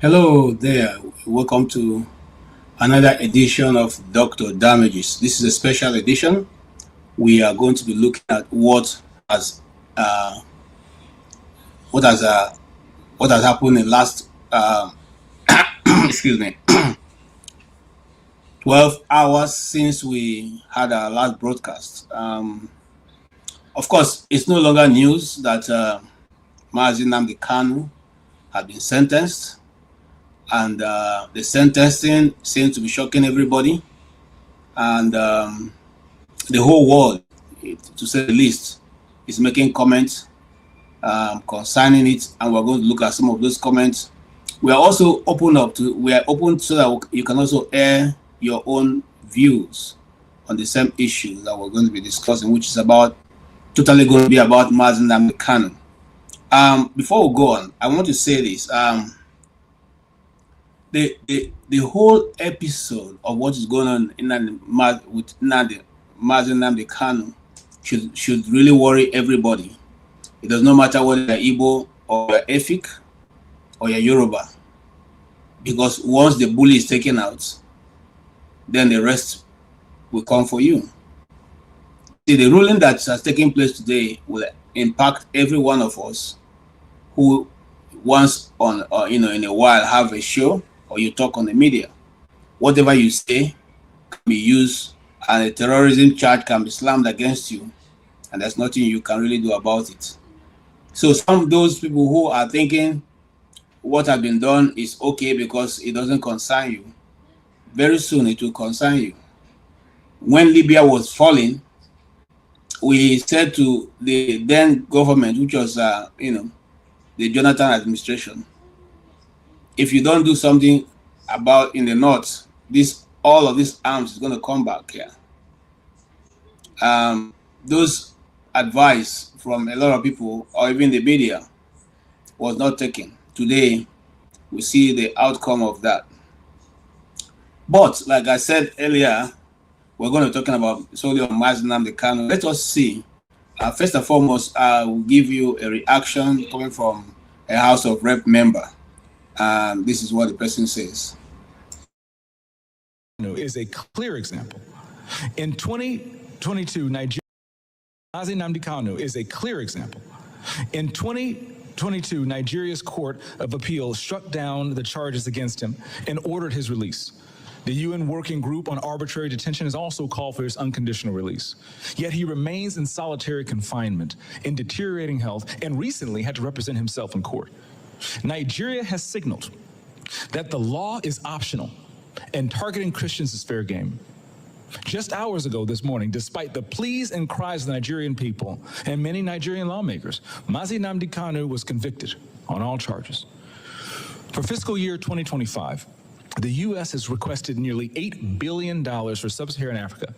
Hello there. Welcome to another edition of Dr. Damages. This is a special edition. We are going to be looking at what has happened in last excuse me 12 hours since we had our last broadcast. Of course, it's no longer news that Mazi Nnamdi Kanu had been sentenced. And the sentencing seems to be shocking everybody, and the whole world, to say the least, is making comments concerning it. And we're going to look at some of those comments. We are also open so that you can also air your own views on the same issue that we're going to be discussing, which is totally going to be about Mazi Nnamdi Kanu. Before we go on, I want to say this. The whole episode of what is going on with Mazi Nnamdi Kanu should really worry everybody. It does not matter whether you're Igbo or you're Efik or you're Yoruba, because once the bully is taken out, then the rest will come for you. See, the ruling that has taken place today will impact every one of us who once in a while have a show, or you talk on the media. Whatever you say can be used, and a terrorism charge can be slammed against you, and there's nothing you can really do about it. So some of those people who are thinking what has been done is okay because it doesn't concern you, very soon it will concern you. When Libya was falling, we said to the then government, which was the Jonathan administration, if you don't do something about in the north, all of these arms is going to come back here. Those advice from a lot of people, or even the media, was not taken. Today, we see the outcome of that. But like I said earlier, we're going to be talking about solely on Mazi Nnamdi Kanu. Let us see. First and foremost, I will give you a reaction coming from a House of Rep member. This is what the person says. Is a clear example. In 2022, Mazi Nnamdi Kanu is a clear example. In 2022, Nigeria's Court of Appeal struck down the charges against him and ordered his release. The UN Working Group on Arbitrary Detention has also called for his unconditional release. Yet he remains in solitary confinement, in deteriorating health, and recently had to represent himself in court. Nigeria has signaled that the law is optional and targeting Christians is fair game. Just hours ago this morning, despite the pleas and cries of the Nigerian people and many Nigerian lawmakers, Mazi Nnamdi Kanu was convicted on all charges. For fiscal year 2025, the U.S. has requested nearly $8 billion for sub-Saharan Africa.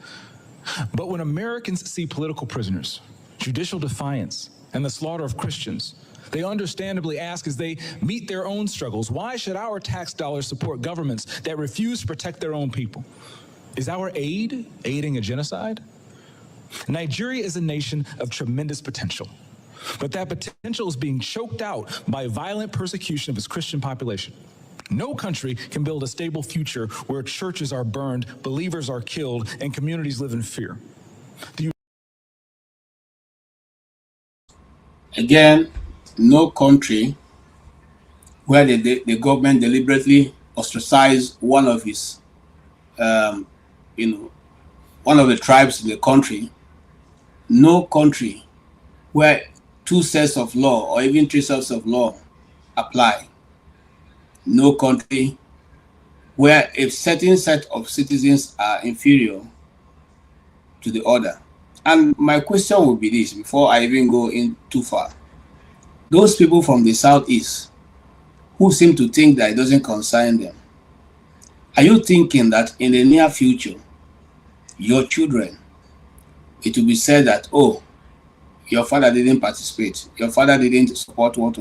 But when Americans see political prisoners, judicial defiance, and the slaughter of Christians, they understandably ask, as they meet their own struggles, why should our tax dollars support governments that refuse to protect their own people? Is our aid aiding a genocide? Nigeria is a nation of tremendous potential, but that potential is being choked out by violent persecution of its Christian population. No country can build a stable future where churches are burned, believers are killed, and communities live in fear. Again, no country where the government deliberately ostracized one of his, one of the tribes in the country, no country where two sets of law or even three sets of law apply, no country where a certain set of citizens are inferior to the other. And my question will be this, before I even go in too far. Those people from the southeast who seem to think that it doesn't concern them, are you thinking that in the near future, your children, it will be said that, oh, your father didn't participate, your father didn't support what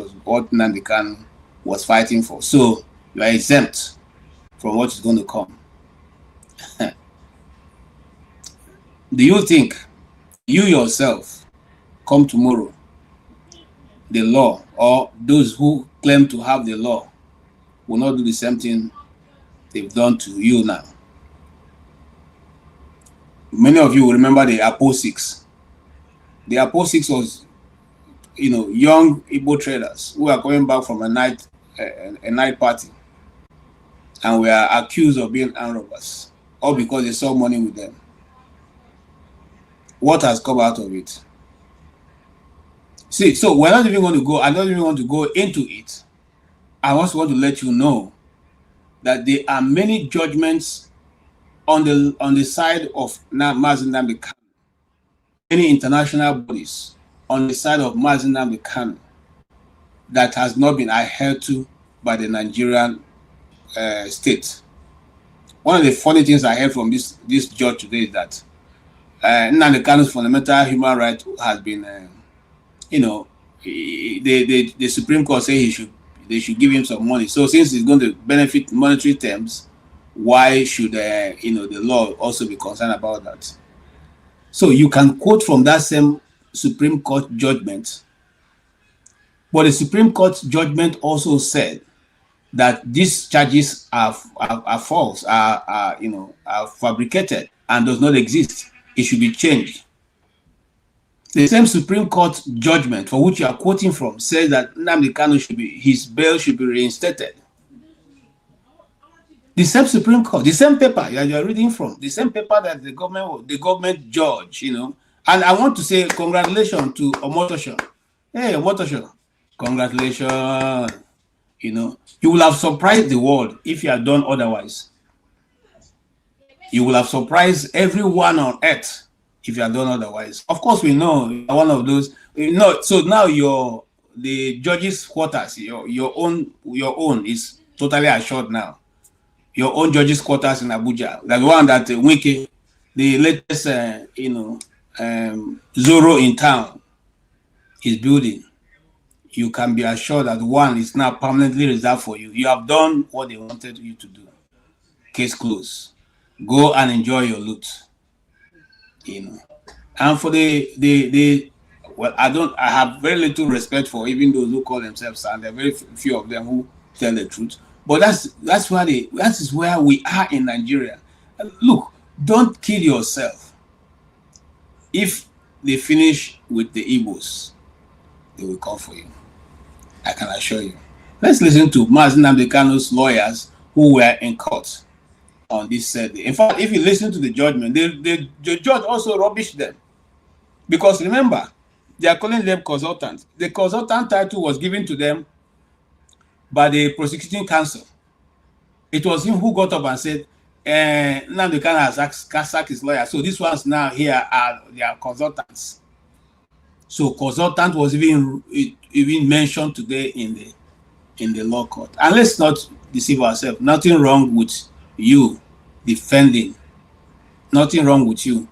Nnamdi Kanu was fighting for, so you are exempt from what is going to come? Do you think you yourself come tomorrow, the law, or those who claim to have the law, will not do the same thing they've done to you now. Many of you will remember the Apo 6. The Apo 6 was, young Igbo traders who are coming back from a night party, and were accused of being armed robbers, all because they saw money with them. What has come out of it? See, so we're not even going to go, I don't even want to go into it. I also want to let you know that there are many judgments on the side of Mazi Nnamdi Kanu, many international bodies on the side of Mazi Nnamdi Kanu that has not been adhered to by the Nigerian state. One of the funny things I heard from this judge today is that Nnamdi Kanu's fundamental human right has been, the Supreme Court say they should give him some money. So since he's going to benefit monetary terms, why should the law also be concerned about that? So you can quote from that same Supreme Court judgment, but the Supreme Court judgment also said that these charges are false, are fabricated and does not exist. It should be changed. The same Supreme Court judgment for which you are quoting from says that Nnamdi Kanu his bail should be reinstated. The same Supreme Court, the same paper that you are reading from, the same paper that the government judge, And I want to say congratulations to Omotosho. Hey, Omotosho, congratulations. You will have surprised the world if you had done otherwise. You will have surprised everyone on earth if you had done otherwise. Of course, we know you're one of those. So now the judges' quarters, your own is totally assured now. Your own judges' quarters in Abuja, the one that Wiki, the latest Zoro in town, is building. You can be assured that one is now permanently reserved for you. You have done what they wanted you to do. Case closed. Go and enjoy your loot. And for I have very little respect for even those who call themselves, and there are very few of them who tell the truth. But that is where we are in Nigeria. Look, don't kill yourself. If they finish with the Igbos, they will come for you. I can assure you. Let's listen to Mazi Nnamdi Kanu's lawyers who were in court on this Saturday. In fact, if you listen to the judgment, the judge also rubbished them. Because remember, they are calling them consultants. The consultant title was given to them by the prosecuting counsel. It was him who got up and said, Nnamdi Kanu has sacked his lawyer. So these ones now here they are consultants. So consultant was even mentioned today in the law court. And let's not deceive ourselves. Nothing wrong with you defending. Nothing wrong with you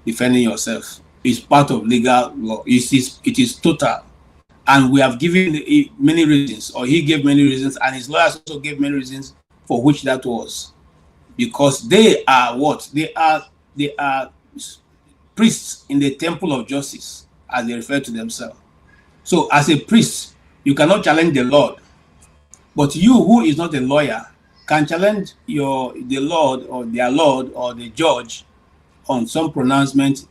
defending yourself. It's part of legal law. It is total. And we have given many reasons, or he gave many reasons, and his lawyers also gave many reasons for which that was. Because they are what? They are priests in the temple of justice, as they refer to themselves. So as a priest, you cannot challenge the Lord. But you, who is not a lawyer, can challenge the Lord or their Lord or the judge on some pronouncement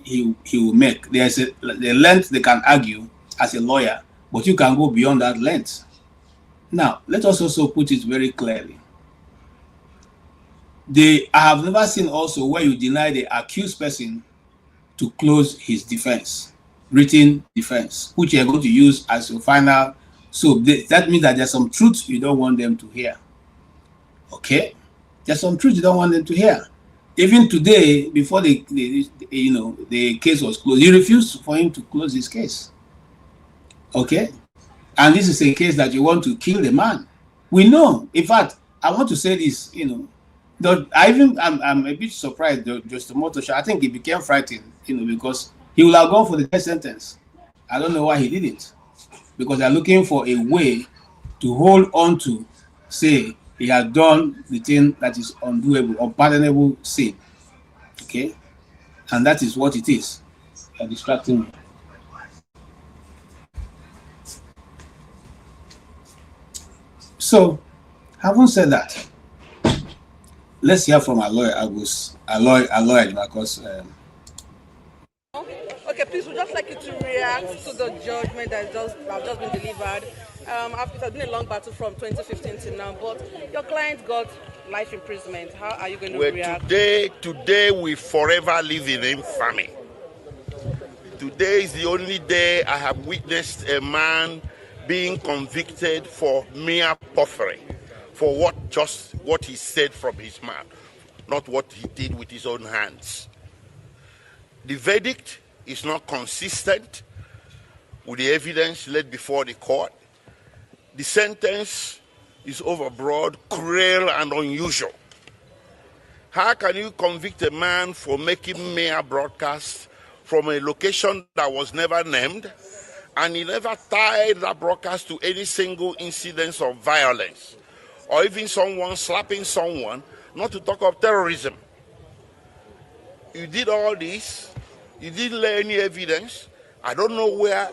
he will make. There's the length they can argue as a lawyer, but you can go beyond that length. Now, let us also put it very clearly. I have never seen also where you deny the accused person to close his defense, written defense, which you are going to use as your final. So that means that there's some truth you don't want them to hear. Okay? There's some truth you don't want them to hear. Even today, before the case was closed, he refused for him to close his case. Okay? And this is a case that you want to kill the man. We know. In fact, I want to say this, I'm a bit surprised, James Omotosho. I think he became frightened, because he will have gone for the death sentence. I don't know why he didn't. Because they're looking for a way to hold on to, say, he has done the thing that is undoable, unpardonable sin. Okay? And that is what it is. You're distracting me. So, Having said that, let's hear from our lawyer, because. Okay, please, we'd just like you to react to the judgment that have just been delivered. It has been a long battle from 2015 to now, but your client got life imprisonment. How are you going to react? Today we forever live in infamy. Today is the only day I have witnessed a man being convicted for mere puffery, for what he said from his mouth, not what he did with his own hands. The verdict is not consistent with the evidence laid before the court. The sentence is overbroad, cruel, and unusual. How can you convict a man for making mere broadcasts from a location that was never named, and he never tied that broadcast to any single incidence of violence, or even someone slapping someone, not to talk of terrorism? You did all this. You didn't lay any evidence. I don't know where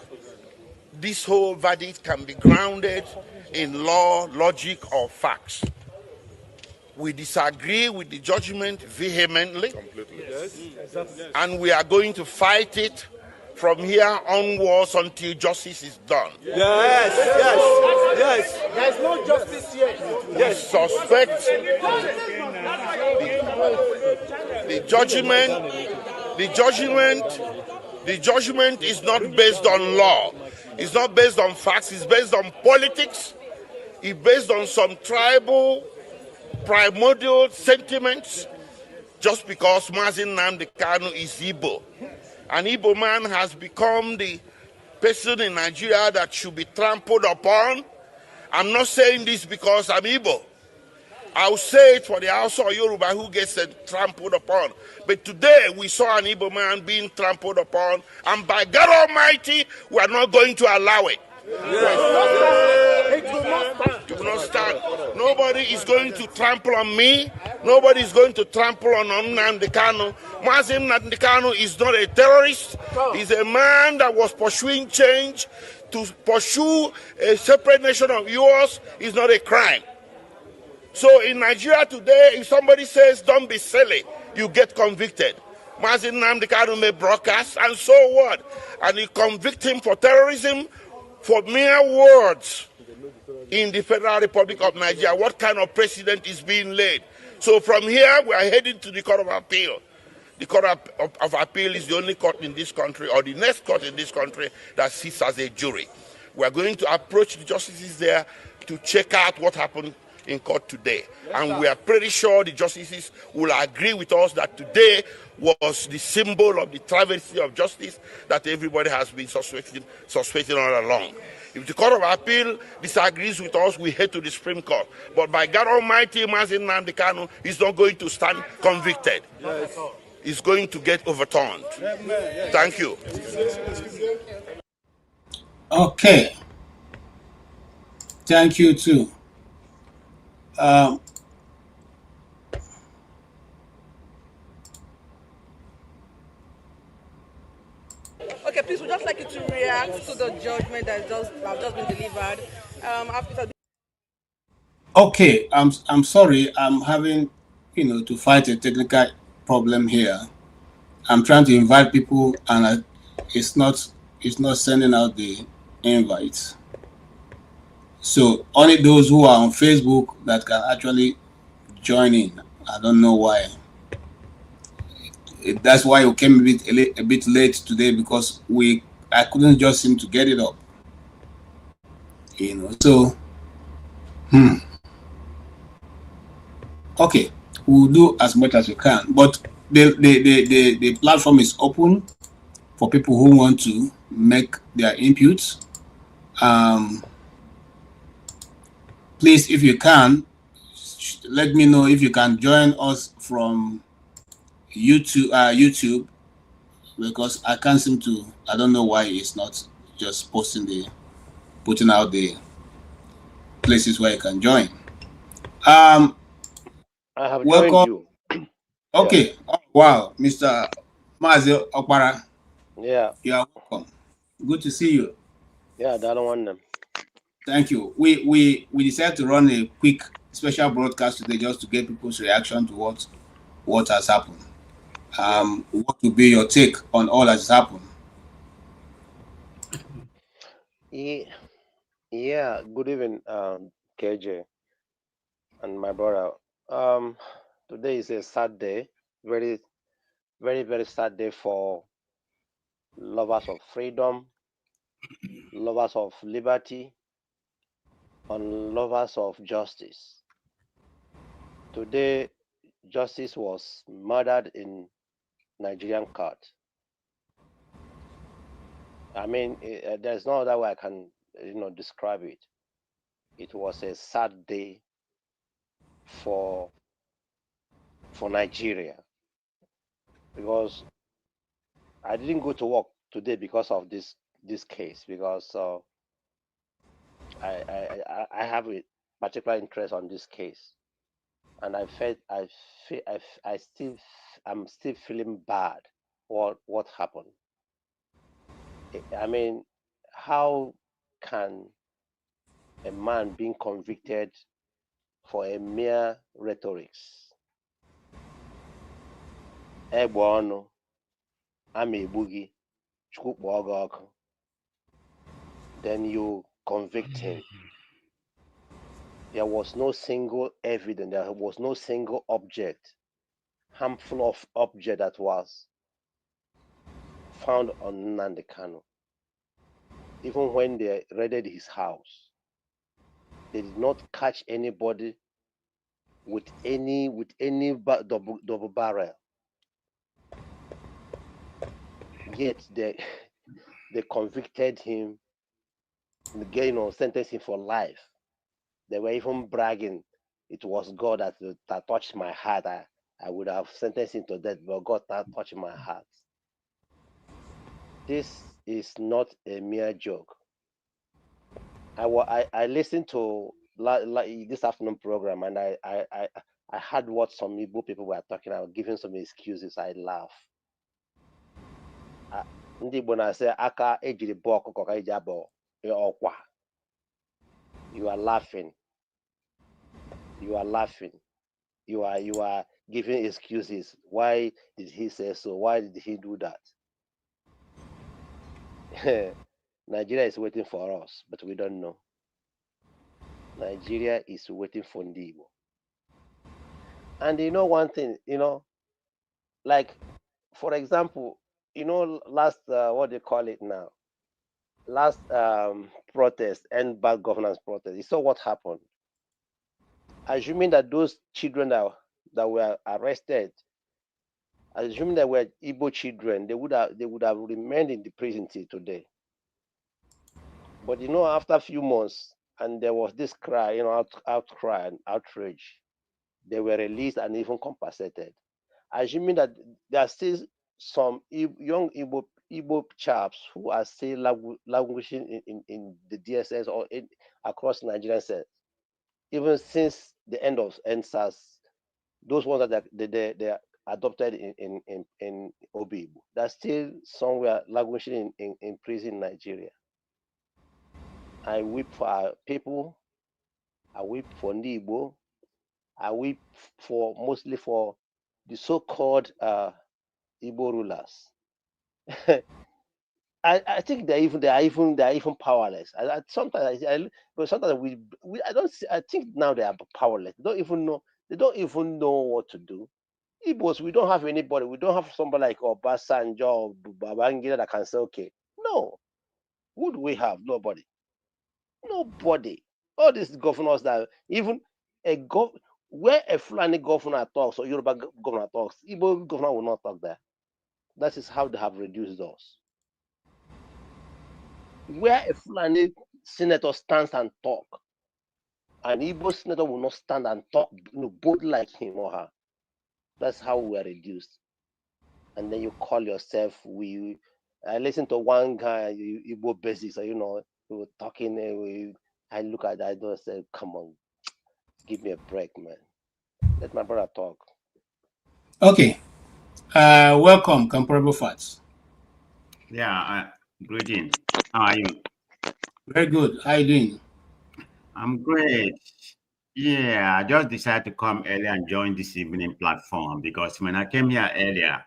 this whole verdict can be grounded in law, logic, or facts. We disagree with the judgment vehemently. Completely. Yes. And we are going to fight it from here onwards until justice is done. Yes. There's no justice yet. Yes. Suspect the judgment is not based on law. It's not based on facts. It's based on politics. It's based on some tribal, primordial sentiments. Just because Mazi Nnamdi Kanu is Igbo. An Igbo man has become the person in Nigeria that should be trampled upon. I'm not saying this because I'm Igbo. I'll say it for the Hausa or Yoruba who gets trampled upon. But today we saw an Igbo man being trampled upon, and by God Almighty, we are not going to allow it. It will not stand. Nobody is going to trample on me. Nobody is going to trample on Nnamdi Kanu. Mazi Nnamdi Kanu is not a terrorist. He's a man that was pursuing change. To pursue a separate nation of yours is not a crime. So in Nigeria today, if somebody says, don't be silly, you get convicted. Mazi Nnamdi Kanu may broadcast, and so what? And you convict him for terrorism, for mere words in the Federal Republic of Nigeria. What kind of precedent is being laid? So from here, we are heading to the Court of Appeal. The Court of Appeal is the only court in this country, or the next court in this country, that sits as a jury. We are going to approach the justices there to check out what happened in court today. And we are pretty sure the justices will agree with us that today was the symbol of the travesty of justice that everybody has been suspecting all along. If the Court of Appeal disagrees with us, we head to the Supreme Court. But by God Almighty, Mazi Nnamdi Kanu is not going to stand convicted. He's going to get overturned. Thank you. Okay. Thank you too. Okay, please, we'd just like you to react to the judgment that have just been delivered. Okay, I'm sorry. I'm having, to fight a technical problem here. I'm trying to invite people, and it's not sending out the invites. So only those who are on Facebook that can actually join in. I don't know why. That's why we came a bit late today, because I couldn't just seem to get it up. So okay, we'll do as much as we can. But the platform is open for people who want to make their inputs. Please, if you can, let me know if you can join us from YouTube, because I can't seem to. I don't know why it's not just putting out the places where you can join. I have welcome. joined you. Okay. Yeah. Oh, wow, Mr. Mazi Okpara. Yeah. You are welcome. Good to see you. Yeah, that one. Thank you. We decided to run a quick special broadcast today just to get people's reaction to what has happened. What would be your take on all that has happened? Yeah, good evening, KJ and my brother. Today is a sad day, very, very, very sad day for lovers of freedom, lovers of liberty, and lovers of justice. Today, justice was murdered in Nigerian court. I mean, there's no other way I can, describe it. It was a sad day for Nigeria, because I didn't go to work today because of this case, because I have a particular interest on this case, and I'm still feeling bad what happened. I mean, how can a man being convicted for a mere rhetorics, egbe ọnụ, ama egbu gị, Chukwu kpọọ gị ọkụ, then you convict him? There was no single evidence, there was no single object, harmful of object that was found on Nnamdi Kanu. Even when they raided his house, they did not catch anybody with any double barrel. Yet they convicted him, sentenced him for life. They were even bragging, it was God that touched my heart. I would have sentenced him to death, but God touched my heart. This is not a mere joke. I listened to this afternoon program, and I heard what some Igbo people were talking about, giving some excuses. I laugh. Ndị Igbo na-asị aka ejiri bọọ ọkụkọ ka eji abọ ọkwa. You are laughing. You are laughing. You are giving excuses. Why did he say so? Why did he do that? Nigeria is waiting for us, but we don't know. Nigeria is waiting for Ndi Igbo. And you know one thing, like, for example, last, what do you call it now? Last protest, and bad governance protest, you saw what happened. Assuming that those children that were arrested, assuming that were Igbo children, they would have remained in the prison till today. But after a few months, and there was this cry, outcry and outrage, they were released and even compensated. Assuming that there are still some young Igbo chaps who are still languishing in the DSS or across Nigerian states, even since the end of NSAS, those ones that they are adopted in OB, they're still somewhere languishing in prison in Nigeria. I weep for our people. I weep for Ndi Igbo. I weep mostly for the so-called Igbo rulers. I think they are even powerless. Sometimes I think now they are powerless. They don't even know what to do. Igbos, we don't have anybody. We don't have somebody like Obasanjo or Babangida that can say, okay, no. Who do we have? Nobody. All these governors that even where a Fulani governor talks or Yoruba governor talks, Igbo governor will not talk there. That is how they have reduced us. Where a Fulani senator stands and talk, an Igbo senator will not stand and talk, both like him or her. That's how we are reduced. And then you call yourself, I listened to one guy, Igbo basics, he was talking, I look at that, I don't say, come on, give me a break, man. Let my brother talk. Okay. Welcome, Comparable Facts. Yeah, greetings. How are you? Very good. How are you doing? I'm great. Yeah, I just decided to come earlier and join this evening platform because when I came here earlier,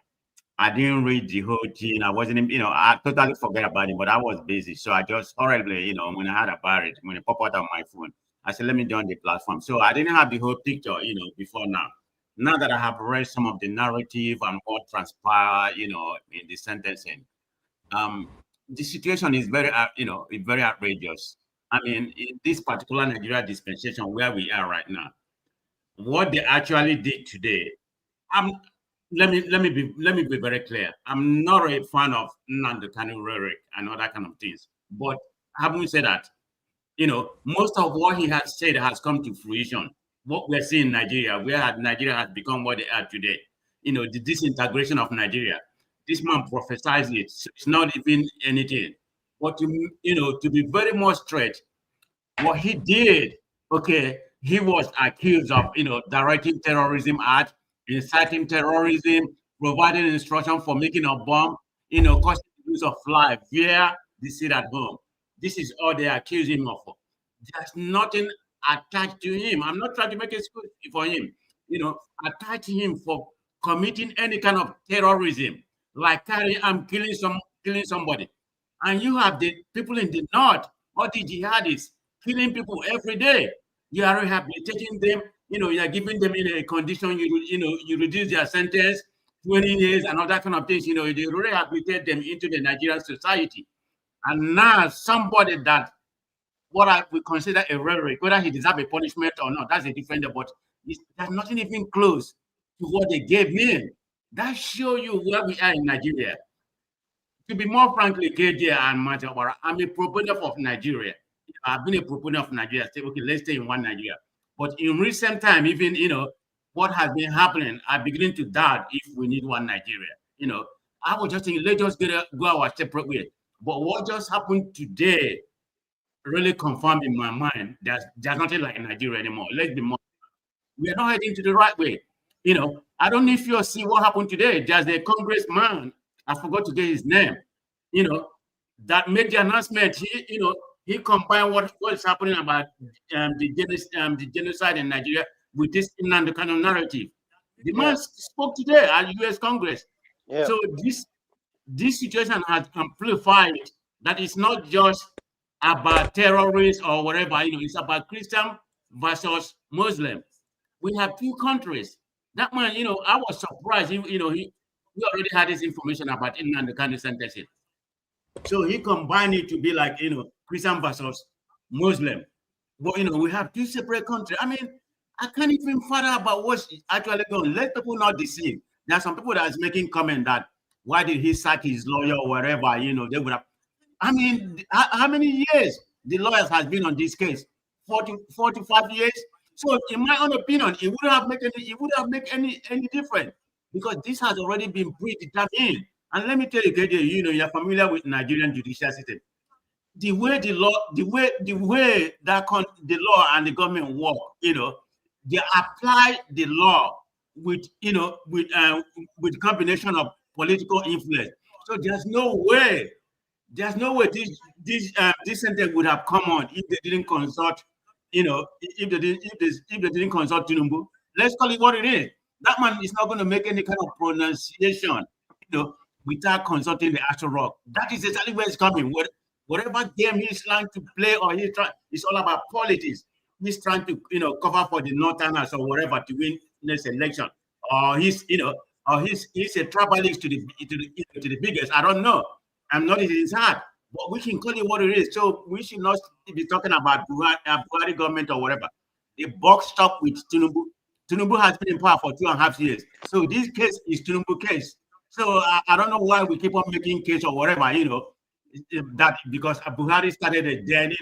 I didn't read the whole thing. I wasn't, I totally forget about it, but I was busy. So I just hurriedly, when I heard about it, when it popped out on my phone, I said, let me join the platform. So I didn't have the whole picture, before now. Now that I have read some of the narrative and what transpired, in the sentencing, the situation is very, very outrageous. I mean, in this particular Nigeria dispensation where we are right now, what they actually did today, I'm let me be very clear. I'm not a fan of Nnamdi Kanu rhetoric and all that kind of things. But having said that, most of what he has said has come to fruition. What we're seeing in Nigeria, where Nigeria has become what they are today, the disintegration of Nigeria. This man prophesies it. So it's not even anything. But to be very much straight, what he did, okay, he was accused of, directing terrorism act, inciting terrorism, providing instruction for making a bomb, causing the use of life via the sit at home. This is all they accuse him of. There's nothing attached to him. I'm not trying to make excuse for him, attached to him for committing any kind of terrorism, like killing somebody. And you have the people in the north, all the jihadis, killing people every day. You are rehabilitating them. You are giving them in a condition. You reduce their sentence 20 years and all that kind of things. They rehabilitate them into the Nigerian society. And now somebody that what I would consider a rhetoric, whether he deserves a punishment or not, that's a different. But there's nothing even close to what they gave him. That shows you where we are in Nigeria. To be more frankly, KJ and Majawara, I'm a proponent of Nigeria. I've been a proponent of Nigeria. Say, okay, let's stay in one Nigeria. But in recent time, even, what has been happening, I'm beginning to doubt if we need one Nigeria. I was just thinking, let's just go our separate way. But what just happened today really confirmed in my mind that there's nothing like Nigeria anymore. Let's be more. We are not heading to the right way. I don't know if you see what happened today. There's a congressman, I forgot to get his name, that made the announcement. He combined what is happening about the genocide in Nigeria with this Nnamdi Kanu narrative. The man spoke today at U.S. Congress. Yeah. So this situation has amplified that it's not just about terrorists or whatever. It's about Christian versus Muslim. We have two countries. That man, I was surprised. We already had this information about Nnamdi Kanu sentencing. So he combined it to be like, Christian versus Muslim. But, we have two separate countries. I mean, I can't even find out about what's actually going on. Let people not deceive. There are some people that is making comment that why did he sack his lawyer or whatever, they would have. I mean, how many years the lawyers has been on this case? 45 years. So in my own opinion, it wouldn't have made any difference because this has already been predetermined. And let me tell you, KJ, you're familiar with Nigerian judicial system. The way the law and the government work, they apply the law with combination of political influence. So there's no way this sentence would have come on if they didn't consult, if they didn't consult Tinubu. Let's call it what it is. That man is not going to make any kind of pronunciation, without consulting the actual rock. That is exactly where it's coming. Whatever game he's trying to play or it's all about politics. He's trying to, cover for the Northerners or whatever to win this election. Or he's a tribalist to the biggest. I don't know. I'm not in his heart, but we can call it what it is. So we should not be talking about Buhari government or whatever. The box stop with Tinubu. Tinubu has been in power for 2.5 years. So this case is Tinubu case. So I don't know why we keep on making case or whatever, that because Buhari started it, then,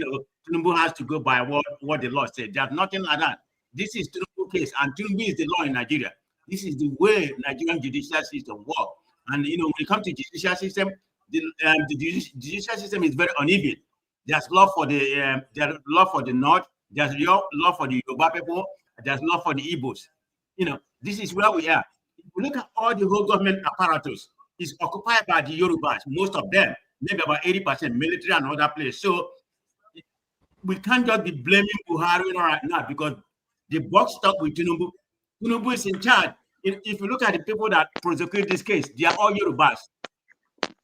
Tinubu has to go by what the law said. There's nothing like that. This is Tinubu case, and Tinubu is the law in Nigeria. This is the way Nigerian judicial system works. And, when it comes to judicial system, the judicial system is very uneven. There's law for the North. There's law for the Yoruba people. There's law for the Igbos. This is where we are. If you look at all the whole government apparatus, it's occupied by the Yorubas, most of them, maybe about 80% military and other places. So we can't just be blaming Buhari right now because The buck stopped with Tinubu. Tinubu is in charge. If you look at the people that prosecute this case, they are all Yorubas.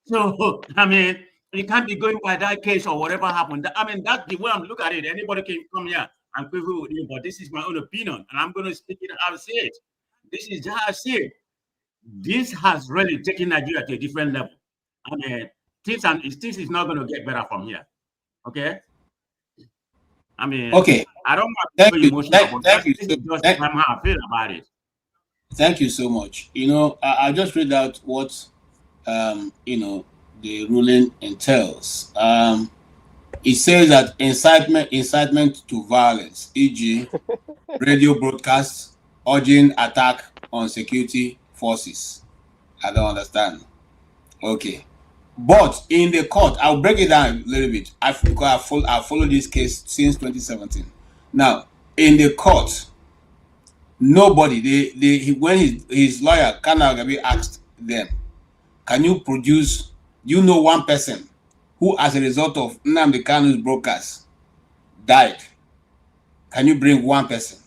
So, I mean, you can't be going by that case or whatever happened. I mean, that's the way I'm looking at it. Anybody can come here and quibble with you, but this is my own opinion, and I'm going to speak it how I see it. This is how I see it. This has really taken Nigeria to a different level. I mean, things is not going to get better from here. Okay? I mean, okay. I don't want to Thank be you. emotional, but this is just Thank, how I feel about it. thank you so much. You know, I'll just read out what you know, the ruling entails. It says that incitement to violence, e.g., radio broadcasts urging attack on security forces. I don't understand. Okay. But in the court, I'll break it down a little bit. Because I followed this case since 2017. Now, in the court, nobody, when his lawyer, Kana Agabi, asked them, can you produce, do you know one person who, as a result of Nnamdi Kanu's broadcast, died? Can you bring one person?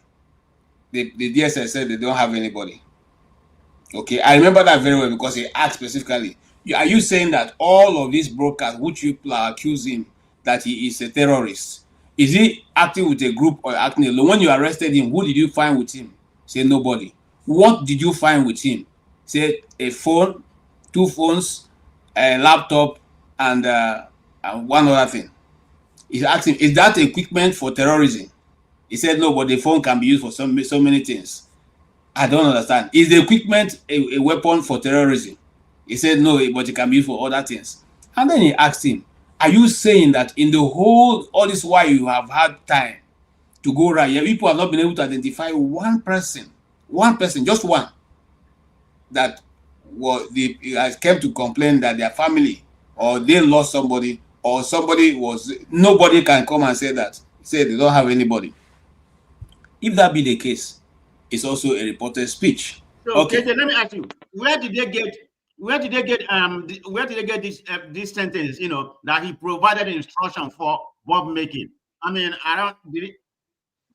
The DSS said they don't have anybody. Okay, I remember that very well because he asked specifically, are you saying that all of these broadcasts, which you accuse him that he is a terrorist, is he acting with a group or acting alone? When you arrested him, who did you find with him? Say nobody. What did you find with him? Say a phone, 2 phones, a laptop, and one other thing. He's asking, is that equipment for terrorism? He said no, but the phone can be used for so many things. I don't understand. Is the equipment a weapon for terrorism? He said no, but it can be used for other things. And then he asked him, are you saying that in the whole, all this while you have had time to go right, people have not been able to identify one person, just one, that has came to complain that their family or they lost somebody or nobody can come and say that, say they don't have anybody. If that be the case, it's also a reported speech. So, okay, KJ, let me ask you, where did they get this sentence, you know, that he provided instruction for bomb making? I mean,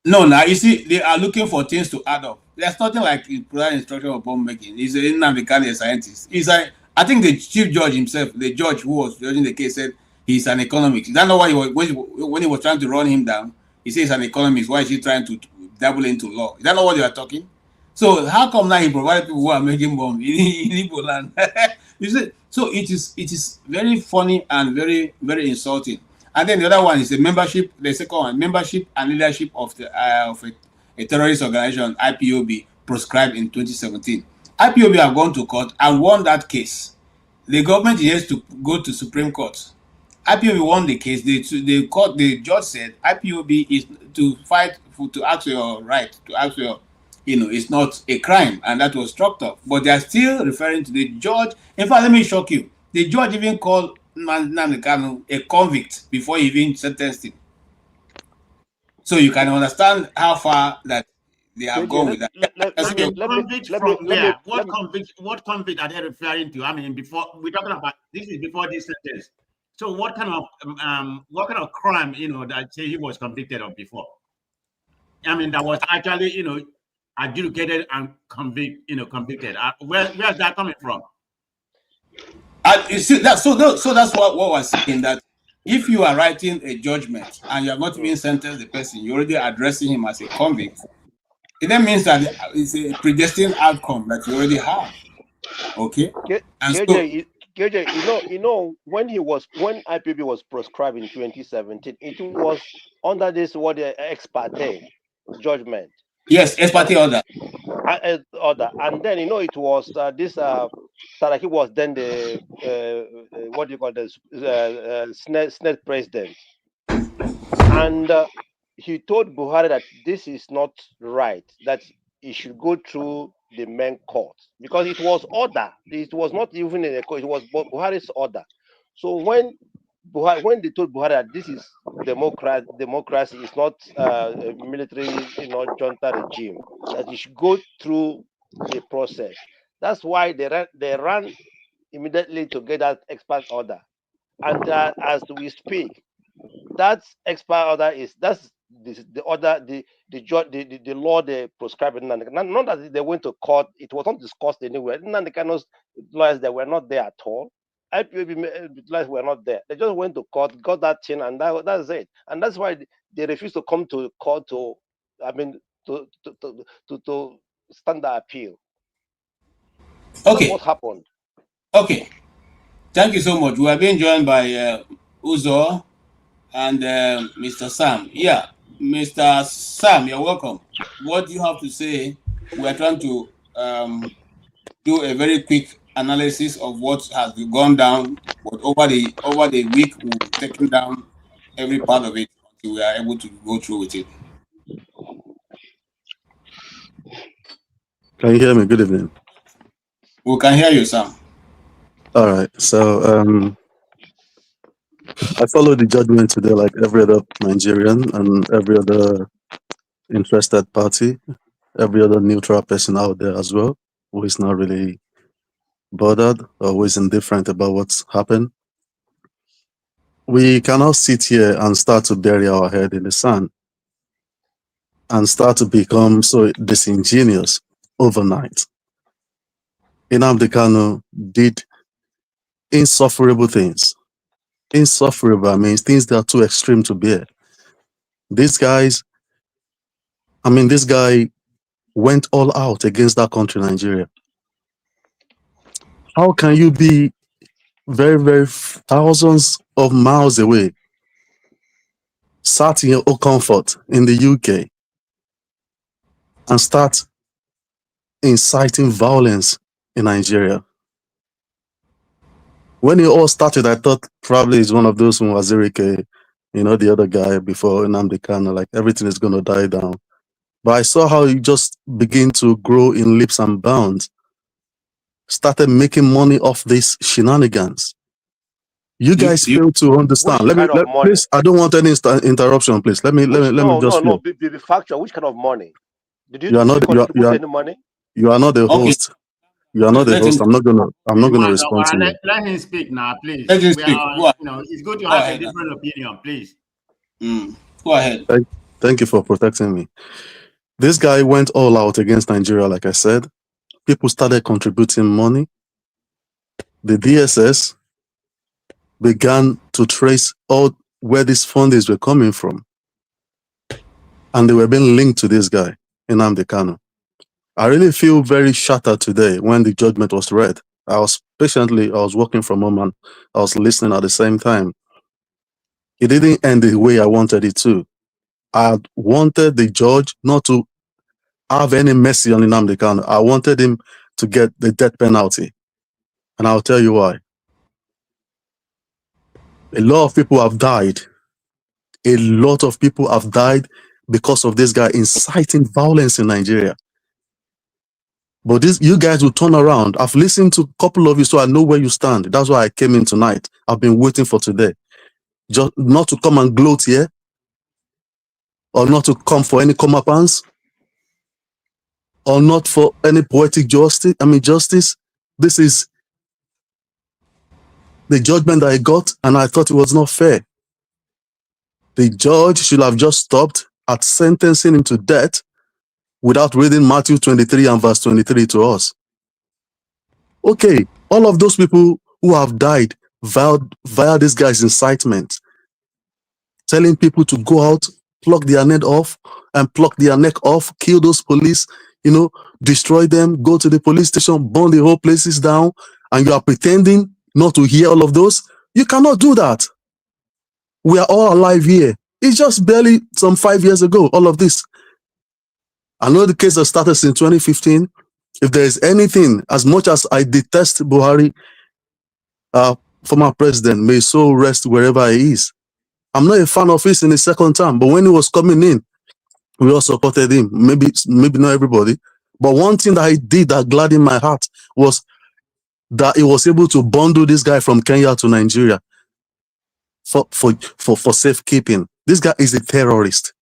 No, now you see, they are looking for things to add up. There's nothing like provide instruction for bomb making. He's a Nnamdi Kanu scientist. He's like, I think the chief judge himself, the judge who was judging the case, said he's an economist. Is that not why when he was trying to run him down, he says he's an economist. Why is he trying to dabble into law? Is that not what they are talking? So how come now he provided people who are making bombs in Igbo land? You see, so it is very funny and very, very insulting. And then the other one is the membership. The second one, membership and leadership of a terrorist organization, IPOB, proscribed in 2017. IPOB have gone to court and won that case. The government has to go to Supreme Court. IPOB won the case. The judge said IPOB is to fight to ask your right, to ask your, it's not a crime, and that was struck off. But they are still referring to the judge. In fact, let me shock you. The judge even called Nnamdi Kanu a convict before he even sentenced him. So you can understand how far that they have gone with that. What convict are they referring to? I mean, before we're talking about this is before this sentence. So what kind of crime, that say he was convicted of before? I mean, that was actually, adjudicated and convicted. Where's that coming from? You see that, so that's what we're saying, that if you are writing a judgment and you have not even sentenced the person, you're already addressing him as a convict. It then means that it's a predestined outcome that you already have. Okay. And KJ, when IPB was proscribed in 2017, it was under this ex parte judgment. Yes, ex parte order. And then it was this Saraki was then the Senate president, and he told Buhari that this is not right, that he should go through the main court, because it was order. It was not even in a court. It was Buhari's order. So when they told Buhari that this is democracy is not a military, junta regime, that he should go through the process. That's why they ran immediately to get that expert order. And as we speak, that expert order that's the law they prescribed. Not that they went to court. It was not discussed anywhere. Nnamdi Kanu's lawyers, they were not there at all. IPOB lawyers were not there. They just went to court, got that thing, and that's it. And that's why they refused to come to court to stand the appeal. Okay. That's what happened. Okay. Thank you so much. We are being joined by Uzo and Mr. Sam. Yeah, Mr. Sam, you're welcome. What do you have to say? We are trying to do a very quick analysis of what has gone down, but over the week we've taken down every part of it until we are able to go through with it. Can you hear me? Good evening. We can hear you, Sam. All right. So I followed the judgment today like every other Nigerian and every other interested party, every other neutral person out there as well, who is not really bothered or who is indifferent about what's happened. We cannot sit here and start to bury our head in the sand and start to become so disingenuous overnight. Nnamdi Kanu did insufferable things. Insufferable means things that are too extreme to bear. This guy went all out against that country, Nigeria. How can you be very, very thousands of miles away, sat in your own comfort in the UK, and start inciting violence in Nigeria? When it all started, I thought probably it's one of those from Wazirike, the other guy before Nnamdi Kanu, like everything is going to die down. But I saw how he just began to grow in leaps and bounds, started making money off these shenanigans. You guys fail to understand. Please, I don't want any interruption, please. Let me just. No, be factual. Which kind of money? Did you contribute any money? You are not the host. You are not the host. I'm not gonna respond to you. Let him speak now, please. Let him speak. It's good to have a different opinion, please. Go ahead. Thank you for protecting me. This guy went all out against Nigeria, like I said. People started contributing money. The DSS began to trace out where these fundings were coming from. And they were being linked to this guy, Nnamdi Kanu. I really feel very shattered today when the judgment was read. I was working from home and I was listening at the same time. It didn't end the way I wanted it to. I wanted the judge not to have any mercy on Nnamdi Kanu. I wanted him to get the death penalty. And I'll tell you why. A lot of people have died. A lot of people have died because of this guy inciting violence in Nigeria. But you guys will turn around. I've listened to a couple of you, so I know where you stand. That's why I came in tonight. I've been waiting for today. Just not to come and gloat here, or not to come for any comeuppance, or not for any poetic justice. Justice. This is the judgment that I got, and I thought it was not fair. The judge should have just stopped at sentencing him to death without reading Matthew 23 and verse 23 to us. Okay, all of those people who have died via this guy's incitement, telling people to go out, pluck their neck off, kill those police, destroy them, go to the police station, burn the whole places down, and you are pretending not to hear all of those. You cannot do that. We are all alive here. It's just barely some 5 years ago, all of this. I know the case that started in 2015. If there is anything, as much as I detest Buhari, former president, may his soul rest wherever he is. I'm not a fan of his in his second term, but when he was coming in, we all supported him. Maybe not everybody. But one thing that he did that gladdened my heart was that he was able to bundle this guy from Kenya to Nigeria for safekeeping. This guy is a terrorist.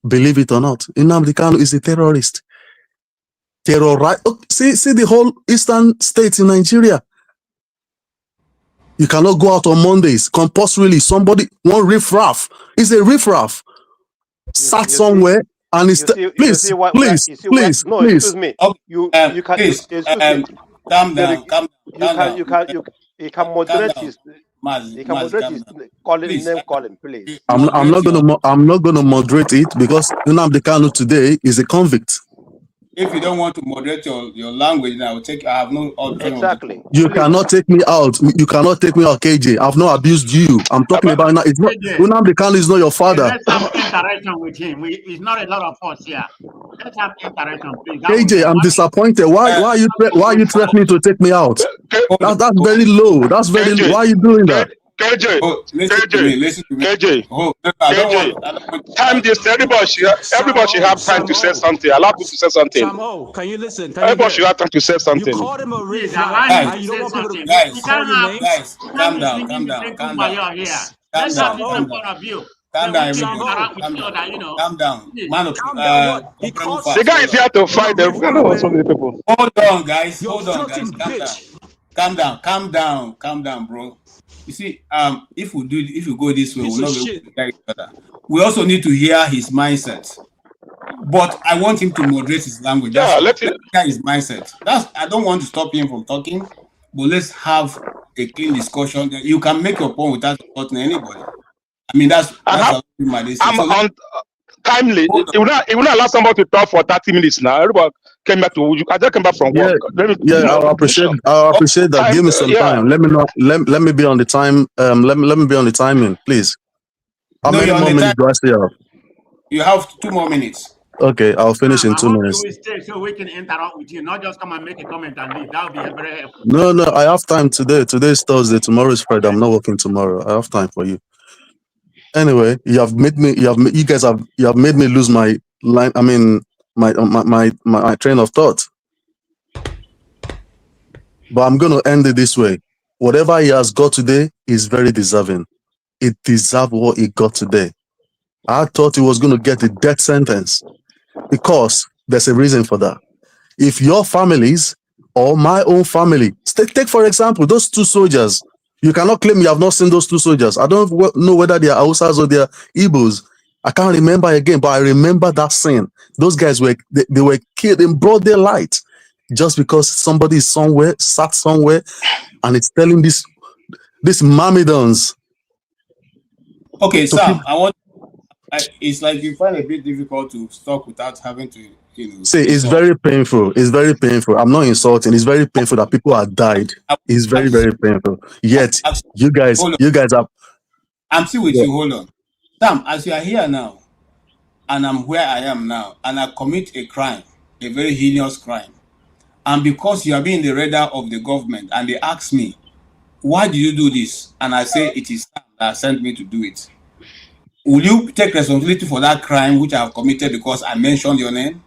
Believe it or not, Nnamdi Kanu is a terrorist. Terrorize. See the whole eastern states in Nigeria. You cannot go out on Mondays compulsorily. One riffraff is a riffraff. sat somewhere and it's please. No, excuse me. Okay, You can please, excuse me. calm down. You can moderate his. Mazi, You can Mazi, moderate calm his down. name Please, calling, please. I'm not gonna moderate it because Nnamdi Kanu today is a convict. if you don't want to moderate your language, then I have no option. Exactly. You cannot take me out. You cannot take me out, KJ. I've not abused you. I'm talking about now. It's not Nnamdi Kanu is not your father. Let's have interaction with him. It's not a lot of us here. Let's have interaction, please. KJ, I'm disappointed. Why are you threatening to take me out? That's very low. That's very low. Why are you doing that? KJ, Listen to me. KJ, time this. Everybody should have time to say something. Allow people to say something. Can you listen? Everybody should have time to say something. You called him a Guys, calm down. Calm down, The guy is here to fight the people. Hold on, guys. Calm down, bro. You see, if we go this way, we'll not be able to hear each other. We also need to hear his mindset. But I want him to moderate his language. Let's hear his mindset. I don't want to stop him from talking, but let's have a clean discussion. You can make your point without hurting anybody. I mean, that's my decision. I'm on timely. It will not allow somebody to talk for 30 minutes now. Everybody came back to. I just came back from work. I'll appreciate that. Give me some time. Let me be on the time. Let me be on the timing, please. How many more minutes do I still have? You have 2 more minutes. Okay, I'll finish in 2 minutes. So we can interact with you, not just come and make a comment and leave. That would be very helpful. No, I have time today. Today's Thursday. Tomorrow is Friday. I'm not working tomorrow. I have time for you. Anyway, you have made me lose my line. I mean, my train of thought. But I'm going to end it this way. Whatever he has got today is very deserving. It deserves what he got today. I thought he was going to get a death sentence because there's a reason for that. If your families or my own family, take for example, those 2 soldiers, you cannot claim you have not seen those 2 soldiers. I don't know whether they are Hausas or they are Igbos. I can't remember again, but I remember that scene. Those guys were killed in broad daylight just because somebody is sat somewhere, and it's telling this myrmidons. Okay, Sam, it's like you find it a bit difficult to talk without having to, See, it's very painful. It's very painful. I'm not insulting. It's very painful that people have died. It's very, very painful. Yet, you guys are. I'm still with you. Hold on. Sam, as you are here now, and I'm where I am now, and I commit a crime, a very heinous crime, and because you are being the radar of the government, and they ask me, why do you do this? And I say, it is Sam that sent me to do it. Will you take responsibility for that crime which I have committed because I mentioned your name?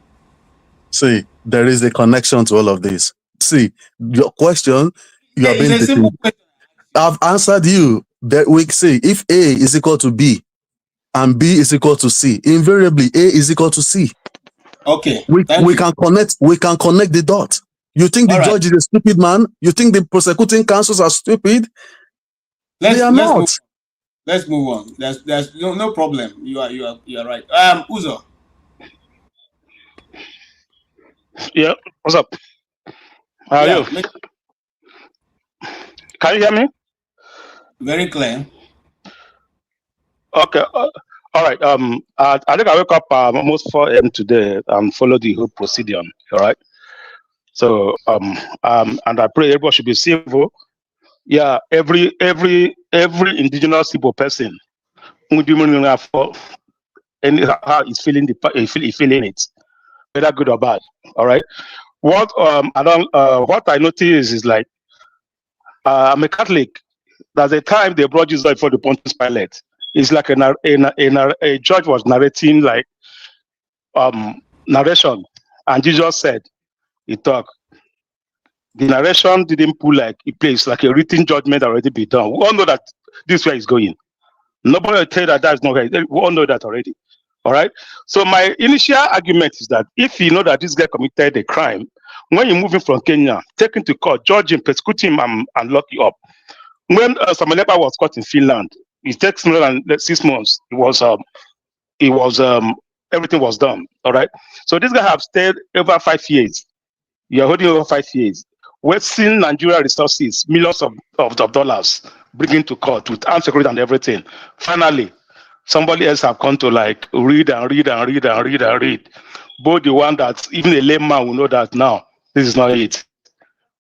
See, there is a connection to all of this. See, your question, you have been simple question. I've answered you. That we say if A is equal to B and B is equal to C, invariably A is equal to C. Okay. We can connect the dot. You think the judge is a stupid man? You think the prosecuting counsels are stupid? They are not. Let's move on. There's no problem. You are right. Uzo. Yeah. What's up? How are you? Can you hear me? Very clear. Okay. All right. I think I woke up almost 4 a.m. today and followed the whole procedure. All right. So and I pray everyone should be civil. Yeah. Every indigenous people person, for how he's feeling feeling it, whether good or bad. All right. What I notice is like I'm a Catholic. There's a time they brought Jesus before the Pontius Pilate. It's like a judge was narrating like narration, and Jesus said, he talked. The narration didn't pull like a place, like a written judgment already be done. We all know that this way is going. Nobody will tell you that that's not right. We all know that already. All right. So my initial argument is that if you know that this guy committed a crime, when you move him from Kenya, take him to court, judge him, prosecute him, and lock you up. When Samalepa was caught in Finland, it takes more than 6 months. It was it was everything was done. All right. So this guy have stayed over 5 years. You are holding over 5 years, wasting Nigeria resources, millions of dollars, bringing to court with armed security and everything. Finally, somebody else have come to like read and read and read and read and read. Both the one that even a layman will know that now this is not it.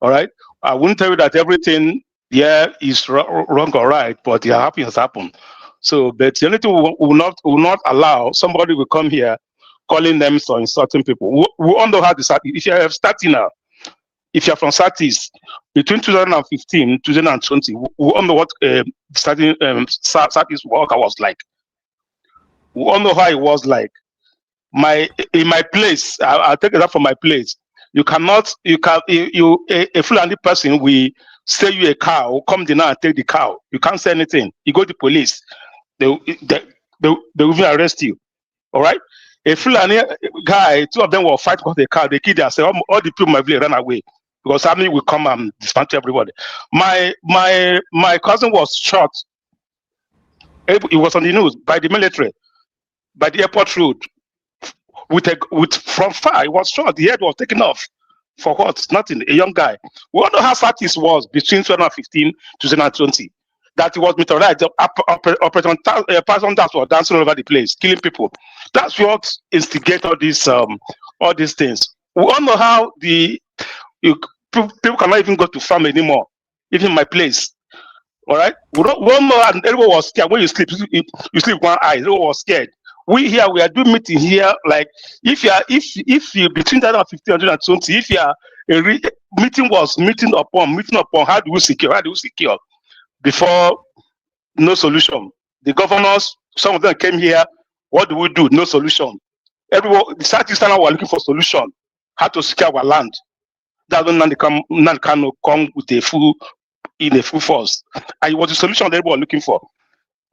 All right. I wouldn't tell you that everything is wrong or right, but it has happened. So, but the only thing we will not allow somebody will come here calling names or insulting people. We all know how to start. If you have starting now, if you're from Satis, between 2015 2020, we all know what starting Satis worker was like. We all know how it was like. In my place, I'll take it up from my place. A Fulani person will sell you a cow, come dinner and take the cow. You can't say anything. You go to police, they will even arrest you. All right. A Fulani guy, two of them will fight for the cow. They kill themselves. All the people might be run away because army will come and dismantle everybody. My cousin was shot. It was on the news by the military, by the airport road. From far, it was shot. The head was taken off. For what? Nothing. A young guy. We all know how fat this was between 2015 to 2020. That it was meteorite. Operation person that was dancing all over the place, killing people. That's what instigated all these things. We all know how people cannot even go to farm anymore. Even my place. All right. We all know, and everyone was scared. When you sleep one eye. Everyone was scared. We are doing meeting here. Like if you between 2015 and 2020, if you are meeting upon how do we secure before no solution. The governors, some of them came here. What do we do? No solution. Everyone, the Southeastern were looking for solution. How to secure our land. That's when Nnamdi Kanu come with a full force. And it was the solution that everyone was looking for.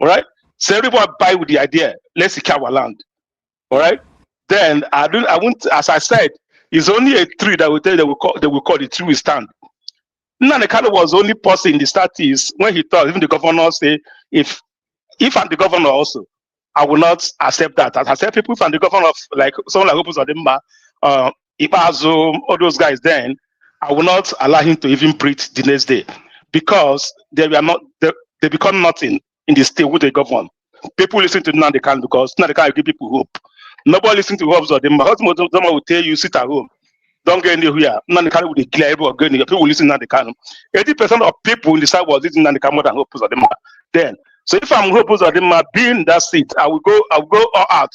All right. So everybody buy with the idea, let's secure our land. All right. Then I won't, as I said, it's only a tree that they will call the tree will stand. Nnamdi Kanu was the only person in the 30s when he thought, even the governor say, if I'm the governor also, I will not accept that. As I said, people from the governor of like someone like Opus Odemba, Ibazo, all those guys, then I will not allow him to even preach the next day because they become nothing in the state with the government. People listen to Nnamdi Kanu because Nnamdi Kanu give people hope. Nobody listen to Opus Odemba. Opus Odemba will tell you, sit at home. Don't get anywhere. Nnamdi Kanu will declare everyone going. People will listen to Nnamdi Kanu. 80% of people in the South was listening to Nnamdi Kanu more than Opus Odemba. Then, so if I'm Opus Odemba being in that seat, I will go all out.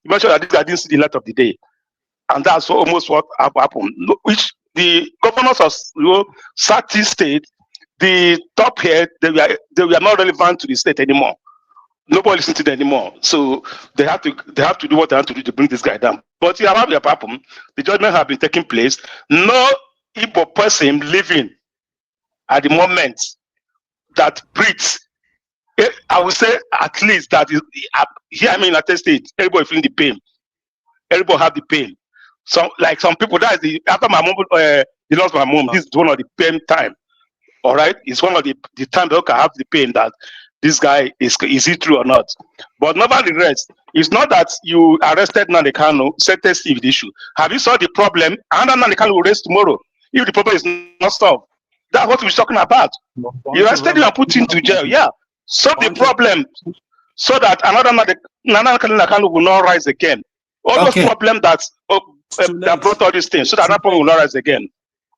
Make sure that I didn't see the light of the day. And that's almost what happened. Which the governors of Sati State, the top head, they were not relevant to the state anymore. Nobody listens to them anymore. So they have to do what they have to do to bring this guy down. But you have happened. The judgment have been taking place. No Igbo person living at the moment that breathes. I would say at least that is here. I mean, at the state, everybody feeling the pain. Everybody have the pain. Some people that is after my mom, they lost my mom. This is one of the pain time. All right, it's one of the time they can have the pain that this guy is it true or not. But nevertheless, it's not that you arrested Nnamdi Kanu, sentenced him with the issue. Have you solved the problem? And Nnamdi Kanu will raise tomorrow if the problem is not solved. That's what we're talking about. You arrested him and put him to jail. Yeah, solve the problem so that another Nnamdi Kanu will not rise again. All those problems that brought all these things, so that problem will not rise again.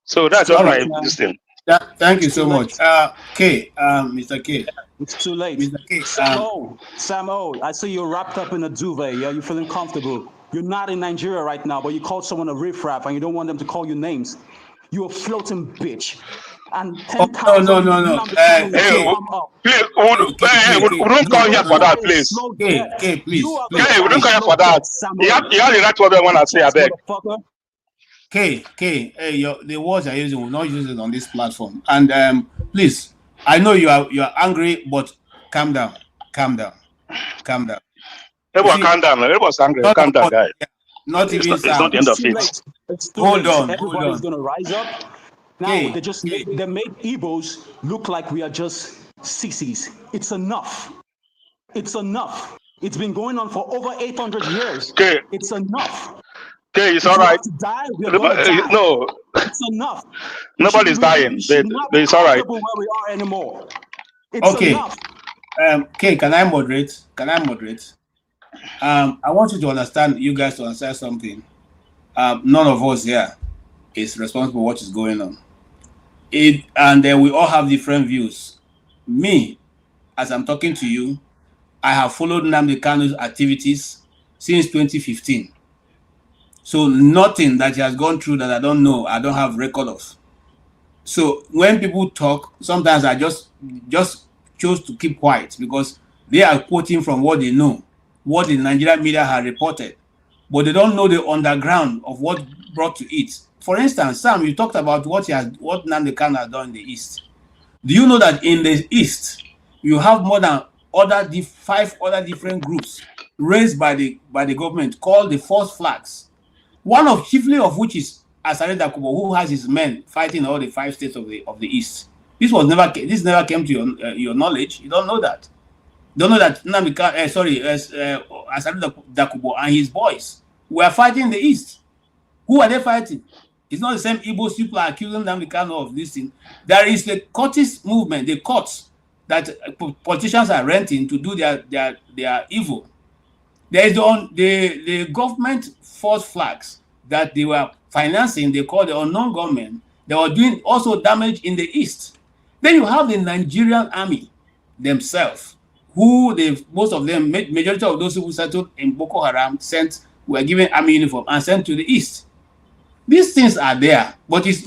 So that's just my this thing. Thank you so much. Mr. K. It's too late. Mr. K. Sam O, I see you're wrapped up in a duvet. Yeah, you're feeling comfortable. You're not in Nigeria right now, but you called someone a riffraff and you don't want them to call you names. You're a floating bitch. And 10 times. No. Please, we don't come here for that, please. Okay, please. Okay, we don't come here for that. You have the right word I want to say, I beg. K, the words you're using will not use it on this platform. And please, I know you are angry, but calm down. Everyone calm down. Everyone's angry. Calm down, guys. Not even it's not the end of it. Hold on. Everybody's gonna rise up. Now they made Igbos look like we are just sissies. It's enough. It's enough. It's been going on for over 800 years. Okay. It's enough. Okay, it's If all we right. have to die, we're going to die. No, It's enough. nobody's dying. We should not But be it's all right. comfortable where we are anymore. It's Okay. enough. Okay, can I moderate? I want you to understand, you guys to understand something. None of us here is responsible for what is going on. And we all have different views. Me, as I'm talking to you, I have followed Nnamdi Kanu's activities since 2015. So nothing that he has gone through that I don't know, I don't have record of. So when people talk, sometimes I just chose to keep quiet because they are quoting from what they know, what the Nigerian media have reported, but they don't know the underground of what brought to it. For instance, Sam, you talked about what Nnamdi Kanu has done in the East. Do you know that in the East, you have more than 5 other different groups raised by the government called the false flags? One of chiefly of which is Asare Dakubo, who has his men fighting all the 5 states of the East. This never came to your knowledge. You don't know that. Don't know that Asare Dakubo and his boys were fighting in the East. Who are they fighting? It's not the same Igbo people are accusing Nnamdi Kanu of this thing. There is the courtist movement, the courts that politicians are renting to do their evil. There is the government false flags that they were financing, they call the unknown government. They were doing also damage in the East. Then you have the Nigerian army themselves, who most of them, majority of those who settled in Boko Haram were given army uniform and sent to the East. These things are there, but it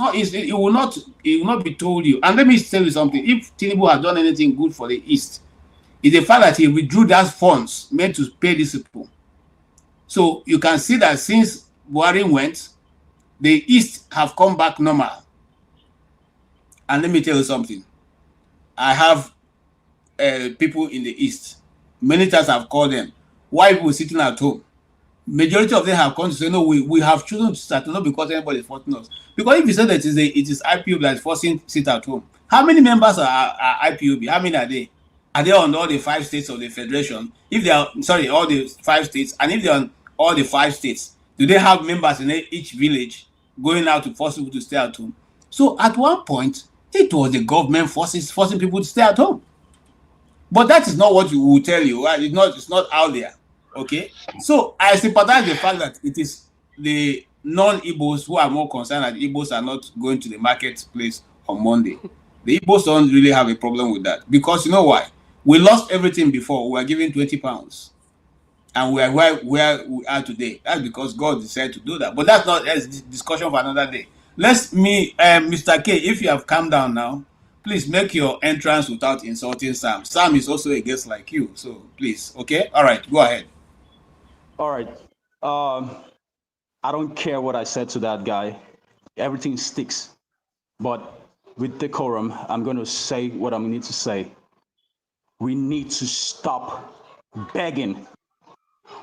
will not be told you. And let me tell you something. If Tinubu has done anything good for the East, it's the fact that he withdrew those funds meant to pay these people. So you can see that since Buhari went, the East have come back normal. And let me tell you something. I have people in the East. Many times I've called them. Why people sitting at home? Majority of them have come to say, no, we have chosen to start, not because anybody is forcing us. Because if you say that it is IPOB that is forcing sit at home, how many members are IPOB? How many are they? Are they on all the 5 states of the Federation? If they are, all the 5 states, and if they are on all the 5 states, do they have members in each village going out to force people to stay at home? So at one point, it was the government forcing people to stay at home. But that is not what we will tell you. Right? It's not out there. Okay? So I sympathize the fact that it is the non-Igbos who are more concerned that Igbos are not going to the marketplace on Monday. The Igbos don't really have a problem with that. Because you know why? We lost everything before. We were given £20. And we are where we are today. That's because God decided to do that. But that's not a discussion for another day. Mr. K, if you have calmed down now, please make your entrance without insulting Sam. Sam is also a guest like you. So please, okay? All right, go ahead. All right. I don't care what I said to that guy. Everything sticks. But with decorum, I'm going to say what I need to say. We need to stop begging.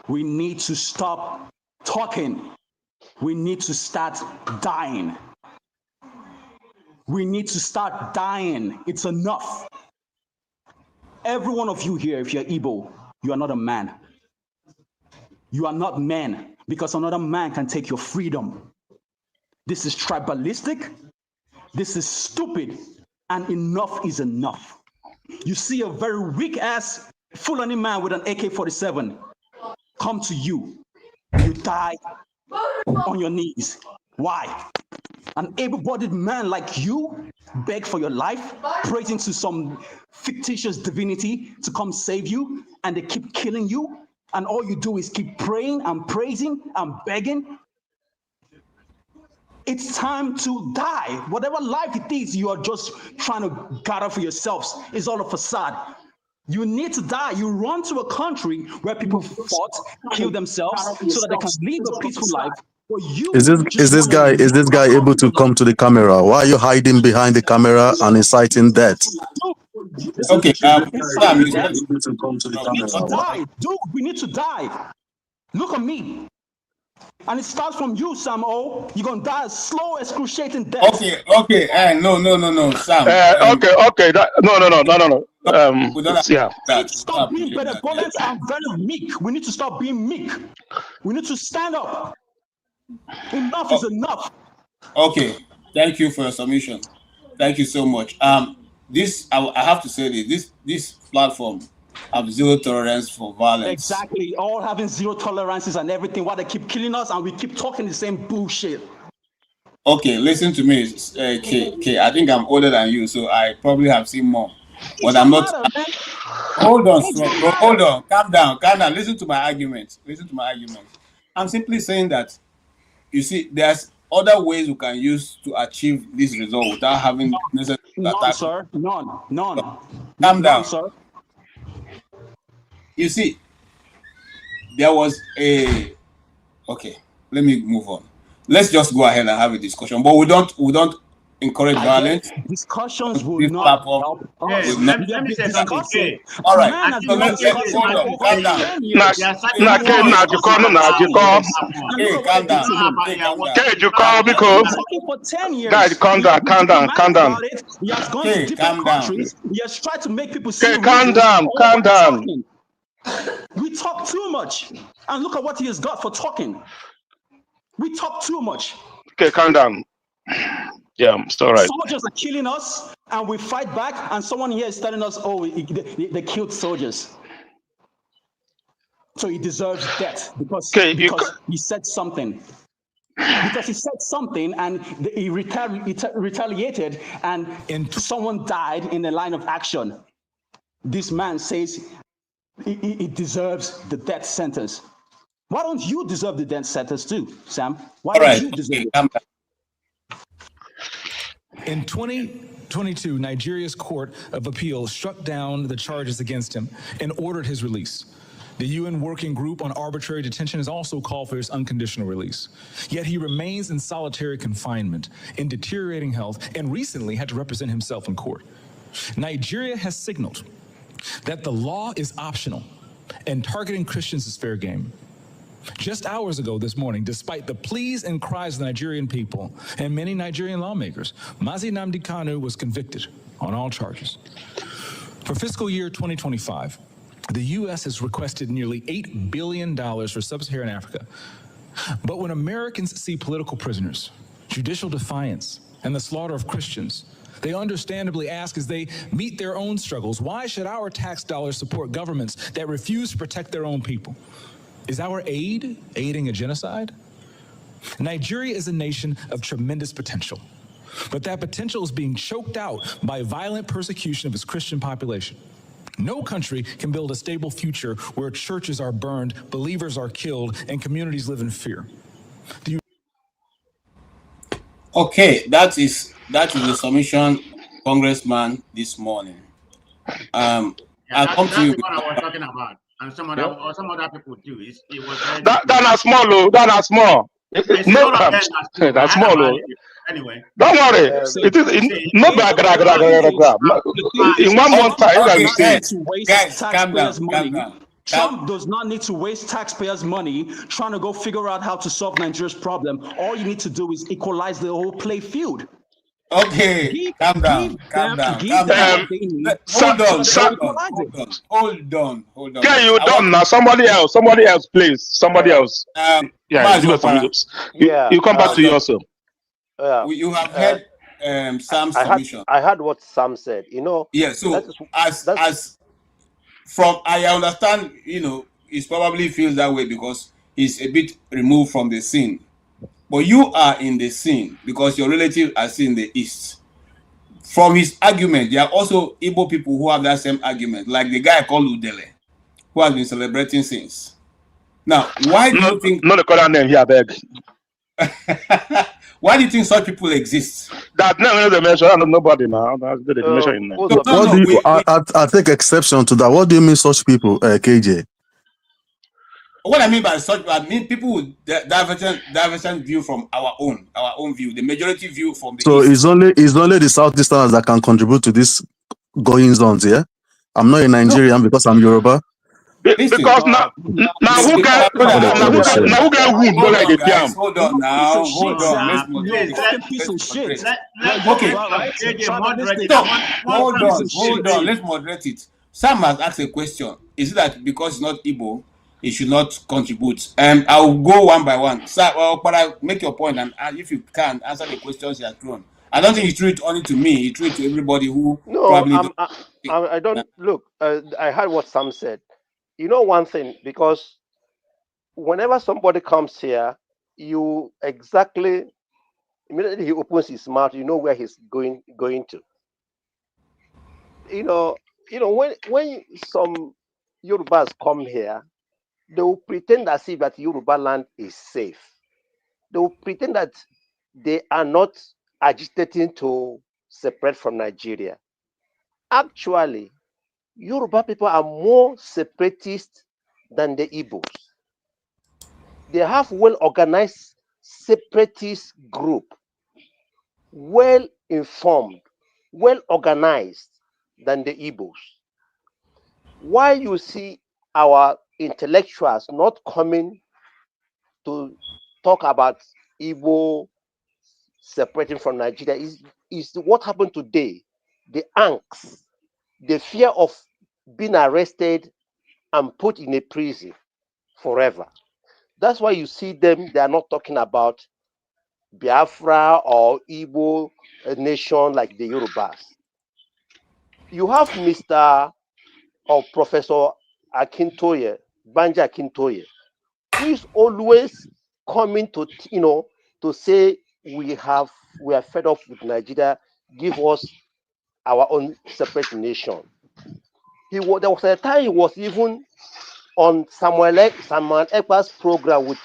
We need to stop talking. We need to start dying. We need to start dying. It's enough. Every one of you here, if you're Igbo, you are not a man. You are not men, because another man can take your freedom. This is tribalistic. This is stupid. And enough is enough. You see a very weak-ass Fulani man with an AK-47 come to you. You die on your knees. Why? An able-bodied man like you beg for your life, praising to some fictitious divinity to come save you, and they keep killing you, and all you do is keep praying and praising and begging. It's time to die. Whatever life it is you are just trying to gather for yourselves is all a facade. You need to die. You run to a country where people fought, killed themselves so that they can live a peaceful life. Is this guy able to come to the camera? Why are you hiding behind the camera and inciting death? Okay, we need to die. Dude, we need to die. Look at me. And it starts from you, Sam O. You're going to die a slow, excruciating death. Okay. No, Sam. Okay. No. We don't have Yeah. that. Stop being benevolent and very meek. We need to stop being meek. We need to stand up. Enough is enough. Okay. Thank you for your submission. Thank you so much. I have to say this platform have zero tolerance for violence. Exactly. All having zero tolerances and everything. Why they keep killing us and we keep talking the same bullshit. Okay, listen to me, K. I think I'm older than you, so I probably have seen more. But I'm not. Hold on. Calm down. Listen to my argument. I'm simply saying that, you see, there's other ways we can use to achieve this result without having necessary attack. Sir. None. Calm down, sir. You see, there was a. Okay, let me move on. Let's just go ahead and have a discussion, but we don't encourage violence. Discussions will not help us. Let me say something. All right. Calm down. Guys, calm down. He has gone to different countries. He has tried to make people see. Calm down. We talk too much, and look at what he has got for talking. We talk too much. Okay, calm down. Yeah, it's all right. Soldiers are killing us, and we fight back, and someone here is telling us, oh, they killed soldiers. So he deserves death because he said something. Because he said something, and he retaliated, and someone died in the line of action. This man says he deserves the death sentence. Why don't you deserve the death sentence too, Sam? Why don't you deserve it? In 2022, Nigeria's Court of Appeal struck down the charges against him and ordered his release. The UN Working Group on Arbitrary Detention has also called for his unconditional release. Yet he remains in solitary confinement, in deteriorating health, and recently had to represent himself in court. Nigeria has signaled that the law is optional and targeting Christians is fair game. Just hours ago this morning, despite the pleas and cries of the Nigerian people and many Nigerian lawmakers, Mazi Nnamdi Kanu was convicted on all charges. For fiscal year 2025, the U.S. has requested nearly $8 billion for sub-Saharan Africa. But when Americans see political prisoners, judicial defiance, and the slaughter of Christians, they understandably ask as they meet their own struggles, why should our tax dollars support governments that refuse to protect their own people? Is our aid aiding a genocide? Nigeria is a nation of tremendous potential, but that potential is being choked out by violent persecution of its Christian population. No country can build a stable future where churches are burned, believers are killed, and communities live in fear. Okay, that is the submission, Congressman, this morning. I'll come to you. That's what I was talking about. And some other people do. That's small. That's small. That's small. Anyway, don't worry. It is not grab. In 1 month time, you see. Guys, calm down. Trump does not need to waste taxpayers' money trying to go figure out how to solve Nigeria's problem. All you need to do is equalize the whole play field. Okay, calm down. Hold on. Yeah, you done now. Somebody else, please. Somebody else. You come back to you also. You have heard Sam's submission. I heard what Sam said. Yeah. So as from I understand, he probably feels that way because he's a bit removed from the scene. But you are in the scene because your relatives are still in the East. From his argument, there are also Igbo people who have that same argument, like the guy called Udele, who has been celebrating since. Now, why do you think... Not the current name here, beg. Why do you think such people exist? That no, they mention nobody now. That's the definition in there. I take exception to that. What do you mean such people, KJ? What I mean by such, I mean people with divergent view from our own view, the majority view from the So East. it's only the Southeasterners that can contribute to this goings on here. I'm not a Nigerian because I'm Yoruba. Listen. Because now who get wound Hold like on, the guys. piam? Hold on now. Piece of Hold shit, on. Let's Sam. You're a moderate. fucking piece Let's of shit. moderate. Yoruba, Okay. right? Tribalistic. So You're a hold piece on. of Hold shit. on. Let's moderate it. Sam has asked a question. Is it that because it's not Igbo, it should not contribute? I'll go one by one. But I make your point, and if you can answer the questions he has thrown. I don't think he threw it only to me. He threw it to everybody who No, probably I don't look. I heard what Sam said. You know one thing, because whenever somebody comes here, you exactly immediately he opens his mouth, you know where he's going to. You know, when some Yorubas come here, they will pretend as if that Yoruba land is safe. They will pretend that they are not agitating to separate from Nigeria. Actually, Yoruba people are more separatist than the Igbos. They have well-organized separatist group, well-informed, well-organized than the Igbos. Why you see our intellectuals not coming to talk about Igbo separating from Nigeria is what happened today. The angst, the fear of being arrested and put in a prison forever. That's why you see them, they are not talking about Biafra or Igbo nation like the Yorubas. You have Mr. or Professor Akintoye, Banja Akintoye, who is always coming to, to say we are fed up with Nigeria, give us our own separate nation. There was a time he was even on Samuel Ekpa's program with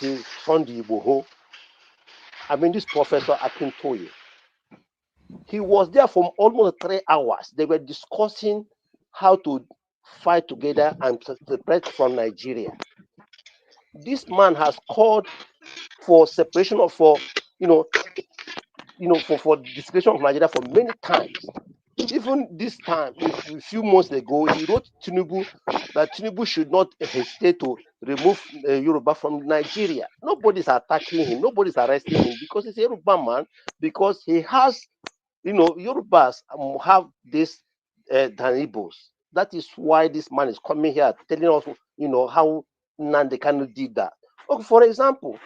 Sunday Igboho. I mean, this Professor Akintoye. He was there for almost 3 hours. They were discussing how to fight together and separate from Nigeria. This man has called for separation of, for discretion of Nigeria for many times. Even this time, a few months ago, he wrote Tinubu that Tinubu should not hesitate to remove Yoruba from Nigeria. Nobody's attacking him, nobody's arresting him because he's a Yoruba man, because he has, Yorubas have this than Igbos. That is why this man is coming here telling us, how Nnamdi Kanu did that. Okay, for example,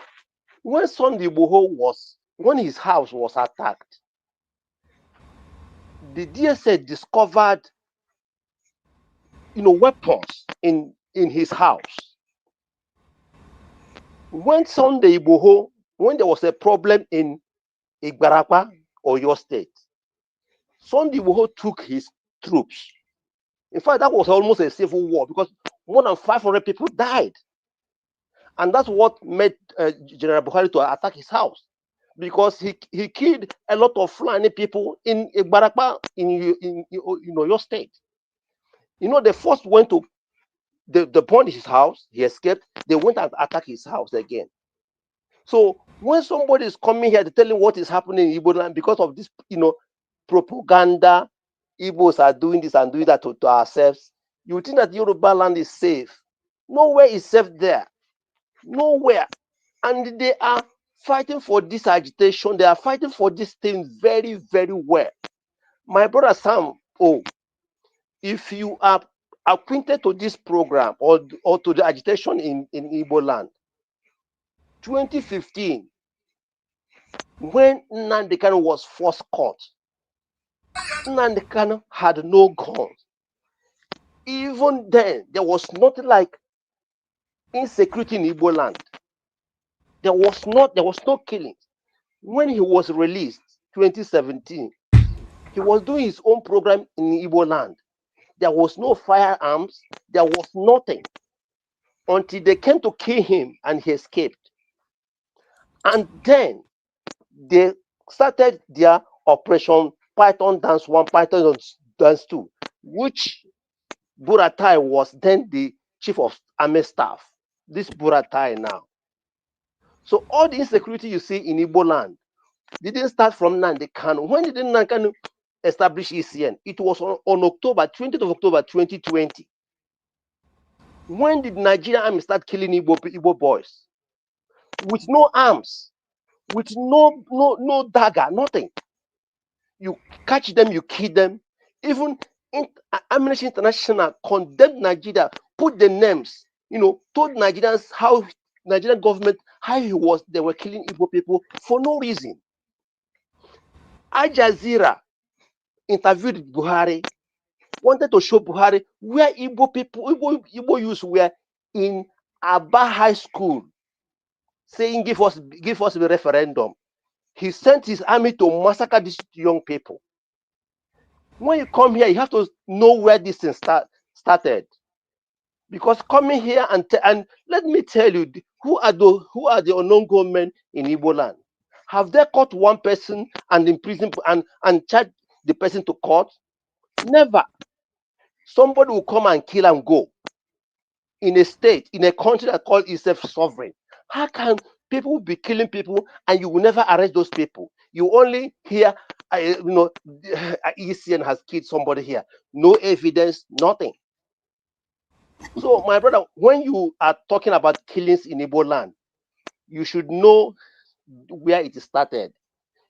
when Sunday Igboho when his house was attacked, the DSA discovered, weapons in his house. When Sunday Igboho, when there was a problem in Igbarapa or your state, Sunday Igboho took his troops. In fact, that was almost a civil war because more than 500 people died. And that's what made General Buhari to attack his house, because he killed a lot of Fulani people in Igbarapa, in your state. They first went to the burned his house, he escaped, they went and attacked his house again. So when somebody is coming here to tell him what is happening in Igbo land because of this, propaganda, Igbos are doing this and doing that to ourselves, you think that Yoruba land is safe. Nowhere is safe there. Nowhere. And they are fighting for this agitation. They are fighting for this thing very, very well. My brother Sam, if you are acquainted to this program or to the agitation in Igbo land, 2015, when Nnamdi Kanu was first caught, Nnamdi Kanu had no guns. Even then, there was nothing like insecurity in Igbo land. There was no killing. When he was released, 2017, he was doing his own program in Igbo land. There was no firearms. There was nothing until they came to kill him and he escaped. And then they started their Operation Python Dance 1, Python Dance 2, which Buratai was then the chief of army staff. This Buratai now. So all the insecurity you see in Igbo land didn't start from Nnamdi Kanu. When did Nnamdi Kanu establish ECN? It was on October 20th of October 2020. When did Nigerian army start killing Igbo boys? With no arms, with no dagger, nothing. You catch them, you kill them. Even Amnesty International condemned Nigeria, put the names, told Nigerians how Nigerian government, how they were killing Igbo people for no reason. Al Jazeera interviewed Buhari, wanted to show Buhari where Igbo people, Igbo youths were in Aba High School, saying give us a referendum. He sent his army to massacre these young people. When you come here, you have to know where this thing started. Because coming here and let me tell you, who are the unknown gunmen in Igbo land? Have they caught one person and imprisoned and charged the person to court? Never. Somebody will come and kill and go in a state, in a country that calls itself sovereign. How can people be killing people and you will never arrest those people? You only hear, ECN has killed somebody here. No evidence, nothing. So, my brother, when you are talking about killings in Igbo land, you should know where it started.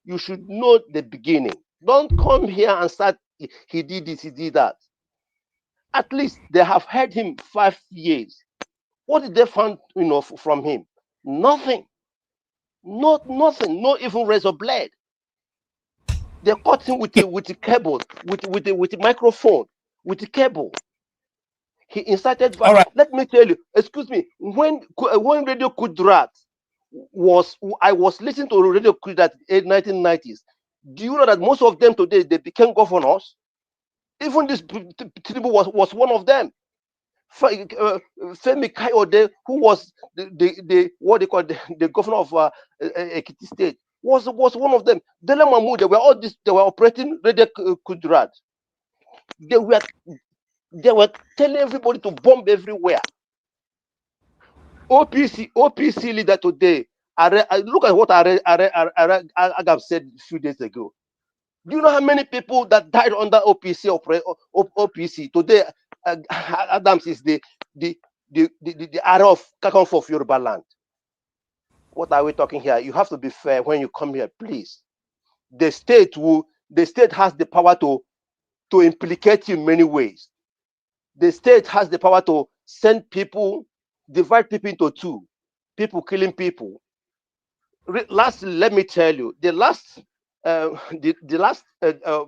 You should know the beginning. Don't come here and start, he did this, he did that. At least they have had him 5 years. What did they find, from him? Nothing. Nothing. Not even razor blade. They caught him with a cable, with a microphone, with a cable. He incited. All right. Let me tell you. Excuse me. When Radio Kudrat I was listening to Radio Kudrat in 1990s. Do you know that most of them today they became governors? Even this Tinubu was one of them. Femi Kayode, who was the what they call the governor of Ekiti State, was one of them. Dele Mahmood, they were operating Radio Kudrat. They were telling everybody to bomb everywhere. OPC leader today. Look at what Agam said a few days ago. Do you know how many people that died under OPC today? Adams is the area of Kakanfo of Yoruba land. What are we talking here? You have to be fair when you come here, please. The state has the power to implicate you in many ways. The state has the power to send people, divide people into two, people killing people. Lastly, let me tell you, the last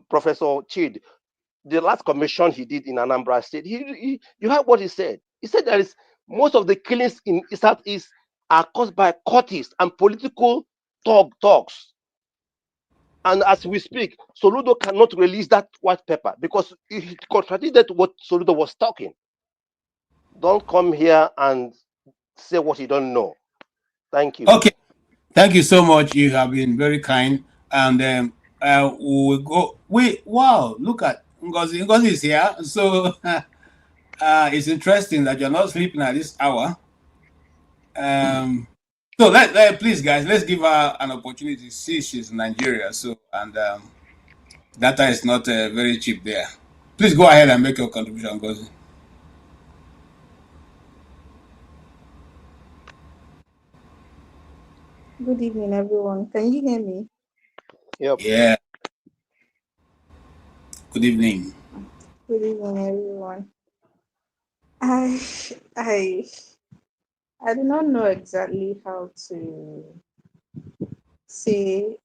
Professor Chid, the last commission he did in Anambra State, you heard what he said. He said that most of the killings in Southeast are caused by cultists and political talks. And as we speak, Soludo cannot release that white paper because it contradicted what Soludo was talking. Don't come here and say what you don't know. Thank you. Okay. Thank you so much. You have been very kind. And we'll go. Wow, look at Ngozi. Ngozi is here. So it's interesting that you're not sleeping at this hour. So please, guys, let's give her an opportunity. See, she's in Nigeria. So, and data is not very cheap there. Please go ahead and make your contribution, Ngozi. Good evening, everyone. Can you hear me? Yep. Yeah. Good evening. Good evening, everyone. I do not know exactly how to say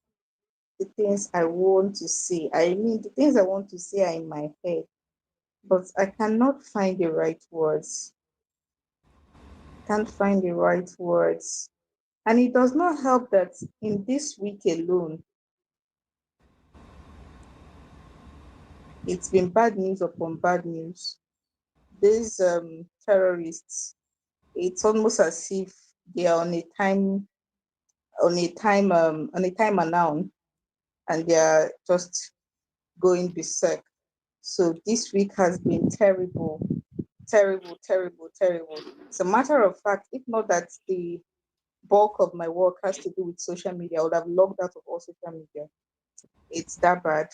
the things I want to say. I mean, the things I want to say are in my head, but I cannot find the right words. Can't find the right words. And it does not help that in this week alone, it's been bad news upon bad news. These terrorists, it's almost as if they are on a time noun, and they are just going berserk. So this week has been terrible. As a matter of fact, if not that the bulk of my work has to do with social media, I would have logged out of all social media. It's that bad.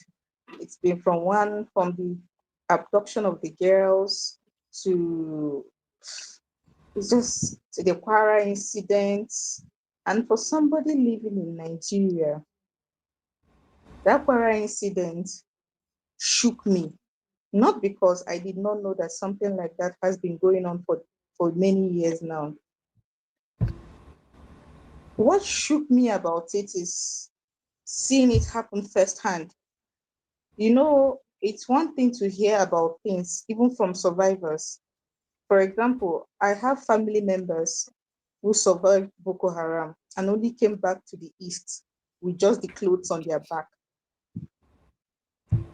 It's been from the abduction of the girls to It's just the Kwara incident. And for somebody living in Nigeria, that Kwara incident shook me. Not because I did not know that something like that has been going on for many years now. What shook me about it is seeing it happen firsthand. You know, it's one thing to hear about things, even from survivors. For example, I have family members who survived Boko Haram and only came back to the East with just the clothes on their back.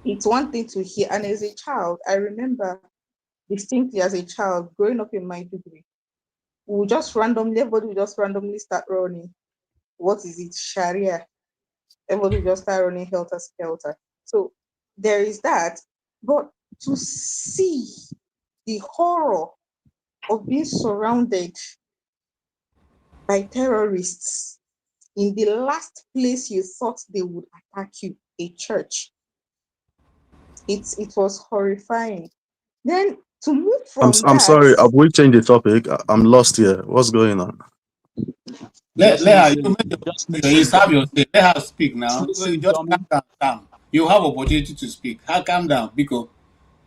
It's one thing to hear. And as a child, I remember distinctly as a child growing up in Maiduguri, everybody would just randomly start running. What is it? Sharia. Everybody would just start running helter skelter. So there is that. But to see the horror of being surrounded by terrorists in the last place you thought they would attack you, a church, it was horrifying. Then to move from I'm that, sorry. Have we changed the topic? I'm lost here. What's going on? Let Just her, you listen. make Just your, you listen. have your say. Let her speak Just now. listen, Just dummy. calm. You have opportunity to speak. Calm down, because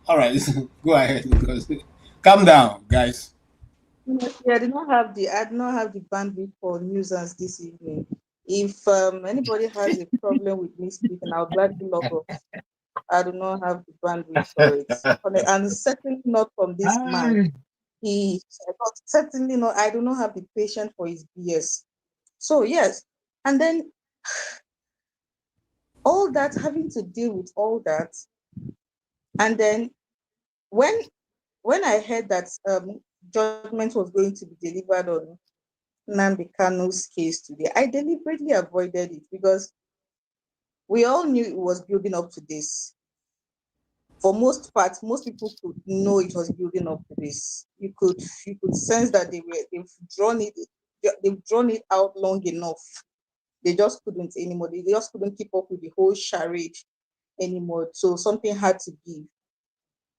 all right, go ahead. Because calm down, guys. honestly, I did not have the bandwidth for nuisance this evening. If anybody has a problem with me speaking, I'll gladly log off. I do not have the bandwidth for it. And certainly not from this man. He certainly not, I do not have the patience for his BS. So yes. And then all that, having to deal with all that. And then when I heard that judgment was going to be delivered on Nnamdi Kanu's case today, I deliberately avoided it because we all knew it was building up to this. For most parts, most people could know it was building up to this. You could sense that they've drawn it out long enough. They just couldn't anymore. They just couldn't keep up with the whole charade anymore. So something had to give.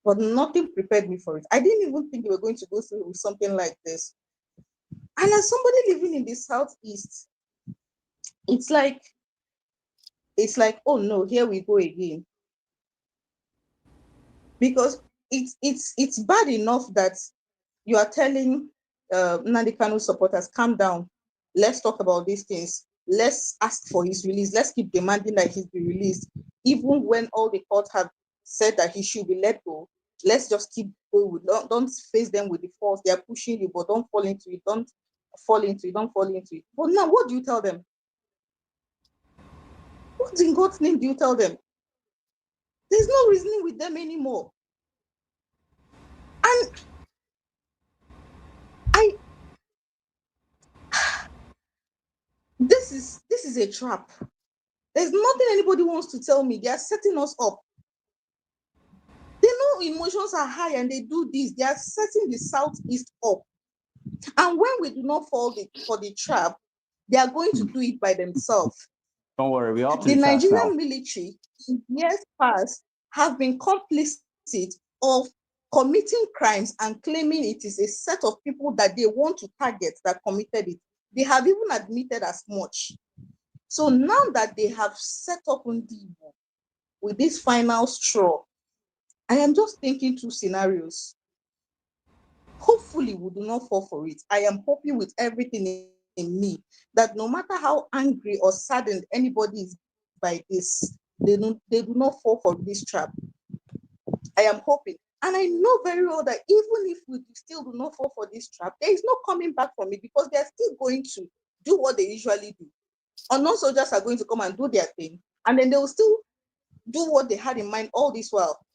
But nothing prepared me for it. I didn't even think we were going to go through with something like this. And as somebody living in the Southeast, it's like, oh no, here we go again. Because it's bad enough that you are telling Nnamdi Kanu supporters, calm down. Let's talk about these things. Let's ask for his release. Let's keep demanding that he be released. Even when all the courts have said that he should be let go, let's just keep going. Don't face them with the force. They are pushing you, but don't fall into it. Don't fall into it. But now, what do you tell them? What in God's name do you tell them? There's no reasoning with them anymore. And this is a trap. There's nothing anybody wants to tell me. They are setting us up. They know emotions are high and they do this. They are setting the Southeast up. And when we do not fall for the trap, they are going to do it by themselves. Don't worry, we're up to The the facts now. Nigerian military, in years past, have been complicit of committing crimes and claiming it is a set of people that they want to target that committed it. They have even admitted as much. So now that they have set up Ndibo with this final straw, I am just thinking two scenarios. Hopefully, we do not fall for it. I am hoping with everything in me that no matter how angry or saddened anybody is by this, they do not fall for this trap. I am hoping. And I know very well that even if we still do not fall for this trap, there is no coming back from it because they are still going to do what they usually do. Unknown soldiers are going to come and do their thing, and then they will still do what they had in mind all this while.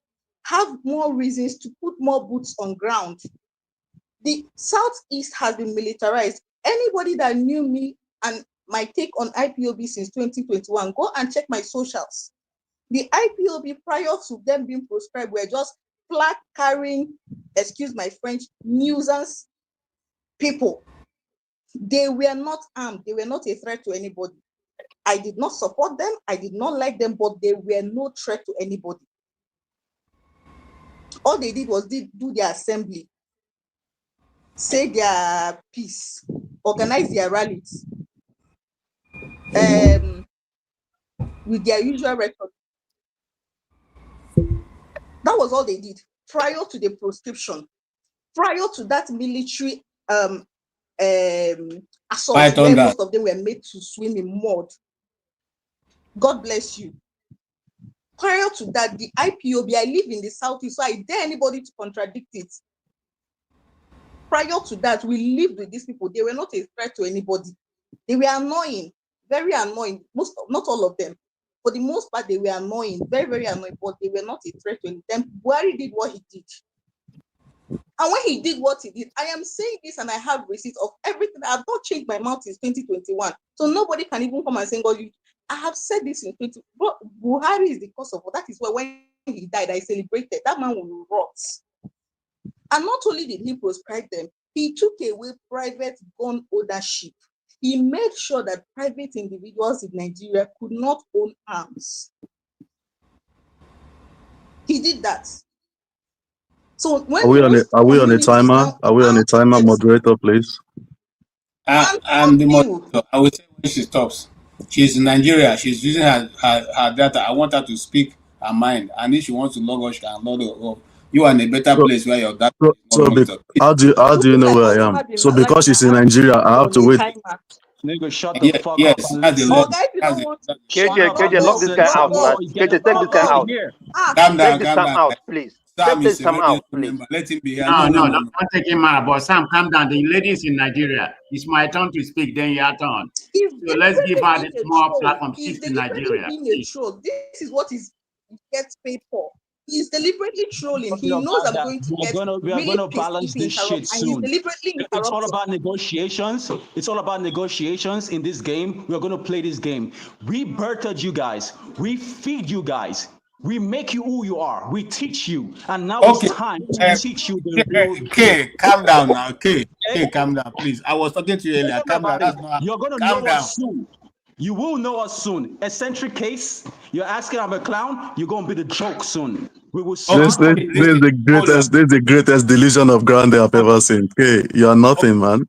Have more reasons to put more boots on ground. The Southeast has been militarized. Anybody that knew me and my take on IPOB since 2021, go and check my socials. The IPOB prior to them being proscribed were just flag carrying, excuse my French, nuisance people. They were not armed. They were not a threat to anybody. I did not support them. I did not like them, but they were no threat to anybody. All they did was do their assembly. say their piece, organize their rallies, with their usual record. That was all they did prior to the proscription, prior to that military assault where most of them were made to swim in mud. God bless you. Prior to that, the IPOB, I live in the Southeast, so I dare anybody to contradict it. Prior to that, we lived with these people. They were not a threat to anybody. They were annoying, very annoying. Not all of them. For the most part, they were annoying, very, very annoying, but they were not a threat to them. Buhari did what he did. And when he did what he did, I am saying this and I have receipts of everything. I have not changed my mouth since 2021. So nobody can even come and say, God, I have said this in 20. But Buhari is the cause of it. That is why when he died, I celebrated. That man will rot. And not only did he proscribe them, he took away private gun ownership. He made sure that private individuals in Nigeria could not own arms. He did that. So when Are we on a timer? Are we on a timer, moderator, please? I'm the moderator. I will say when she stops. She's in Nigeria. She's using her data. I want her to speak her mind. And if she wants to log on, she can log on. You are in a better place where your data is not logged up. How do you know where I am? So because she's in Nigeria, I have to wait. Nigga, shut the fuck yes, up and that's the listen. law. KJ, lock this guy out, man. KJ, take this guy out. Calm down, Take this Sam out, please. Sam Take is this a Sam radio out, please. member. Let him be here. No, don't take him out. But Sam, calm down. The lady is in Nigeria. It's my turn to speak. Then your turn. So let's give her this more platform. She's in Nigeria. Being a troll. This is what he gets paid for. He's deliberately trolling. He knows I'm going to get we are gonna balance this shit soon. It's all about negotiations. It's all about negotiations in this game. We're gonna play this game. We birthed you guys. We feed you guys. We make you who you are. We teach you. And now it's time to teach you the real. Okay, calm down now. Okay, calm down, please. I was talking to you earlier. Calm down. That's not. You're gonna know us soon. You will know us soon. Eccentric case, you're asking I'm a clown, you're gonna be the joke soon. We will see. This is the greatest delusion of grandeur I've ever seen. Okay, you are nothing, man.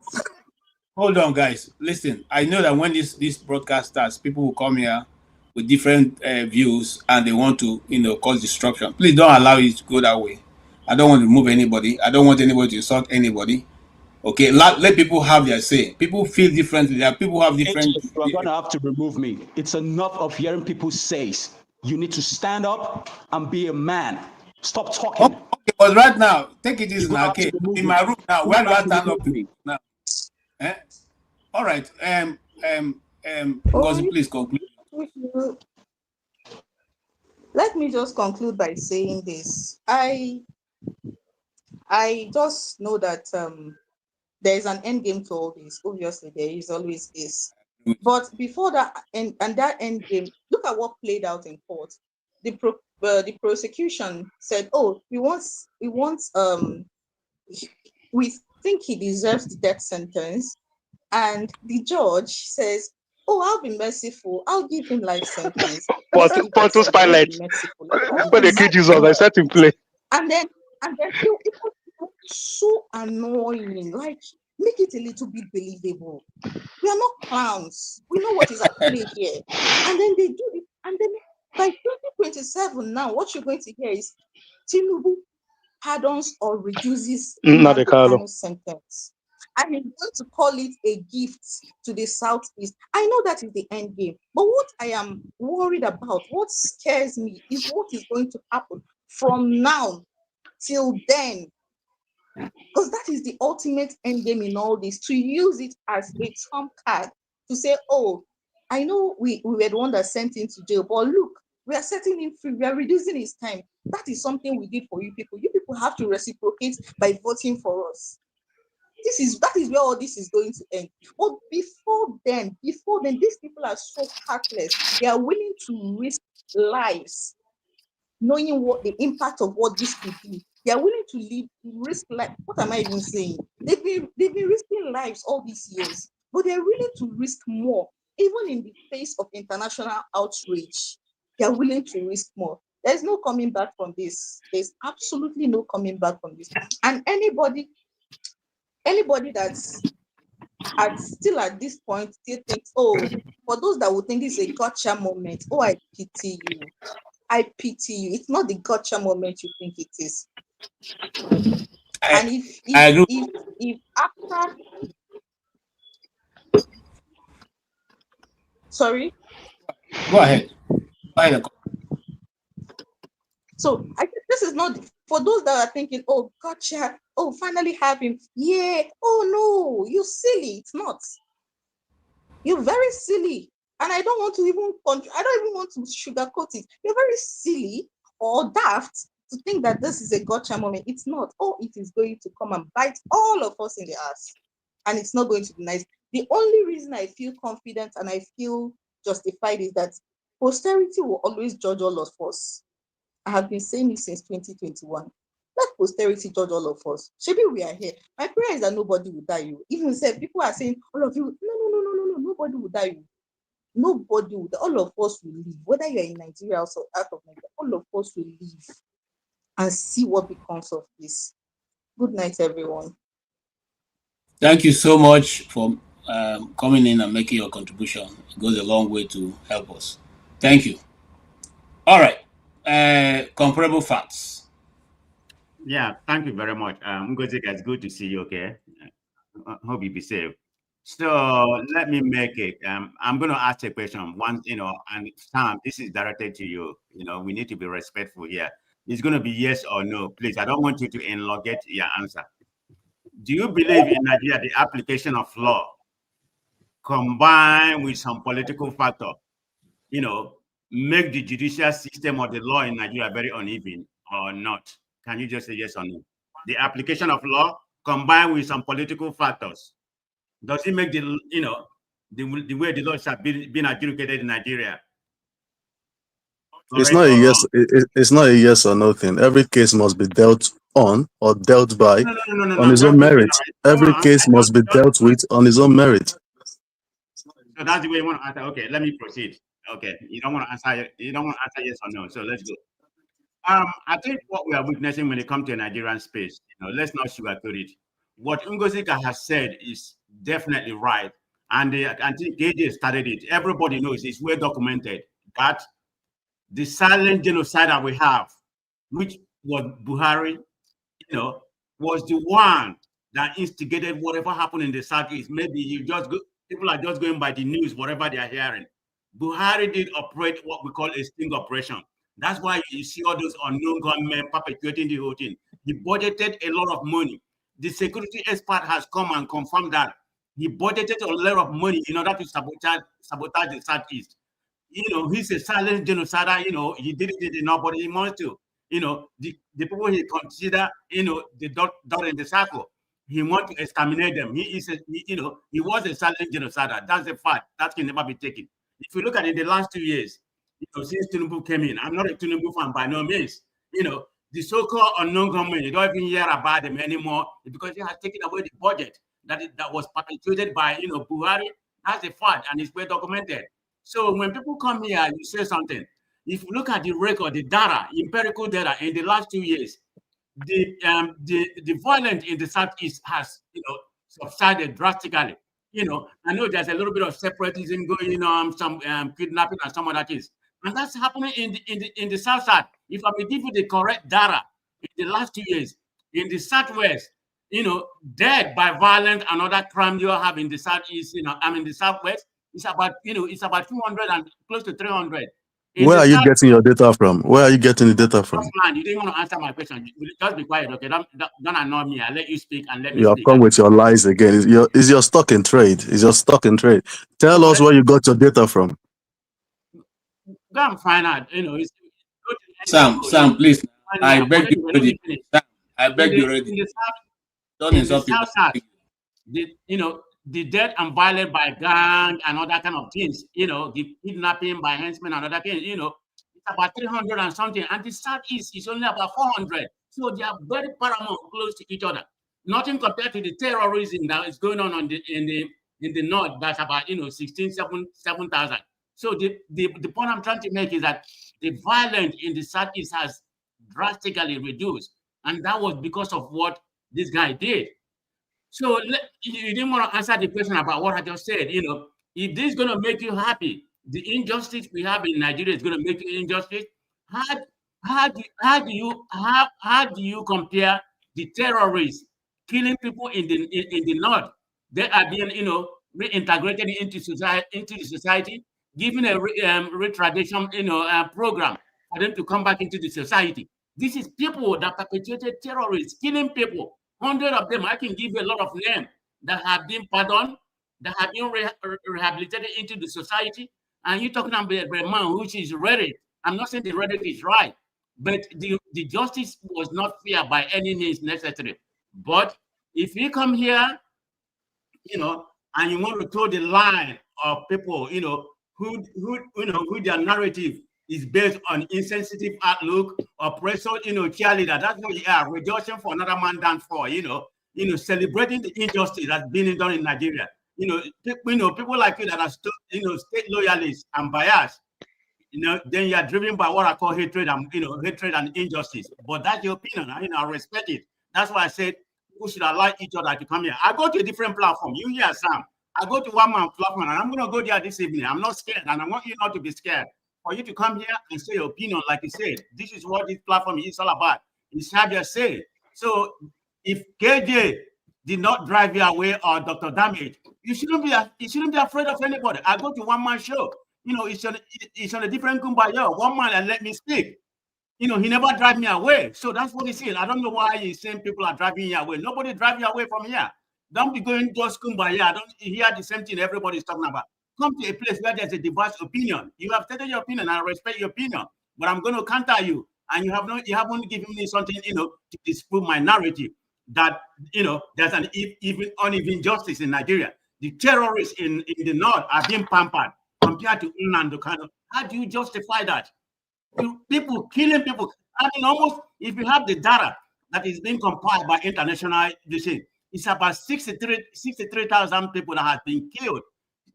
Hold on, guys. Listen, I know that when this broadcast starts, people will come here with different views and they want to, cause destruction. Please don't allow it to go that way. I don't want to move anybody. I don't want anybody to insult anybody. Okay, let people have their say. People feel differently. People have different. You're gonna have to remove me. It's enough of hearing people say. You need to stand up and be a man. Stop talking. Okay, but right now, take it easy now. Okay, in my room now. Where do I stand up to now? All right. Ngozi, please conclude. Let me just conclude by saying this. I just know that there is an end game to all this. Obviously, there is always is. But before that, and that end game, look at what played out in court. The prosecution said, "Oh, we think he deserves the death sentence," and the judge says, "Oh, I'll be merciful. I'll give him life sentence." Pontus Pilate. When they kill Jesus, I set him play. And then it was so annoying. Like, make it a little bit believable. We are not clowns. We know what is at play here. And then they do it. And then by 2027 now, what you're going to hear is Tinubu pardons or reduces the sentence. And he's going to call it a gift to the Southeast. I know that is the end game. But what I am worried about, what scares me, is what is going to happen from now till then. Because that is the ultimate end game in all this, to use it as a trump card to say, "Oh, I know we were the one that sent him to jail, but look, we are setting him free, we are reducing his time. That is something we did for you people. You people have to reciprocate by voting for us." That is where all this is going to end. But before then, these people are so heartless. They are willing to risk lives, knowing what the impact of what this could be. They are willing to risk life. What am I even saying? They've been risking lives all these years, but they're willing to risk more, even in the face of international outrage. They are willing to risk more. There's no coming back from this. There's absolutely no coming back from this. And anybody anybody that's still at this point still thinks, oh, for those that would think it's a gotcha moment, oh, I pity you. I pity you. It's not the gotcha moment you think it is. And if after, sorry, go ahead. So I think this is not for those that are thinking, oh, gotcha, oh, finally have him. Yeah. Oh no, you're silly. It's not. You're very silly. And I don't want to even sugarcoat it. You're very silly or daft to think that this is a gotcha moment. It's not. Oh, it is going to come and bite all of us in the ass. And it's not going to be nice. The only reason I feel confident and I feel justified is that posterity will always judge all of us. I have been saying it since 2021. Let posterity judge all of us. Maybe we are here. My prayer is that nobody will die. Even said people are saying, all of you, no, nobody will die. Nobody will die. All of us will live. Whether you're in Nigeria or out of Nigeria, all of us will live and see what becomes of this. Good night, everyone. Thank you so much for coming in and making your contribution. It goes a long way to help us. Thank you. All right. Comparable facts. Yeah, thank you very much. Ngozika, it's good to see you. Okay, hope you be safe. So let me make it. I'm going to ask a question. One, and Sam, this is directed to you. We need to be respectful here. It's going to be yes or no. Please, I don't want you to elongate your answer. Do you believe in Nigeria the application of law combined with some political factor, make the judicial system or the law in Nigeria very uneven or not? Can you just say yes or no? The application of law combined with some political factors, does it make the way the laws have been adjudicated in Nigeria? It's not a yes. It's not a yes or no thing. Every case must be dealt on or dealt by on its own merit. Every case must be dealt with on its own merit. So that's the way you want to answer. Okay, let me proceed. Okay, you don't want to answer. You don't want to answer yes or no. So let's go. I think what we are witnessing when it comes to Nigerian space, let's not sugarcoat it. What Ngozika has said is definitely right, and I think KJ started it. Everybody knows it's well documented that the silent genocide that we have, which was Buhari, was the one that instigated whatever happened in the Southeast. Maybe people are just going by the news, whatever they are hearing. Buhari did operate what we call a sting operation. That's why you see all those unknown gunmen perpetuating the whole thing. He budgeted a lot of money. The security expert has come and confirmed that he budgeted a lot of money in order to sabotage the Southeast. He's a silent genocider. He did it in nobody he wants to. The people he consider, the dot in the circle, he wants to exterminate them. He was a silent genocider. That's a fact. That can never be taken. If you look at it, the last 2 years, since Tinubu came in, I'm not a Tinubu fan by no means. The so-called unknown government, you don't even hear about them anymore because they have taken away the budget that was perpetuated by Buhari. That's a fact, and it's well documented. So when people come here, you say something. If you look at the record, the data, empirical data in the last 2 years, the violence in the Southeast has subsided drastically. I know there's a little bit of separatism going on, some kidnapping and some other things, and that's happening in the South Side. If I may give you the correct data, in the last 2 years, in the Southwest, dead by violence and other crime you have in the Southeast, in the Southwest, it's about 200 and close to 300. Where are you getting your data from? Where are you getting the data from? Man, you didn't want to answer my question. Just be quiet, okay? Don't annoy me. I'll let you speak and let me You have come with your lies again. Is your stock in trade? Is your stock in trade? Tell us where you got your data from. Go and find out. Sam, please. I beg you already. I beg you already. Don't insult people. The death and violence by gang and other kind of things, the kidnapping by henchmen and other things, it's about 300 and something, and the Southeast is only about 400. So they are very paramount, close to each other. Nothing compared to the terrorism that is going on in the north. That's about 7,000. So the point I'm trying to make is that the violence in the Southeast has drastically reduced, and that was because of what this guy did. So you didn't want to answer the question about what I just said. You know, if this is going to make you happy, the injustice we have in Nigeria is going to make you injustice. How do you compare the terrorists killing people in the north? They are being, you know, reintegrated into the society, given a retradition, you know, program for them to come back into the society. This is people that perpetrated terrorists, killing people. 100 of them. I can give you a lot of names that have been pardoned, that have been rehabilitated into the society. And you're talking about a man which is ready. I'm not saying the Reddit is right, but the justice was not fair by any means necessary. But if you come here, you know, and you want to throw the line of people, you know, who their narrative is based on insensitive outlook, oppressor, you know, cheerleader. That's what you are, rejoicing for another man than for, you know, celebrating the injustice that's being done in Nigeria. People like you that are you know, state loyalists and biased, you know, then you are driven by what I call hatred and, you know, hatred and injustice. But that's your opinion. I respect it. That's why I said people should allow each other to come here. I go to a different platform. You hear Sam. I go to one man platform, and I'm going to go there this evening. I'm not scared, and I want you not to be scared. For you to come here and say your opinion, like you said, this is what this platform is all about. It's have your say. So if KJ did not drive you away or Dr. Damage, you shouldn't be afraid of anybody. I go to one man show. You know, it's on a different kumbaya. One man and let me speak. You know, he never drive me away. So that's what he said. I don't know why he's saying people are driving you away. Nobody drive you away from here. Don't be going just kumbaya. Don't hear the same thing everybody's talking about. Come to a place where there's a diverse opinion. You have stated your opinion, and I respect your opinion. But I'm going to counter you, and you haven't given me something, you know, to disprove my narrative that, you know, there's an uneven justice in Nigeria. The terrorists in the north are being pampered compared to Nnamdi Kanu. How do you justify that? People killing people. I mean, almost, if you have the data that is being compiled by international, it's about 63,000 people that have been killed,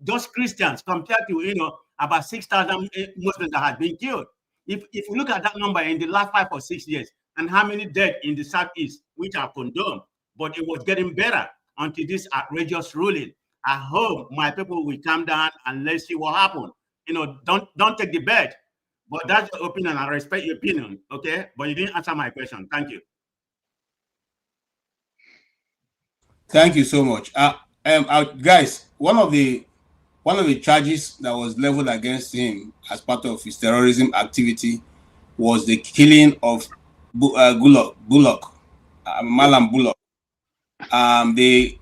just Christians, compared to, you know, about 6,000 Muslims that have been killed. If you look at that number in the last 5 or 6 years, and how many dead in the southeast, which are condoned, but it was getting better until this outrageous ruling. I hope my people will calm down and let's see what happens. You know, don't take the bet. But that's your opinion. I respect your opinion, okay? But you didn't answer my question. Thank you. Thank you so much. Guys, one of the charges that was leveled against him as part of his terrorism activity was the killing of Malam Bullock, the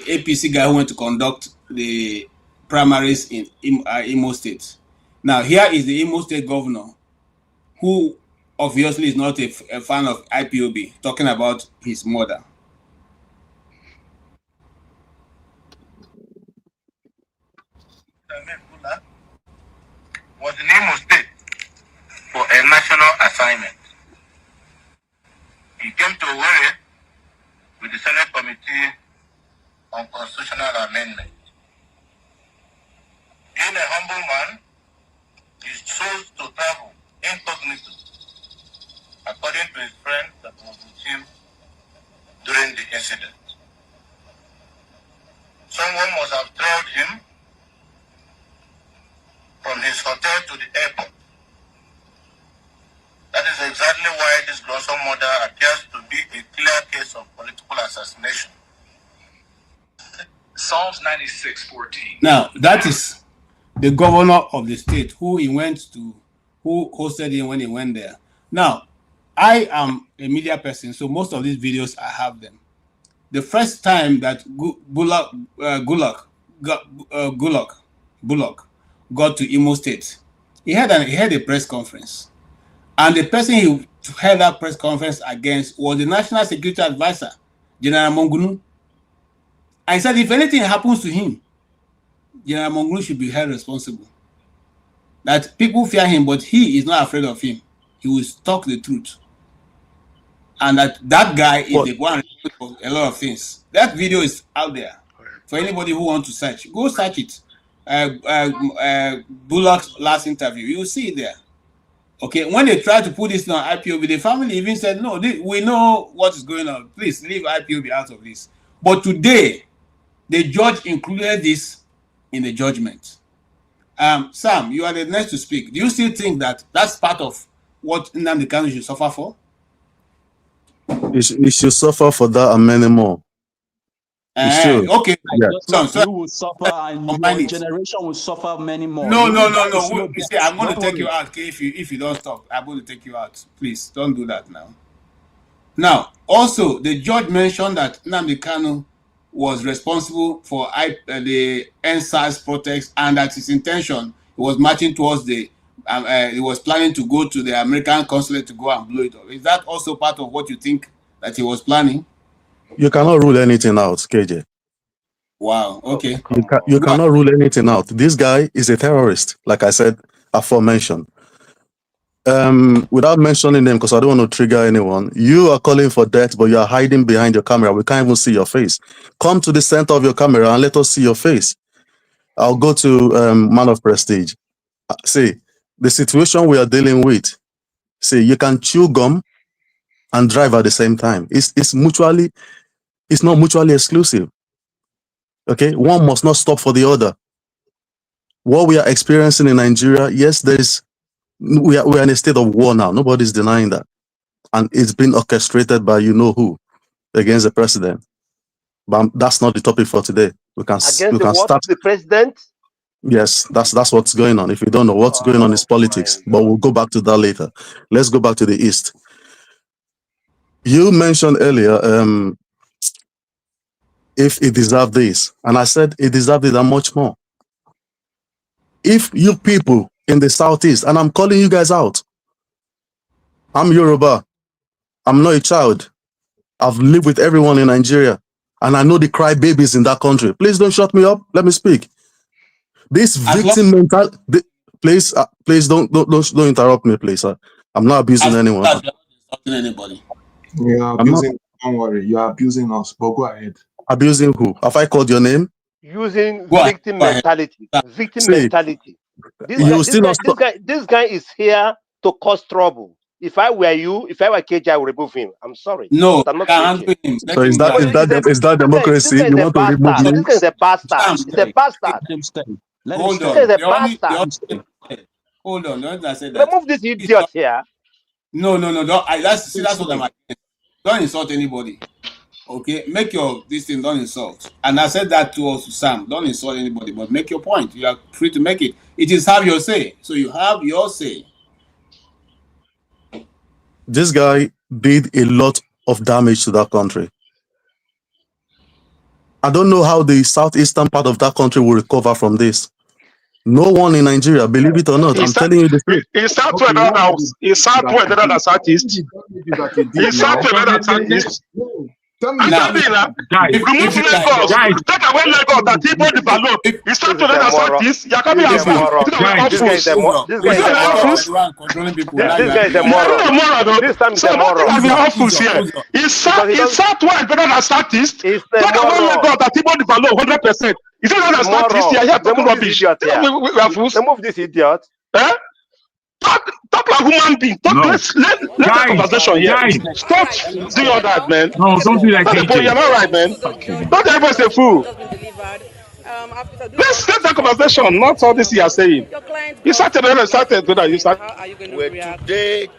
APC guy who went to conduct the primaries in Imo State. Now, here is the Imo State governor, who obviously is not a fan of IPOB, talking about his mother. Was in Imo State for a national assignment. He came to Owerri with the Senate Committee on Constitutional Amendment. Being a humble man, he chose to travel incognito, according to his friend that was with him during the incident. Someone must have trailed him from his hotel to the airport. That is exactly why this gruesome murder appears to be a clear case of political assassination. Psalms 96:14. Now, that is the governor of the state who hosted him when he went there. Now, I am a media person, so most of these videos, I have them. The first time that Bullock got to Imo State, he had a press conference. And the person he held that press conference against was the National Security Advisor, General Mongunu. And he said if anything happens to him, General Mongunu should be held responsible. That people fear him, but he is not afraid of him. He will talk the truth. And that guy is the one for a lot of things. That video is out there for anybody who wants to search. Go search it. Bullock's last interview, you'll see it there. Okay, when they tried to put this on IPOB, the family even said, no, we know what is going on. Please leave IPOB out of this. But today, the judge included this in the judgment. Sam, you are the next to speak. Do you still think that that's part of what Nnamdi Kanu should suffer for? He should suffer for that and many more. He should. Okay. Yeah. You will suffer, and your generation will suffer many more. No. You see, I'm going to take you out. Okay? If you don't stop, I'm going to take you out. Please don't do that now. Now, also, the judge mentioned that Nnamdi Kanu was responsible for the NSAS protests, and that his intention was marching towards he was planning to go to the American consulate to go and blow it up. Is that also part of what you think that he was planning? You cannot rule anything out, KJ. Wow. Okay. You cannot rule anything out. This guy is a terrorist, like I said aforementioned. Without mentioning them, because I don't want to trigger anyone, you are calling for death, but you are hiding behind your camera. We can't even see your face. Come to the center of your camera and let us see your face. I'll go to Man of Prestige. See, the situation we are dealing with, see, you can chew gum and drive at the same time. It's not mutually exclusive. Okay, one must not stop for the other. What we are experiencing in Nigeria, yes, we are in a state of war now. Nobody's denying that, and it's been orchestrated by you know who against the president. But that's not the topic for today. We can start the president. Yes, that's what's going on. If you don't know what's going on, is politics. But we'll go back to that later. Let's go back to the East. You mentioned earlier if it deserved this, and I said it deserved it and much more. If you people in the Southeast, and I'm calling you guys out, I'm Yoruba, I'm not a child. I've lived with everyone in Nigeria, and I know the crybabies in that country. Please don't shut me up. Let me speak. This victim mentality. Please don't interrupt me, please. I'm not abusing anyone. You're not insulting anybody. You're abusing. Don't worry, you are abusing us. But go ahead. Abusing who? Have I called your name? Using victim mentality. Victim mentality. This guy is here to cause trouble. If I were you, if I were KJ, I would remove him. I'm sorry. No, I'm not him. So is that democracy? You want to remove me? This is a bastard. He's a bastard. Hold on. This is a bastard. Hold on. I said that. Remove this idiot here. No. That's what I'm against. Don't insult anybody. Okay, make this thing. Don't insult. And I said that to Sam. Don't insult anybody, but make your point. You are free to make it. It is have your say. So you have your say. This guy did a lot of damage to that country. I don't know how the southeastern part of that country will recover from this. No one in Nigeria, believe it or not, I'm telling you the truth. It's southwest than southeast. It's southwest than southeast. I'm telling you now. Remove Lagos. Take away Lagos that people develop. It's southwest than southeast. You're coming out. This guy is a moron. This guy is a moron. This time is a moron. It's southwest better than southeast. Take away Lagos that people develop 100%. It's not that southeast. You're here talking rubbish. We are fools. Remove this idiot. Talk like human being. Let's have a conversation here. Stop doing all that, man. No, don't be like KJ. You're not right, man. Don't everybody say fool. Let's have that conversation, not all this you are saying. You started.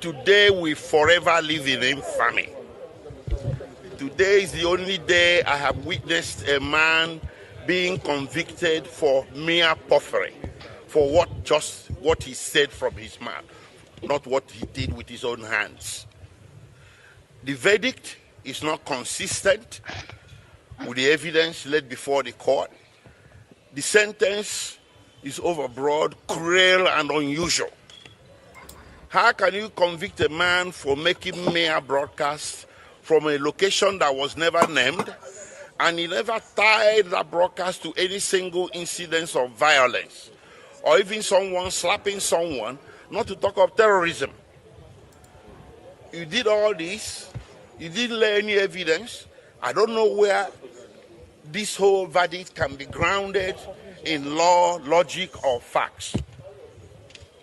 Today we forever live in infamy. Today is the only day I have witnessed a man being convicted for mere puffery, for what he said from his mouth, not what he did with his own hands. The verdict is not consistent with the evidence laid before the court. The sentence is overbroad, cruel, and unusual. How can you convict a man for making mere broadcasts from a location that was never named, and he never tied that broadcast to any single incident of violence, or even someone slapping someone, not to talk of terrorism? You did all this, you didn't lay any evidence. I don't know where this whole verdict can be grounded in law, logic, or facts.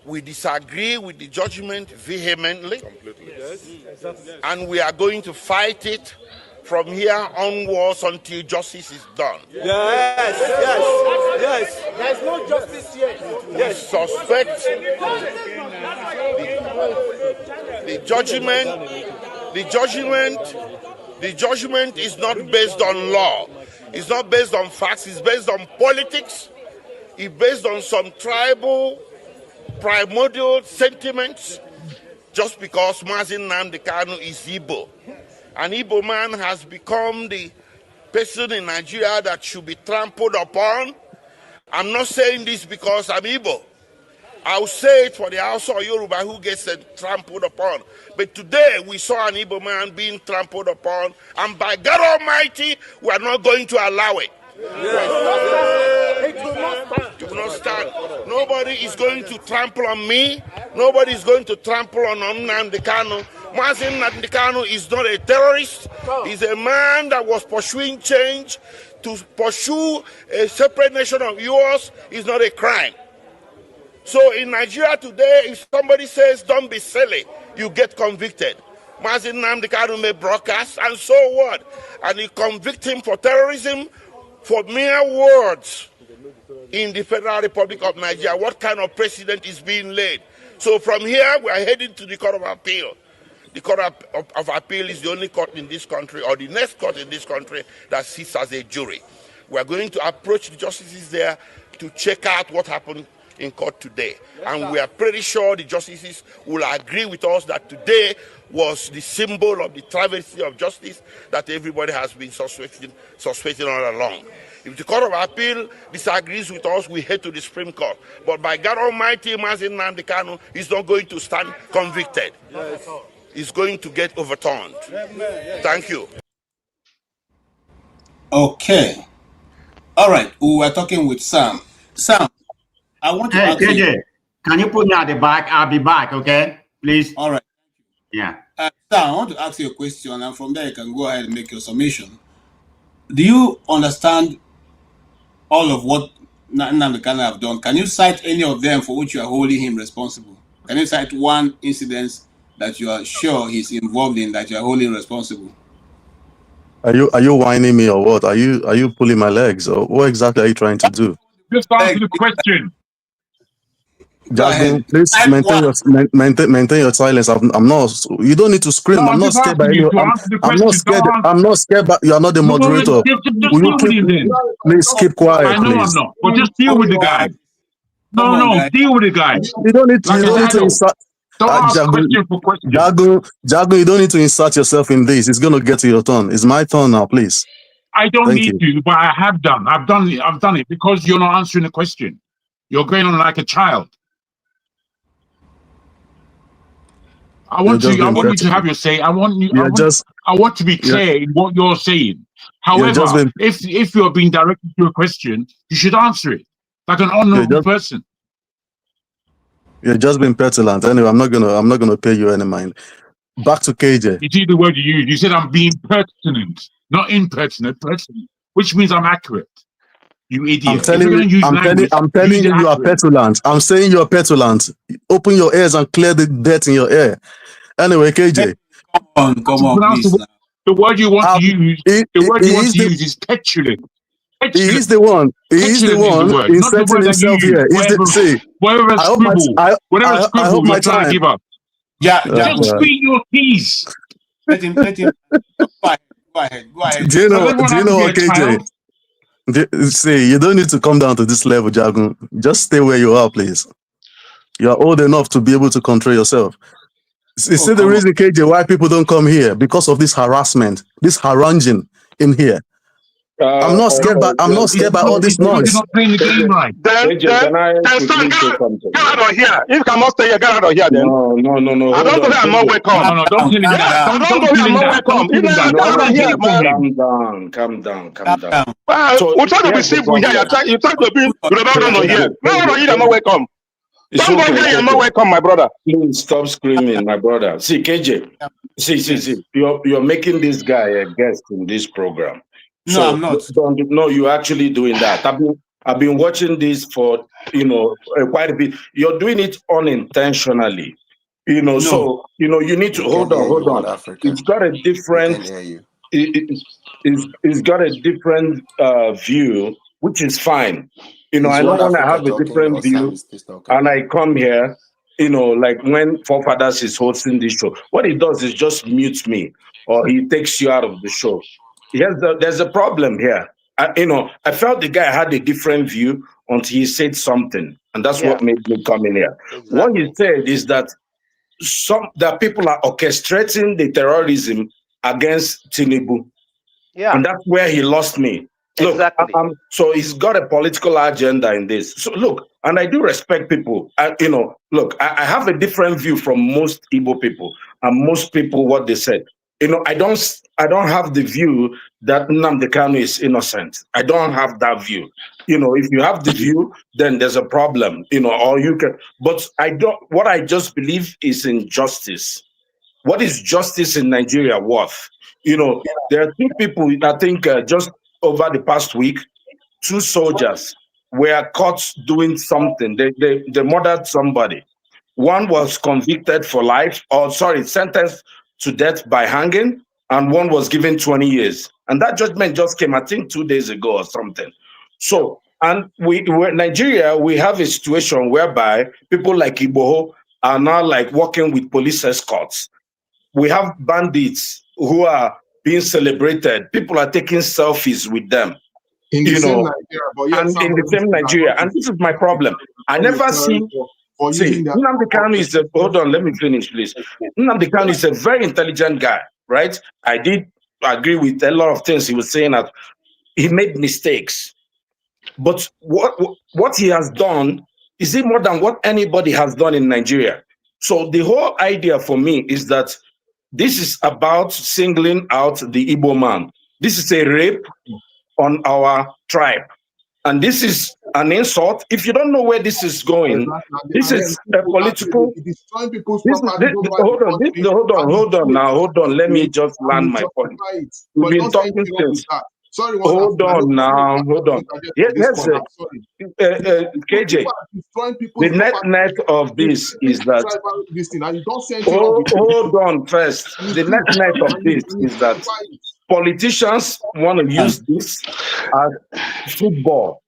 We disagree with the judgment vehemently, and we are going to fight it from here onwards until justice is done. Yes. There's no justice yet. Yes. Suspect the judgment is not based on law. It's not based on facts. It's based on politics. It's based on some tribal, primordial sentiments. Just because Mazi Nnamdi Kanu is Igbo. An Igbo man has become the person in Nigeria that should be trampled upon. I'm not saying this because I'm Igbo. I'll say it for the Hausa or Yoruba who gets trampled upon. But today we saw an Igbo man being trampled upon, and by God Almighty, we are not going to allow it. It will not stand. Nobody is going to trample on me. Nobody is going to trample on Nnamdi Kanu. Mazi Nnamdi Kanu is not a terrorist. He's a man that was pursuing change. To pursue a separate nation of yours is not a crime. So in Nigeria today, if somebody says, don't be silly, you get convicted. Mazi Nnamdi Kanu may broadcast, and so what? And you convict him for terrorism for mere words in the Federal Republic of Nigeria. What kind of precedent is being laid? So from here, we are heading to the Court of Appeal. The Court of Appeal is the only court in this country, or the next court in this country, that sits as a jury. We are going to approach the justices there to check out what happened in court today. And we are pretty sure the justices will agree with us that today was the symbol of the travesty of justice that everybody has been suspecting all along. If the Court of Appeal disagrees with us, we head to the Supreme Court. But by God Almighty, Mazi Nnamdi Kanu is not going to stand convicted. He's going to get overturned. Thank you. Okay. All right. We were talking with Sam. Sam, I want to ask KJ, you. Can you put me at the back? I'll be back, okay? Please. All right. Yeah. Sam, I want to ask you a question, and from there you can go ahead and make your submission. Do you understand all of what Nnamdi Kanu have done? Can you cite any of them for which you are holding him responsible? Can you cite one incident that you are sure he's involved in that you are holding responsible? Are you whining me or what? Are you pulling my legs, or what exactly are you trying to do? Just answer the question. Jasmine, please maintain your silence. I'm not. You don't need to scream. No, I'm not scared by you. I'm not scared. I'm not scared. But you are not the moderator. Please keep quiet. I know please. I'm not. But just deal with the guy. No, deal with the guy. You don't need to insert. Don't ask question for question. Jago, you don't need to insert yourself in this. It's going to get to your turn. It's my turn now, please. I don't need to, but I have done. I've done it because you're not answering the question. You're going on like a child. I want you to have your say. I want to be clear in what you're saying. However, if you're being directed to a question, you should answer it like an honorable person. You're just being petulant. Anyway, I'm not gonna pay you any mind. Back to KJ. You see the word you used. You said I'm being pertinent, not impertinent, pertinent, which means I'm accurate. You idiot. I'm telling you, you are petulant. I'm saying you're petulant. Open your ears and clear the dirt in your ear. Anyway, KJ. Come on, please. The word you want to use. The word you want to use is petulant. He is the one. He is the one inserting himself here. Whatever scribble you're trying to give up. Just speak your keys. Let him. Go ahead. Do you know what, KJ? See, you don't need to come down to this level, Jagun. Just stay where you are, please. You are old enough to be able to control yourself. See the reason, KJ, why people don't come here? Because of this harassment, this haranguing in here. I'm not scared by all this noise. You're not playing the game right. Then get out of here. If you cannot stay here, get out of here then. No. I don't know I'm not welcome. No, don't kill him that. Don't know I'm not welcome. Get out of here, Calm down. We're trying to be simple here. You try to be rebellion here. No, you're not welcome. Don't go here, you're not welcome, my brother. Please stop screaming, my brother. See, KJ. See. You're making this guy a guest in this program. No, I'm not. No, you're actually doing that. I've been watching this for quite a bit. You're doing it unintentionally. So you need to hold on. It's got a different he's got a different view, which is fine. You know, Is I know One when I Africa have a talking different or Sam view is still talking? and I come here, you know, like when Forefathers is hosting this show, what he does is just mute me or he takes you out of the show. There's a problem here. You know, I felt the guy had a different view until he said something, and that's Yeah, what made me come in here. What he exactly. said is that that people are orchestrating the terrorism against Tinubu. Yeah, And that's where he lost me. Look, exactly. so he's got a political agenda in this. So look, and I do respect people. You know, look, I have a different view from most Igbo people and most people what they said. You know, I don't have the view that Nnamdi Kanu is innocent. I don't have that view. You know, if you have the view, then there's a problem. You know, or you can. But I don't. What I just believe is in justice. What is justice in Nigeria worth? You know, there are two people, I think, just over the past week, two soldiers were caught doing something. They murdered somebody. One was convicted for life, or sorry, sentenced to death by hanging, and one was given 20 years. And that judgment just came, I think, 2 days ago or something. So, and Nigeria, we have a situation whereby people like Iboho are now like working with police escorts. We have bandits who are being celebrated. People are taking selfies with them. In the You same know, Nigeria, but yet and in the same Nigeria. And this is my problem. I never see. for See, using that. Nnamdi Kanu is hold on, let me finish, please. Nnamdi Kanu is a very intelligent guy, right? I did agree with a lot of things he was saying that he made mistakes. But what he has done is it more than what anybody has done in Nigeria. So the whole idea for me is that this is about singling out the Igbo man. This is a rape on our tribe. And this is an insult. If you don't know where this is going, this is a political. Destroying people's Hold on. Let me just land my point. We've been talking since. Hold on now. Here's KJ. The net of this is that. Hold on first. The net of this is that politicians want to use this as football.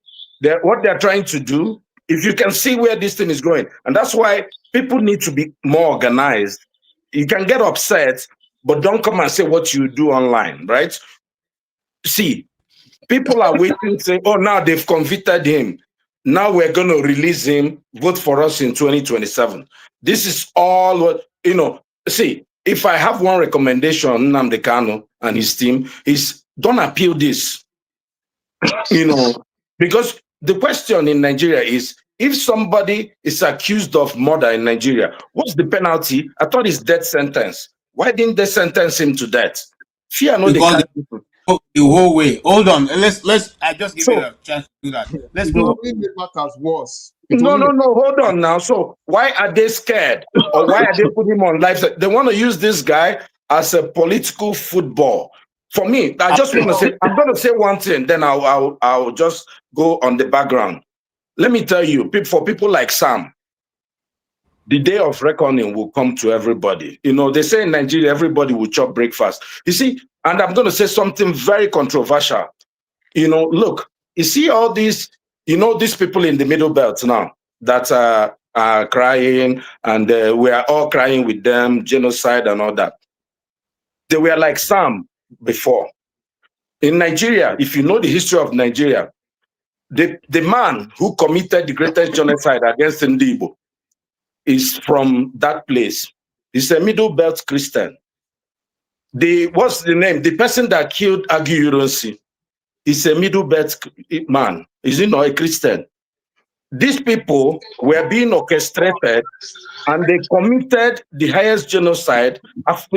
What they're trying to do, if you can see where this thing is going, and that's why people need to be more organized. You can get upset, but don't come and say what you do online, right? See, people are waiting to say, oh, now they've convicted him. Now we're going to release him, vote for us in 2027. This is all what, you know, see, if I have one recommendation, Nnamdi Kanu and his team, is don't appeal this, you know, because the question in Nigeria is, if somebody is accused of murder in Nigeria, what's the penalty? I thought it's death sentence. Why didn't they sentence him to death? Fear no because the whole way. Hold on. Let's. I just give you a chance to do that. Let's move. It only matters worse. No. Hold on now. So why are they scared, or why are they putting him on life? They want to use this guy as a political football. For me, I just want to say. I'm going to say one thing, then I'll just go on the background. Let me tell you, for people like Sam, the day of reckoning will come to everybody. You know, they say in Nigeria, everybody will chop breakfast. You see, and I'm going to say something very controversial. You know, look, you see all these, you know, these people in the middle belt now that are crying, and we are all crying with them, genocide and all that. They were like Sam before. In Nigeria, if you know the history of Nigeria, the man who committed the greatest genocide against Ndibo is from that place. He's a middle belt Christian. What's the name? The person that killed Agi Uronsi is a middle belt man. Is he not a Christian? These people were being orchestrated, and they committed the highest genocide,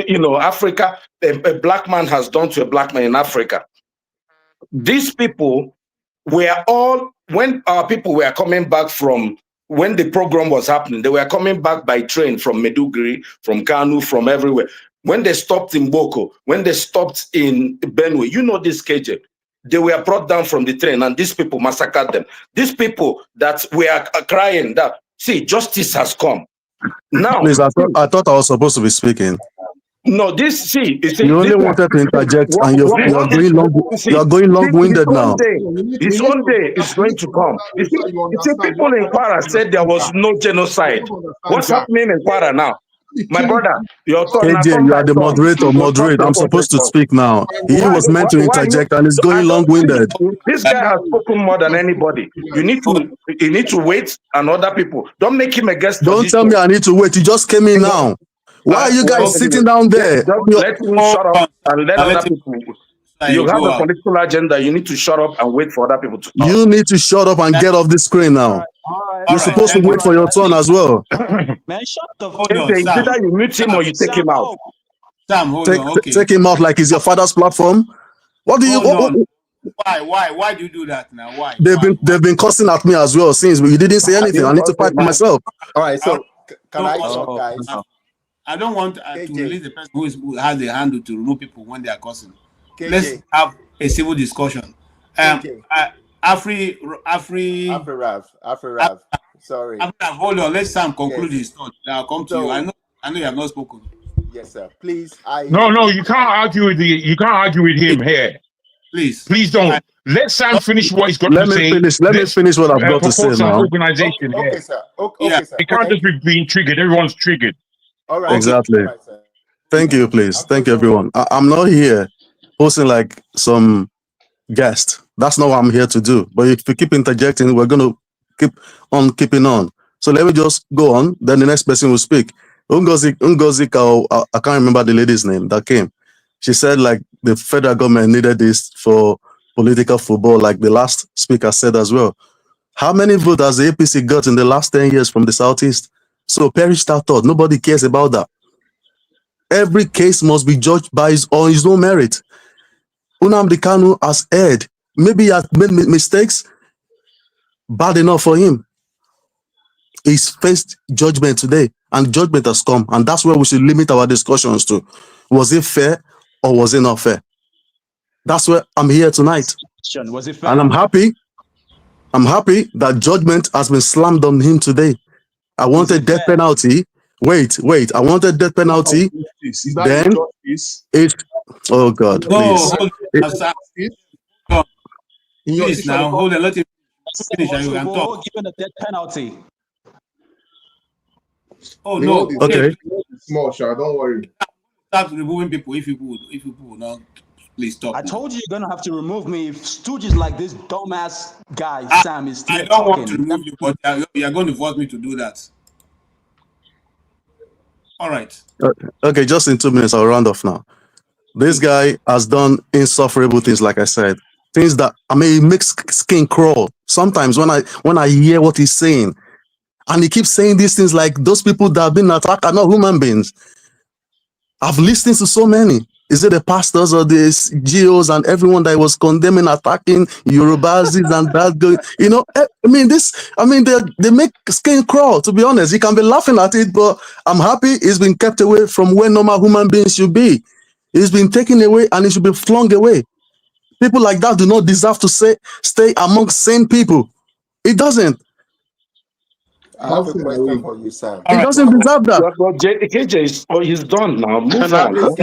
you know, Africa, a black man has done to a black man in Africa. These people were all, when our people were coming back from, when the program was happening, they were coming back by train from Meduguri, from Kanu, from everywhere. When they stopped in Boko, when they stopped in Benue, you know this, KJ, they were brought down from the train, and these people massacred them. These people that were crying that, see, justice has come. Now, please, I thought I was supposed to be speaking. No, this see, You only wanted to interject, and you're going long-winded now. His own day is going to come. You see, people in Kwara said there was no genocide. What's happening in Kwara now? My brother, your turn. KJ, you are the moderator. Moderate. I'm supposed to speak now. He was meant to interject, and it's going long-winded. This guy has spoken more than anybody. You need to wait, and other people don't make him a guest. Don't tell me I need to wait. You just came in now. Why are you guys sitting down there? Let him shut up and let other people. You have a political agenda. You need to shut up and wait for other people to talk. You need to shut up and get off the screen now. You're supposed to wait for your turn as well. Man, shut the It's either you mute him or you take him out. Sam, hold on. Okay. Take him out like he's your father's platform. What do you? Why do you do that now? Why? They've been cussing at me as well since you didn't say anything. I need to fight for myself. All right, so can I talk, guys? I don't want to release the person who has the handle to remove people when they are cussing. KJ. Let's have a civil discussion. Afri Rav. Sorry. Hold on. Let Sam conclude his thought. I'll come to you. I know you have not spoken. Yes, sir. Please. No, you can't argue with him here. Please don't. Let Sam finish what he's got to say. Let me finish what I've got to say now. Organization okay, sir. Okay, sir. It can't just be being triggered. Everyone's triggered. All right. Exactly. All right, Thank you, please. Thank you, everyone. I'm not here posting like some guest. That's not what I'm here to do. But if we keep interjecting, we're going to keep on keeping on. So let me just go on. Then the next person will speak. Ngozi, I can't remember the lady's name that came. She said like the federal government needed this for political football, like the last speaker said as well. How many votes has the APC got in the last 10 years from the Southeast? So perish that thought. Nobody cares about that. Every case must be judged by his own merit. Nnamdi Kanu has erred. Maybe he has made mistakes. Bad enough for him. He's faced judgment today, and judgment has come. And that's where we should limit our discussions to. Was it fair or was it not fair? That's where I'm here tonight. Was it fair? And I'm happy that judgment has been slammed on him today. I wanted death penalty. Wait. I wanted death penalty. Then it. Oh God, please. Please now, hold on. Let him finish and you can talk. Given a death penalty. Oh no. Okay. Small, Sha, don't worry. Start removing people if you would not. Please stop. I told you you're gonna have to remove me if stooges like this dumbass guy Sam is still I don't talking. want to remove you, but you're going to force me to do that. All right. Okay, just in 2 minutes, I'll round off now. This guy has done insufferable things, like I said. Things that, it makes skin crawl. Sometimes when I hear what he's saying, and he keeps saying these things like those people that have been attacked are not human beings. I've listened to so many. Is it the pastors or the GOs and everyone that was condemning, attacking Yorubas and that? They make skin crawl, to be honest. You can be laughing at it, but I'm happy it's been kept away from where normal human beings should be. It's been taken away and it should be flung away. People like that do not deserve to stay among sane people. It doesn't. I have a question for you, Sam. He doesn't deserve that. Well, KJ he's done now. Move on. Come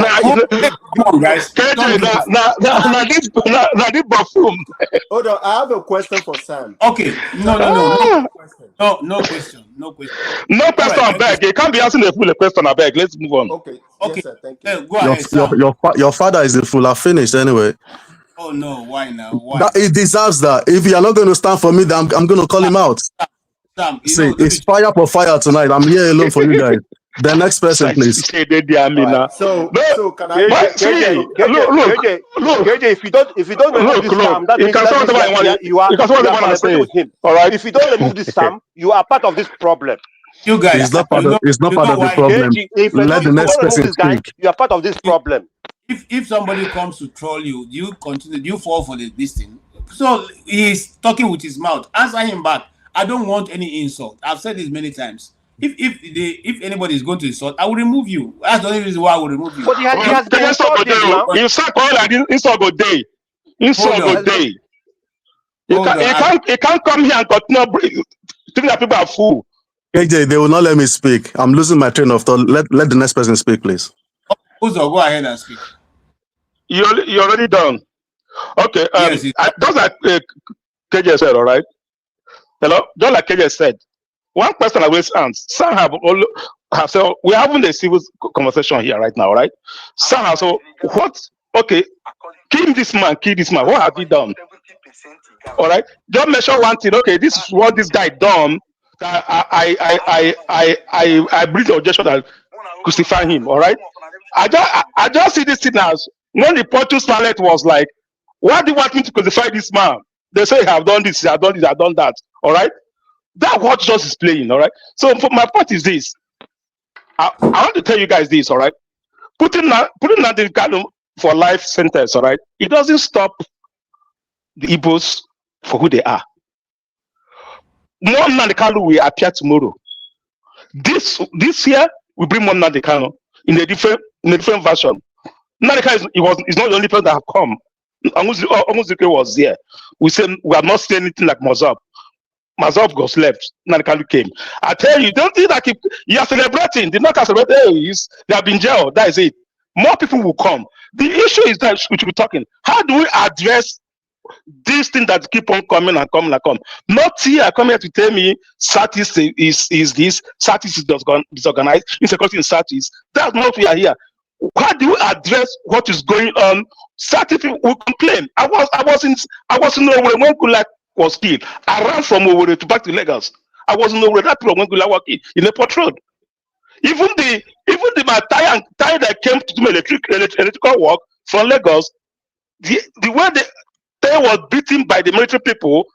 on, guys. This buffoon. Hold on, I have a question for Sam. Okay. No question. No question, I beg. You can't be asking a full question, I beg. Let's move on. Okay. Yes, sir. Thank you. Go ahead, Sam. Your father is the fool. I finished anyway. Oh no, why now? Why? He deserves that. If you are not going to stand for me, then I'm going to call him out. Sam, see, it's fire for fire tonight. I'm here alone for you guys. The next person, please. So can I? KJ, if you don't remove this Sam, that means you are with him. All right. If you don't remove this Sam, you are part of this problem. You guys, it's not part of the problem. Let the next person speak. You are part of this problem. If somebody comes to troll you, you fall for this thing. So he's talking with his mouth. Answer him back. I don't want any insult. I've said this many times. If anybody is going to insult, I will remove you. That's the only reason why I will remove you. But he has been insulted now. Insult go day. Insult go day. He can't come here and continue think that people are fool. KJ, they will not let me speak. I'm losing my train of thought. Let the next person speak, please. Uzo, go ahead and speak. You're already done. Okay. Yes, just like KJ said, all right. Hello, just like KJ said, one question I always ask. Some have said we're having a civil conversation here right now, right? Some have said, what? Okay, kill this man. What have he done? All right. Just mention one thing. Okay, this is what this guy done. I bring the objection that crucify him. All right. I just see this thing as when the Pontius Pilate was like, why do you want me to crucify this man? They say, I have done this, I have done this, I have done that. All right. That's what just is playing. All right. So for my point is this. I want to tell you guys this. All right. Putting Nnamdi Kanu for life sentence. All right. It doesn't stop the Igbos for who they are. More Nnamdi Kanu will appear tomorrow. This year we bring more Nnamdi Kanu in a different version. Nnamdi Kanu is not the only person that have come. Amuzuke was there. We have not seen anything like Mazab. Mazab got left. Nnamdi Kanu came. I tell you, don't think that you are celebrating. They're not celebrating. They have been jailed. That is it. More people will come. The issue is that we should be talking. How do we address these things that keep on coming and coming and come? Not here come here to tell me Satis is this, Satis is disorganized, insecurity in Satis. That's not what we are here. How do you address what is going on? Certain people will complain. I was in Owerri when Kulak was killed. I ran from Owerri to back to Lagos. I was in Owerri that period when Kulak was killed in a port road. Even my tire that came to do my electrical work from Lagos, the way the tire was beaten by the military people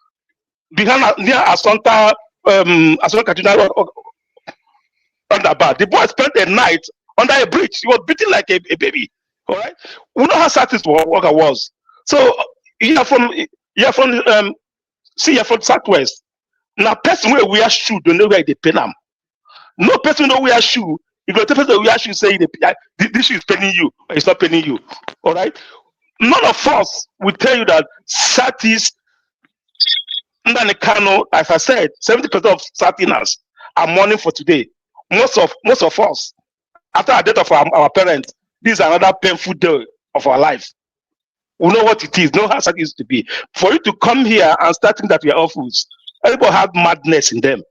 behind near Asanta Katrina Underbar. The boy spent a night under a bridge. He was beaten like a baby. All right. We know how satisfied worker was. So you're from Southwest. Now person where we are shoe don't know where they pay them. No person know where shoe. If the person we are shoe say this shoe is paying you, or it's not paying you. All right. None of us will tell you that Satis Nnamdi Kanu, as I said, 70% of Satiners are mourning for today. Most of us, after the death of our parents, this is another painful day of our life. We know what it is, know how sad it used to be. For you to come here and start thinking that we are orphans, everybody have madness in them.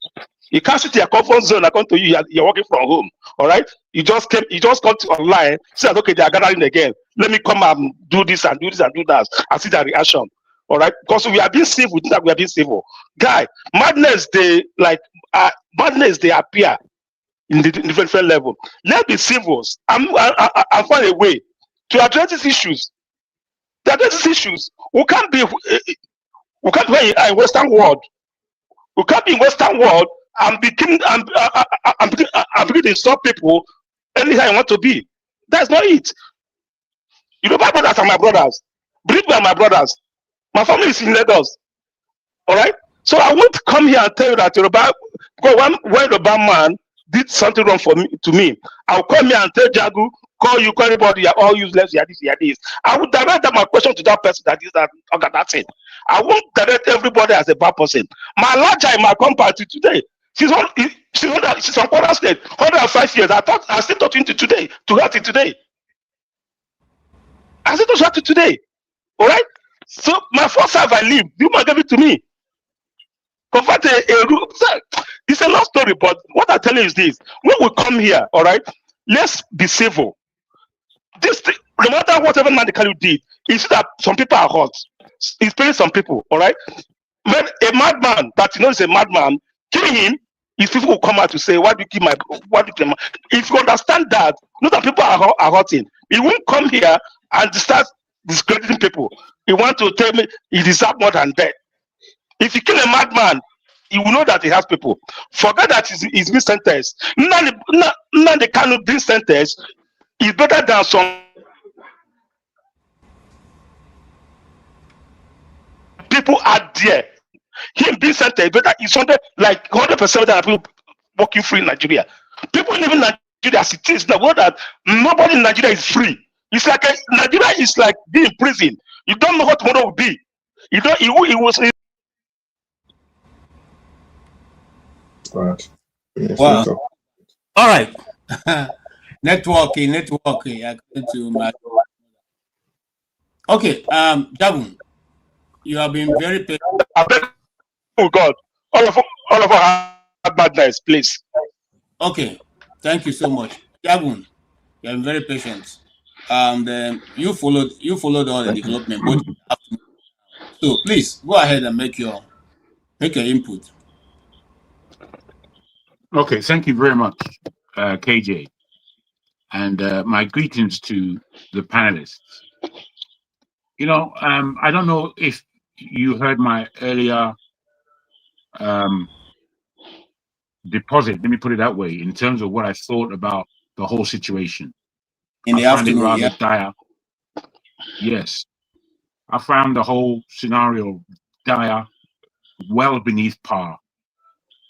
You can't sit in your comfort zone. I come to you, you're working from home. All right. You just come to online, say, okay, they are gathering again. Let me come and do this and do this and do that. And see their reaction. All right. Because we are being civil, we are being civil. Guy, madness, they appear in the different level. Let's be civils. I'm find a way to address these issues. To address these issues. We can't be in Western world. We can't be in Western world and begin to insult people anyhow I want to be. That's not it. You know, my brothers are my brothers. Believe me, are my brothers. My family is in Lagos. All right. So I won't come here and tell you that Yoruba, because when Yoruba man did something wrong to me, I'll come here and tell Jagu, call everybody, you're all useless, you're this. I would direct my question to that person that is that. Okay, that's it. I won't direct everybody as a bad person. My larger in my company today, she's from Kwara State, 105 years. I still talking to today, to her today. I still talking to today. All right. So my first life I live, you might give it to me. Convert it's a long story, but what I tell you is this: when we come here, all right, let's be civil. This thing, no matter whatever Nnamdi Kanu did, it's that some people are hurt. It's paying some people, all right. When a madman that is a madman, kill him. His people will come out to say, "Why do you kill my? Why do you kill my?" If you understand that, know that people are hurting. He won't come here and start discrediting people. He want to tell me he deserves more than that. If you kill a madman, you will know that he has people. Forget that he's been sentenced. Nnamdi Kanu being sentenced is better than some people out there. Him being sentenced better is something like 100% that people walking free in Nigeria. People living in Nigeria as it is, the world that nobody in Nigeria is free. It's like Nigeria is like being in prison. You don't know what tomorrow will be. You don't. It was. Right. Yes, wow. All right. Networking. According to my. Okay, Jagun, you have been very patient. Oh God, all of us have bad nights, please. Okay, thank you so much, Jagun. You have been very patient. You followed all the development, but so please go ahead and make your input. Okay, thank you very much, KJ, and my greetings to the panelists. You know, I don't know if you heard my earlier deposit, let me put it that way, in terms of what I thought about the whole situation. In the afternoon, rather dire. Yes. I found the whole scenario dire, well beneath par.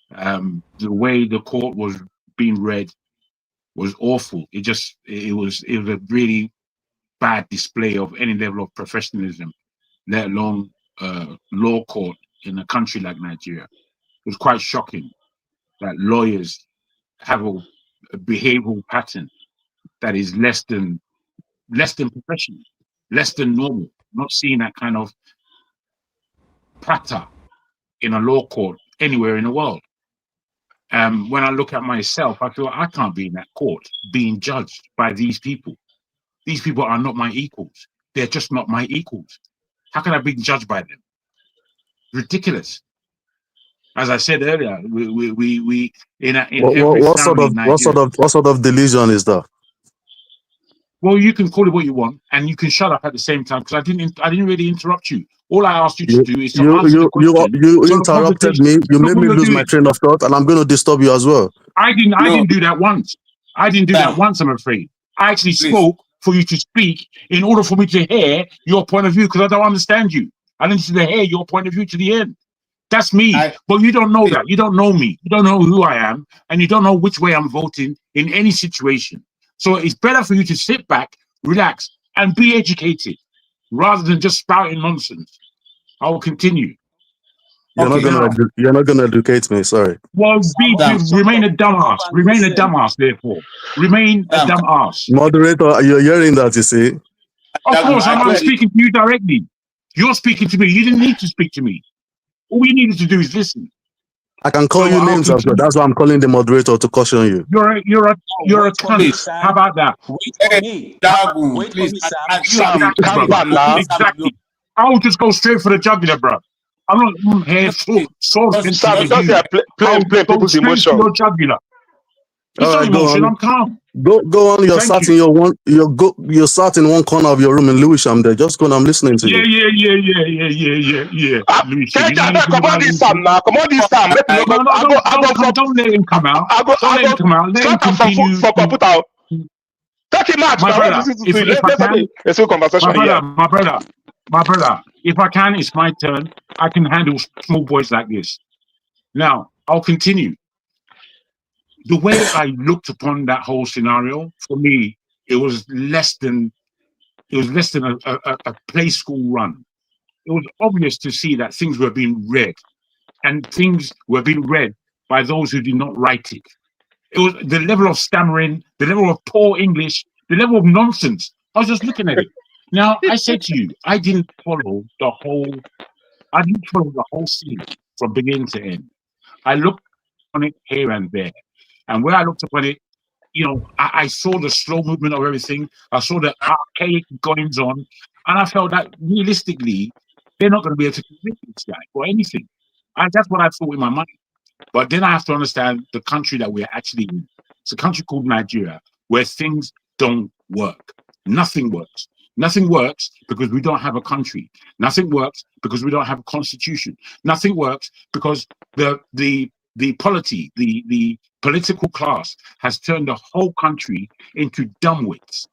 The way the court was being read was awful. It was a really bad display of any level of professionalism, let alone law court in a country like Nigeria. It was quite shocking that lawyers have a behavioral pattern that is less than professional, less than normal. Not seeing that kind of patter in a law court anywhere in the world. When I look at myself, I feel I can't be in that court being judged by these people. These people are not my equals. They're just not my equals. How can I be judged by them? Ridiculous. As I said earlier, we in every family in Nigeria. What sort of delusion is that? Well, you can call it what you want, and you can shut up at the same time, because I didn't really interrupt you. All I asked you to do is to answer the question. You interrupted me. You made me lose my train of thought, and I'm going to disturb you as well. I didn't do that once. I didn't do that once, I'm afraid. I actually spoke for you to speak in order for me to hear your point of view, because I don't understand you. I need to hear your point of view to the end. That's me. But you don't know that. You don't know me. You don't know who I am, and you don't know which way I'm voting in any situation. So it's better for you to sit back, relax, and be educated, rather than just spouting nonsense. I will continue. You're not gonna educate me. Sorry. Well, remain a dumbass. Remain a dumbass. Therefore, remain a dumbass. Moderator, you're hearing that? You see? Of course, I'm speaking to you directly. You're speaking to me. You didn't need to speak to me. All you needed to do is listen. I can call you names as well. That's why I'm calling the moderator to caution you. You're a cunt. How about that? Sam, calm down now. Exactly. I will just go straight for the jugular, bro. I'm not here Sam, just playing people's emotion. It's not emotion. I'm calm. Go on. You're sat in you're sat in one corner of your room in Lewisham. There, just go. I'm listening to you. Yeah. Come on, this Sam now. Come on, this Sam. Don't let him come out. Don't let him come out. Let him continue. Take him out. My brother, if I can, it's my turn. I can handle small boys like this. Now, I'll continue. The way I looked upon that whole scenario, for me, it was less than a play school run. It was obvious to see that things were being read, and things were being read by those who did not write it. It was the level of stammering, the level of poor English, the level of nonsense. I was just looking at it. Now, I said to you, I didn't follow the whole scene from beginning to end. I looked on it here and there. And where I looked upon it, you know, I saw the slow movement of everything. I saw the archaic goings on. And I felt that realistically, they're not going to be able to convince this guy for anything. And that's what I thought in my mind. But then I have to understand the country that we're actually in. It's a country called Nigeria, where things don't work. Nothing works. Nothing works because we don't have a country. Nothing works because we don't have a constitution. Nothing works because the political class has turned the whole country into dumbwits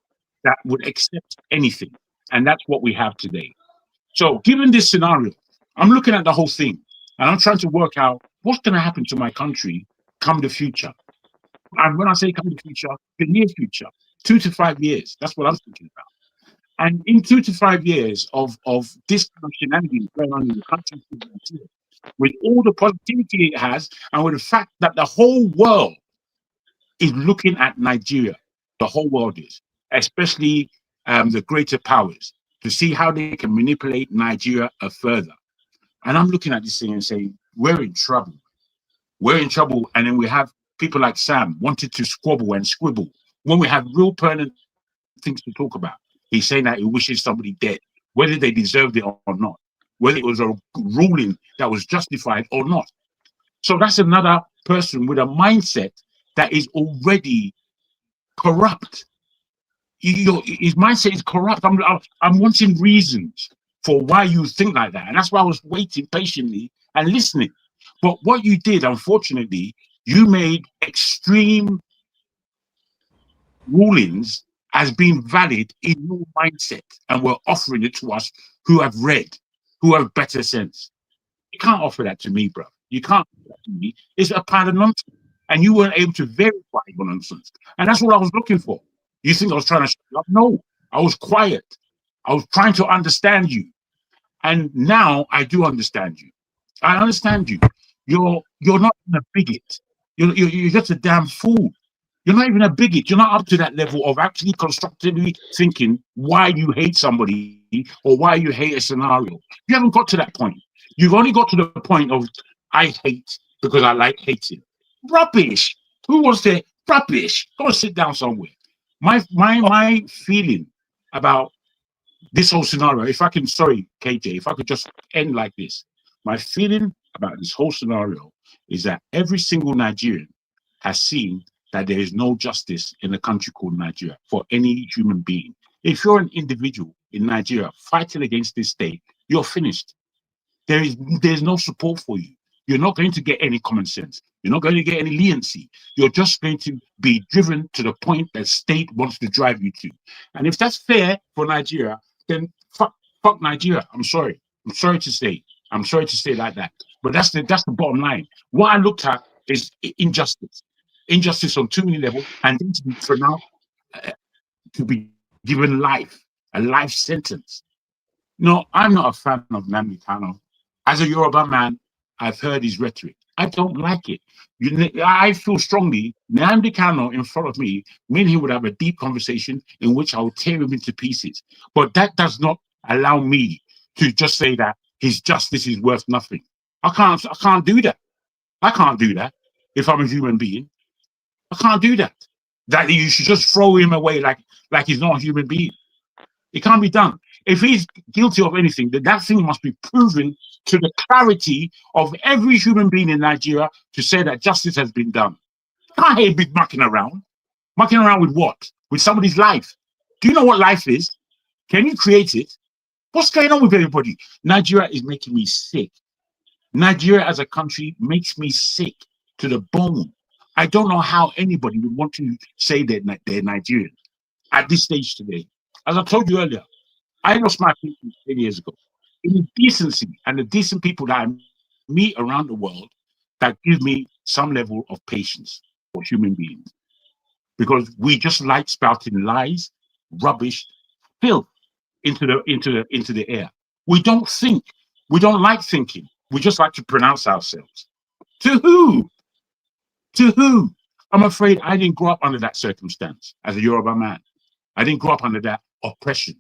that would accept anything. And that's what we have today. So given this scenario, I'm looking at the whole thing and I'm trying to work out what's going to happen to my country come the future. And when I say come the future, the near future, 2 to 5 years, that's what I'm thinking about. And in 2 to 5 years of this kind of shenanigans going on in the country, with all the positivity it has, and with the fact that the whole world is looking at Nigeria the whole world is, especially the greater powers, to see how they can manipulate Nigeria further. And I'm looking at this thing and saying, we're in trouble. We're in trouble. And then we have people like Sam wanted to squabble and scribble when we have real pertinent things to talk about. He's saying that he wishes somebody dead, whether they deserved it or not, whether it was a ruling that was justified or not. So that's another person with a mindset that is already corrupt. His mindset is corrupt. I'm wanting reasons for why you think like that. And that's why I was waiting patiently and listening. But what you did, unfortunately, you made extreme rulings as being valid in your mindset, and we're offering it to us who have read, who have better sense. You can't offer that to me, bro. You can't offer that to me. It's a pile of nonsense. And you weren't able to verify your nonsense. And that's what I was looking for. You think I was trying to shut you up? No, I was quiet. I was trying to understand you. And now I do understand you. I understand you. You're not even a bigot. You're just a damn fool. You're not even a bigot. You're not up to that level of actually constructively thinking why you hate somebody or why you hate a scenario. You haven't got to that point. You've only got to the point of, I hate because I like hating. Rubbish. Who wants to? Rubbish. Go and sit down somewhere. My feeling about this whole scenario, if I can, sorry, KJ, if I could just end like this. My feeling about this whole scenario is that every single Nigerian has seen that there is no justice in a country called Nigeria for any human being. If you're an individual in Nigeria fighting against this state, you're finished. There's no support for you. You're not going to get any common sense. You're not going to get any leniency. You're just going to be driven to the point that state wants to drive you to. And if that's fair for Nigeria, then fuck Nigeria. I'm sorry. I'm sorry to say. I'm sorry to say like that. But that's the bottom line. What I looked at is injustice. Injustice on too many levels, and then to be pronounced to be given life, a life sentence. No, I'm not a fan of Nnamdi Kanu. As a Yoruba man, I've heard his rhetoric. I don't like it. I feel strongly, Nnamdi Kanu in front of me, me and him would have a deep conversation in which I would tear him into pieces. But that does not allow me to just say that his justice is worth nothing. I can't do that. I can't do that if I'm a human being. I can't do that. That you should just throw him away like he's not a human being. It can't be done. If he's guilty of anything, then that thing must be proven to the clarity of every human being in Nigeria to say that justice has been done. You can't be mucking around. Mucking around with what? With somebody's life. Do you know what life is? Can you create it? What's going on with everybody? Nigeria is making me sick. Nigeria as a country makes me sick to the bone. I don't know how anybody would want to say that they're Nigerian at this stage today. As I told you earlier, I lost my people 10 years ago. It is decency and the decent people that I meet around the world that give me some level of patience for human beings. Because we just like spouting lies, rubbish, filth into the air. We don't think. We don't like thinking. We just like to pronounce ourselves. To who? To who? I'm afraid I didn't grow up under that circumstance as a Yoruba man. I didn't grow up under that oppression.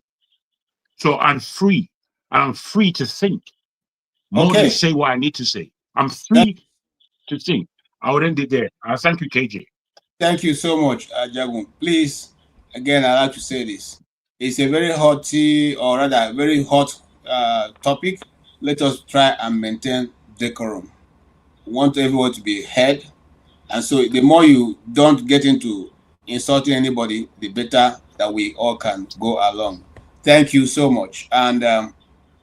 So I'm free. And I'm free to think more than say what I need to say. I'm free to think. I would end it there. Thank you, KJ. Thank you so much, Jagun. Please, again, I'd like to say this. It's a very hotty, or rather, very hot topic. Let us try and maintain decorum. We want everyone to be heard. And so the more you don't get into insulting anybody, the better that we all can go along. Thank you so much. And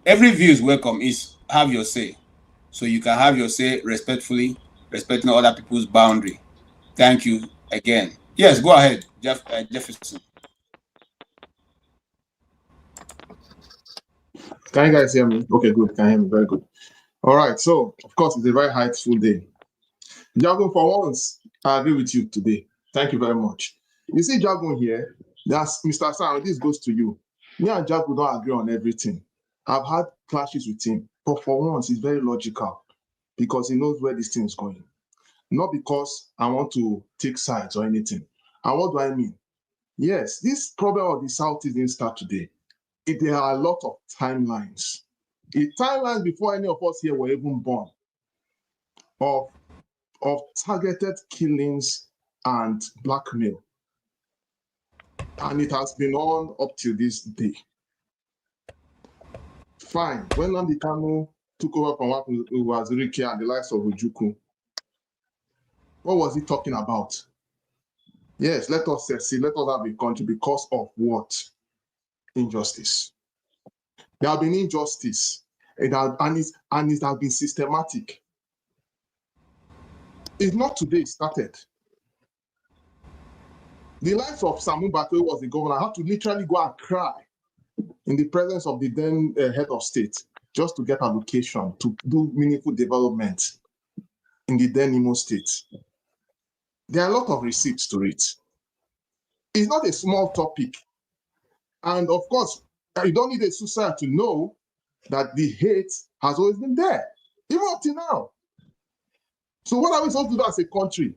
every view is welcome. Have your say. So you can have your say respectfully, respecting other people's boundary. Thank you again. Yes, go ahead, Jefferson. Can you guys hear me? Okay, good. Can you hear me? Very good. All right. So, of course, it's a very hightful day. Jagun, for once, I agree with you today. Thank you very much. You see, Jagun here, that's Mr. Sam, this goes to you. Me and Jagun don't agree on everything. I've had clashes with him, but for once, he's very logical because he knows where this thing is going. Not because I want to take sides or anything. And what do I mean? Yes, this problem of the Southeast didn't start today. There are a lot of timelines. The timelines before any of us here were even born of targeted killings and blackmail. And it has been on up to this day. Fine. When Nnamdi Kanu took over from Wazirike and the likes of Ojukwu, what was he talking about? Yes, let us see, let us have a country because of what? Injustice. There have been injustice, and it has been systematic. It's not today it started. The life of Samu Bakwe was the governor. I had to literally go and cry in the presence of the then head of state just to get allocation to do meaningful development in the then Imo state. There are a lot of receipts to it. It's not a small topic. And of course, you don't need a suicide to know that the hate has always been there, even up to now. So what are we supposed to do as a country?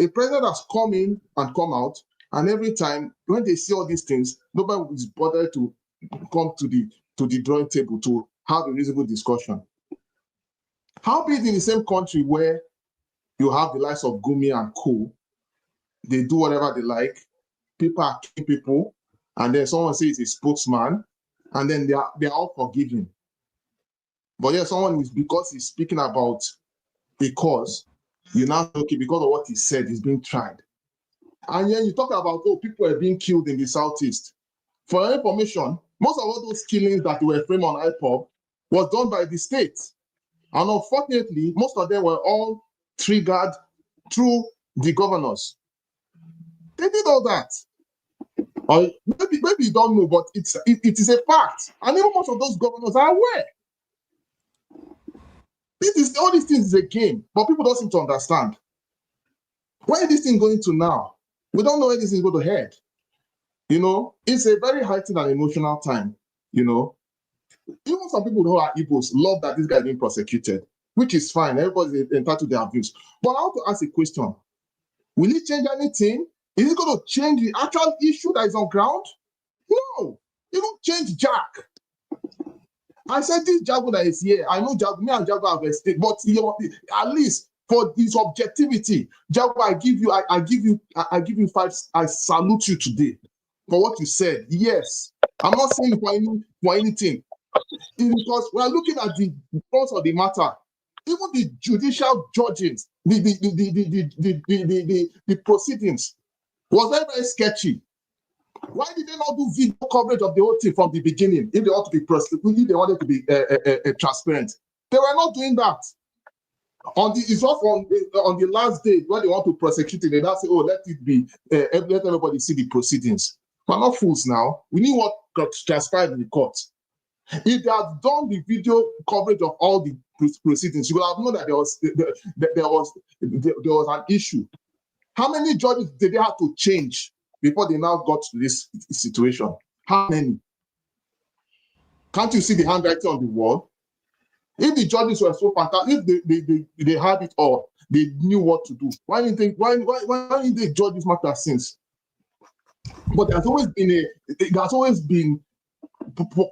A president has come in and come out, and every time when they see all these things, nobody is bothered to come to the drawing table to have a reasonable discussion. How be it in the same country where you have the likes of Gumi and Co, they do whatever they like, people are killing people, and then someone says he's a spokesman, and then they're all forgiven. But yeah, someone is, because he's speaking about a cause, you now okay, because of what he said, he's being tried. And then you talk about, oh, people are being killed in the Southeast. For your information, most of all those killings that were framed on IPOB was done by the state. And unfortunately, most of them were all triggered through the governors. They did all that. Or maybe you don't know, but it is a fact. And even most of those governors are aware. All these things is a game, but people don't seem to understand. Where is this thing going to now? We don't know where this is going to head. You know, it's a very heightened and emotional time. You know, even some people who are Igbos love that this guy is being prosecuted, which is fine. Everybody's entitled to their views. But I want to ask a question. Will it change anything? Is it going to change the actual issue that is on ground? No, it won't change Jack. I said this Jago that is here. I know Jago, me and Jago have a stake, but at least for his objectivity, Jago, I give you 5. I salute you today for what you said. Yes, I'm not saying for anything. It's because we are looking at the front of the matter. Even the judicial judgings, the proceedings was very, very sketchy. Why did they not do video coverage of the whole thing from the beginning? If they ought to be if they wanted to be transparent, they were not doing that. It's not on the last day when they want to prosecute it. They now say, "Oh, let it be. Let everybody see the proceedings." We're not fools now. We need what got transpired in the court. If they had done the video coverage of all the proceedings, you would have known that there was an issue. How many judges did they have to change before they now got to this situation? How many? Can't you see the handwriting on the wall? If the judges were so fantastic, if they had it all, they knew what to do. Why didn't they judge this matter since? But there's always been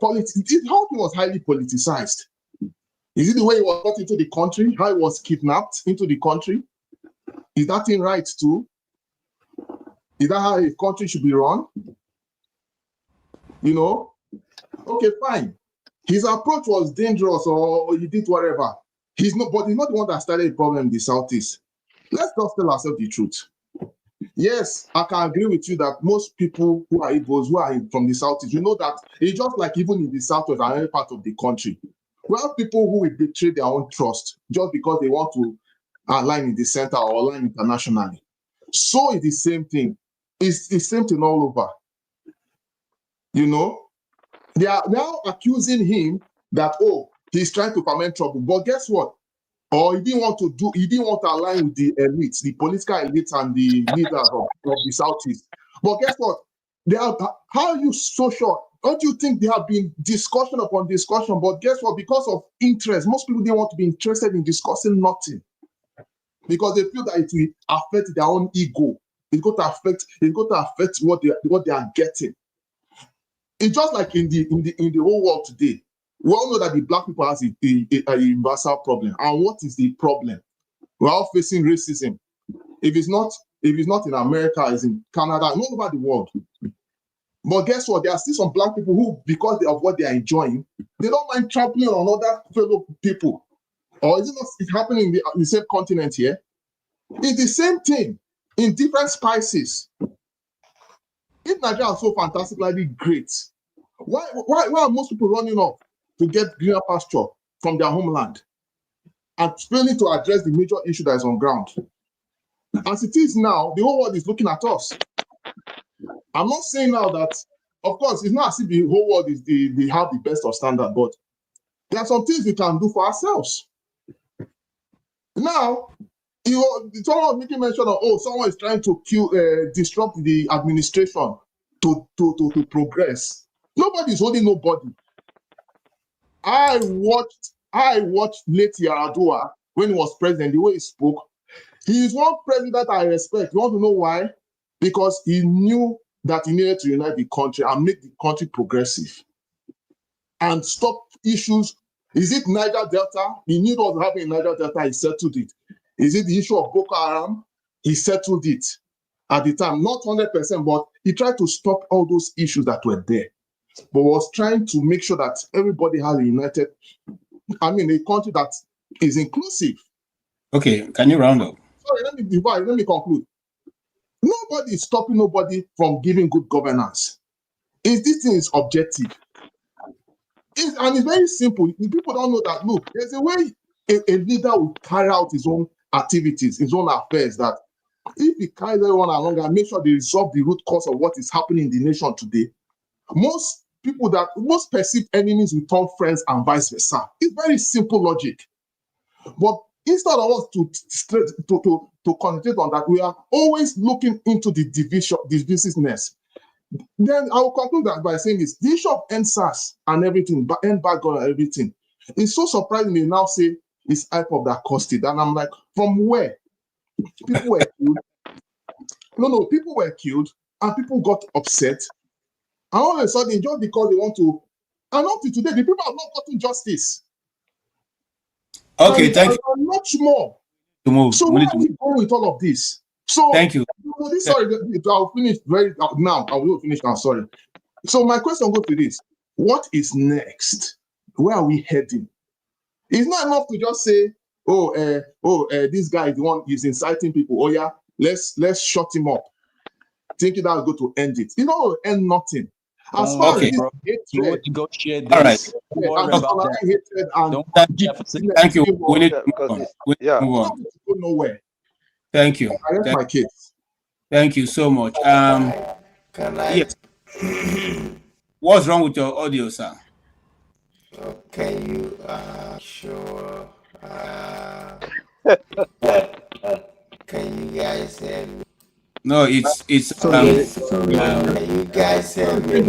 politics. The whole thing was highly politicized. Is it the way he was brought into the country? How he was kidnapped into the country? Is that thing right too? Is that how a country should be run? You know? Okay, fine. His approach was dangerous, or he did whatever. But he's not the one that started the problem in the Southeast. Let's just tell ourselves the truth. Yes, I can agree with you that most people who are Igbos, who are from the Southeast, you know that it's just like even in the Southwest and any part of the country. We have people who will betray their own trust just because they want to align in the center or align internationally. So it's the same thing. It's the same thing all over. You know, they are now accusing him that, oh, he's trying to ferment trouble. But guess what? Or he didn't want to align with the elites, the political elites and the leaders of the Southeast. But guess what? How are you so sure? Don't you think there have been discussion upon discussion? But guess what? Because of interest, most people didn't want to be interested in discussing nothing. Because they feel that it will affect their own ego. It's going to affect what they are getting. It's just like in the whole world today. We all know that the black people has a universal problem. And what is the problem? We're all facing racism. If it's not in America, it's in Canada, and all over the world. But guess what? There are still some black people who, because of what they are enjoying, they don't mind trampling on other fellow people. Or is it not? It's happening in the same continent here. It's the same thing in different spices. If Nigeria is so fantastically great, why are most people running off to get greener pasture from their homeland and failing to address the major issue that is on ground? As it is now, the whole world is looking at us. I'm not saying now that, of course, it's not as if the whole world they have the best of standard, but there are some things we can do for ourselves. Now, someone was making mention of, someone is trying to disrupt the administration to progress. Nobody is holding nobody. I watched late Yaradua when he was president, the way he spoke. He is one president I respect. You want to know why? Because he knew that he needed to unite the country and make the country progressive and stop issues. Is it Niger Delta? He knew what was happening in Niger Delta. He settled it. Is it the issue of Boko Haram? He settled it at the time. Not 100%, but he tried to stop all those issues that were there. But was trying to make sure that everybody has a united, a country that is inclusive. Okay, can you round up? Sorry, let me conclude. Nobody is stopping nobody from giving good governance. This thing is objective. And it's very simple. People don't know that, look, there's a way a leader will carry out his own activities, his own affairs, that if he carries everyone along and make sure they resolve the root cause of what is happening in the nation today, most perceived enemies will turn friends and vice versa. It's very simple logic. But instead of us to concentrate on that, we are always looking into the divisiveness. Then I will conclude that by saying this: the issue of NSAS and everything, end background and everything, it's so surprising they now say it's IPOB that caused it. And I'm like, from where? People were killed. No, people were killed and people got upset. And all of a sudden, just because they want to, and up to today, the people have not gotten justice. Okay, thank you. Much more. To move. So where are we going with all of this? So thank you. Sorry, I'll finish now. I will finish now. Sorry. So my question goes to this: what is next? Where are we heading? It's not enough to just say, this guy is the one is inciting people. Oh yeah, let's shut him up. Thinking that will go to end it. It's not going to end nothing. As far as this hatred, negotiate this. All right. Thank you. We need to move on. Go nowhere. Thank you. I rest my case. Thank you so much. Yes. What's wrong with your audio, sir? Can you sure? Can you guys hear me? No, it's can you guys hear me?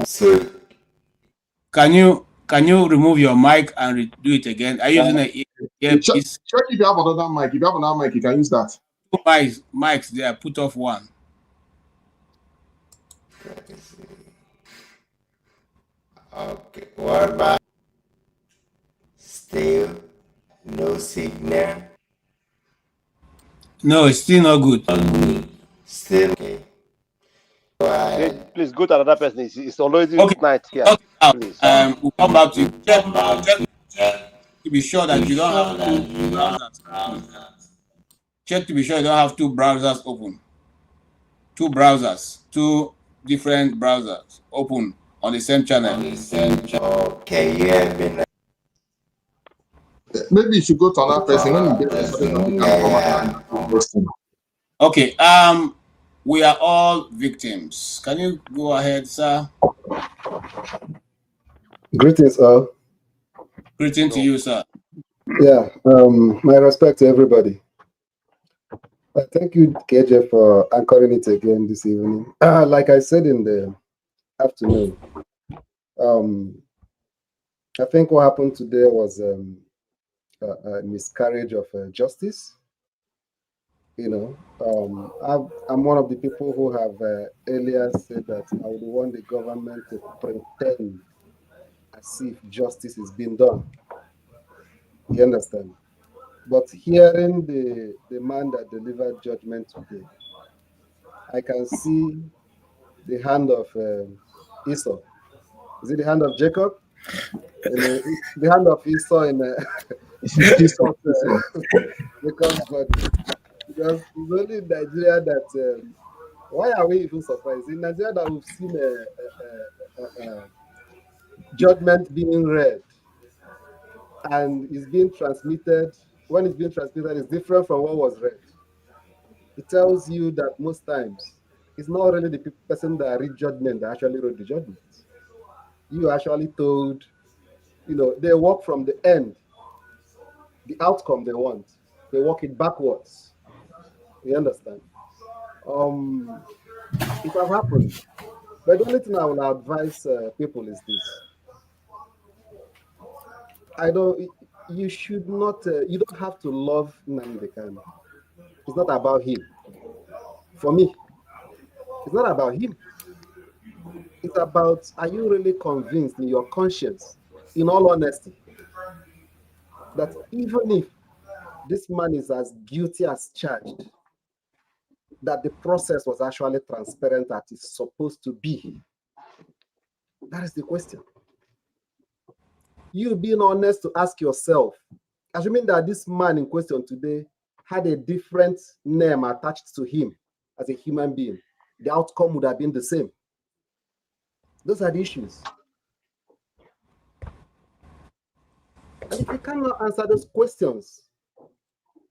So can you remove your mic and do it again? Are you using a earpiece? Check if you have another mic. If you have another mic, you can use that. Two mics there. Put off one. Okay. What about still no signal? No, it's still not good. Still okay. Please go to another person. It's already night here. Okay. We'll come back to you. Check to be sure that you don't have two browsers. Check to be sure you don't have two browsers open. Two browsers, two different browsers open on the same channel. Okay, you have been. Maybe you should go to another person when you get Okay. We are all victims. Can you go ahead, sir? Greetings, all. Greeting to you, sir. Yeah, my respect to everybody. Thank you, KJ, for anchoring it again this evening. Like I said in the afternoon, I think what happened today was a miscarriage of justice. You know, I'm one of the people who have earlier said that I would want the government to pretend as if justice is being done. You understand? But hearing the man that delivered judgment today, I can see the hand of Esau. Is it the hand of Jacob? The hand of Esau in Jacob's body. Because it's only in Nigeria that, why are we even surprised? In Nigeria that we've seen a judgment being read and is being transmitted. When it's being transmitted, it's different from what was read. It tells you that most times it's not really the person that read judgment that actually wrote the judgment. You actually told, they work from the end, the outcome they want. They work it backwards. You understand? It has happened. But the only thing I will advise people is this. You should not, you don't have to love Nnamdi Kanu. It's not about him. For me, it's not about him. It's about, are you really convinced in your conscience, in all honesty, that even if this man is as guilty as charged, that the process was actually transparent as it's supposed to be? That is the question. You being honest to ask yourself, assuming that this man in question today had a different name attached to him as a human being, the outcome would have been the same. Those are the issues. And if you cannot answer those questions,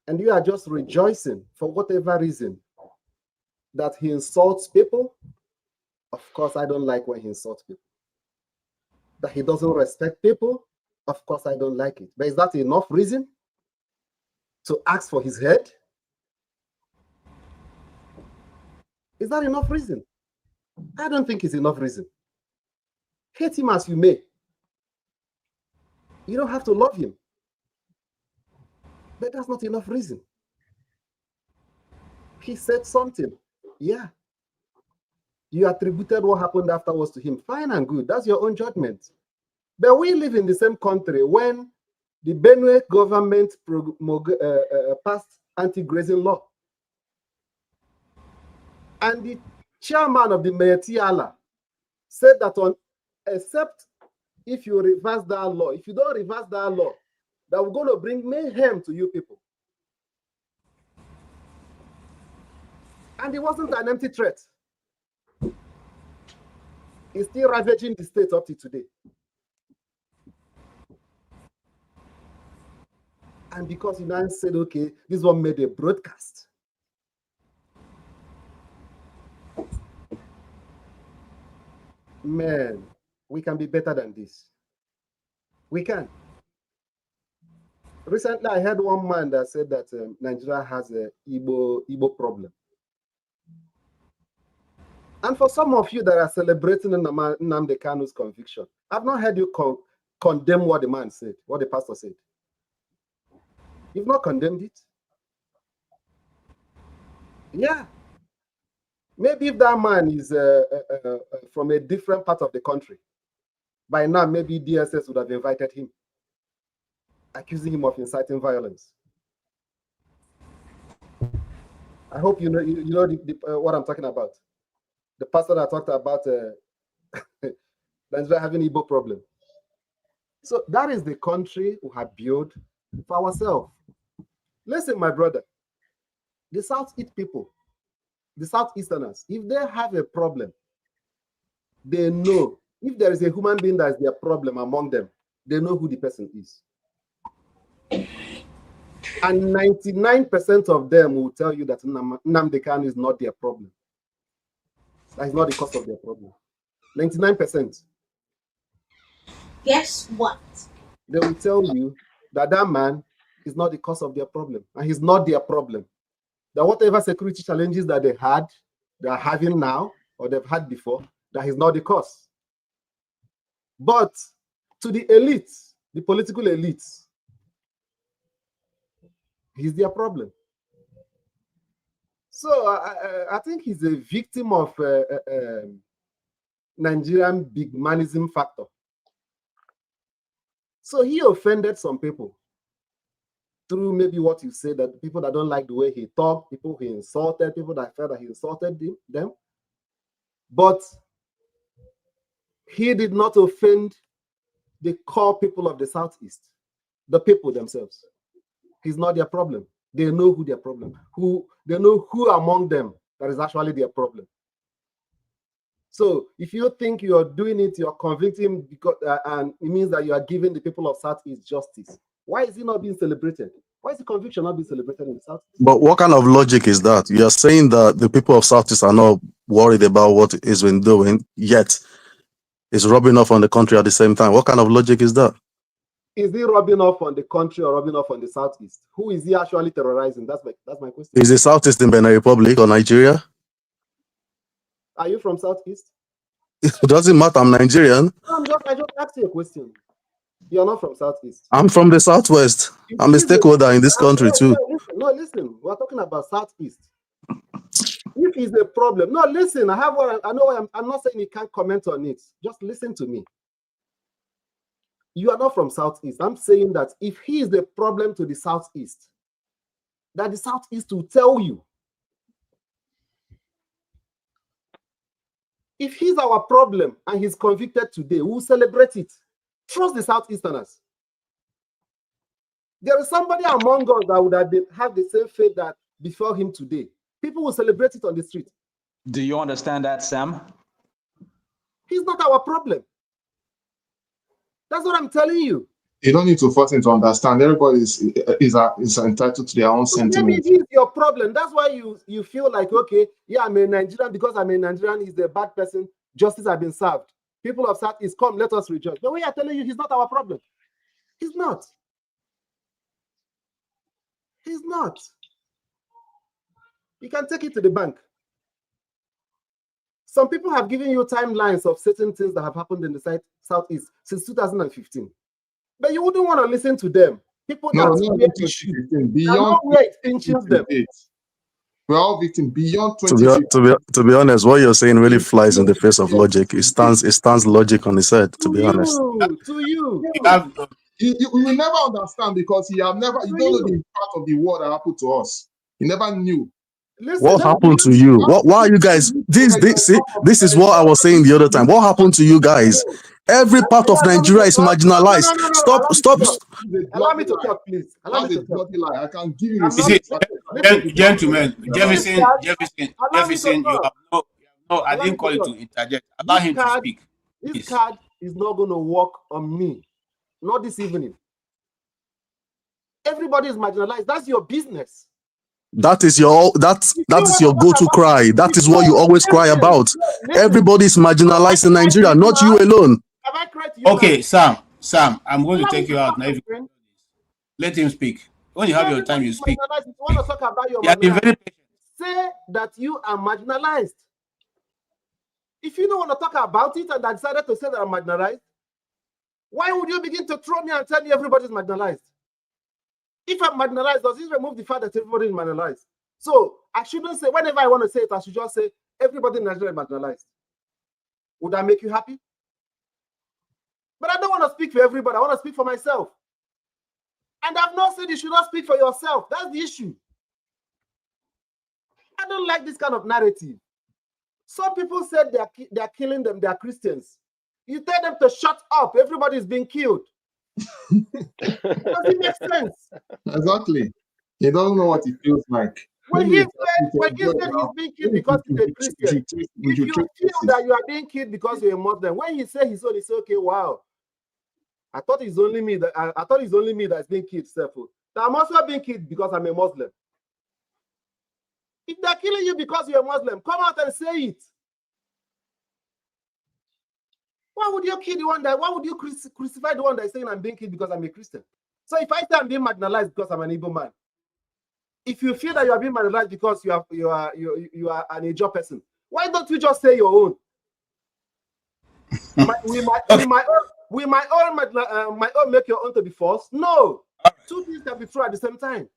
and you are just rejoicing for whatever reason that he insults people, of course, I don't like when he insults people. That he doesn't respect people, of course, I don't like it. But is that enough reason to ask for his head? Is that enough reason? I don't think it's enough reason. Hate him as you may. You don't have to love him. But that's not enough reason. He said something. Yeah. You attributed what happened afterwards to him. Fine and good. That's your own judgment. But we live in the same country when the Benue government passed anti-grazing law. And the chairman of the Metiala said that except if you reverse that law, if you don't reverse that law, that we're going to bring mayhem to you people. And it wasn't an empty threat. It's still ravaging the state up to today. And because you now said, okay, this one made a broadcast. Man, we can be better than this. We can. Recently, I heard one man that said that Nigeria has a Igbo problem. And for some of you that are celebrating Nnamdi Kanu's conviction, I've not heard you condemn what the man said, what the pastor said. You've not condemned it. Yeah. Maybe if that man is from a different part of the country, by now maybe DSS would have invited him, accusing him of inciting violence. I hope you know what I'm talking about. The pastor that talked about Nigeria having Igbo problem. So that is the country we have built for ourselves. Listen, my brother, the Southeast people, the Southeasterners, if they have a problem, they know if there is a human being that is their problem among them, they know who the person is. And 99% of them will tell you that Nnamdi Kanu is not their problem. That is not the cause of their problem. 99%. Guess what? They will tell you that that man is not the cause of their problem. And he's not their problem. That whatever security challenges that they are having now, or they've had before, that is not the cause. But to the elites, the political elites, he's their problem. So I think he's a victim of Nigerian big manism factor. So he offended some people through maybe what you said, that people that don't like the way he talked, people he insulted, people that felt that he insulted them. But he did not offend the core people of the Southeast, the people themselves. He's not their problem. They know who their problem, they know who among them that is actually their problem. So if you think you are doing it, you're convicting because and it means that you are giving the people of Southeast justice. Why is it not being celebrated? Why is the conviction not being celebrated in the Southeast? But what kind of logic is that? You're saying that the people of Southeast are not worried about what he's been doing, yet it's rubbing off on the country at the same time. What kind of logic is that? Is he rubbing off on the country or rubbing off on the Southeast? Who is he actually terrorizing? That's my question. Is the Southeast in Benin Republic or Nigeria? Are you from Southeast? It doesn't matter. I'm Nigerian. I just asked you a question. You're not from Southeast. I'm from the Southwest. I'm a stakeholder in this country too. Listen. We're talking about Southeast. If it's a problem, no, listen. I know. I'm not saying you can't comment on it. Just listen to me. You are not from Southeast. I'm saying that if he is the problem to the Southeast, that the Southeast will tell you. If he's our problem and he's convicted today, we'll celebrate it. Trust the Southeasterners. There is somebody among us that would have the same faith that before him today. People will celebrate it on the street. Do you understand that, Sam? He's not our problem. That's what I'm telling you. You don't need to force him to understand. Everybody is entitled to their own sentiments. Maybe it's your problem. That's why you feel like, okay, yeah, I'm a Nigerian. Because I'm a Nigerian, he's a bad person. Justice has been served. People of Southeast, come, let us rejoice. But we are telling you, he's not our problem. He's not. He's not. You can take it to the bank. Some people have given you timelines of certain things that have happened in the Southeast since 2015. But you wouldn't want to listen to them. People No, beyond it pinches them. We're all victims beyond 2015. To be honest, what you're saying really flies in the face of logic. It stands logic on its head, to be honest. You will never understand because you don't know the part of the war that happened to us. You never knew. Listen, what happened to you? Why are you guys? This is what I was saying the other time. What happened to you guys? Every part of Nigeria is marginalized. Stop. Allow me to talk, please. Allow me to talk. I can give you Gentlemen, Jefferson, you have no, I didn't call you to interject. Allow him to speak. This card is not going to work on me. Not this evening. Everybody is marginalized. That's your business. That is your go-to cry. That is what you always cry about. Everybody is marginalized in Nigeria, not you alone. Okay, Sam, I'm going to take you out now. Let him speak. When you have your time, you speak. If you want to talk about your say that you are marginalized. If you don't want to talk about it and I decided to say that I'm marginalized, why would you begin to throw me and tell me everybody's marginalized? If I'm marginalized, does it remove the fact that everybody is marginalized? So I shouldn't say, whenever I want to say it, I should just say everybody in Nigeria is marginalized. Would that make you happy? But I don't want to speak for everybody. I want to speak for myself. And I've not said you should not speak for yourself. That's the issue. I don't like this kind of narrative. Some people said they're killing them, they're Christians. You tell them to shut up. Everybody is being killed. Does it make sense? Exactly. He doesn't know what it feels like. When he said he's being killed because he's a Christian, if you feel that you are being killed because you're a Muslim, when he said his own, he said, okay, wow. I thought it's only me that's being killed, Sefo. I'm also being killed because I'm a Muslim. If they're killing you because you're a Muslim, come out and say it. Why would you kill the one that? Why would you crucify the one that is saying I'm being killed because I'm a Christian? So if I say I'm being marginalized because I'm an Igbo man, if you feel that you are being marginalized because you are an Ijaw person, why don't you just say your own? We might all make your own to be false. No, two things can be true at the same time.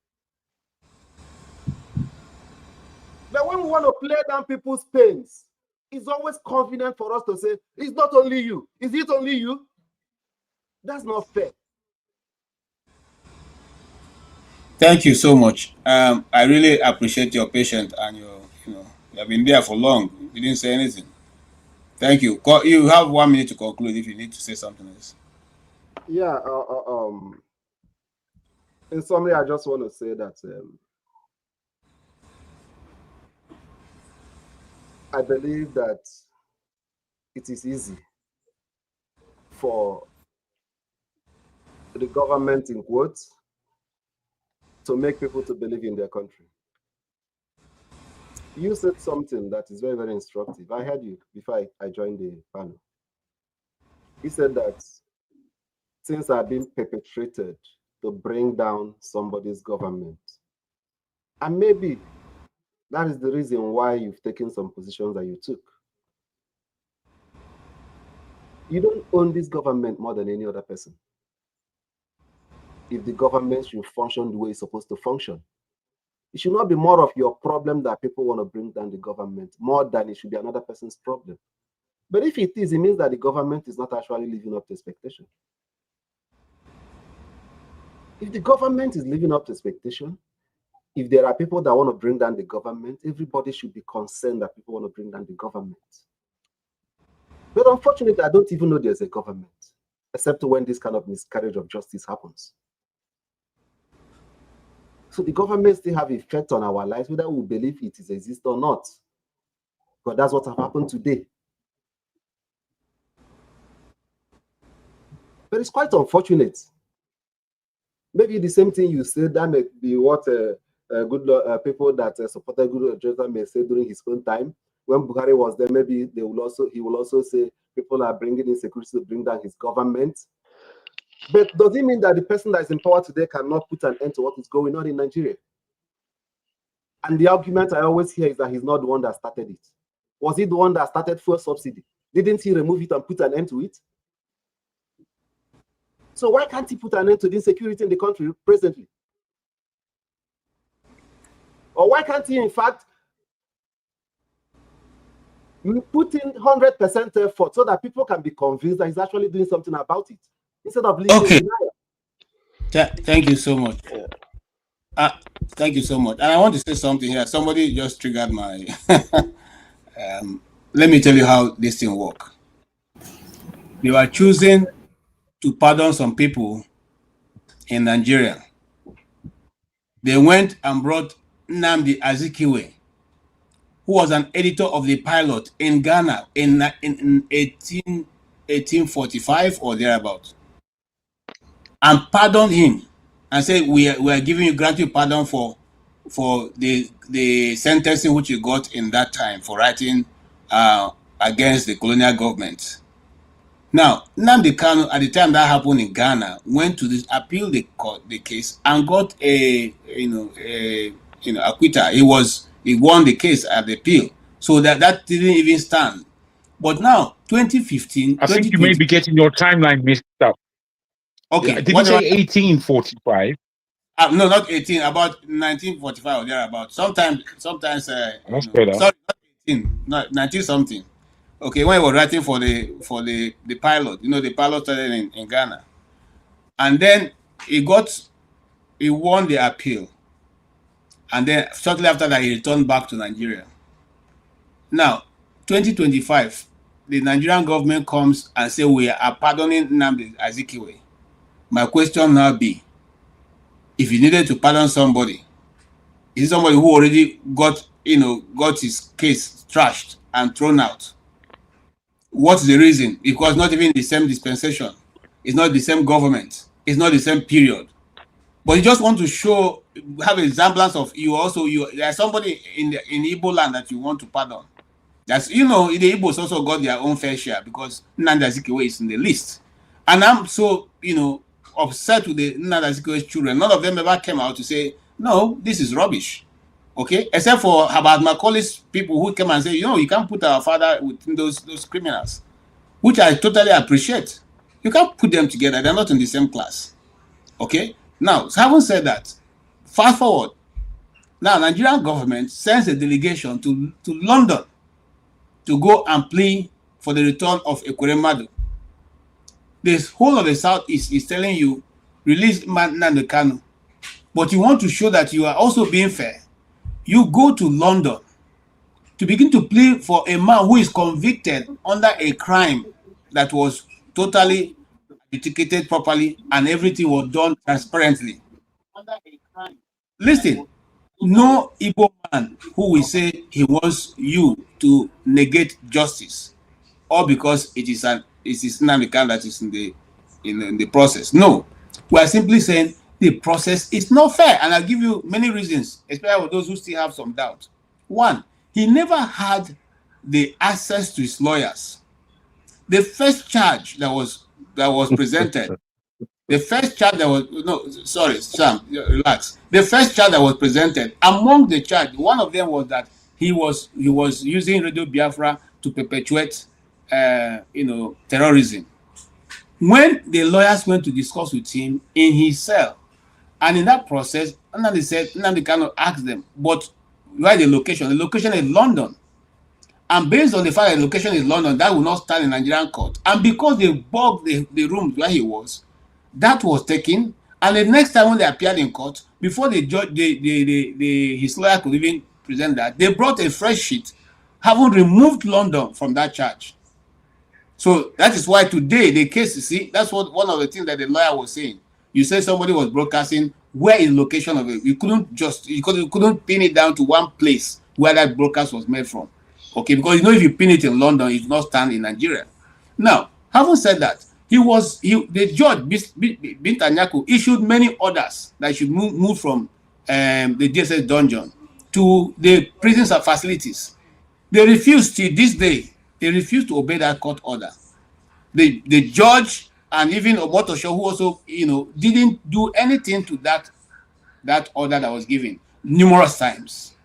But when we want to play down people's pains, it's always convenient for us to say, it's not only you. Is it only you? That's not fair. Thank you so much. I really appreciate your patience and your, you have been there for long. You didn't say anything. Thank you. You have 1 minute to conclude if you need to say something else. Yeah. In summary, I just want to say that I believe that it is easy for the government, in quotes, to make people to believe in their country. You said something that is very, very instructive. I heard you before I joined the panel. He said that things are being perpetrated to bring down somebody's government. And maybe that is the reason why you've taken some positions that you took. You don't own this government more than any other person. If the government should function the way it's supposed to function, it should not be more of your problem that people want to bring down the government, more than it should be another person's problem. But if it is, it means that the government is not actually living up to expectation. If the government is living up to expectation, if there are people that want to bring down the government, everybody should be concerned that people want to bring down the government. But unfortunately, I don't even know there's a government, except when this kind of miscarriage of justice happens. So the government still have effect on our lives, whether we believe it is exist or not. But that's what has happened today. But it's quite unfortunate. Maybe the same thing you said, that may be what people that supported Goodluck Jonathan may say during his own time. When Buhari was there, maybe he will also say people are bringing insecurity to bring down his government. But does it mean that the person that is in power today cannot put an end to what is going on in Nigeria? And the argument I always hear is that he's not the one that started it. Was he the one that started fuel subsidy? Didn't he remove it and put an end to it? So why can't he put an end to the insecurity in the country presently? Or why can't he, in fact, put in 100% effort so that people can be convinced that he's actually doing something about it, instead of living in denial? Thank you so much. Thank you so much. And I want to say something here. Somebody just triggered my... let me tell you how this thing works. They were choosing to pardon some people in Nigeria. They went and brought Nnamdi Azikiwe, who was an editor of the pilot in Ghana in 1845 or thereabouts, and pardoned him and said, we are giving you granting pardon for the sentencing which you got in that time for writing against the colonial government. Now, Nnamdi Kanu, at the time that happened in Ghana, went to this, appeal the case and got a acquittal. He won the case at the appeal, so that didn't even stand. But now, 2015, I think you may be getting your timeline mixed up. Okay, did you say 1845? No, not 18. About 1945 or thereabout. Sometimes. Sorry, not 18, not 19 something. Okay, when he was writing for the pilot, the pilot started in Ghana, and then he won the appeal, and then shortly after that he returned back to Nigeria. Now, 2025, the Nigerian government comes and say we are pardoning Nnamdi Azikiwe. My question now be, if you needed to pardon somebody, is it somebody who already got his case trashed and thrown out? What's the reason? Because not even the same dispensation, it's not the same government, it's not the same period. But you just want to have a semblance of there's somebody in Igbo land that you want to pardon. That's the Igbos also got their own fair share because Nnamdi Azikiwe is in the list. And I'm so upset with the Nnamdi Azikiwe's children. None of them ever came out to say, no, this is rubbish. Okay, except for Habad Makoli's people who came and say, you can't put our father within those criminals, which I totally appreciate. You can't put them together; they're not in the same class. Okay. Now, having said that, fast forward, Now, Nigerian government sends a delegation to London to go and plead for the return of Ekweremadu. The whole of the Southeast is telling you, release Nnamdi Kanu. But you want to show that you are also being fair. You go to London to begin to plead for a man who is convicted under a crime that was totally adjudicated properly and everything was done transparently. Listen, no Igbo man who will say he wants you to negate justice, or because it is Nnamdi Kanu that is in the process. No, we are simply saying the process is not fair, and I'll give you many reasons, especially for those who still have some doubt. One, he never had the access to his lawyers. The first charge that was presented. The first charge that was, no, sorry, Sam, relax. The first charge that was presented, among the charge, one of them was that he was using Radio Biafra to perpetuate, terrorism. When the lawyers went to discuss with him in his cell, and in that process, Nnamdi Kanu asked them, but why the location? The location is London. And based on the fact that the location is London, that will not stand in Nigerian court. And because they bugged the rooms where he was, that was taken, and the next time when they appeared in court, before the judge, his lawyer could even present that, they brought a fresh sheet, having removed London from that charge. So that is why today the case, you see, that's what one of the things that the lawyer was saying. You say somebody was broadcasting, where is the location of it? You couldn't pin it down to one place where that broadcast was made from. Okay, because if you pin it in London, it will not stand in Nigeria. Now, having said that, the judge, Bintanyaku, issued many orders that should move from the DSS dungeon to the prisons and facilities. They refused till this day. They refused to obey that court order. The judge and even Omotosho, who also didn't do anything to that order that was given numerous times.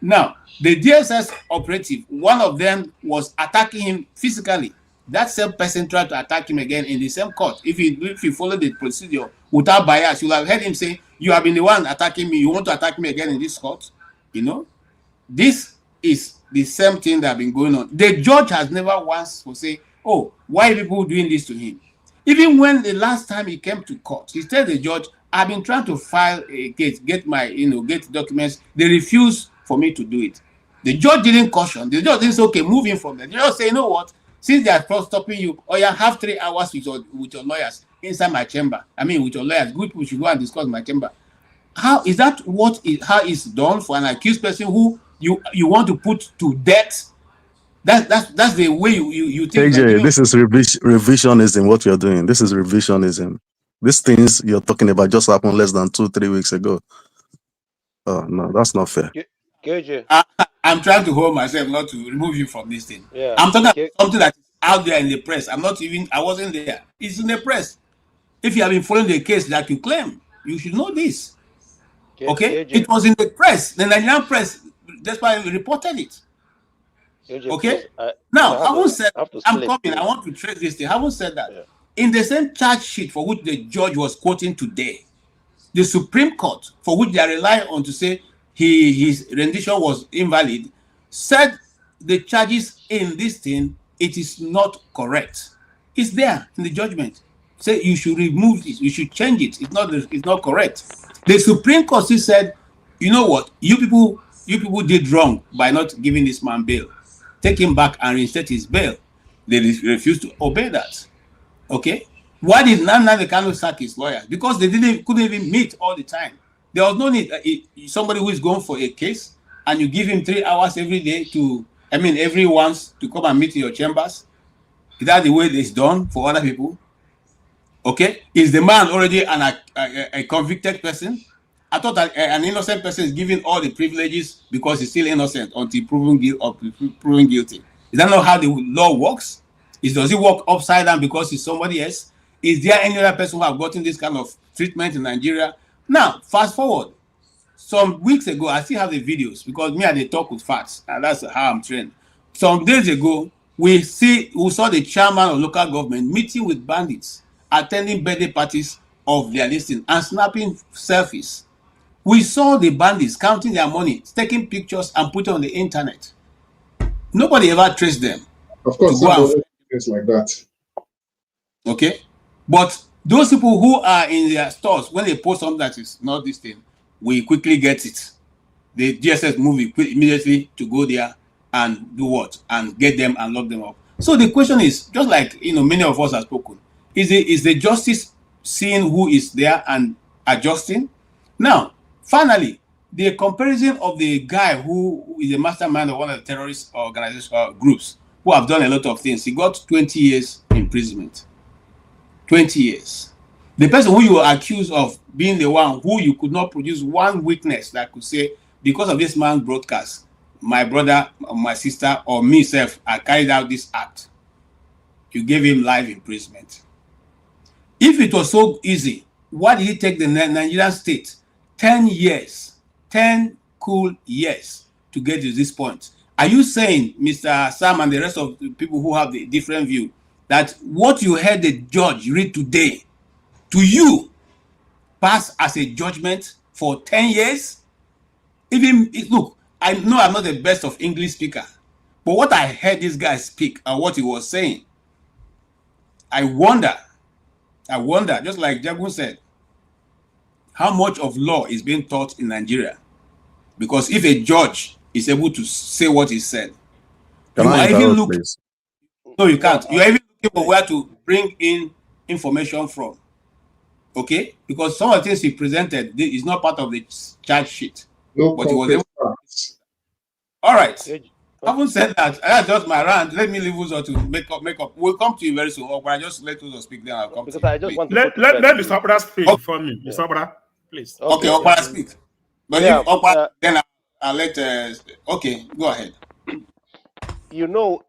Now, the DSS operative, one of them was attacking him physically. That same person tried to attack him again in the same court. If you follow the procedure without bias, you'll have heard him say, you have been the one attacking me. You want to attack me again in this court? This is the same thing that has been going on. The judge has never once say, oh, why are people doing this to him? Even when the last time he came to court, he told the judge, I've been trying to file a case, get documents. They refuse for me to do it. The judge didn't caution. The judge didn't say, okay, move in from there. The judge say, you know what? Since they are stopping you, or you have 3 hours with your lawyers inside my chamber. I mean, with your lawyers, good people should go and discuss my chamber. How is that? How it's done for an accused person who you want to put to death? That's the way you think. AJ, this is revisionism. What you're doing, this is revisionism. These things you're talking about just happened less than 2-3 weeks ago. Oh no, that's not fair. I'm trying to hold myself not to remove you from this thing. Yeah. I'm talking about something that is out there in the press. I wasn't there. It's in the press. If you have been following the case that you claim, you should know this. Okay? It was in the press. The Nigerian press, that's why we reported it. Okay? Now, having said, I'm coming. I want to trace this thing. Having said that, in the same charge sheet for which the judge was quoting today, the Supreme Court, for which they are relying on to say his rendition was invalid, said the charges in this thing, it is not correct. It's there in the judgment. Say you should remove this, you should change it. It's not correct. The Supreme Court still said, you know what, you people did wrong by not giving this man bail. Take him back and reinstate his bail. They refused to obey that. Okay? Why did Nnamdi Kanu sack his lawyers? Because they couldn't even meet all the time. There was no need. Somebody who is going for a case and you give him 3 hours every day every once to come and meet in your chambers. Is that the way it's done for other people? Okay? Is the man already a convicted person? I thought that an innocent person is given all the privileges because he's still innocent until proven guilty. Is that not how the law works? Does it work upside down because he's somebody else? Is there any other person who have gotten this kind of treatment in Nigeria? Now, fast forward. Some weeks ago, I still have the videos because they talk with facts, and that's how I'm trained. Some days ago, we saw the chairman of local government meeting with bandits, attending birthday parties of their listing and snapping selfies. We saw the bandits counting their money, taking pictures and putting on the internet. Nobody ever traced them Of to course, go some and don't do things like that. okay. But those people who are in their stores, when they post something that is not this thing, we quickly get it. The DSS move immediately to go there and do what? And get them and lock them up. So the question is, just like many of us have spoken, is the justice seeing who is there and adjusting? Now, finally, the comparison of the guy who is a mastermind of one of the terrorist organizations groups who have done a lot of things, he got 20 years imprisonment. 20 years. The person who you were accused of being the one who you could not produce one witness that could say, because of this man's broadcast, my brother, or my sister, or myself, I carried out this act. You gave him life imprisonment. If it was so easy, why did it take the Nigerian state 10 years, 10 cool years to get to this point? Are you saying, Mr. Sam and the rest of the people who have the different view, that what you heard the judge read today, to you, pass as a judgment for 10 years? Even, look, I know I'm not the best of English speaker, but what I heard this guy speak and what he was saying, I wonder, just like Jagun said, how much of law is being taught in Nigeria? Because if a judge is able to say what he said, Can you I are even interrupt, looking. please? No, you can't. You are even looking for where to bring in information from. Okay? Because some of the things he presented is not part of the charge sheet. No But he was able. All right. Having said that, that's just my rant. Let me leave Uzo to make up. We'll come to you very soon. But I just let Uzo speak, then I'll come to you. I just want to let Mr. Obra speak for me. Mr. Obra, please. Okay, Okpara speak. But if Okpara, then I'll let. Okay, go ahead. You know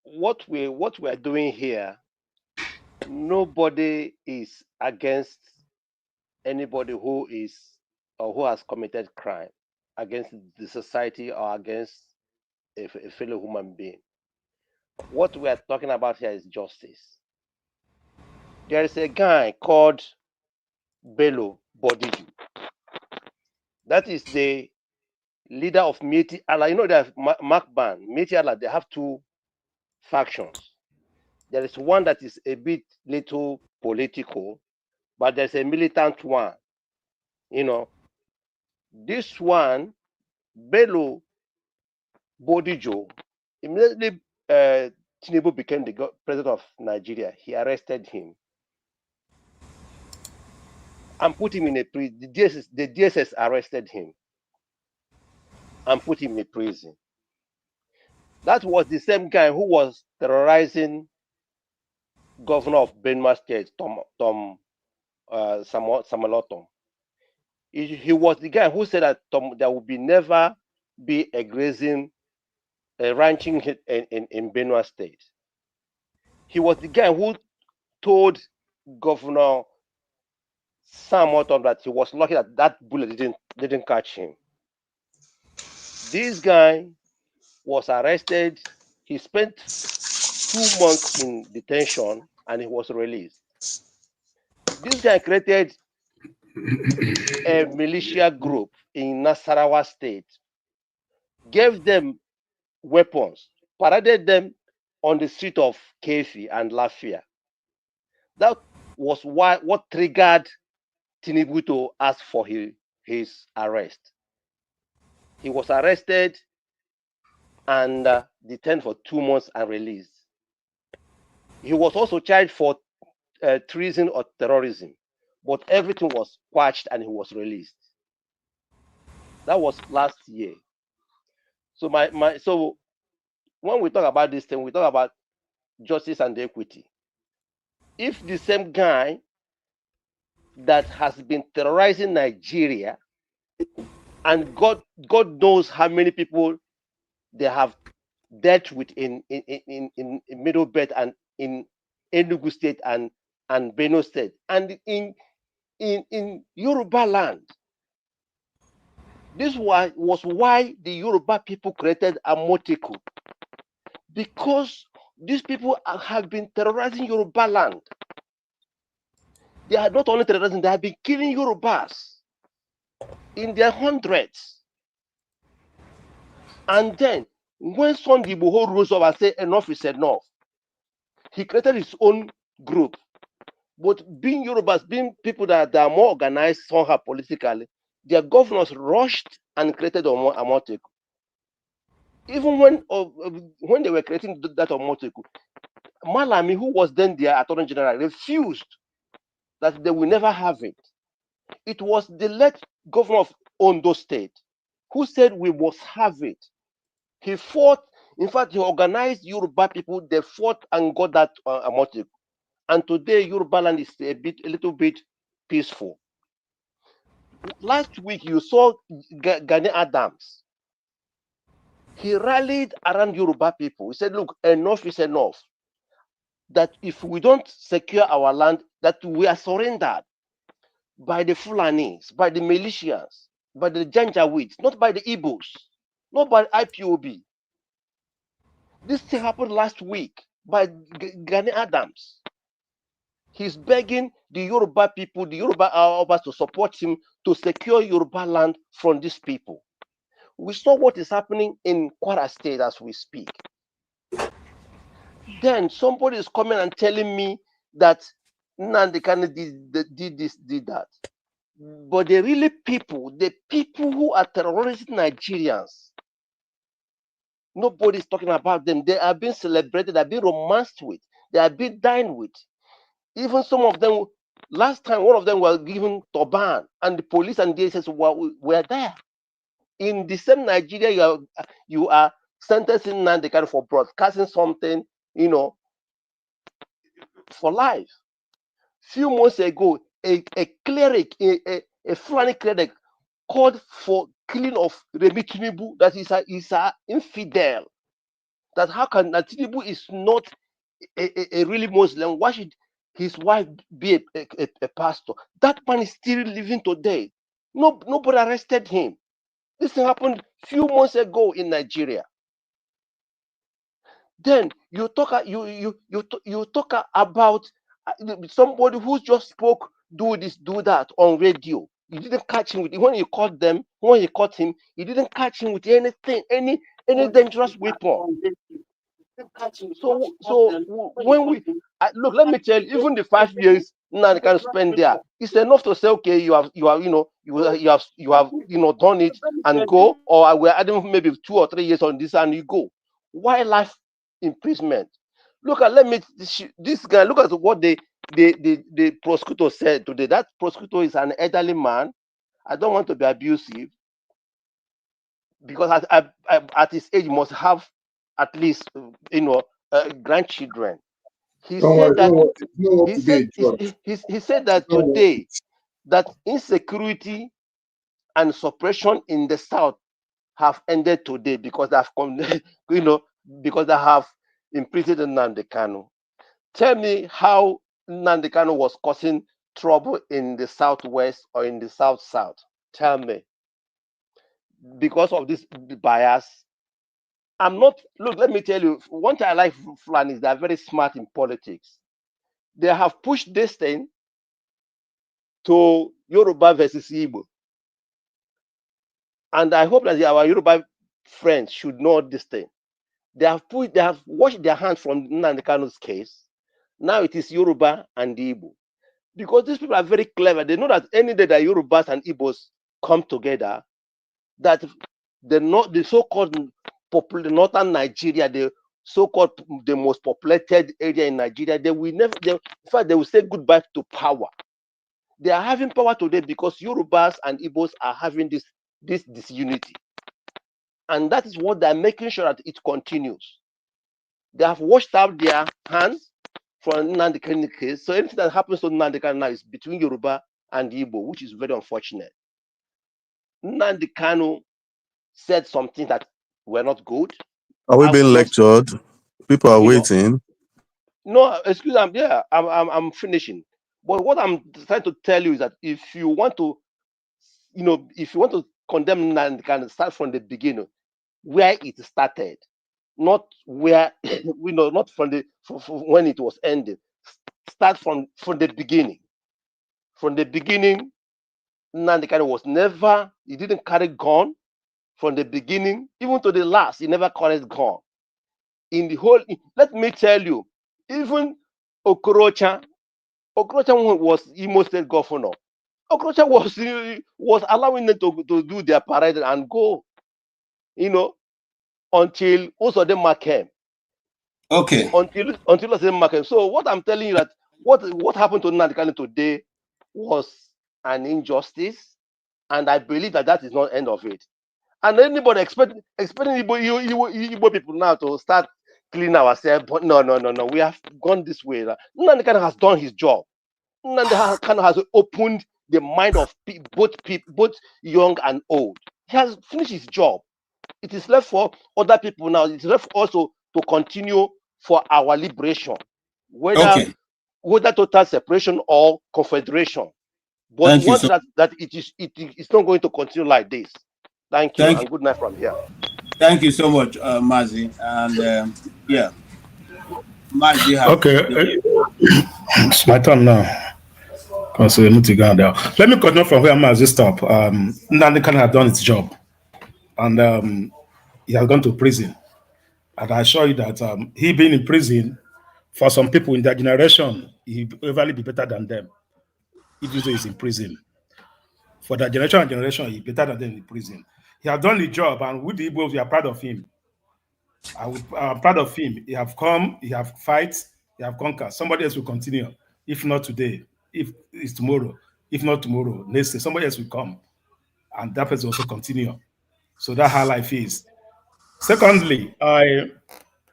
what we are doing here. Nobody is against anybody who is or who has committed crime against the society or against a fellow human being. What we are talking about here is justice. There is a guy called Bello Bodiju. That is the leader of Mieti Allah. You know that Makban, Mieti Allah, they have two factions. There is one that is a bit little political, but there's a militant one. This one, Bello Bodijo, immediately Tinubu became the president of Nigeria. He arrested him and put him in a prison. The DSS arrested him and put him in a prison. That was the same guy who was terrorizing governor of Benue State, Tom Samaloton. He was the guy who said that there would never be a grazing, ranching in Benue State. He was the guy who told Governor Samaloton that he was lucky that that bullet didn't catch him. This guy was arrested. He spent 2 months in detention and he was released. This guy created a militia group in Nasarawa State, gave them weapons, paraded them on the street of Kefi and Lafia. That was what triggered Tinubu to ask for his arrest. He was arrested and detained for 2 months and released. He was also charged for treason or terrorism, but everything was quashed and he was released. That was last year. So so when we talk about this thing, we talk about justice and equity. If the same guy that has been terrorizing Nigeria, and God knows how many people they have dealt with in Middle Belt and in Enugu State and Benue State and in Yoruba land. This was why the Yoruba people created Amoteku, because these people have been terrorizing Yoruba land. They are not only terrorizing, they have been killing Yorubas. in their hundreds. And then when Sunday Igboho rose up and said enough is enough, he created his own group. But being Yorubas, being people that are more organized somehow politically, their governors rushed and created Omoteku. Even when they were creating that Omoteku, Malami, who was then their Attorney General, refused that they will never have it. It was the late governor of Ondo State who said we must have it. He fought, in fact, he organized Yoruba people, they fought and got that Amoteku. And today, Yoruba land is a little bit peaceful. Last week, you saw Gani Adams. He rallied around Yoruba people. He said, look, enough is enough. That if we don't secure our land, that we are surrendered by the Fulanis, by the militias, by the Janjaweeds, not by the Igbos, not by IPOB. This thing happened last week by Gani Adams. He's begging the Yoruba people, the Yoruba Obas to support him to secure Yoruba land from these people. We saw what is happening in Kwara State as we speak. Then somebody is coming and telling me that Nnamdi Kanu did this, did that. But the people who are terrorizing Nigerians, nobody's talking about them. They are being celebrated, they are being romanced with, they are being dined with. Even some of them, last time, one of them was given turban, and the police and DSS were there. In the same Nigeria, you are sentencing Nnamdi Kanu for broadcasting something, for life. Few months ago, a cleric, a Fulani cleric, called for killing of Remi Tinubu, that is a infidel. That how can Tinubu is not a really Muslim? Why should his wife be a pastor? That man is still living today. Nobody arrested him. This thing happened few months ago in Nigeria. Then you talk about somebody who just spoke, do this, do that on radio. You didn't catch him with when you caught them. When you caught him, you didn't catch him with anything, any dangerous weapon. So when we look, let me tell you, even the 5 years Nnamdi Kanu spend there, it's enough to say, okay, you have done it and go, or we're adding maybe 2 or 3 years on this and you go. Why life imprisonment? Look at this guy. Look at what the prosecutor said today. That prosecutor is an elderly man. I don't want to be abusive, because at his age, he must have at least grandchildren. He said that today that insecurity and suppression in the south have ended today because they have because they have imprisoned Nnamdi Kanu. Tell me how Nnamdi Kanu was causing trouble in the southwest or in the south. Tell me. Because of this bias. Look, let me tell you, one thing I like Fulani is they are very smart in politics. They have pushed this thing to Yoruba versus Igbo. And I hope that our Yoruba friends should know this thing. They have washed their hands from Nnamdi Kanu's case. Now it is Yoruba and Igbo. Because these people are very clever. They know that any day that Yorubas and Igbos come together, that the so-called northern Nigeria, the so-called the most populated area in Nigeria, they will never. In fact, they will say goodbye to power. They are having power today because Yorubas and Igbos are having this disunity, and that is what they are making sure that it continues. They have washed out their hands from Nnamdi Kanu case. So anything that happens to Nnamdi Kanu now is between Yoruba and Igbo, which is very unfortunate. Nnamdi Kanu said something that were not good. Are we being lectured? People are waiting. No, excuse me. Yeah, I'm finishing. But what I'm trying to tell you is that if you want to, condemn Nnamdi Kanu, start from the beginning, where it started, not where not from when it was ended. Start from the beginning. From the beginning, Nnamdi Kanu was never, he didn't carry gun from the beginning, even to the last, he never carried gun. In the whole, let me tell you, even Okorocha was Imo State governor. Okorocha was allowing them to do their parade and go, until most of them came. Okay. Until Osodema came. So what I'm telling you that what happened to Nnamdi Kanu today was an injustice, and I believe that is not the end of it. And anybody expecting Igbo people now to start cleaning ourselves, but no. We have gone this way. Nnamdi Kanu has done his job. Nnamdi Kanu has opened the mind of both young and old. He has finished his job. It is left for other people now. It is left also to continue for our liberation, whether total separation or confederation. But we want that it is not going to continue like this. Thank you, and good night from here. Thank you so much, Mazi. And yeah, Mazi. Okay, it's my turn now. Because we need to go there. Let me continue from where Mazi stopped. Nnamdi Kanu has done its job, and he has gone to prison. And I assure you that he being in prison, for some people in their generation, he will really be better than them. If he's in prison. For that generation, he's better than them in prison. He has done the job, and with the Igbos, we are proud of him. I'm proud of him. He have come, he have fight, he have conquered. Somebody else will continue. If not today, if it's tomorrow, if not tomorrow, next day, somebody else will come. And that person also continue. So that's how life is. Secondly,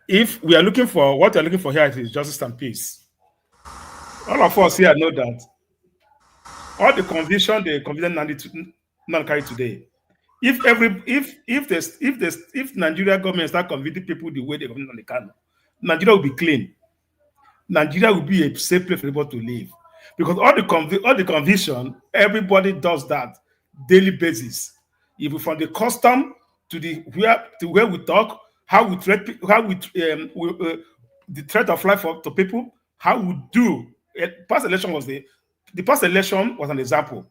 if we are looking for, what we're looking for here is justice and peace. All of us here know that all the conviction they convicted Nnamdi Kanu today, if Nigeria government start convicting people the way they convict Nnamdi Kanu, Nigeria will be clean. Nigeria will be a safe place for people to live, because all the conviction, everybody does that daily basis. Even from the custom to the where we talk, how we treat, the threat of life to people, how we do. Past election was the past election was an example.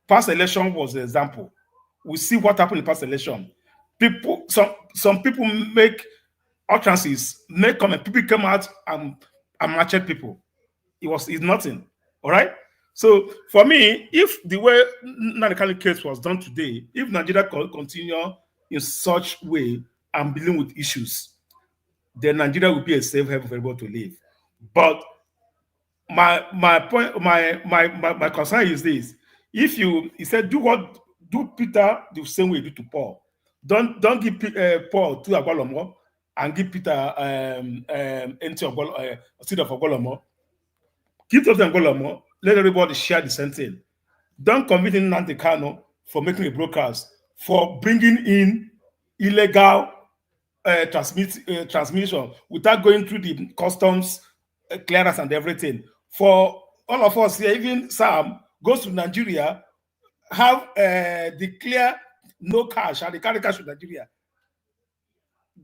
Past election was an example. We see what happened in past election. People, some people make utterances, make comment. People come out and matched people. It's nothing. All right. So for me, if the way Nnamdi Kanu case was done today, if Nigeria continue in such way and dealing with issues, then Nigeria will be a safe haven for everyone to live. But my point, my concern is this: if he said do Peter the same way you do to Paul. Don't give Paul to Agwalomo and give Peter seed of Agwalomo. Give to Agwalomo. Let everybody share the same thing. Don't convict Nnamdi Kanu for making a broadcast, for bringing in illegal transmission without going through the customs clearance and everything. For all of us here, even Sam goes to Nigeria, have declare no cash and they carry cash to Nigeria.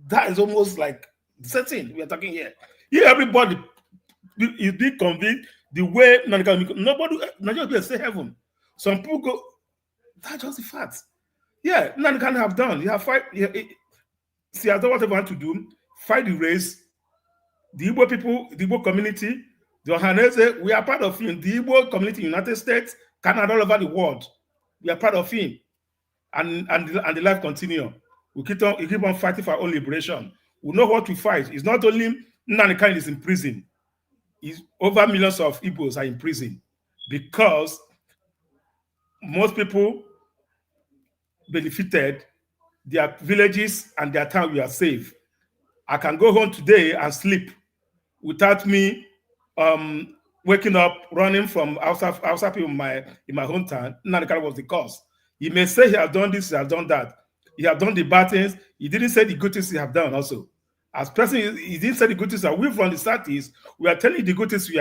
That is almost like the same thing we are talking here. Here, everybody is being convinced the way nobody Nigeria will say heaven. Some people go, that's just the fact. Yeah, Nnamdi Kanu have done. You have fight. He has done whatever he want to do. Fight the race. The Igbo people, the Igbo community, the Ohanese, we are part of him. The Igbo community, United States, Canada, all over the world, we are part of him. And the life continue. We keep on fighting for our own liberation. We know what we fight. It's not only Nnamdi Kanu is in prison. It's over millions of Igbos are in prison because most people benefited, their villages and their town were safe. I can go home today and sleep without me waking up, running from outside people in my hometown. Nnamdi Kanu was the cause. He may say he has done this, he has done that. He has done the bad things. He didn't say the good things he have done also. As president, he didn't say the good things that we from the Southeast, we are telling you the good things he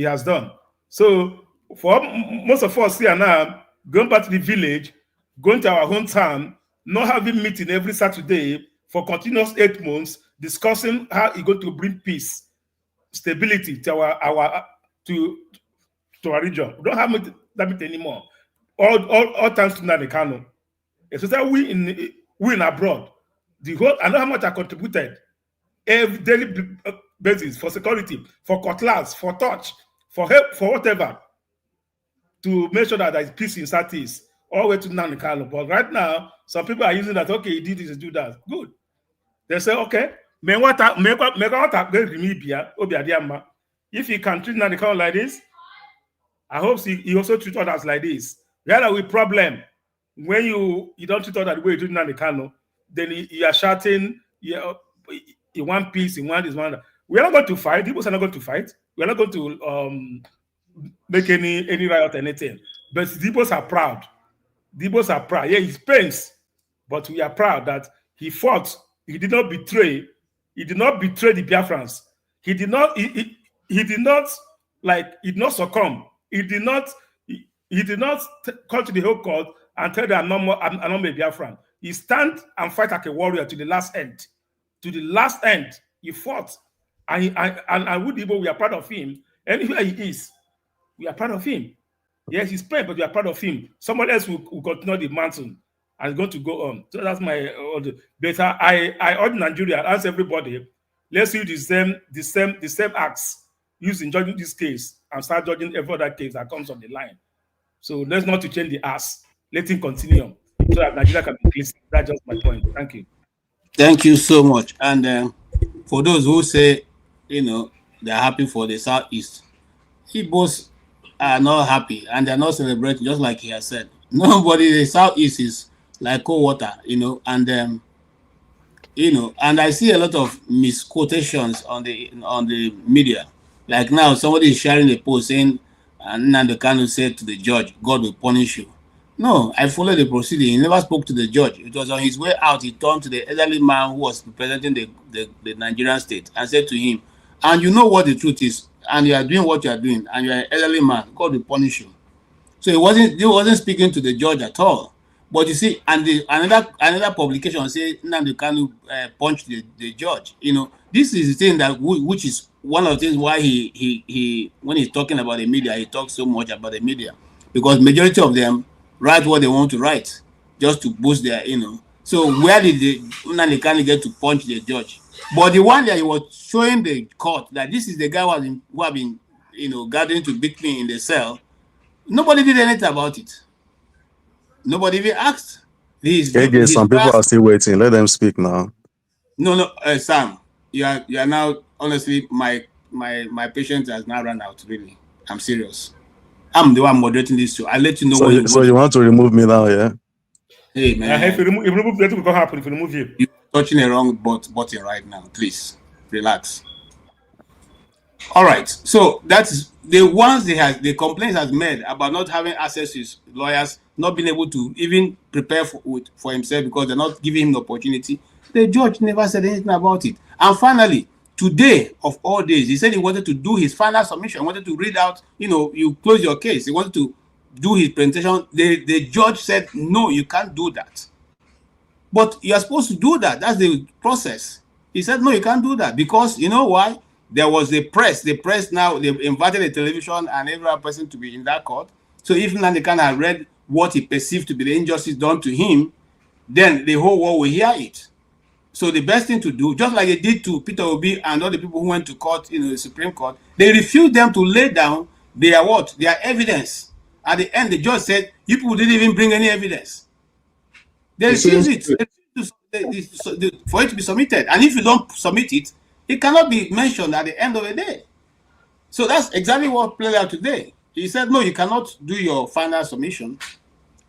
has done. So for most of us here now, going back to the village, going to our hometown, not having meeting every Saturday for continuous 8 months, discussing how it's going to bring peace, stability to to our region. We don't have that anymore. All thanks to Nnamdi Kanu. Especially we in abroad. I know how much I contributed every daily basis for security, for cutlass, for touch, for help, for whatever, to make sure that there is peace in Southeast, all the way to Nnamdi Kanu. But right now, some people are using that, okay, he did this, do that. Good. They say, okay, if he can treat Nnamdi Kanu like this, I hope he also treat others like this. Where are we problem? When you don't treat others the way you treat Nnamdi Kanu, then you are shouting, in one piece, in one this one. We are not going to fight. People are not going to fight. We are not going to make any riot or anything. But the Igbos are proud. The Igbos are proud. Yeah, it pains, but we are proud that he fought. He did not betray. He did not betray the Biafrans. He did not. He did not succumb. He did not come to the whole court and tell them I'm not a Biafran. He stand and fight like a warrior to the last end. To the last end, he fought, and with Igbo, we are proud of him. Anywhere he is, we are proud of him. Yes, he's praying, but we are proud of him. Someone else will continue the mountain and going to go on. So that's my order. But I urge Nigeria, ask everybody, let's use the same acts used in judging this case and start judging every other case that comes on the line. So let's not to change the ass. Let him continue so that Nigeria can be peaceful. That's just my point. Thank you. Thank you so much. And for those who say, they're happy for the Southeast, Igbos are not happy and they're not celebrating, just like he has said. Nobody, the Southeast is like cold water, and I see a lot of misquotations on the media. Like now, somebody is sharing a post saying, Nnamdi Kanu said to the judge, God will punish you. No, I followed the proceeding. He never spoke to the judge. It was on his way out. He turned to the elderly man who was representing the Nigerian state and said to him, and you know what the truth is, and you are doing what you are doing, and you are an elderly man, God will punish you. So he wasn't speaking to the judge at all. But you see, and another publication say Nnamdi Kanu punched the judge. This is the thing that which is one of the things why he when he's talking about the media, he talks so much about the media, because majority of them write what they want to write just to boost their, So where did Nnamdi Kanu get to punch the judge? But the one that he was showing the court that this is the guy who have been gathering to beat me in the cell. Nobody did anything about it. Nobody even asked. Some people are still waiting. Let them speak now. No, Sam, you are now, honestly, my patience has now run out. Really, I'm serious. I'm the one moderating this show. I'll let you know. So you want to remove me now, yeah? Hey man, if you remove, what will happen if you remove you? You're touching the wrong button right now. Please relax. All right. So that's the ones the complaints has made about not having access to his lawyers, not being able to even prepare for himself because they're not giving him the opportunity. The judge never said anything about it. And finally, today of all days, he said he wanted to do his final submission. He wanted to read out, you close your case. He wanted to do his presentation. The judge said, no, you can't do that. But you're supposed to do that. That's the process. He said, no, you can't do that because you know why? There was the press. The press now, they invited the television and every other person to be in that court. So if Nnamdi Kanu had read what he perceived to be the injustice done to him, then the whole world will hear it. So the best thing to do, just like they did to Peter Obi and all the people who went to court, the Supreme Court, they refused them to lay down their evidence. At the end, the judge said, you people didn't even bring any evidence. They refused it. For it to be submitted. And if you don't submit it, it cannot be mentioned at the end of the day. So that's exactly what played out today. He said, no, you cannot do your final submission.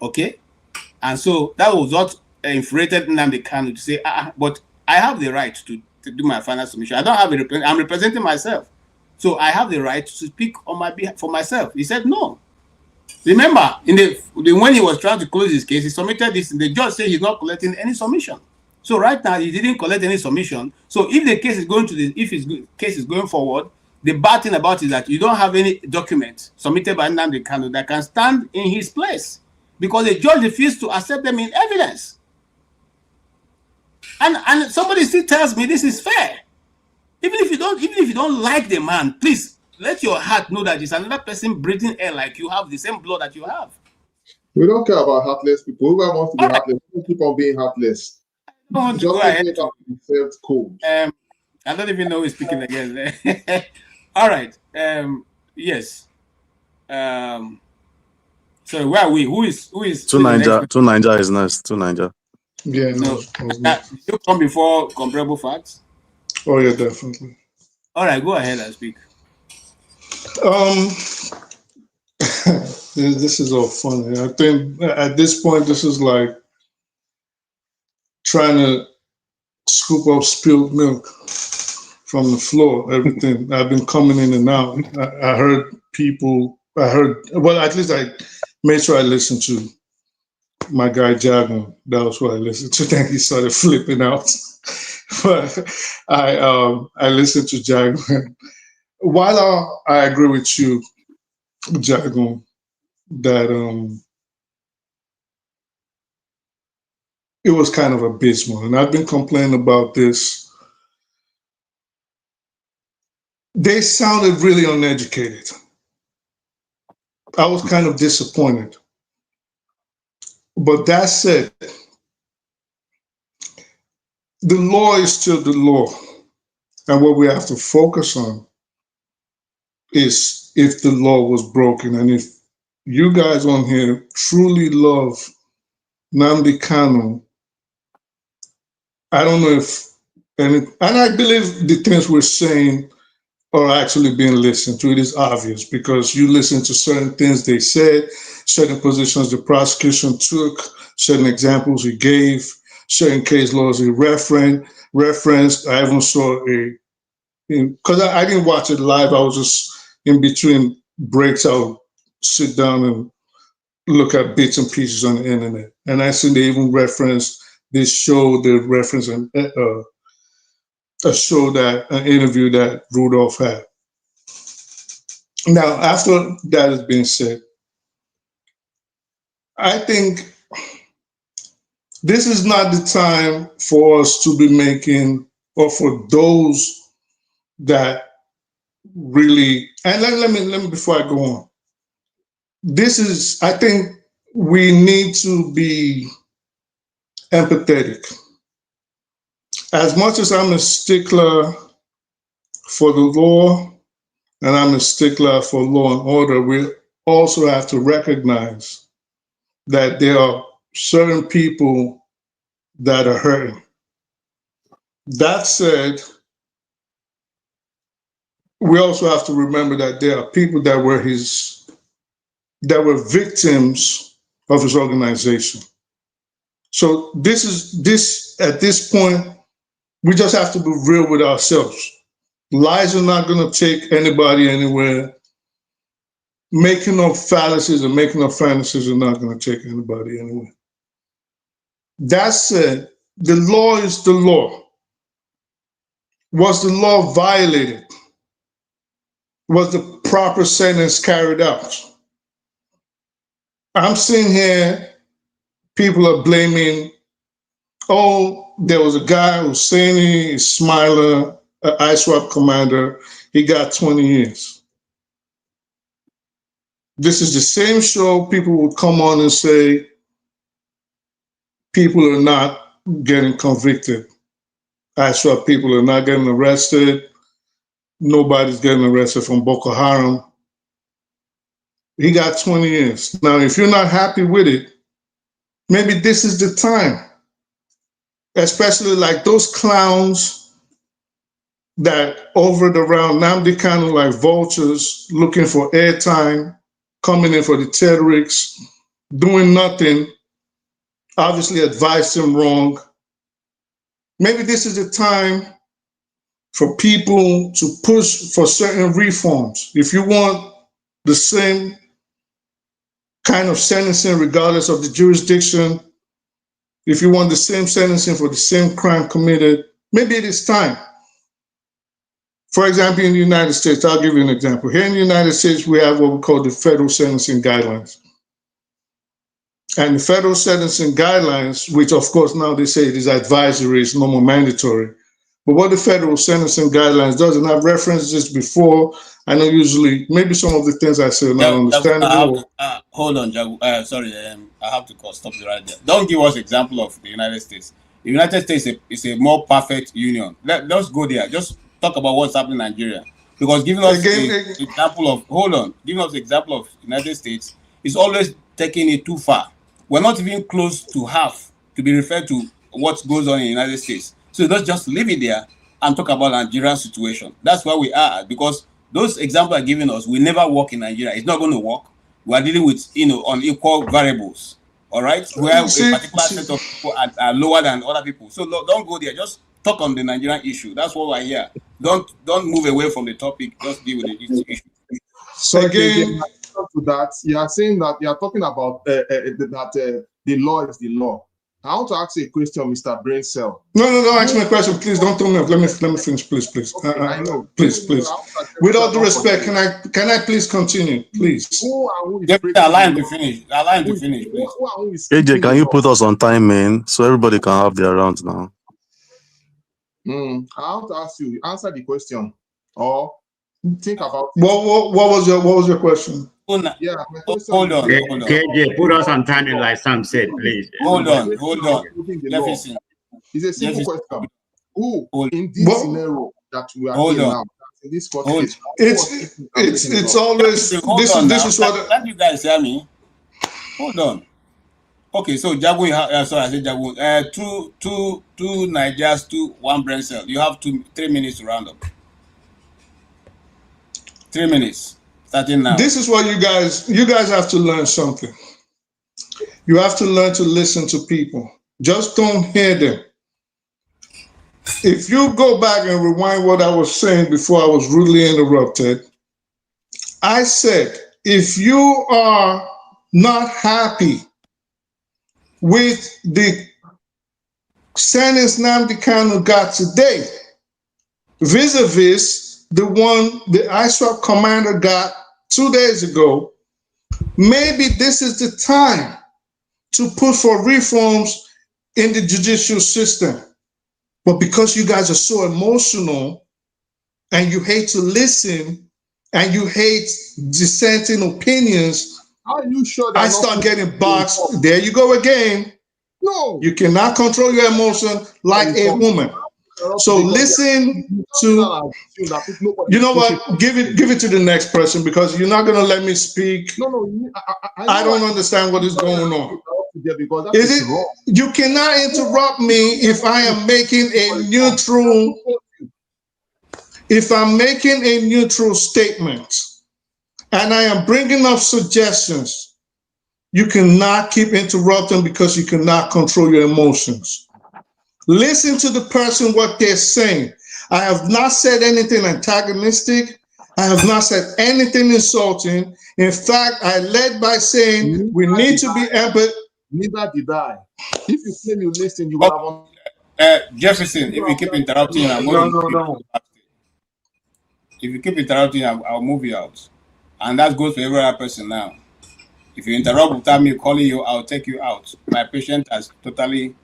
Okay? And so that was what infuriated Nnamdi Kanu to say, but I have the right to do my final submission. I don't have I'm representing myself. So I have the right to speak on my behalf for myself. He said, no. Remember, when he was trying to close his case, he submitted this, and the judge said he's not collecting any submission. So right now, he didn't collect any submission. So if the case is case is going forward, the bad thing about it is that you don't have any document submitted by Nnamdi Kanu that can stand in his place because the judge refused to accept them in evidence. And somebody still tells me this is fair. Even if you don't like the man, please let your heart know that there's another person breathing air like you have, the same blood that you have. We don't care about heartless people. Whoever wants to be heartless, keep on being heartless. I don't want to Just go make ahead it to served cold. I don't even know who's speaking again. All right. Yes. So where are we? Who is Two the next Ninja. person? Two Ninja is next. Two Ninja. Yeah, No. Did you come before comparable facts? Oh yeah, definitely. All right, go ahead and speak. This is all funny. I think at this point, this is like trying to scoop up spilled milk from the floor. Everything I've been coming in and out. I heard people. Well, at least I made sure I listened to my guy Jagan. That was what I listened to. Then he started flipping out. But I listened to Jagan. While I agree with you, Jagan, that it was kind of abysmal, and I've been complaining about this. They sounded really uneducated. I was kind of disappointed. But that said, the law is still the law. And what we have to focus on is if the law was broken. And if you guys on here truly love Nnamdi Kanu, I don't know if and I believe the things we're saying are actually being listened to. It is obvious because you listen to certain things they said, certain positions the prosecution took, certain examples he gave, certain case laws he referenced. I even saw because I didn't watch it live. I was just in between breaks. I'll sit down and look at bits and pieces on the internet. And I see they even referenced this show, they referenced a show an interview that Rudolph had. Now, after that has been said, I think this is not the time for us to be making, or for those that really, and let me before I go on. I think we need to be empathetic. As much as I'm a stickler for the law, and I'm a stickler for law and order, we also have to recognize that there are certain people that are hurting. That said, we also have to remember that there are people that were victims of his organization. So this at this point, we just have to be real with ourselves. Lies are not going to take anybody anywhere. Making up fallacies and making up fantasies are not going to take anybody anywhere. That said, the law is the law. Was the law violated? Was the proper sentence carried out? I'm seeing here, people are blaming, there was a guy, Husseini Ismaila, an ISWAP commander, he got 20 years. This is the same show people would come on and say, people are not getting convicted. ISWAP people are not getting arrested. Nobody's getting arrested from Boko Haram. He got 20 years. Now, if you're not happy with it, maybe this is the time. Especially like those clowns that hovered around Nnamdi Kanu like vultures, looking for airtime, coming in for the terrorists, doing nothing, obviously advised him wrong. Maybe this is the time for people to push for certain reforms. If you want the same kind of sentencing regardless of the jurisdiction, if you want the same sentencing for the same crime committed, maybe it is time. For example, in the United States, I'll give you an example. Here in the United States, we have what we call the federal sentencing guidelines. And the federal sentencing guidelines, which of course now they say it is advisory, it's no more mandatory. But what the federal sentencing guidelines does, and I've referenced this before, I know usually maybe some of the things I say are not understandable. Hold on, sorry, I have to stop you right there. Don't give us example of the United States. The United States is a more perfect union. Let's go there. Just talk about what's happening in Nigeria. Because giving us example of example of United States is always taking it too far. We're not even close to half to be referred to what goes on in the United States. So let's just leave it there and talk about Nigeria's situation. That's where we are, because those examples are giving us will never work in Nigeria. It's not going to work. We are dealing with unequal variables. All right, where a particular set of people are lower than other people. So don't go there. Just talk on the Nigerian issue. That's what we're here. Don't move away from the topic. Just deal with the issue. So again, to that, you are saying that you are talking about that the law is the law. I want to ask you a question, Mr. Brain Cell. No, ask me a question, please. Don't throw me off. Let me finish, please. Okay, I know. Please. With all due respect, can I please continue, please? Allow him to finish. Please. AJ, can you put us on time, man, so everybody can have their rounds now? I want to ask you. Answer the question, or think about it. What was your question? Yeah, hold on. KJ, put us on time, like Sam said, please. Hold on. Jefferson. It's a simple question. Who in this scenario that we are in now? In this case, it's always this is what. Can't you guys hear me? Hold on. Okay, so Jagu, sorry, I said Jagu. Two Nigerians, one brain cell. You have 3 minutes to round up. 3 minutes. Starting now. This is what you guys have to learn something. You have to learn to listen to people. Just don't hear them. If you go back and rewind what I was saying before I was rudely interrupted, I said, if you are not happy with the sentence Nnamdi Kanu got today, vis-a-vis the one the ISWAP commander got 2 days ago, maybe this is the time to put for reforms in the judicial system. But because you guys are so emotional and you hate to listen and you hate dissenting opinions, are you sure I start getting boxed. There you go again. No. You cannot control your emotion like a woman. So listen to, you know what, give it to the next person, because you're not going to let me speak. No, I don't understand what is going on. Is it, you cannot interrupt me if I am making a neutral statement and I am bringing up suggestions. You cannot keep interrupting because you cannot control your emotions. Listen to the person, what they're saying. I have not said anything antagonistic. I have not said anything insulting. In fact, I led by saying we need to be empathetic. Neither did I. If you claim you listen, you will have Jefferson, if you keep interrupting, I'm going no. If you keep interrupting, I'll move you out. And that goes for every other person now. If you interrupt without me calling you, I'll take you out. My patient has totally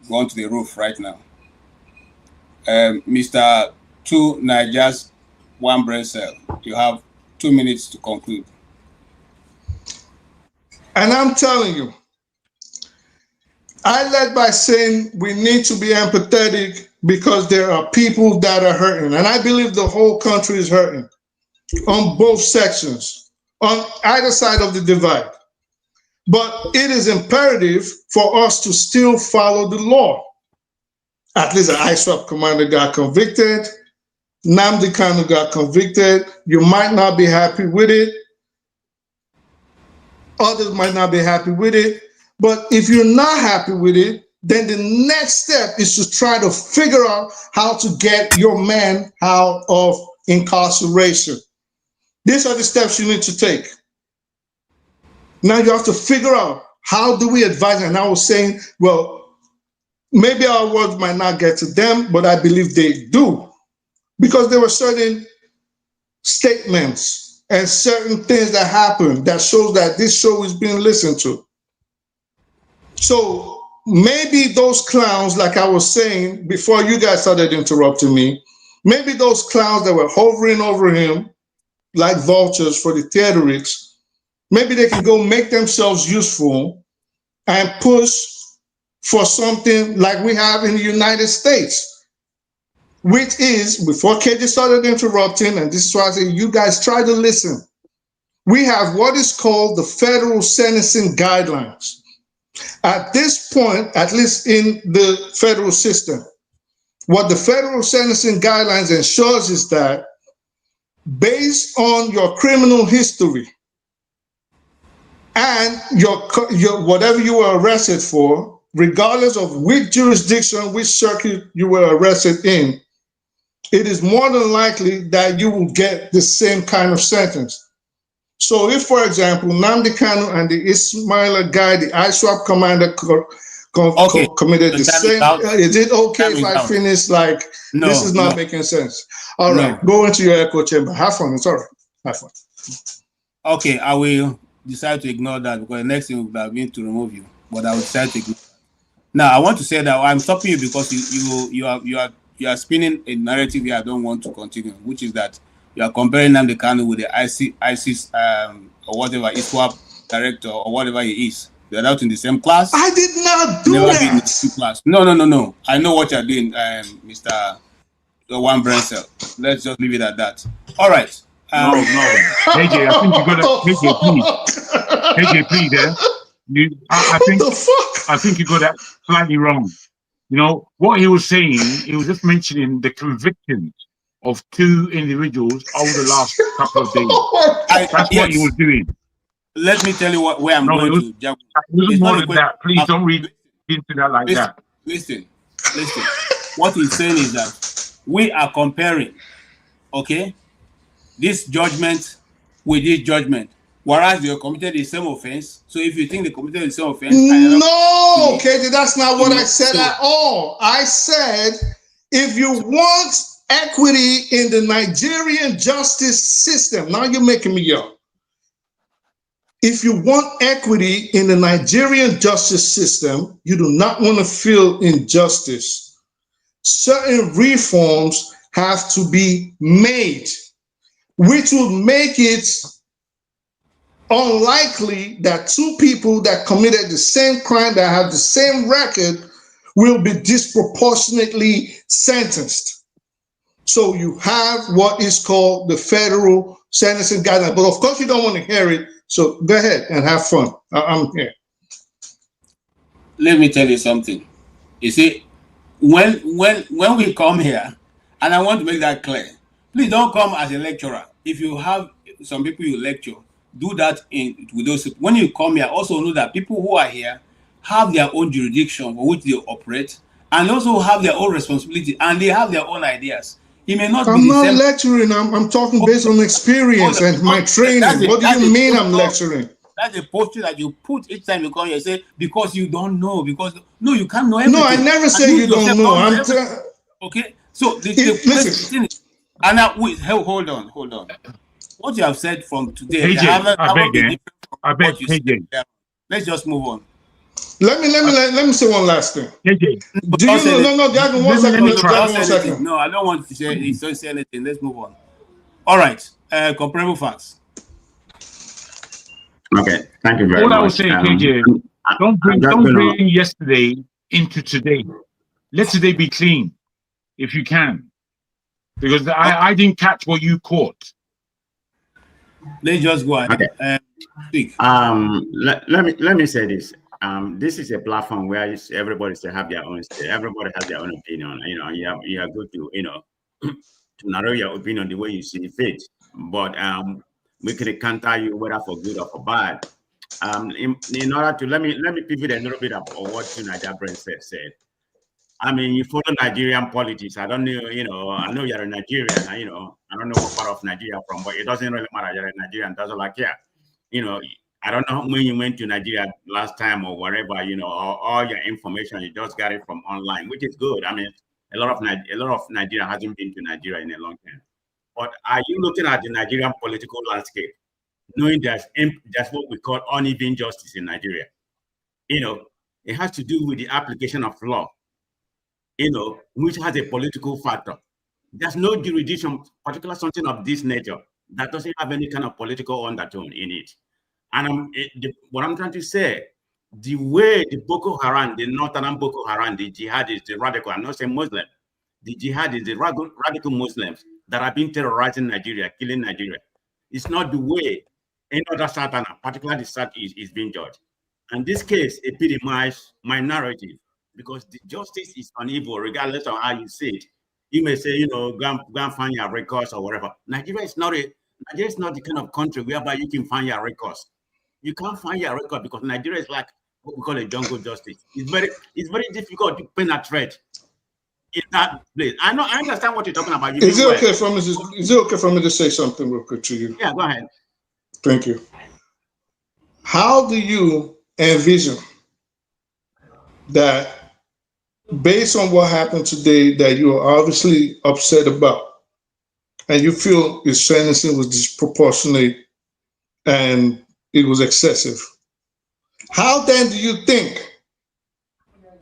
gone to the roof right now. Mr. 2 Nigerians, 1 brain cell. You have 2 minutes to conclude. And I'm telling you, I led by saying we need to be empathetic because there are people that are hurting. And I believe the whole country is hurting on both sections, on either side of the divide. But it is imperative for us to still follow the law. At least the ISWAP commander got convicted. Nnamdi Kanu got convicted. You might not be happy with it. Others might not be happy with it. But if you're not happy with it, then the next step is to try to figure out how to get your man out of incarceration. These are the steps you need to take. Now you have to figure out, how do we advise? And I was saying, well, maybe our words might not get to them, but I believe they do. Because there were certain statements and certain things that happened that shows that this show is being listened to. So maybe those clowns, like I was saying before you guys started interrupting me, maybe those clowns that were hovering over him like vultures for the theatrics, maybe they can go make themselves useful and push for something like we have in the United States, which is, before KJ started interrupting, and this is why I say you guys try to listen, we have what is called the federal sentencing guidelines. At this point, at least in the federal system, what the federal sentencing guidelines ensures is that based on your criminal history and your whatever you were arrested for, regardless of which jurisdiction, which circuit you were arrested in, it is more than likely that you will get the same kind of sentence. So if, for example, Nnamdi Kanu and the Ismaila guy, the ISWAP commander, committed the same, is it okay if I finish like, this is not making sense? All right, go into your echo chamber. Have fun, it's all right. Have fun. Okay, I will decide to ignore that because the next thing would have been to remove you, but I will decide to ignore that. Now, I want to say that I'm stopping you because you are spinning a narrative here I don't want to continue, which is that you are comparing Nnamdi Kanu with the ISIS or whatever, ISWAP director or whatever he is. They're not in the same class. I did not do Never that. been in the same class. No. I know what you're doing, Mr. One Brensel. Let's just leave it at that. All right. No. AJ, I think you got to AJ, please. I think you got that slightly wrong. You know what he was saying? He was just mentioning the convictions of 2 individuals over the last couple of days. That's what he was doing. Let me tell you where I'm going to. It was more than that. Please don't read into that like that. Listen. What he's saying is that we are comparing, okay, this judgment with this judgment, whereas they committed the same offense. So if you think they committed the same offense, no, KJ, that's not what I said at all. I said if you want equity in the Nigerian justice system, now you're making me yell. If you want equity in the Nigerian justice system, you do not want to feel injustice. Certain reforms have to be made, which will make it unlikely that 2 people that committed the same crime, that have the same record, will be disproportionately sentenced. So you have what is called the federal sentencing guidelines. But of course, you don't want to hear it. So go ahead and have fun. I'm here. Let me tell you something. You see, when we come here, and I want to make that clear, please don't come as a lecturer. If you have some people you lecture, do that with those. When you come here, also know that people who are here have their own jurisdiction for which they operate, and also have their own responsibility, and they have their own ideas. It may not be the same. I'm not lecturing. I'm talking based on experience and my training. What do you mean I'm lecturing? That's a posture that you put each time you come here. Say because you don't know. Because no, you can't know everything. No, I never say you don't know. Okay. So the question is, and now wait, hold on. What you have said from today, I beg, KJ. Let's just move on. Let me say one last thing. KJ, do you know? No, Dragon, one second. No, I don't want to say anything. Let's move on. All right. Comparable facts. Okay, thank you very much. All I was saying, KJ, don't bring yesterday into today. Let today be clean, if you can, because I didn't catch what you caught. Let's just go ahead. Okay. Speak. Let me say this. This is a platform where everybody should have their own. Everybody has their own opinion. You know, you are good to to narrow your opinion the way you see fit. But we can counter you whether for good or for bad. In order to let me pivot a little bit of what Naija Brent said. I mean, you follow Nigerian politics. I don't know, I know you're a Nigerian. I don't know what part of Nigeria from, but it doesn't really matter. You're a Nigerian. That's all I care. I don't know when you went to Nigeria last time or wherever, all your information, you just got it from online, which is good. I mean, a lot of Nigeria hasn't been to Nigeria in a long time. But are you looking at the Nigerian political landscape, knowing there's what we call uneven justice in Nigeria? It has to do with the application of law, which has a political factor. There's no jurisdiction, particularly something of this nature, that doesn't have any kind of political undertone in it. And what I'm trying to say, the way the Boko Haram, the Northern Boko Haram, the jihadists, the radical, I'm not saying Muslim, the jihadists, the radical Muslims that have been terrorizing Nigeria, killing Nigeria, it's not the way any other Southern, particularly the South is being judged. And this case epitomizes my narrative, because the justice is unequal, regardless of how you see it. You may say, go and find your records or whatever. Nigeria is not the kind of country whereby you can find your records. You can't find your record because Nigeria is like what we call a jungle justice. It's very difficult to penetrate in that place. I understand what you're talking about. Is it okay for me to say something real quick to you? Yeah, go ahead. Thank you. How do you envision that, based on what happened today, that you are obviously upset about, and you feel his sentencing was disproportionate and it was excessive? How then do you think,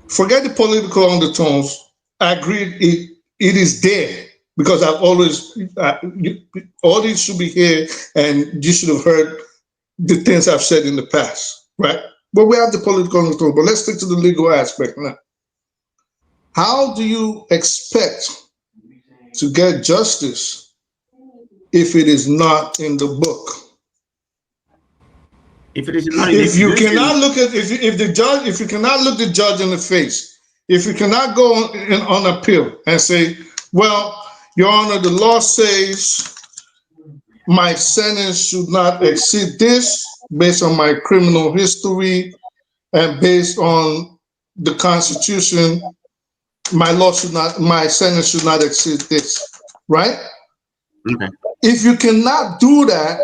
forget the political undertones, I agree it is there, because I've always, all these should be here and you should have heard the things I've said in the past, right? But we have the political undertone, but let's stick to the legal aspect now. How do you expect to get justice if it is not in the book? If it is not, if you cannot look at, if you cannot look the judge in the face, if you cannot go on appeal and say, well, Your Honor, the law says my sentence should not exceed this based on my criminal history and based on the Constitution, my sentence should not exceed this, right? Okay. If you cannot do that,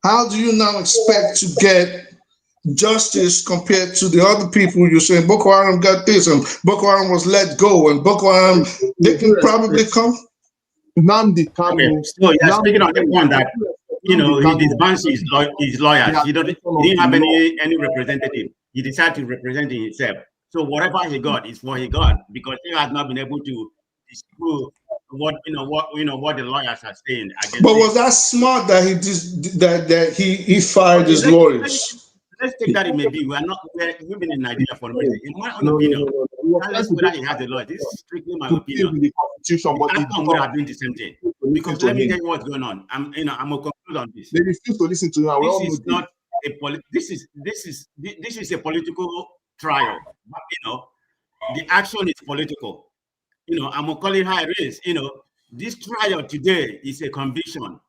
how do you now expect to get justice compared to the other people? You're saying Boko Haram got this and Boko Haram was let go and Boko Haram, they can probably come. Nnamdi Kanu. Okay. So you're speaking on the one that, he disbands his lawyers. He didn't have any representative. He decided to represent himself. So whatever he got is what he got, because he has not been able to disprove what the lawyers are saying. But was that smart that he fired his lawyers? Let's take that it may be. We've been in Nigeria for a reason. In my own opinion, regardless whether he has a lawyer, this is strictly my opinion. The outcome would have been the same thing. Because let me tell you what's going on. I'm gonna conclude on this. They refuse to listen to you. This is not a this is a political trial. But, the action is political. I'm gonna call it how it is. This trial today is a conviction,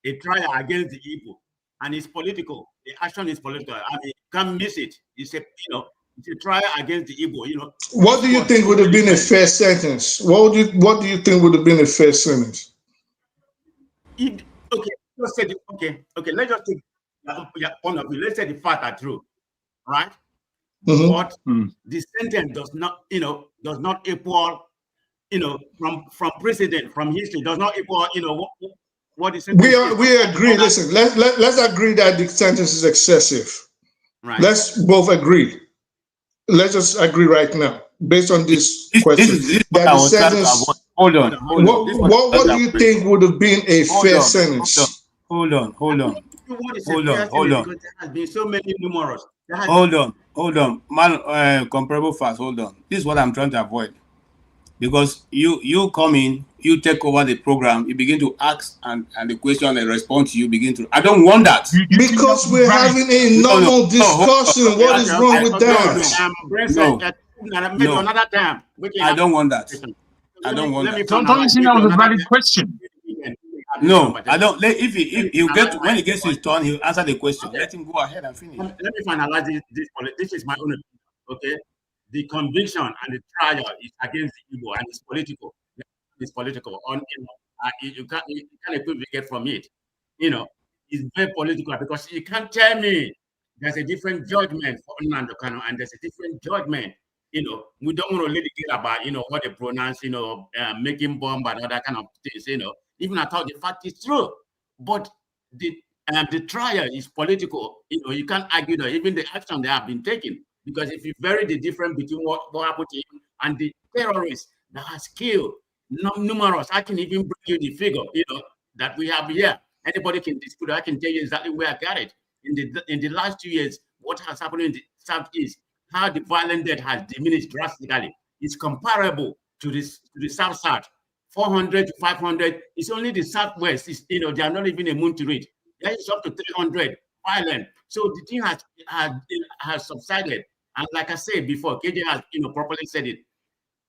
a trial against the evil, and it's political. The action is political. I mean, you can't miss it. It's a trial against the evil. What do you think would have been a fair sentence? What do you think would have been a fair sentence? Okay, let's just take your point of view. Let's say the facts are true, right? Mm-hmm. But the sentence does not equal, from precedent, from history, does not equal, what the sentence is. We agree. Listen, let's agree that the sentence is excessive. Right. Let's both agree. Let's just agree right now, based on this question. Hold on. What do you think would have been a fair sentence? Hold on. Because there has been so many numerous. Hold on. Man, comparable facts. Hold on. This is what I'm trying to avoid. Because you come in, you take over the program, you begin to ask, and the question and response you begin to. I don't want that. Because we're having a normal discussion. What is wrong with that? Another time. I don't want that. I don't want that. Don't you think that was a valid question? No, I don't. If when he gets his turn, he'll answer the question. Let him go ahead and finish. Let me finalize this. This is my own opinion. Okay, the conviction and the trial is against the evil, and it's political. It's political. You can't equivocate from it. It's very political, because you can't tell me there's a different judgment for Nnamdi Kanu and there's a different judgment. We don't want to litigate about what they pronounce, making bomb and other kind of things. Even I thought the fact is true, but the trial is political. You can't argue that even the action they have been taken Because if you vary the difference between what happened to him and the terrorists that has killed numerous, I can even bring you the figure, that we have here. Anybody can dispute. I can tell you exactly where I got it. In the last 2 years, what has happened in the Southeast, how the violent death has diminished drastically. It's comparable to the South. 400 to 500. It's only the Southwest. They are not even a moon to read. It's up to 300 violent. So the thing has subsided. And like I said before, KJ has properly said it.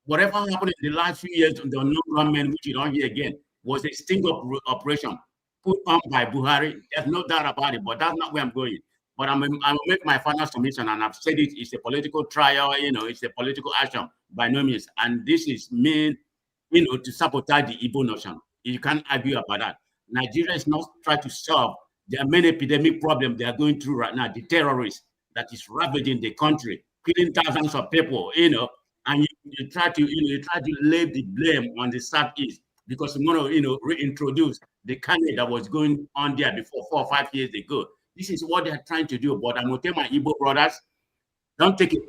Whatever happened in the last few years on the non-government, which you don't hear again, was a sting-up operation put on by Buhari. There's no doubt about it, but that's not where I'm going. But I'm going to make my final submission, and I've said it, it's a political trial, it's a political action by no means. And this is meant, to sabotage the Igbo nation. You can't argue about that. Nigeria is not trying to solve. There are many epidemic problems they are going through right now. The terrorists that is ravaging the country, killing thousands of people, and you try to lay the blame on the Southeast because you want to, reintroduce the candidate that was going on there before 4 or 5 years ago. This is what they're trying to do. But I'm going to tell my Igbo brothers, don't take it,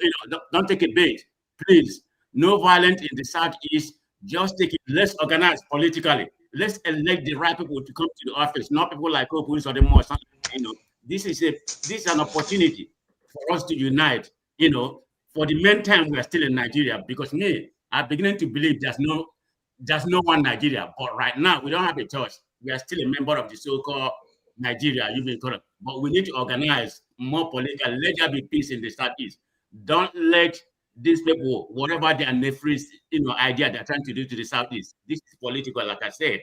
don't take a bait, please. No violence in the Southeast. Just take it. Let's organize politically. Let's elect the right people to come to the office, not people like police or the more. This is an opportunity for us to unite. For the meantime, we are still in Nigeria because I'm beginning to believe there's no one Nigeria. But right now, we don't have a choice. We are still a member of the so-called Nigeria, but we need to organize more politically. Let there be peace in the Southeast. Don't let these people, whatever their nefarious, idea they're trying to do to the Southeast. This is political, like I said.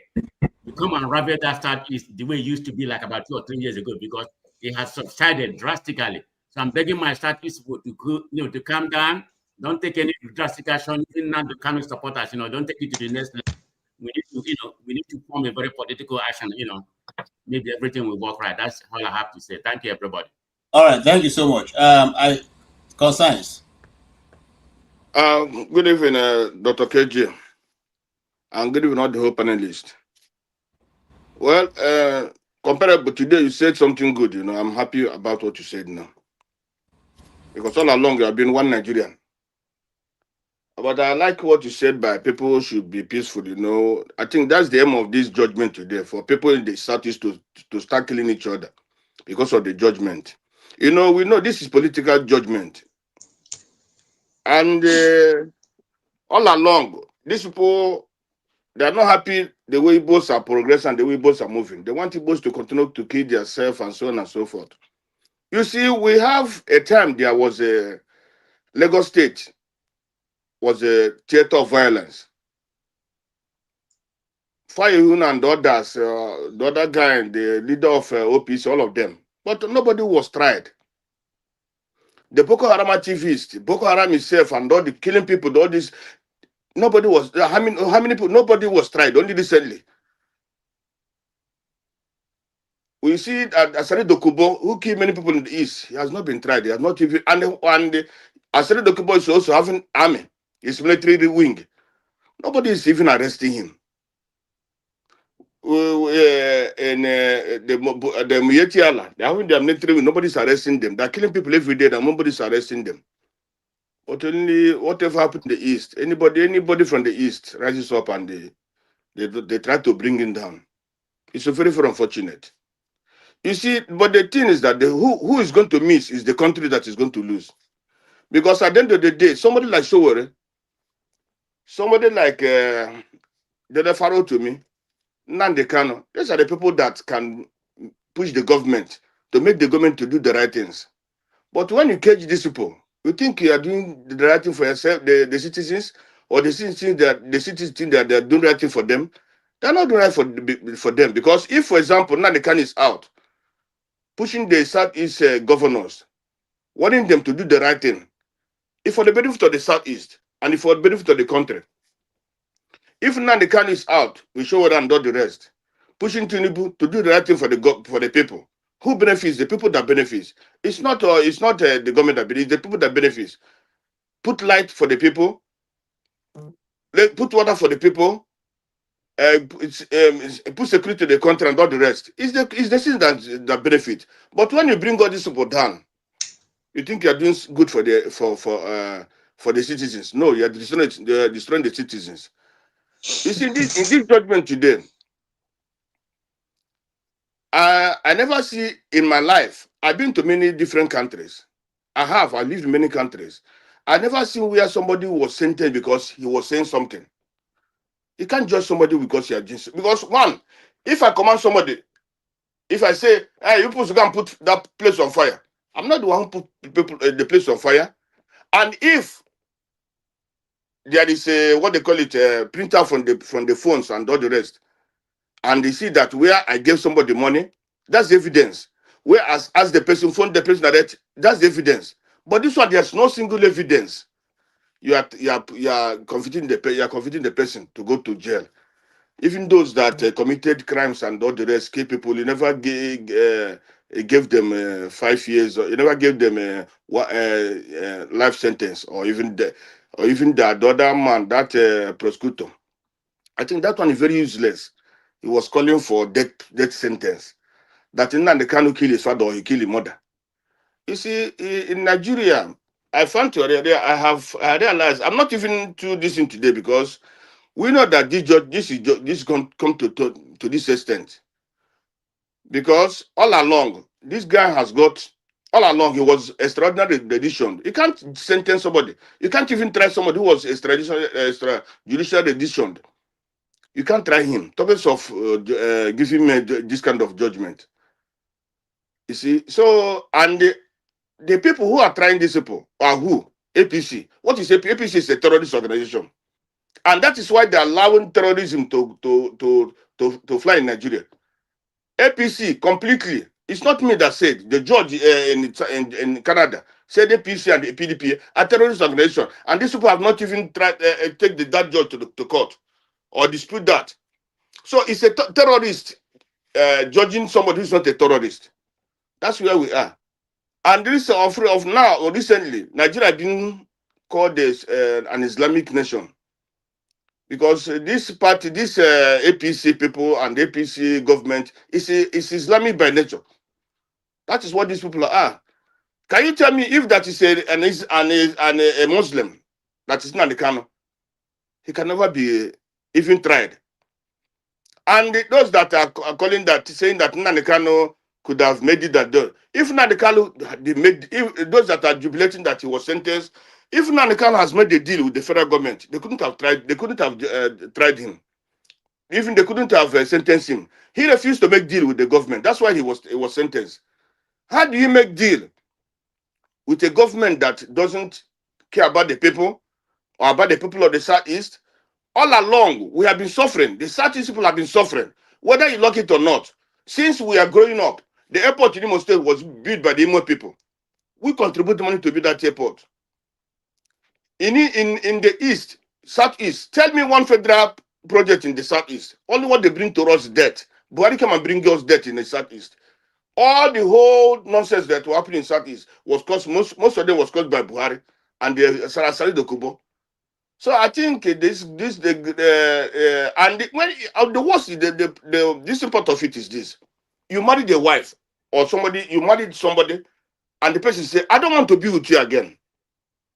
You come and ravage that Southeast the way it used to be like about 2 or 3 years ago because it has subsided drastically. So I'm begging my Southeast people to calm down. Don't take any drastic action. Even now, the Kanu supporters, don't take it to the next level. We need to form a very political action. Maybe everything will work right. That's all I have to say. Thank you, everybody. All right, thank you so much. Concerns. Good evening, Dr. KJ, and good evening all the whole panelists. Well, comparable today, you said something good. I'm happy about what you said now, because all along you have been one Nigerian. But I like what you said by people should be peaceful. I think that's the aim of this judgment today, for people in the Southeast to start killing each other because of the judgment. We know this is political judgment. And all along, these people, they are not happy the way Igbos are progressing and the way Igbos are moving. They want Igbos to continue to kill themselves and so on and so forth. You see, we have a time there was a Lagos State was a theater of violence. Fayehun and others, the other guy, the leader of OPC, all of them. But nobody was tried. The Boko Haram activists, Boko Haram itself, and all the killing people, all this, nobody was, how many people, nobody was tried, only recently. We see that Asari Dokubo, who killed many people in the East, he has not been tried. He has not even, and Asari Dokubo is also having army, his military wing. Nobody is even arresting him. In the Muyetiala, they are having their military wing, nobody's arresting them. They're killing people every day, and nobody's arresting them. But only whatever happened in the East, anybody from the East rises up and they try to bring him down. It's very, very unfortunate. You see, but the thing is that who is going to miss is the country that is going to lose. Because at the end of the day, somebody like Sowore, somebody like Dede Faro to me, Nnamdi Kanu, these are the people that can push the government to make the government to do the right things. But when you cage these people, you think you are doing the right thing for yourself, the citizens, or the citizens think that they're doing the right thing for them. They're not doing right for them. Because if, for example, Nnamdi Kanu is out, pushing the Southeast governors, wanting them to do the right thing, if for the benefit of the Southeast, and if for the benefit of the country. If Nnamdi Kanu is out, we show her and do the rest. Pushing Tinubu to do the right thing for the people. Who benefits? The people that benefits. It's not the government that benefits, the people that benefits. Put light for the people. Put water for the people. Put security to the country and all the rest. It's the things that benefit. But when you bring all these people down, You think you are doing good for the citizens? No, you are destroying the citizens. You see, in this judgment today, I never see in my life. I've been to many different countries. I lived in many countries. I never seen where somebody was sentenced because he was saying something. You can't judge somebody because you are just because one. If I command somebody, if I say, "Hey, you supposed to go and put that place on fire," I'm not the one who put people the place on fire. And if there is a what they call it printer from the phones and all the rest, and they see that where I gave somebody money, that's evidence. Whereas as the person phoned the person direct, that's evidence. But this one, there's no single evidence. You are convicting the person to go to jail. Even those that committed crimes and all the rest, kill people, you never gave them 5 years, or you never gave them a life sentence, or even the other man, that prosecutor. I think that one is very useless. He was calling for death sentence. That Nnamdi Kanu kill his father or he kill his mother. You see, in Nigeria, I I realized I'm not even to this in today because we know that this come to this extent. Because all along, this guy has got all along he was extraordinary edition. You can't sentence somebody. You can't even try somebody who was extrajudicial edition. You can't try him. Topics of giving me this kind of judgment. You see, so and the people who are trying this people are who? APC. What is APC? APC is a terrorist organization, and that is why they are allowing terrorism to fly in Nigeria. APC completely. It's not me that said. The judge in Canada said APC and the PDP are terrorist organization, and these people have not even tried take that judge to court or dispute that. So it's a terrorist judging somebody who's not a terrorist. That's where we are. And this offering of now or recently, Nigeria being called this an Islamic nation because this party, this APC people and APC government is Islamic by nature. That is what these people are. Can you tell me if that is a Muslim that is not the Kanu? He can never be even tried. And those that are calling that, saying that Nnamdi Kanu could have made it that day. If Nnamdi Kanu those that are jubilating that he was sentenced, if Nnamdi Kanu has made a deal with the federal government, they couldn't have tried him. Even they couldn't have sentenced him. He refused to make deal with the government. That's why he was sentenced. How do you make deal with a government that doesn't care about the people or about the people of the Southeast? All along, we have been suffering. The Southeast people have been suffering, whether you like it or not. Since we are growing up, the airport in Imo State was built by the Imo people. We contribute money to build that airport. In the East, Southeast, tell me one federal project in the Southeast. Only what they bring to us is debt. Buhari come and bring us debt in the Southeast. All the whole nonsense that were happening in Southeast was caused, most of them was caused by Buhari and the Sarasari Dokubo. So I think when the worst this part of it is this: you married a wife or somebody, you married somebody, and the person say, "I don't want to be with you again."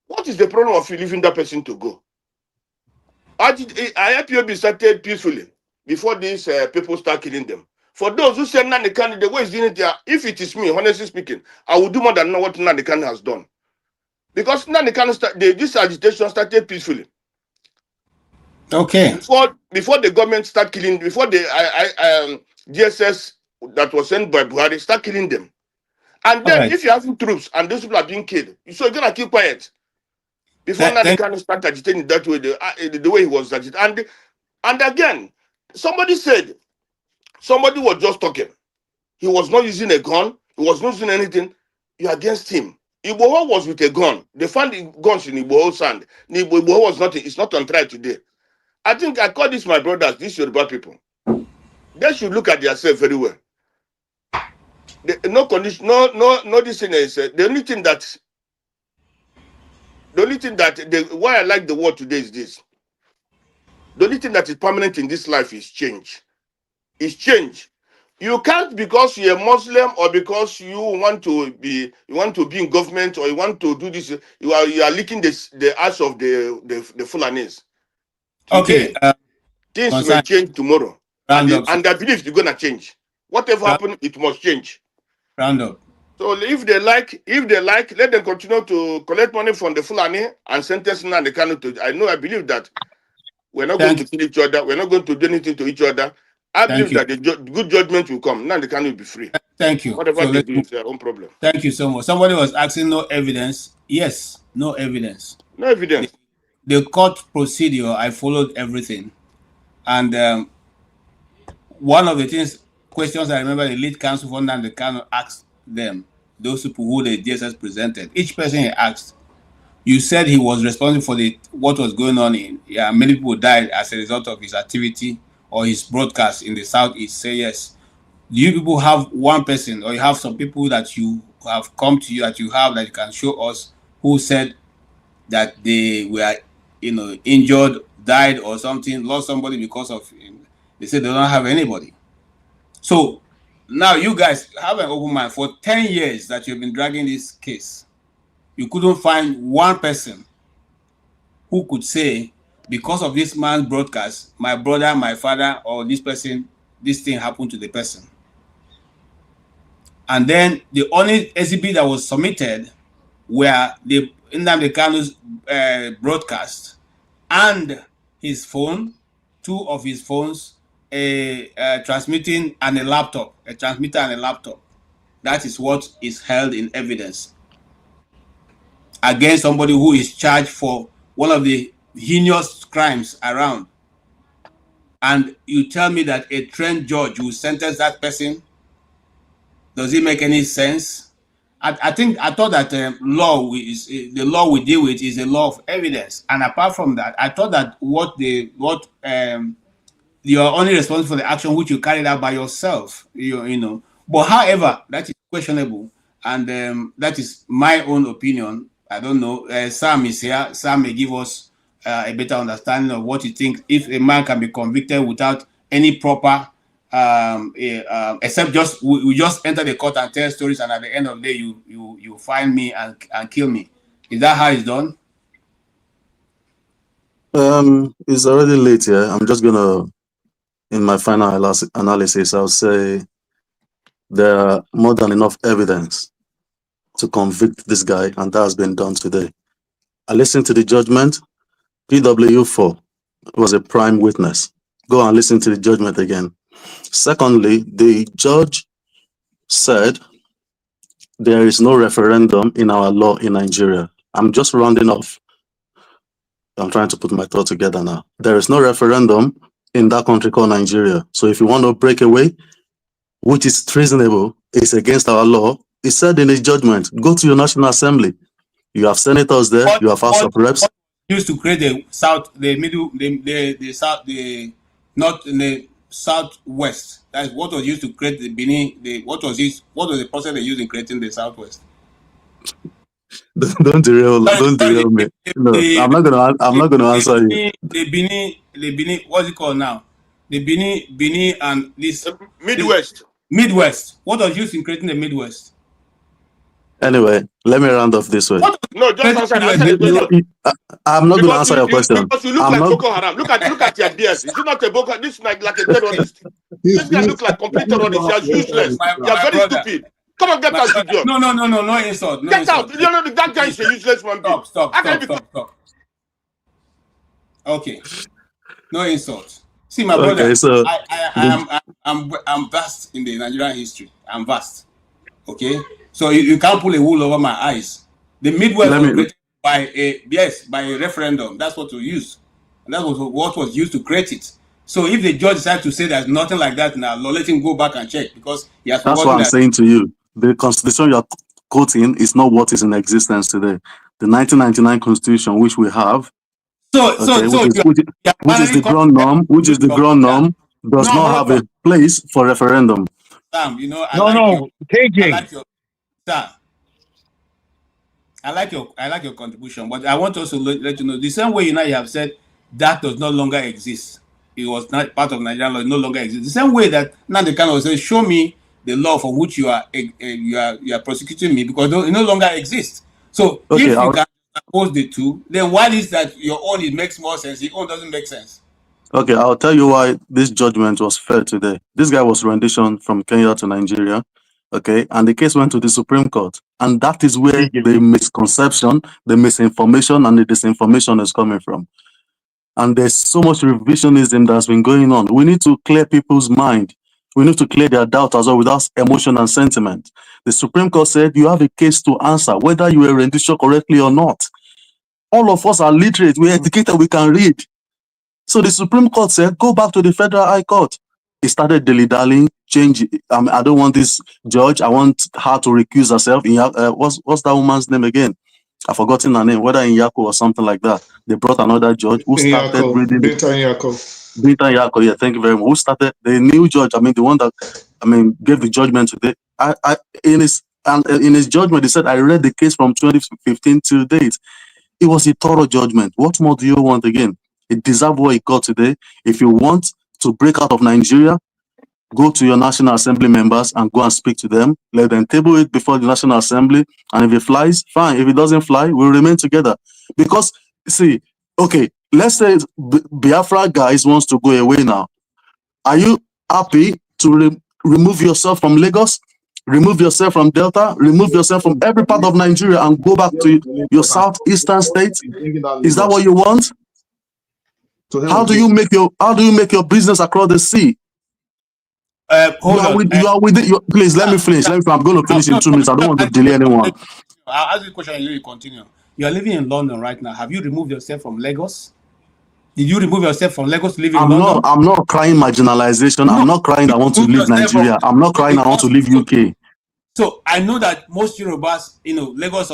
What is the problem of you leaving that person to go? IPOB started peacefully before these people start killing them. For those who say Nnamdi Kanu, the way he's doing it there, if it is me, honestly speaking, I would do more than know what Nnamdi Kanu has done. Because Nnamdi Kanu this agitation started peacefully. Okay. Before the government start killing, before the DSS that was sent by Buhari start killing them, and then if you have troops and those people are being killed, so you're gonna keep quiet before Nnamdi Kanu start agitating that way, the way he was agitating. And again, somebody was just talking. He was not using a gun. He was not using anything. You're against him. Igboho was with a gun. They found the guns in Igboho's hand. Igboho was not. It's not on trial today. I think I call this my brothers, these Yoruba people. They should look at themselves very well. No condition, no. This thing is the only thing that why I like the word today is this. The only thing that is permanent in this life is change. It's change. You can't, because you're a Muslim or because you want to be in government or you want to do this. You are licking the ass of the Fulanis. Today, Okay. things may change tomorrow, and I believe it's gonna change. Whatever happens, it must change. Round up. So if they like, let them continue to collect money from the Fulani and sentence Nnamdi Kanu to. I believe that we're not going to kill each other. We're not going to do anything to each other. I believe that the good judgment will come. Nnamdi Kanu will be free. Thank you. Whatever they do is their own problem. Thank you so much. Somebody was asking no evidence. Yes, no evidence. No evidence. The court procedure, I followed everything. And one of the questions I remember the lead counsel for Nnamdi Kanu asked them, those people who the DSS presented, each person he asked, you said he was responsible for what was going on many people died as a result of his activity or his broadcast in the Southeast. Say yes. Do you people have one person, or you have some people that you have come to you that you can show us who said that they were, injured, died or something, lost somebody because of him? They said they don't have anybody. So now you guys have an open mind. For 10 years that you've been dragging this case, you couldn't find one person who could say, because of this man's broadcast, my brother, my father, or this person, this thing happened to the person. And then the only exhibit that was submitted were the Nnamdi Kanu's broadcast and his phone, 2 of his phones, a transmitter and a laptop. That is what is held in evidence against somebody who is charged for one of the heinous crimes around. And you tell me that a trained judge will sentence that person? Does it make any sense? I thought that the law we deal with is a law of evidence. And apart from that, I thought that you are only responsible for the action which you carried out by yourself. But however, that is questionable, and that is my own opinion. I don't know. Sam is here. Sam may give us a better understanding of what you think. If a man can be convicted without any proper, except we just enter the court and tell stories, and at the end of the day, you find me and kill me. Is that how it's done? It's already late here. I'm just gonna, in my final analysis, I'll say there are more than enough evidence to convict this guy, and that has been done today. I listened to the judgment. PW4 was a prime witness. Go and listen to the judgment again. Secondly, the judge said there is no referendum in our law in Nigeria. I'm just rounding off. I'm trying to put my thought together now. There is no referendum in that country called Nigeria. So if you want to break away, which is treasonable, it's against our law. It said in his judgment, go to your National Assembly. You have senators there, you have House of Reps. Used to create the south, the middle, the south, the north, and the southwest. That is what was used to create the Benin. What was the process they used in creating the southwest? Don't derail me. No, I'm not gonna answer you. The Benin, what's it called now? The Benin and this Midwest. Midwest. What was used in creating the Midwest? Anyway, let me round off this way. No, just answer. I'm not going to answer your question. Because you look like Boko Haram. Look at your beard. Is it not a Boko? This is like a terrorist. This guy looks like complete terrorist. You're useless. You're very stupid. Come on, get out, idiot. No insult. Get out. You know that guy is a useless one. Stop. Okay. No insult. See, my brother, okay, so I'm vast in the Nigerian history. I'm vast. Okay? So you can't pull a wool over my eyes. The Midwest was created by a referendum. That's what we used. And that was what was used to create it. So if the judge decides to say there's nothing like that now, let him go back and check, because he has that's what I'm saying to you. The constitution you're quoting is not what is in existence today. The 1999 constitution, which we have, which is the ground norm, does not have a place for referendum. Sam, I like your contribution, but I want also to let you know the same way you have said that does no longer exist. it was not part of Nigerian law, it no longer exists. The same way that Nnamdi Kanu says, show me the law for which you are prosecuting me, because it no longer exists. So Okay, if you can oppose the two, then why is that your own it makes more sense, your own doesn't make sense? okay, I'll tell you why this judgment was fair today. This guy was rendition from Kenya to Nigeria, okay, and the case went to the Supreme Court, and that is where the misconception, the misinformation, and the disinformation is coming from. And there's so much revisionism that's been going on. We need to clear people's mind. We need to clear their doubt as well without emotion and sentiment. The Supreme Court said you have a case to answer, whether you were rendition correctly or not. All of us are literate, we're educated, we can read. So the Supreme Court said, go back to the Federal High Court. He started dilly-dallying, change. I don't want this judge. I want her to recuse herself. What's that woman's name again? I've forgotten her name, whether in Yako or something like that. They brought another judge who started reading. Binta Yako. Binta Yako, yeah, thank you very much. Who started the new judge? The one that gave the judgment today. In his judgment, he said, I read the case from 2015 till date. It was a thorough judgment. What more do you want again? It deserved what it got today. If you want to break out of Nigeria, go to your National Assembly members and go and speak to them. Let them table it before the National Assembly. And if it flies, fine. If it doesn't fly, we'll remain together. Because, see, okay, let's say Biafra guys wants to go away now. Are you happy to remove yourself from Lagos? Remove yourself from Delta? Remove yourself from every part of Nigeria and go back to your southeastern states? Is that what you want? How do you make your business across the sea? Please let me finish. I'm going to finish in 2 minutes. I don't want to delay anyone. I'll ask you a question and you continue. You are living in London right now. Have you removed yourself from Lagos? Did you remove yourself from Lagos to live in London? I'm not crying marginalization. No. I'm not crying I want to leave Nigeria. I'm not crying I want to leave UK. So I know that most Yorubas, Lagos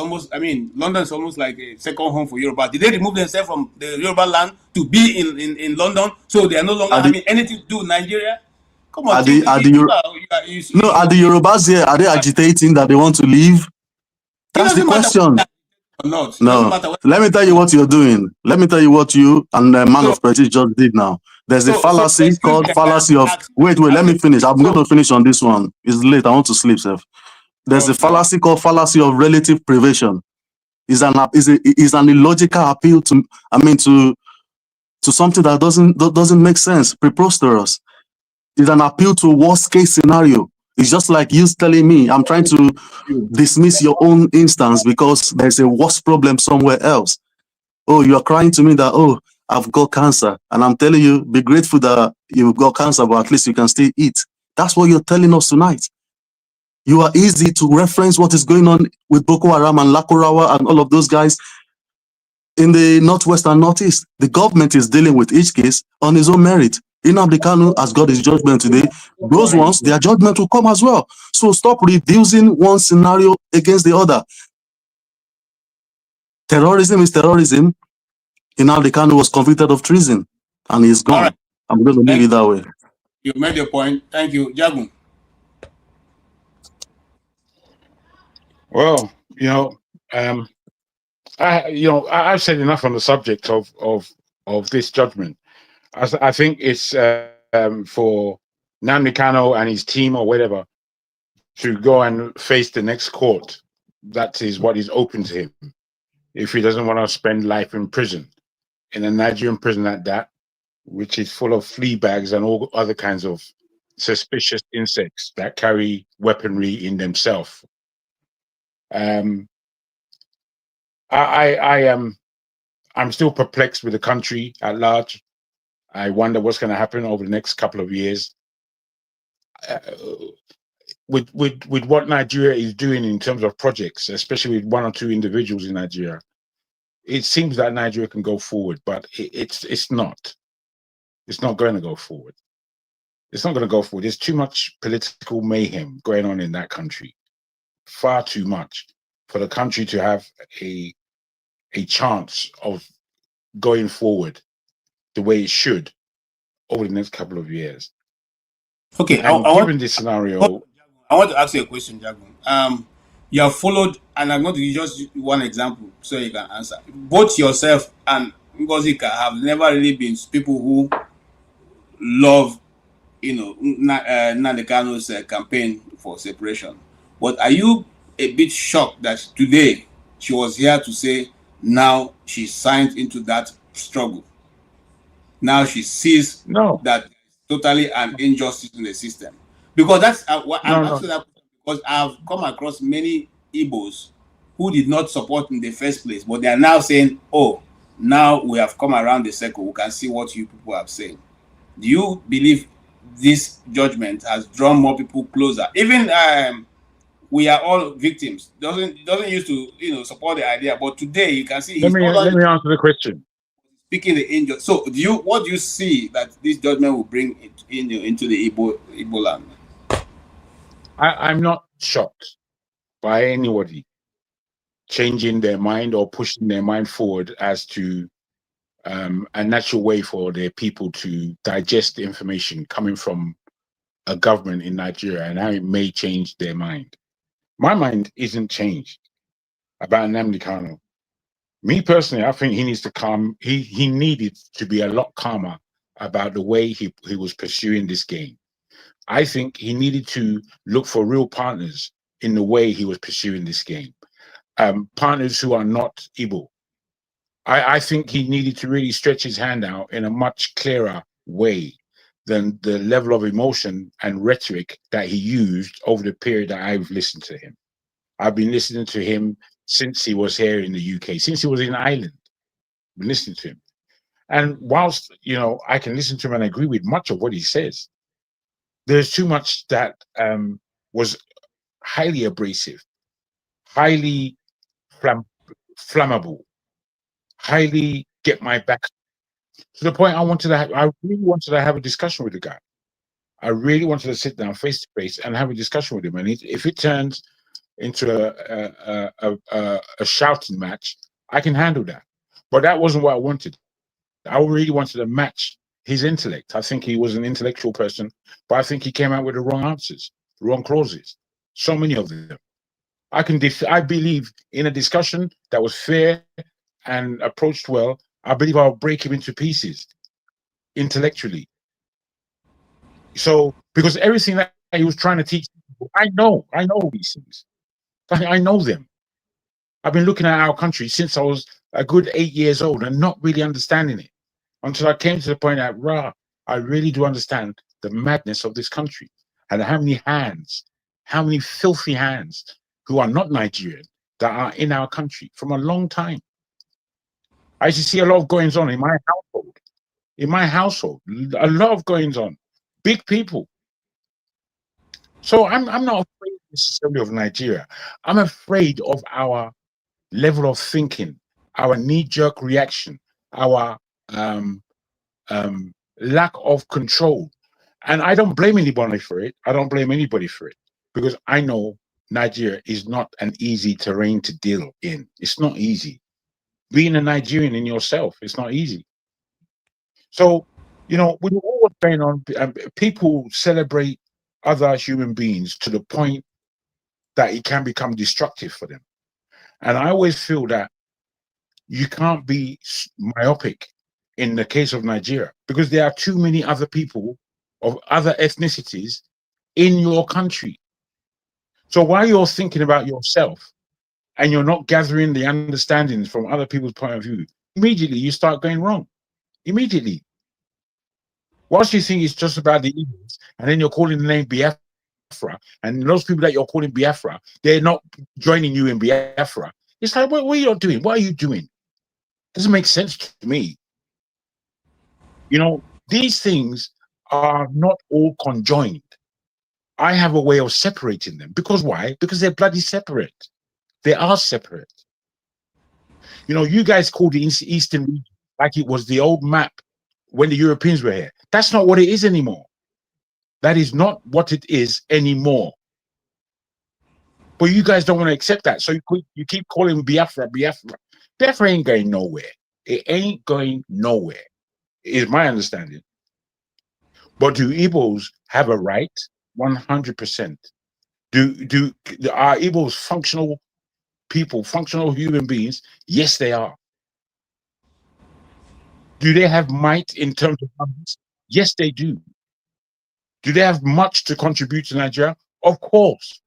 London's almost like a second home for Yorubas. Did they remove themselves from the Yoruba land to be in London, so they are no longer having anything to do with Nigeria? Come on, are the Yorubas here? Are they agitating that they want to leave? That's the question. No. Let me tell you what you're doing. Let me tell you what you and the man of prestige just did now. There's a fallacy called fallacy of. Wait. Let me finish. I'm going to finish on this one. It's late. I want to sleep, sir. There's a fallacy called fallacy of relative privation. Is an illogical appeal to something that doesn't make sense, preposterous. It's an appeal to worst case scenario. It's just like you telling me I'm trying to dismiss your own instance because there's a worse problem somewhere else. Oh, you're crying to me that I've got cancer, and I'm telling you, be grateful that you've got cancer, but at least you can still eat. That's what you're telling us tonight. You are easy to reference what is going on with Boko Haram and Lakurawa and all of those guys in the Northwest and Northeast. The government is dealing with each case on his own merit. Nnamdi Kanu has got his judgment today. Those ones, their judgment will come as well. So stop reducing one scenario against the other. Terrorism is terrorism. Nnamdi Kanu was convicted of treason and he's gone. Right. I'm going to leave it that way. You made your point. Thank you. Jagun. Well, I've said enough on the subject of this judgment. I think it's for Nnamdi Kanu and his team or whatever to go and face the next court. That is what is open to him. If he doesn't want to spend life in prison, in a Nigerian prison at that, which is full of flea bags and all other kinds of suspicious insects that carry weaponry in themselves. I'm still perplexed with the country at large. I wonder what's going to happen over the next couple of years. With what Nigeria is doing in terms of projects, especially with one or two individuals in Nigeria, it seems that Nigeria can go forward, but it's not. It's not going to go forward. It's not going to go forward. There's too much political mayhem going on in that country. Far too much for the country to have a chance of going forward the way it should over the next couple of years. Okay, given this scenario, I want to ask you a question, Jagun. You have followed, and I'm going to use just one example so you can answer. Both yourself and Ngozika have never really been people who love, Nnamdi Kanu's campaign for separation. But are you a bit shocked that today she was here to say now she signed into that struggle? Now she sees No, that totally an injustice in the system. Because that's what I'm no. asking that question, because I've come across many Igbos who did not support in the first place, but they are now saying, oh, now we have come around the circle, we can see what you people have said. Do you believe this judgment has drawn more people closer? Even we are all victims. Doesn't used to support the idea, but today you can see Let he's me not let only me answer the question. speaking the angel. So what do you see that this judgment will bring into the Igbo land? I'm not shocked by anybody changing their mind or pushing their mind forward as to a natural way for their people to digest the information coming from a government in Nigeria and how it may change their mind. My mind isn't changed about Nnamdi Kanu. Me personally, I think he needs to calm. He needed to be a lot calmer about the way he was pursuing this game. I think he needed to look for real partners in the way he was pursuing this game. Partners who are not Igbo. I think he needed to really stretch his hand out in a much clearer way than the level of emotion and rhetoric that he used over the period that I've listened to him. I've been listening to him since he was here in the UK, since he was in Ireland. I've been listening to him. And whilst, I can listen to him and agree with much of what he says, there's too much that was highly abrasive, highly flammable, highly get my back, to the point I really wanted to have a discussion with the guy. I really wanted to sit down face to face and have a discussion with him. And if it turns into a shouting match, I can handle that. But that wasn't what I wanted. I really wanted to match his intellect. I think he was an intellectual person, but I think he came out with the wrong answers, the wrong clauses. So many of them. I believe in a discussion that was fair and approached well. I believe I'll break him into pieces intellectually. So, because everything that he was trying to teach people, I know these things. I know them. I've been looking at our country since I was a good 8 years old and not really understanding it until I came to the point that, I really do understand the madness of this country and how many filthy hands who are not Nigerian that are in our country from a long time. I used to see a lot of goings on in my household. A lot of goings on. Big people. So I'm not afraid necessarily of Nigeria. I'm afraid of our level of thinking, our knee-jerk reaction, our lack of control. And I don't blame anybody for it. I don't blame anybody for it because I know Nigeria is not an easy terrain to deal in. It's not easy. Being a Nigerian in yourself, it's not easy. So, with all what's going on, people celebrate other human beings to the point that it can become destructive for them. And I always feel that you can't be myopic in the case of Nigeria because there are too many other people of other ethnicities in your country. So while you're thinking about yourself and you're not gathering the understandings from other people's point of view, immediately you start going wrong. Immediately. Whilst you think it's just about the Igbos, and then you're calling the name Biafra, and those people that you're calling Biafra, they're not joining you in Biafra. It's like, what are you doing? What are you doing? Doesn't make sense to me. These things are not all conjoined. I have a way of separating them. Because why? Because they're bloody separate. They are separate. You guys call the Eastern region like it was the old map when the Europeans were here. That's not what it is anymore. That is not what it is anymore. But you guys don't want to accept that. So you keep calling Biafra, Biafra. Biafra ain't going nowhere. It ain't going nowhere, is my understanding. But do Igbos have a right? 100%. Are Igbos functional people, functional human beings? Yes, they are. Do they have might in terms of numbers? Yes, they do. Do they have much to contribute to Nigeria? Of course.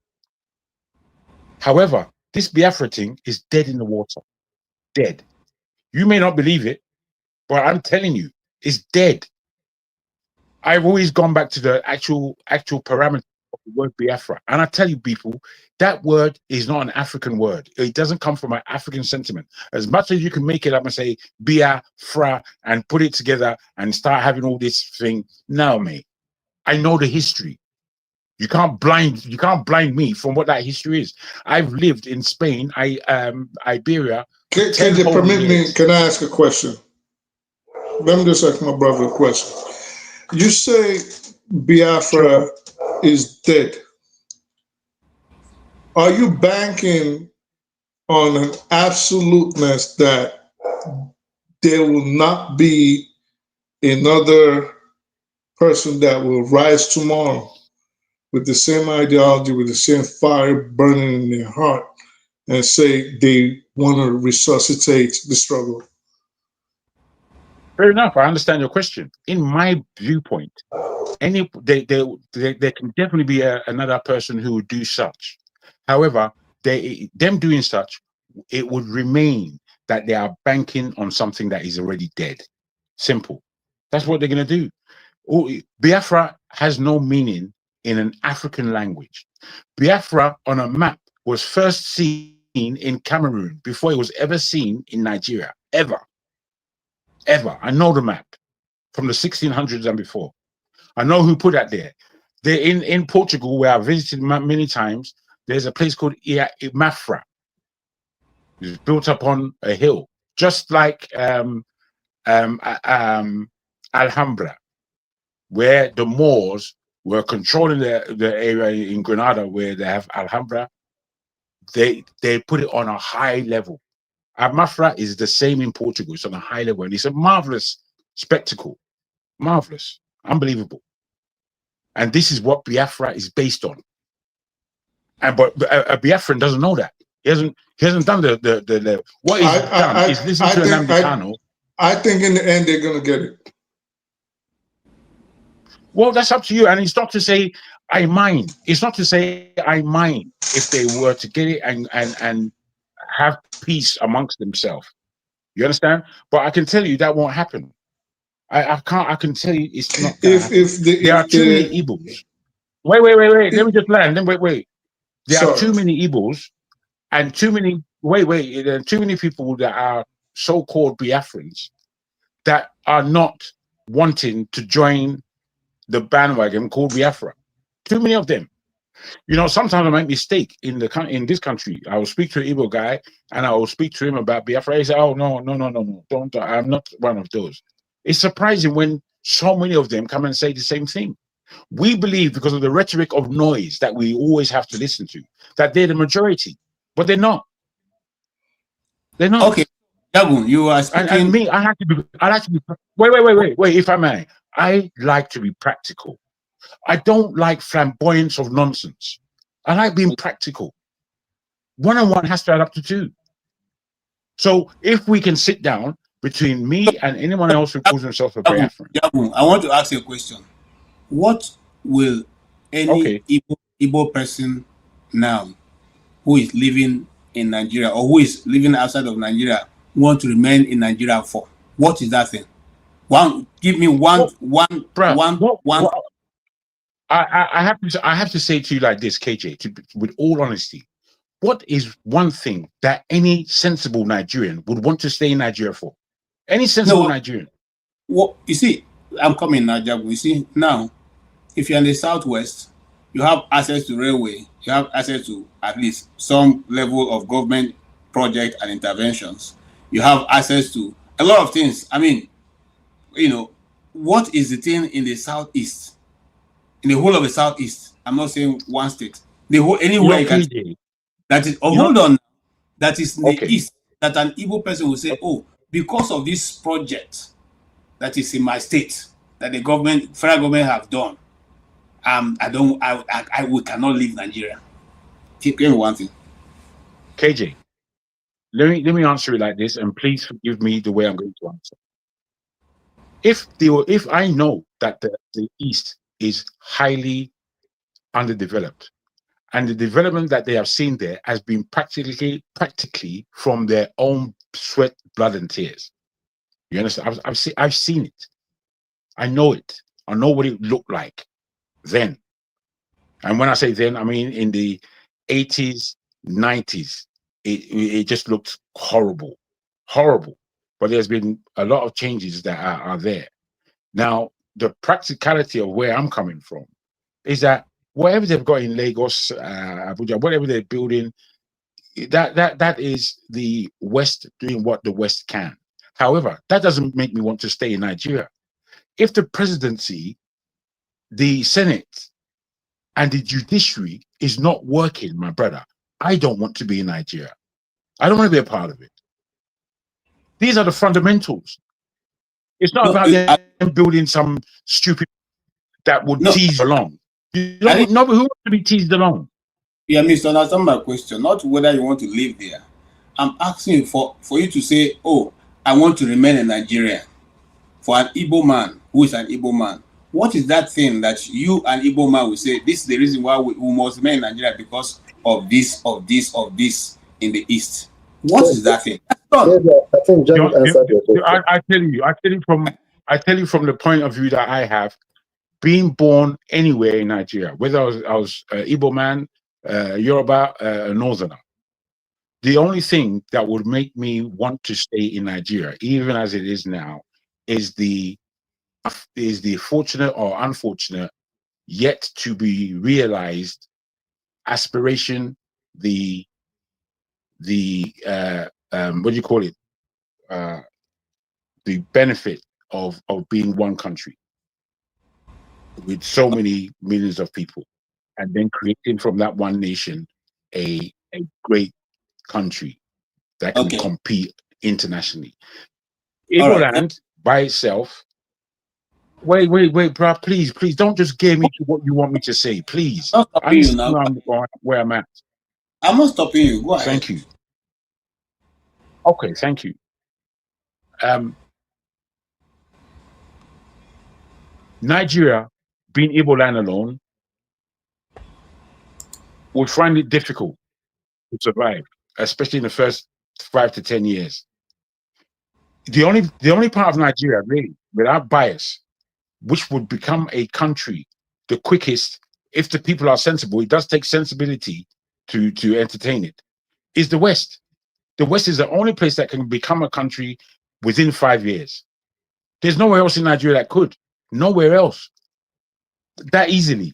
However, this Biafra thing is dead in the water. Dead. You may not believe it, but I'm telling you, it's dead. I've always gone back to the actual parameter of the word Biafra. And I tell you, people, that word is not an African word. It doesn't come from an African sentiment. As much as you can make it up and say Biafra and put it together and start having all this thing, no, mate. I know the history. You can't blind me from what that history is. I've lived in Spain, Iberia. Can you permit me? Can I ask a question? Let me just ask my brother a question. You say Biafra is dead. Are you banking on an absoluteness that there will not be another person that will rise tomorrow with the same ideology, with the same fire burning in their heart, and say they want to resuscitate the struggle? Fair enough. I understand your question. In my viewpoint, there can definitely be another person who would do such. However, them doing such, it would remain that they are banking on something that is already dead. Simple. That's what they're going to do. Biafra has no meaning in an African language. Biafra on a map was first seen in Cameroon before it was ever seen in Nigeria. Ever. I know the map from the 1600s and before. I know who put that there. In Portugal, where I visited many times, there's a place called Mafra. It's built upon a hill, just like Alhambra, where the Moors were controlling the area in Granada where they have Alhambra. They put it on a high level. Mafra is the same in Portugal. It's on a high level, and it's a marvelous spectacle. Marvelous, unbelievable. And this is what Biafra is based on. But a Biafran doesn't know that. He hasn't done the what he's done is listen to Nnamdi Kanu. I think in the end they're gonna get it. Well, that's up to you. And it's not to say I mind. It's not to say I mind if they were to get it and have peace amongst themselves. You understand? But I can tell you that won't happen. I can tell you it's not gonna happen. There are too many Igbos. Wait. Let me just land. Then wait. There are too many Igbos and too many there are too many people that are so-called Biafrans that are not wanting to join the bandwagon called Biafra. Too many of them. You know, sometimes I make mistake in this country. I will speak to an Igbo guy and I will speak to him about Biafra. He say, "Oh no, don't. I'm not one of those." It's surprising when so many of them come and say the same thing. We believe, because of the rhetoric of noise that we always have to listen to, that they're the majority, but they're not. They're not. Okay, Yagun, you are speaking. And me, I like to be. Wait. If I may, I like to be practical. I don't like flamboyance of nonsense. I like being practical. 1 and 1 has to add up to 2. So if we can sit down between me and anyone else who calls himself a Biafran. Yagun, I want to ask you a question. What will any Igbo person now who is living in Nigeria or who is living outside of Nigeria want to remain in Nigeria for? What is that thing? Give me one. I have to say to you like this, KJ, with all honesty, what is one thing that any sensible Nigerian would want to stay in Nigeria for? Any sensible Nigerian? Well, you see, I'm coming now, Jabu. You see, now, if you're in the Southwest, you have access to railway, you have access to at least some level of government project and interventions. You have access to a lot of things. I mean, you know, what is the thing in the Southeast? In the whole of the Southeast, I'm not saying one state. The whole anywhere you can. That is. Oh, hold on. That is in the East. That an Igbo person will say, "Oh, because of this project that is in my state that the federal government have done, we cannot leave Nigeria." Keep going one thing. KJ, let me answer it like this, and please forgive me the way I'm going to answer. If I know that the East is highly underdeveloped. And the development that they have seen there has been practically from their own sweat, blood, and tears. You understand? I've seen it. I know it. I know what it looked like then. And when I say then, I mean in the 80s, 90s. It just looked horrible, horrible. But there's been a lot of changes that are there. Now, the practicality of where I'm coming from is that whatever they've got in Lagos, Abuja, whatever they're building, that is the West doing what the West can. However, that doesn't make me want to stay in Nigeria. If the presidency, the Senate, and the judiciary is not working, my brother, I don't want to be in Nigeria. I don't want to be a part of it. These are the fundamentals. It's not about them building some stupid that would tease along. You don't know who wants to be teased along. Yeah, misunderstand my question. Not whether you want to live there. I'm asking for you to say, oh, I want to remain in Nigeria. For an Igbo man who is an Igbo man, what is that thing that you, an Igbo man, will say, this is the reason why we must remain in Nigeria because of this in the East? What is that thing? I think John answered your question. I tell you from the point of view that I have, being born anywhere in Nigeria, whether I was Igbo man, Yoruba, a Northerner, the only thing that would make me want to stay in Nigeria, even as it is now, is the fortunate or unfortunate, yet to be realized aspiration, the what do you call it? The benefit of being one country with so many millions of people, and then creating from that one nation a great country that can compete internationally. Igboland by itself. Wait, bro. Please, don't just give me to what you want me to say. Please. Where I'm at. I'm not stopping you. Go ahead. Thank you. Okay, thank you. Nigeria, being Igboland alone, would find it difficult to survive, especially in the first 5 to 10 years. The only part of Nigeria, really, without bias, which would become a country the quickest, if the people are sensible, it does take sensibility to entertain it, is the West. The West is the only place that can become a country within 5 years. There's nowhere else in Nigeria that could. Nowhere else. That easily.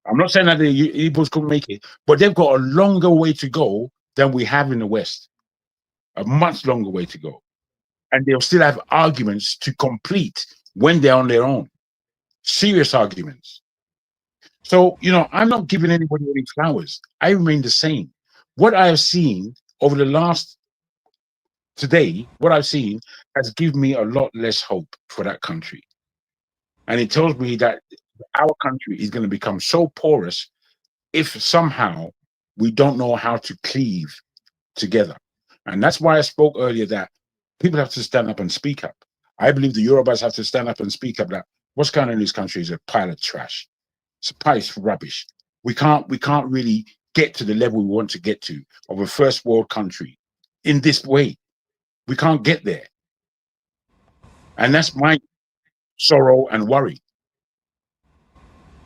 I'm not saying that the Igbos couldn't make it, but they've got a longer way to go than we have in the West. A much longer way to go. And they'll still have arguments to complete when they're on their own. Serious arguments. So, I'm not giving anybody any flowers. I remain the same. What I have seen over the last today, what I've seen has given me a lot less hope for that country. And it tells me that our country is going to become so porous if somehow we don't know how to cleave together. And that's why I spoke earlier that people have to stand up and speak up. I believe the Yorubas have to stand up and speak up that what's going on in this country is a pile of trash. It's a pile of rubbish. We can't really get to the level we want to get to of a first world country in this way. We can't get there. And that's my sorrow and worry.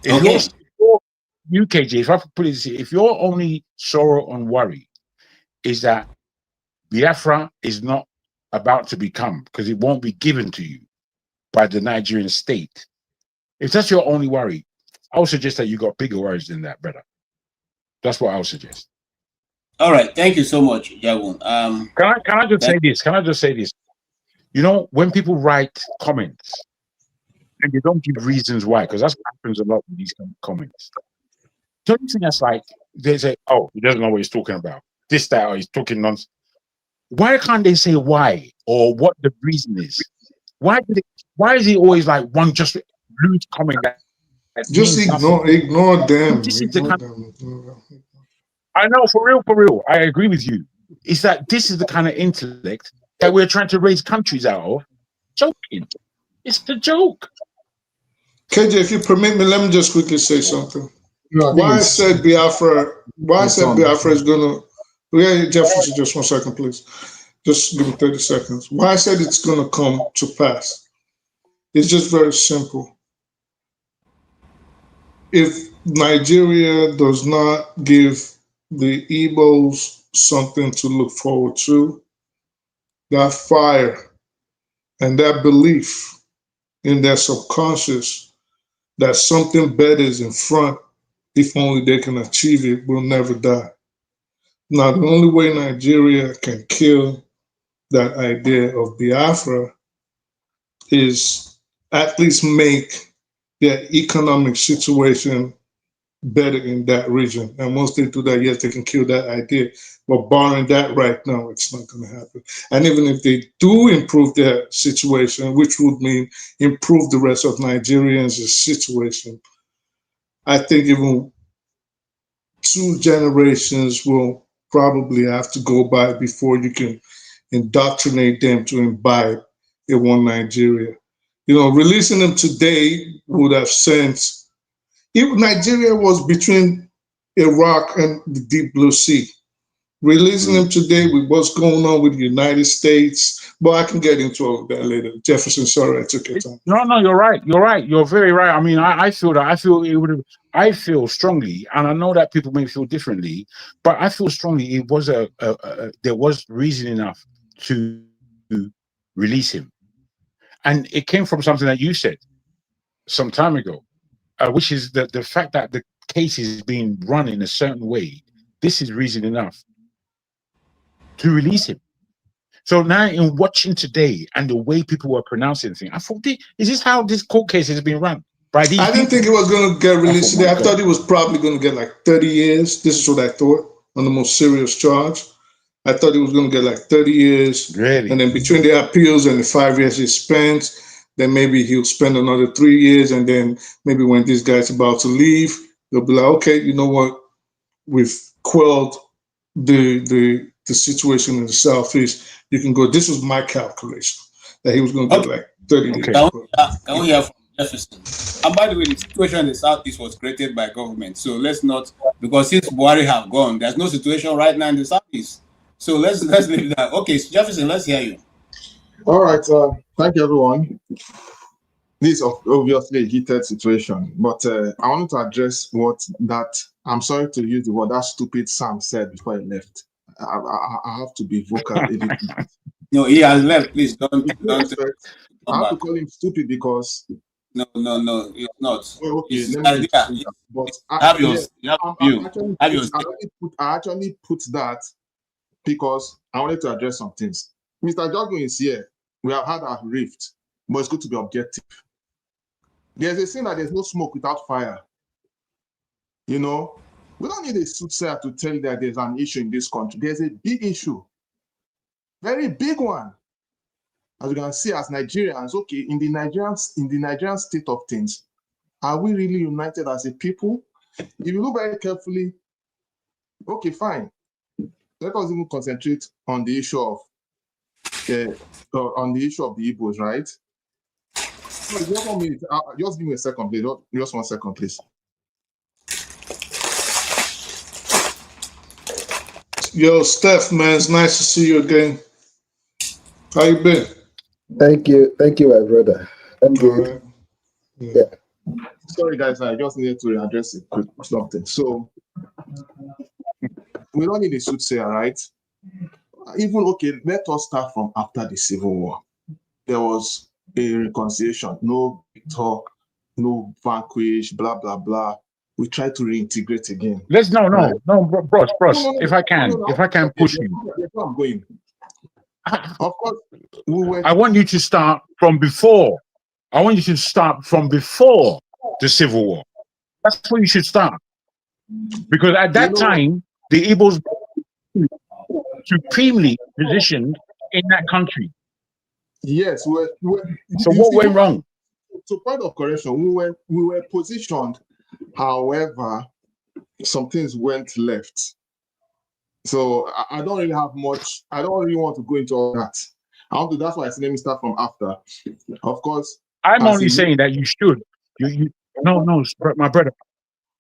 If you're UKJ, if I put it this way, if your only sorrow and worry is that Biafra is not about to become, because it won't be given to you by the Nigerian state, if that's your only worry, I would suggest that you got bigger worries than that, brother. That's what I would suggest. All right, thank you so much, Jagun. Can I just say this? Can I just say this? When people write comments and they don't give reasons why, because that's what happens a lot with these comments. Don't you think that's like they say, "Oh, he doesn't know what he's talking about. This, that, or he's talking nonsense." Why can't they say why or what the reason is? Why is it always like one just rude comment that just ignore them. I know, for real. I agree with you. It's that this is the kind of intellect that we're trying to raise countries out of. Joking. It's the joke. KJ, if you permit me, let me just quickly say something. No, I think Why I it's said Biafra, why I it's said on. Biafra is gonna, yeah, Jefferson, just 1 second, please. Just give me 30 seconds. Why I said it's gonna come to pass. It's just very simple. If Nigeria does not give the Igbos something to look forward to, that fire and that belief in their subconscious that something better is in front, if only they can achieve it, will never die. Now, the only way Nigeria can kill that idea of Biafra is at least make their economic situation better in that region. And once they do that, yes, they can kill that idea. But barring that right now, it's not going to happen. And even if they do improve their situation, which would mean improve the rest of Nigerians' situation, I think even 2 generations will probably have to go by before you can indoctrinate them to imbibe a one Nigeria. You know, releasing them today would have sent, if Nigeria was between Iraq and the Deep Blue Sea, releasing them today with what's going on with the United States, but I can get into all of that later. Jefferson, sorry I took your time. No, you're right. You're right. You're very right. I mean, I feel that. I feel it would have. I feel strongly, and I know that people may feel differently, but I feel strongly it was there was reason enough to release him, and it came from something that you said some time ago, which is that the fact that the case is being run in a certain way. This is reason enough to release him. So now, in watching today and the way people were pronouncing things, I thought, is this how this court case has been run by these I didn't think it was going to get released today. I thought it was probably going to get like 30 years. This is what I thought on the most serious charge. I thought it was going to get like 30 years. Really? And then between the appeals and the 5 years he spent, then maybe he'll spend another 3 years. And then maybe when this guy's about to leave, they'll be like, okay, you know what? We've quelled the situation in the Southeast. You can go. This was my calculation that he was going to get like 30 years. Can we hear from Jefferson? And by the way, the situation in the Southeast was created by government. So let's not, because since Buhari have gone, there's no situation right now in the Southeast. So let's leave that. Okay, so Jefferson, let's hear you. All right. Thank you, everyone. This is obviously a heated situation, but I wanted to address what that, I'm sorry to use the word, that stupid Sam said before he left. I have to be vocal. No, he has left. Please don't. I have to call him stupid because. No, it's not. Well, okay, it's let me idea. But I actually put that because I wanted to address some things. Mr. Jogo is here. We have had a rift, but it's good to be objective. There's a saying that there's no smoke without fire. You know, we don't need a soothsayer to tell you that there's an issue in this country. There's a big issue, very big one. As you can see, as Nigerians, okay, in the Nigerian state of things, are we really united as a people? If you look very carefully, okay, fine. Let us even concentrate on the issue of the Igbos, right? So just 1 minute. Just give me a second, please. Just 1 second, please. Yo, Steph, man, it's nice to see you again. How you been? Thank you, my brother. I'm good. Yeah. Sorry, guys. I just needed to address it quick something. So we don't need a soothsayer, right? Even okay. Let us start from after the Civil War. There was a reconciliation. No talk, no vanquish, blah blah blah. We try to reintegrate again. Bros. If I can push you. I'm going. Of course, I want you to start from before. I want you to start from before the Civil War. That's where you should start. Because at that time, the Igbos were supremely positioned in that country. Yes. So what went wrong? So point of correction, we were positioned. However, some things went left. So I don't really have much. I don't really want to go into all that. That's why I said let me start from after. Of course, I'm only saying that you should. No, my brother.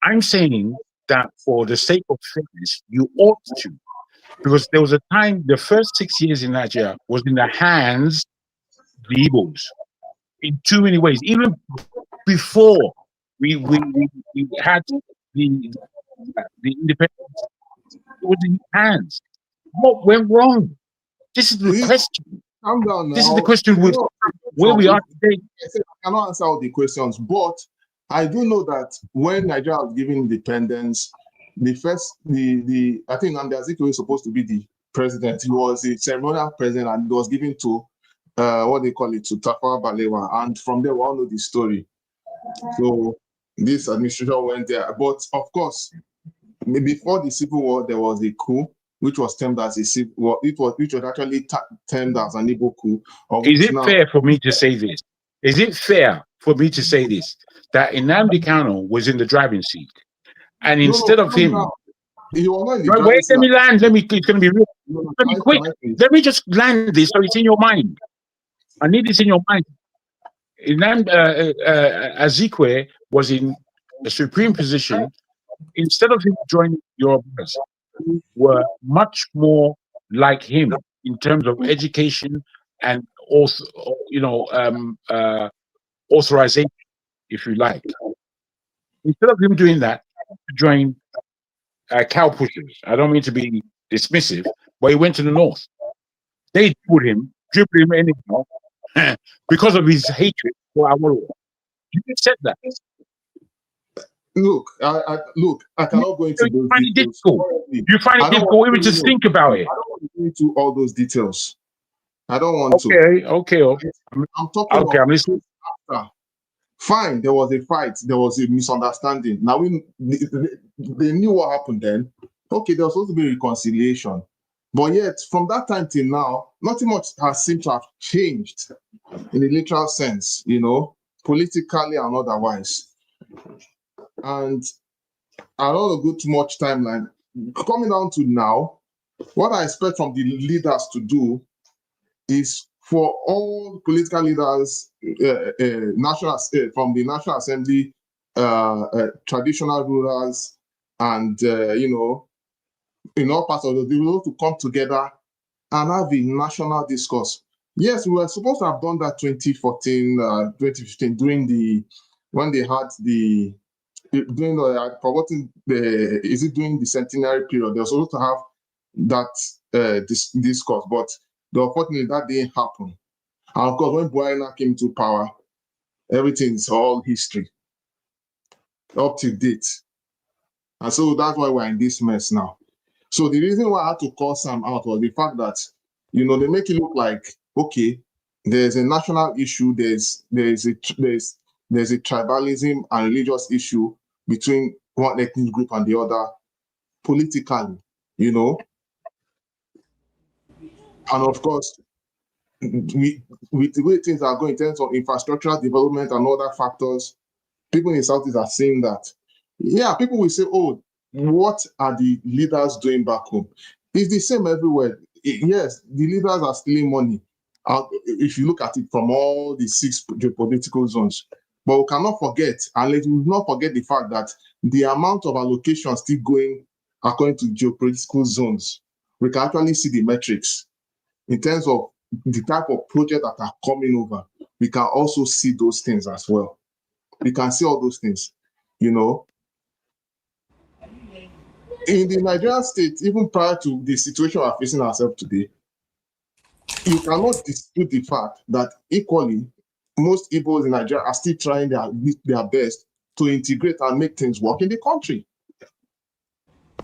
I'm saying that for the sake of fairness, you ought to, because there was a time, the first 6 years in Nigeria was in the hands of the Igbos in too many ways. Even before we had the independence, it was in hands. What went wrong? This is the question. Calm down now. This is the question with where we are today. I cannot answer all the questions, but I do know that when Nigeria was given independence, the first, I think Nnamdi Azikiwe was supposed to be the president. He was the ceremonial president, and it was given to what they call it, to Tafawa Balewa, and from there we all know the story. So this administration went there, but of course, before the Civil War, there was a coup, which was termed as a civil war. Which was actually termed as an Igbo coup. Is it fair for me to say this? Is it fair for me to say this? That Nnamdi Kanu was in the driving seat, and instead of him, wait, let me land. It's going to be real. Let me quick. Let me just land this so it's in your mind. I need this in your mind. Azikiwe was in a supreme position. Instead of him joining Yorubas, who were much more like him in terms of education and also, authorization, if you like. Instead of him doing that, he joined cow pushers. I don't mean to be dismissive, but he went to the north. They dribbled him anyhow because of his hatred for Awolowo. You said that. Look, I cannot go into those details. You find it difficult even to think about it. I don't want to go into all those details. I don't want to. Okay. I'm talking about I'm listening. After. Fine, there was a fight, there was a misunderstanding. Now they knew what happened then. Okay, there was supposed to be reconciliation. But yet, from that time till now, nothing much has seemed to have changed in the literal sense, politically and otherwise. And I don't want to go too much timeline. Coming down to now, what I expect from the leaders to do is for all political leaders, from the National Assembly, traditional rulers, and in all parts of the world, to come together and have a national discourse. Yes, we were supposed to have done that 2014, 2015 when they had during the centenary period. They were supposed to have that discourse, but unfortunately that didn't happen. And of course, when Buhari came to power, everything is all history, up to date. And so that's why we're in this mess now. So the reason why I had to call Sam out was the fact that, they make it look like, okay, there's a national issue, there's a tribalism and religious issue between one ethnic group and the other politically, And of course, with the way things are going in terms of infrastructural development and other factors, people in the Southeast are saying that. Yeah, people will say, oh, what are the leaders doing back home? It's the same everywhere. Yes, the leaders are stealing money. If you look at it from all the 6 geopolitical zones. But we cannot forget, and let me not forget the fact that the amount of allocation still going according to geopolitical zones. We can actually see the metrics in terms of the type of projects that are coming over. We can also see those things as well. We can see all those things, In the Nigerian state, even prior to the situation we're facing ourselves today, you cannot dispute the fact that equally, most Igbos in Nigeria are still trying their best to integrate and make things work in the country.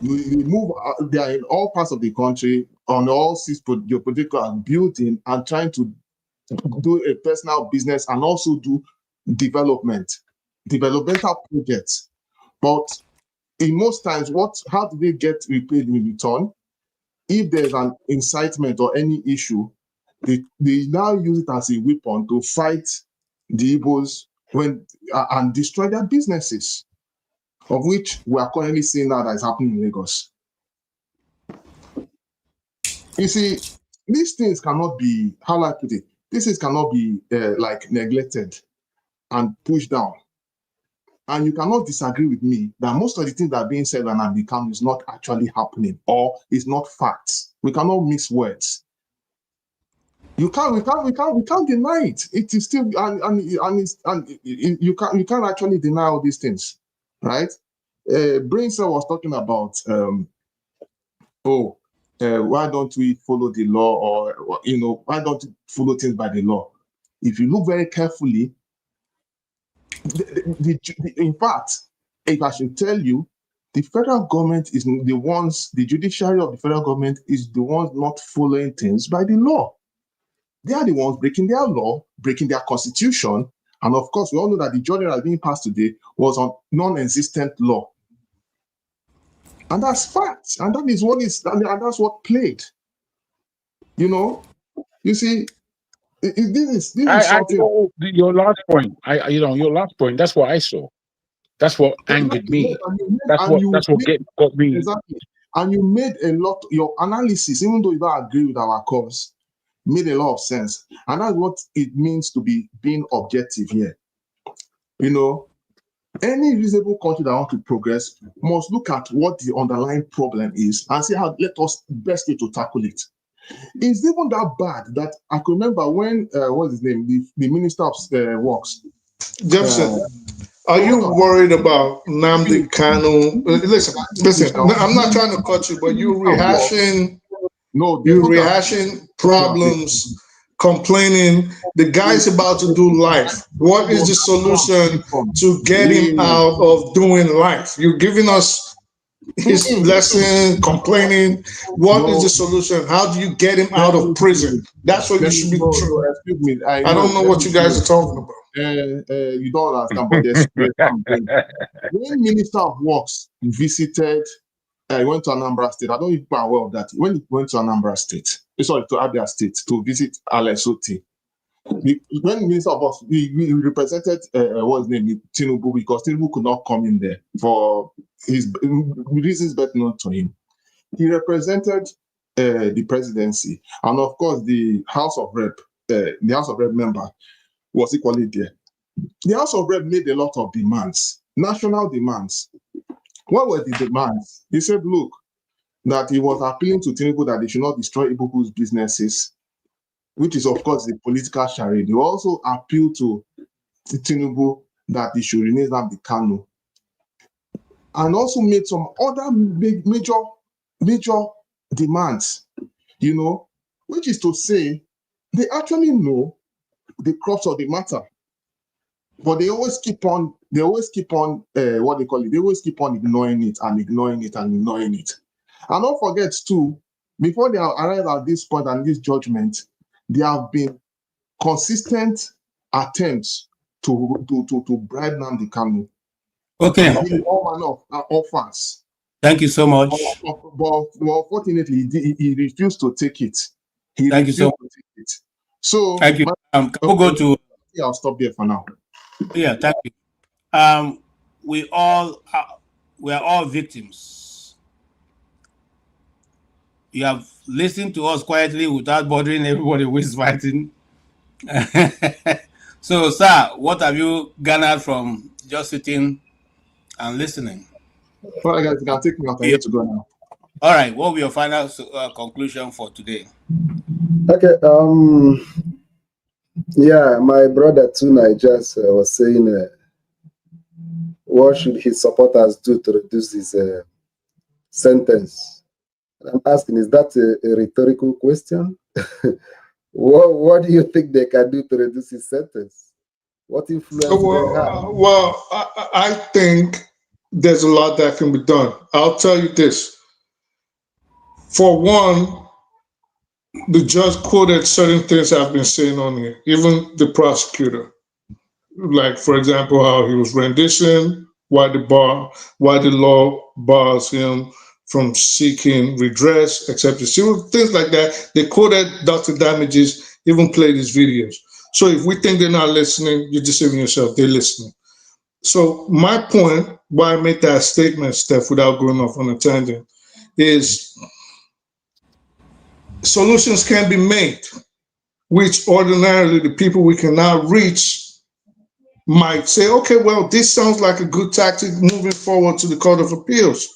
They are in all parts of the country, on all 6 geopolitical building, and trying to do a personal business and also do developmental projects. But in most times, how do they get repaid in return? If there's an incitement or any issue, they now use it as a weapon to fight the Igbos and destroy their businesses, of which we are currently seeing now that is happening in Lagos. You see, these things cannot be, how I put it, these things cannot be neglected and pushed down. And you cannot disagree with me that most of the things that are being said on Nnamdi Kanu is not actually happening or is not facts. We cannot mix words. We can't deny it. It is still you can't actually deny all these things, right? Brainsel was talking about why don't we follow the law, or why don't we follow things by the law? If you look very carefully, in fact, if I should tell you, the federal government is the judiciary of the federal government is the ones not following things by the law. They are the ones breaking their law, breaking their constitution. And of course, we all know that the judgment that is being passed today was on non-existent law. And that's fact. And that is what is, and that's what played. You see, this is something. Your last point, your last point, that's what I saw. That's what angered me. That's what got me. Exactly. And you made a lot, your analysis, even though you don't agree with our cause, made a lot of sense. And that's what it means to be being objective here. Any reasonable country that wants to progress must look at what the underlying problem is and see how let us best way to tackle it. It's even that bad that I can remember when what's his name, the Minister of Works. Jefferson, are you worried about Nnamdi Kanu? Listen. I'm not trying to cut you, but you're rehashing problems, complaining. The guy's about to do life. What is the solution to get him out of doing life? You're giving us his lesson, complaining. What is the solution? How do you get him out of prison? That's what you should be true. Excuse me. I don't know what you guys are talking about. You don't understand, but there's something. When Minister of Works visited, went to Anambra State, I don't know if you are aware of that. When he went to Anambra State, to Abia State to visit Alesoti, when Minister of Works, he represented what's his name, Tinubu, because Tinubu could not come in there for his reasons best known to him. He represented the presidency, and of course the House of Rep member was equally there. The House of Rep made a lot of demands, national demands. What were the demands? He said, look, that he was appealing to Tinubu that they should not destroy Ibuku's businesses, which is, of course, the political charade. He also appealed to Tinubu that he should release Nnamdi Kanu, and also made some other major demands, which is to say, they actually know the crux of the matter, but they always keep on what they call it, they always keep on ignoring it and ignoring it and ignoring it. And don't forget too, before they arrive at this point and this judgment, there have been consistent attempts to bribe Nnamdi Kanu. Okay. All manner of offers. Thank you so much. But fortunately, he refused to take it. Thank you so much. So thank you. We'll go to. Yeah, I'll stop there for now. Yeah, thank you. We are all victims. You have listened to us quietly without bothering everybody who is fighting. So, sir, what have you garnered from just sitting and listening? Well, guys, you can take me out. I need to go now. All right. What will be your final conclusion for today? Okay. Yeah, my brother Tuna just was saying, what should his supporters do to reduce his sentence? I'm asking, is that a rhetorical question? What do you think they can do to reduce his sentence? What influence they have? Well, I think there's a lot that can be done. I'll tell you this. For one, the judge quoted certain things I've been saying on here, even the prosecutor. Like, for example, how he was rendition, why the law bars him from seeking redress, etc. Things like that. They quoted Dr. Damages, even played his videos. So if we think they're not listening, you're deceiving yourself, they're listening. So my point, why I made that statement, Steph, without going off on a tangent, is solutions can be made, which ordinarily the people we can now reach might say, okay, well, this sounds like a good tactic moving forward to the Court of Appeals.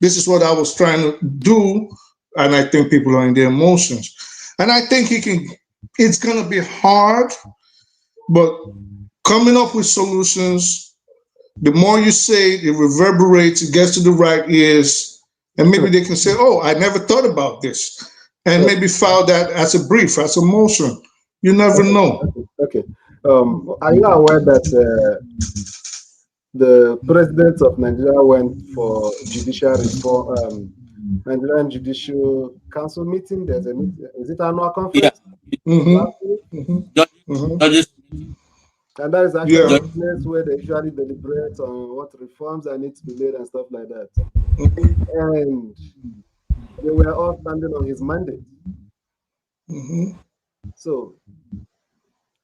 This is what I was trying to do, and I think people are in their emotions. And I think it's going to be hard, but coming up with solutions, the more you say it, it reverberates, it gets to the right ears, and maybe they can say, oh, I never thought about this, and maybe file that as a brief, as a motion. You never know. Okay. Are you aware that the president of Nigeria went for judicial reform, Nigerian Judicial Council meeting? There's a meeting. Is it annual conference? Last week? Judges. And that is actually a place where they usually deliberate on what reforms that need to be made and stuff like that. And they were all standing on his mandate. So,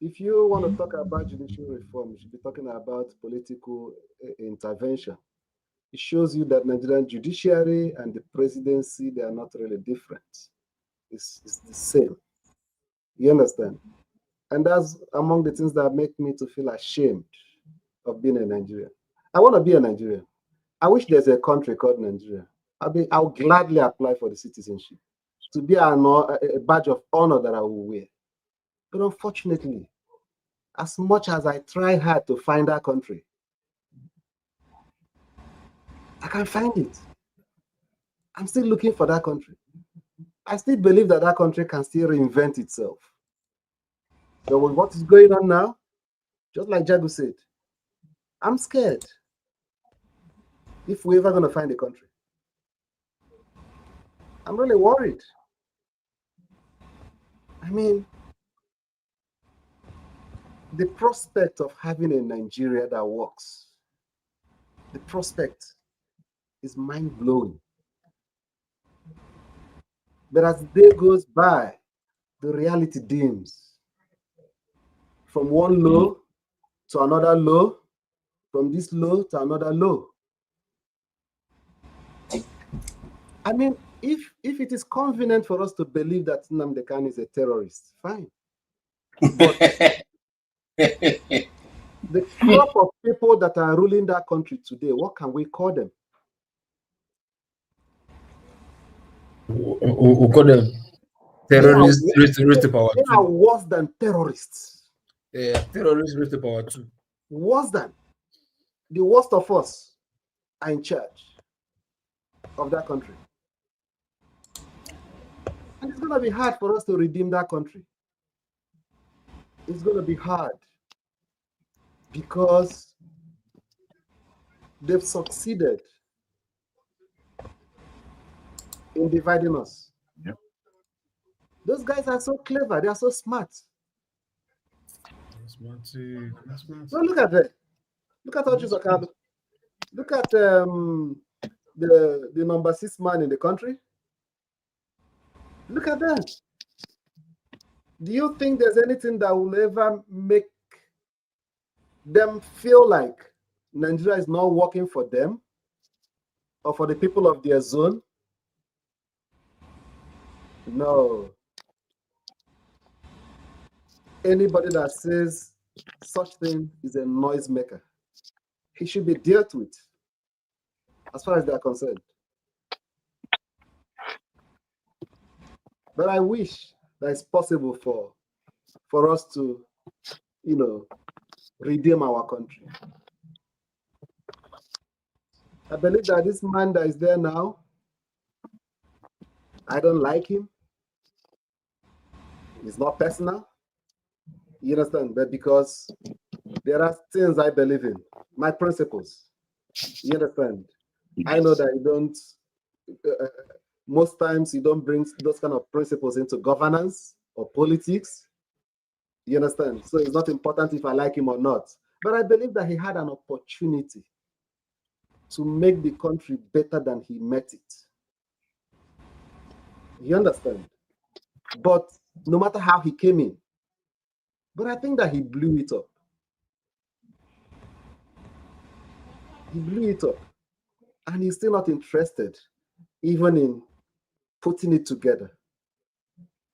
if you want to talk about judicial reform, you should be talking about political intervention. It shows you that Nigerian judiciary and the presidency, they are not really different. It's the same. You understand? And that's among the things that make me to feel ashamed of being a Nigerian. I want to be a Nigerian. I wish there's a country called Nigeria. I'll gladly apply for the citizenship to be a badge of honor that I will wear. But unfortunately, as much as I try hard to find that country, I can't find it. I'm still looking for that country. I still believe that that country can still reinvent itself. But with what is going on now, just like Jagu said, I'm scared if we're ever going to find a country. I'm really worried. I mean, the prospect of having a Nigeria that works, the prospect is mind-blowing. But as the day goes by, the reality dims. From one low to another low, from this low to another low. I mean, if it is convenient for us to believe that Nnamdi Kanu is a terrorist, fine. But the crop of people that are ruling that country today, what can we call them? We'll call them terrorists raised to power. They are worse than terrorists. Yeah, terrorists raised to power too. Worse than. The worst of us are in charge of that country. And it's going to be hard for us to redeem that country. It's going to be hard because they've succeeded in dividing us. Yep. Those guys are so clever. They are so smart. So look at that. Look at Ojuzo. Look at the number 6 man in the country. Look at that. Do you think there's anything that will ever make them feel like Nigeria is not working for them or for the people of their zone? No. Anybody that says such thing is a noisemaker. He should be dealt with as far as they are concerned. But I wish that it's possible for us to, redeem our country. I believe that this man that is there now, I don't like him. It's not personal. You understand? But because there are things I believe in, my principles. You understand? I know that you don't, most times you don't bring those kind of principles into governance or politics. You understand? So it's not important if I like him or not. But I believe that he had an opportunity to make the country better than he met it. You understand? But no matter how he came in, but I think that he blew it up. He blew it up. And he's still not interested, even in putting it together.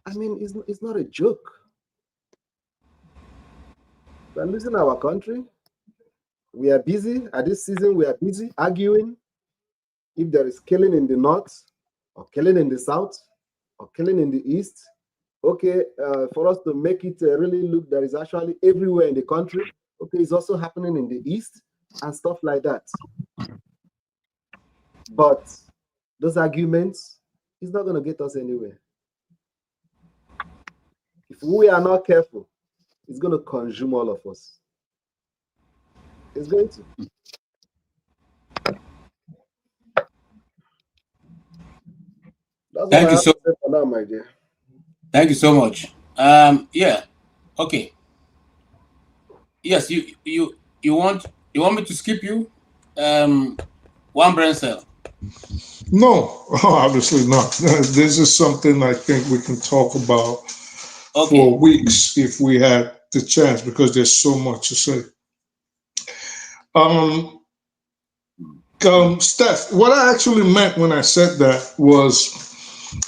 I mean, it's not a joke. We're losing our country. We are busy at this season. We are busy arguing if there is killing in the north, or killing in the south, or killing in the east. Okay, for us to make it really look there is actually everywhere in the country. Okay, it's also happening in the east and stuff like that. But those arguments is not going to get us anywhere. If we are not careful, it's going to consume all of us. It's going to. That's Thank what I you have so. to say for now, my dear. Thank you so much. Yeah. Okay. Yes, you want me to skip you? One brain cell. No, obviously not. This is something I think we can talk about for weeks if we had the chance, because there's so much to say. Steph, what I actually meant when I said that was,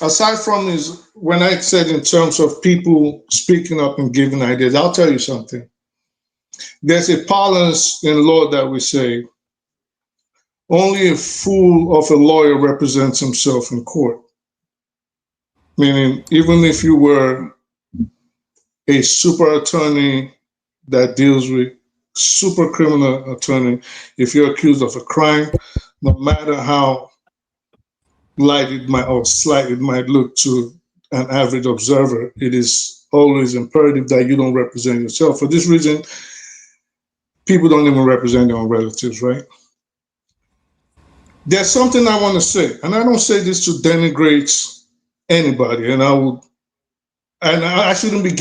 aside from when I said in terms of people speaking up and giving ideas, I'll tell you something. There's a parlance in law that we say, only a fool of a lawyer represents himself in court. Meaning, even if you were a super attorney that deals with super criminal attorney, if you're accused of a crime, no matter how light it might or slight it might look to an average observer, it is always imperative that you don't represent yourself. For this reason, people don't even represent their own relatives, right? There's something I want to say, and I don't say this to denigrate anybody, and I shouldn't be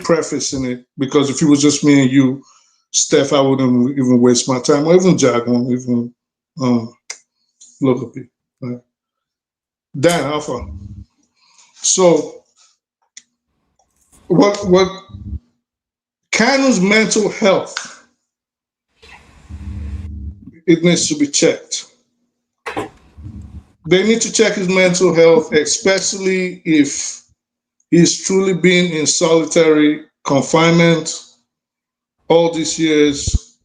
prefacing it, because if it was just me and you, Steph, I wouldn't even waste my time, or even Jagon, even local people. Right? Dan Alpha. So, what Kanu's mental health, it needs to be checked. They need to check his mental health, especially if he's truly been in solitary confinement all these years.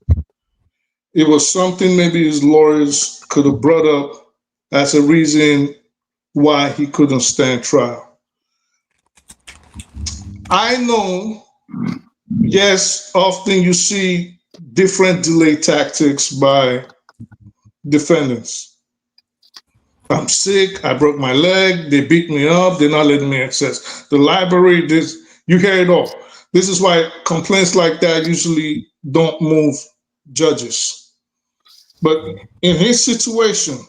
It was something maybe his lawyers could have brought up as a reason why he couldn't stand trial. I know, yes, often you see different delay tactics by defendants. I'm sick, I broke my leg, they beat me up, they're not letting me access the library, you hear it all. This is why complaints like that usually don't move judges. But in his situation,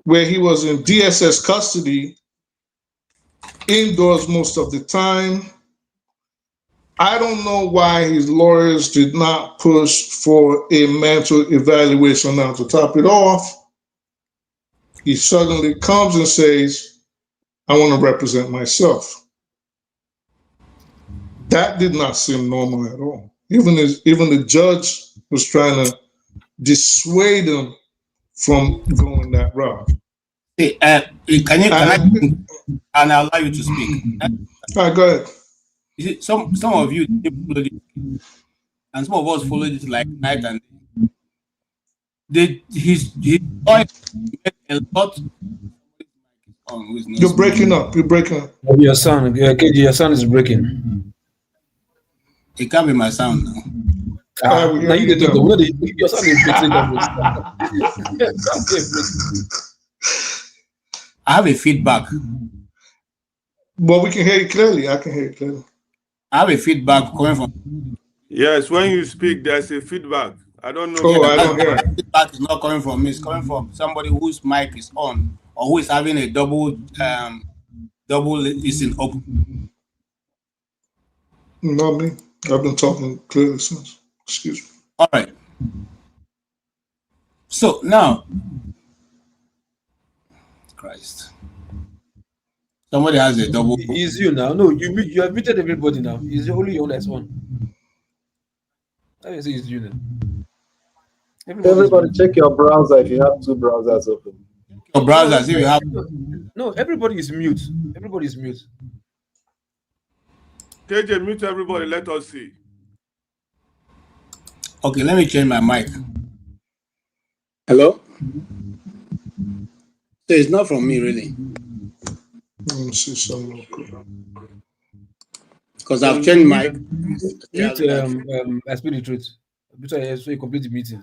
where he was in DSS custody, indoors most of the time, I don't know why his lawyers did not push for a mental evaluation. Now, to top it off, he suddenly comes and says, I want to represent myself. That did not seem normal at all. Even the judge was trying to dissuade him from going that route. Hey, can I allow you to speak? All right, go ahead. You see, some of you followed it, and some of us followed it like night and day. His lawyer made a lot. You're breaking up. You're breaking up. Your son, KG, your son is breaking. It can't be my sound now. Now you did your son is breaking. I have a feedback. Well, we can hear you clearly. I can hear you clearly. I have a feedback coming from. Yes, when you speak, there's a feedback. I don't know. Oh, I don't hear it. Feedback is not coming from me. It's coming from somebody whose mic is on or who is having a double listen open. Not me. I've been talking clearly since. Excuse me. All right. So now, Christ. Somebody has a double. It's you now. No, you have muted everybody now. It's only your next one. I say it's you now. Everybody check your browser if you have two browsers open. Your browsers, if you have. No, everybody is mute. Everybody is mute. KJ, mute everybody. Let us see. Okay, let me change my mic. Hello? So it's not from me, really. Let me see something. Because I've changed my... Mute, I speak the truth. So you complete the meeting.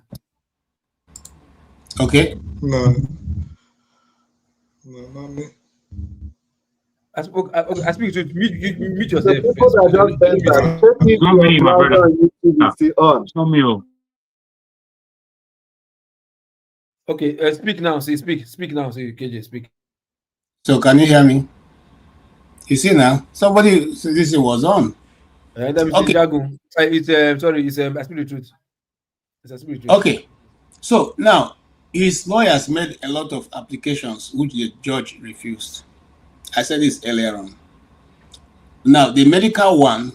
Okay. No, not me. I speak the truth. Mute The yourself. people that just entered, check if Not me, my your browser brother. on YouTube is still on. It's not me. Oh. Okay, speak now. Say speak now. Say KJ, speak. So can you hear me? You see now, somebody said this was on. Okay. Jagun. It's sorry. It's I speak the truth. It's I speak the truth. Okay. So now his lawyers made a lot of applications which the judge refused. I said this earlier on. Now the medical one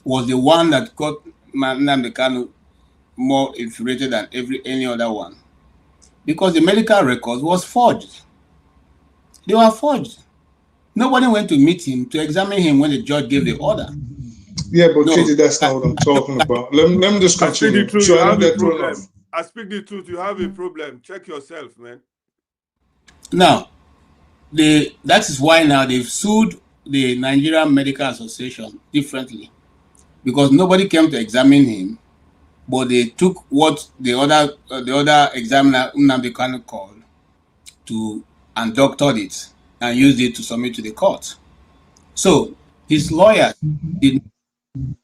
was the one that got Nnamdi Kanu more infuriated than any other one, because the medical records was forged. They were forged. Nobody went to meet him to examine him when the judge gave the order. Yeah, but KJ, that's not what I'm talking about. Let me just continue. I speak the truth, So you I don't have a get thrown problem. off. I speak the truth, you have a problem. Check yourself, man. Now, that is why now they've sued the Nigerian Medical Association differently, because nobody came to examine him, but they took what the other examiner Nnamdi Kanu called and doctored it and used it to submit to the court. So his lawyer did.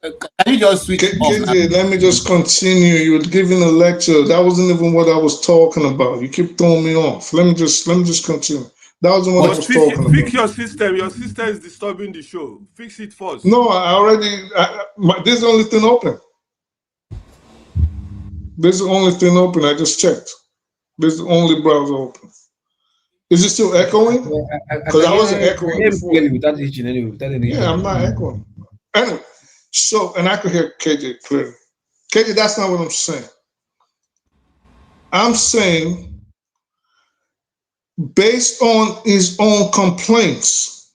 Can you just switch off now? KJ, let me just continue. You were giving a lecture. That wasn't even what I was talking about. You keep throwing me off. Let me just continue. That wasn't what I was talking about. Fix your system. Your system is disturbing the show. Fix it first. No, I already. This is the only thing open. This is the only thing open. I just checked. This is the only browser open. Is it still echoing? Because I wasn't echoing before. Without itching anyway. Yeah, I'm not echoing. Anyway, so, and I could hear KJ clearly. KJ, that's not what I'm saying. I'm saying, based on his own complaints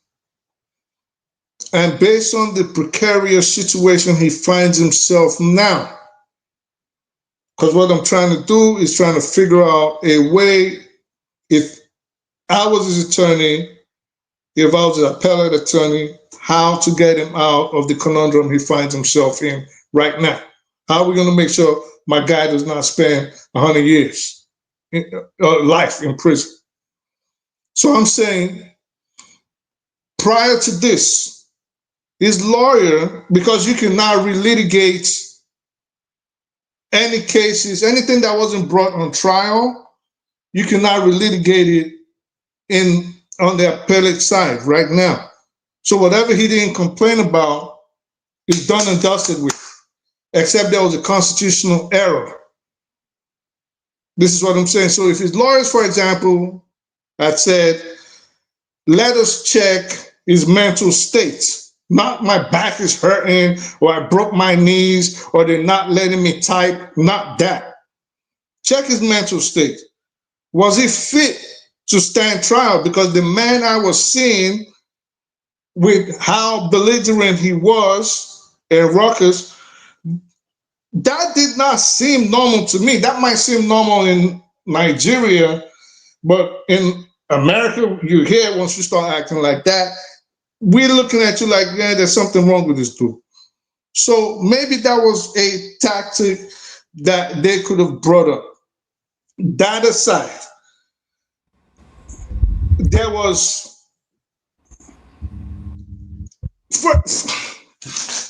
and based on the precarious situation he finds himself now, because what I'm trying to do is trying to figure out a way, if I was his attorney, if I was an appellate attorney, how to get him out of the conundrum he finds himself in right now. How are we going to make sure my guy does not spend 100 years, life in prison? So I'm saying, prior to this, his lawyer, because you can now relitigate any cases, anything that wasn't brought on trial, you can now relitigate it on the appellate side right now. So whatever he didn't complain about is done and dusted with, except there was a constitutional error. This is what I'm saying. So if his lawyers, for example, had said, let us check his mental state, not my back is hurting, or I broke my knees, or they're not letting me type, not that. Check his mental state. Was he fit to stand trial? Because the man I was seeing, with how belligerent he was and ruckus, that did not seem normal to me. That might seem normal in Nigeria, but in America, you hear once you start acting like that, we're looking at you like, yeah, there's something wrong with this dude. So maybe that was a tactic that they could have brought up. That aside, there was,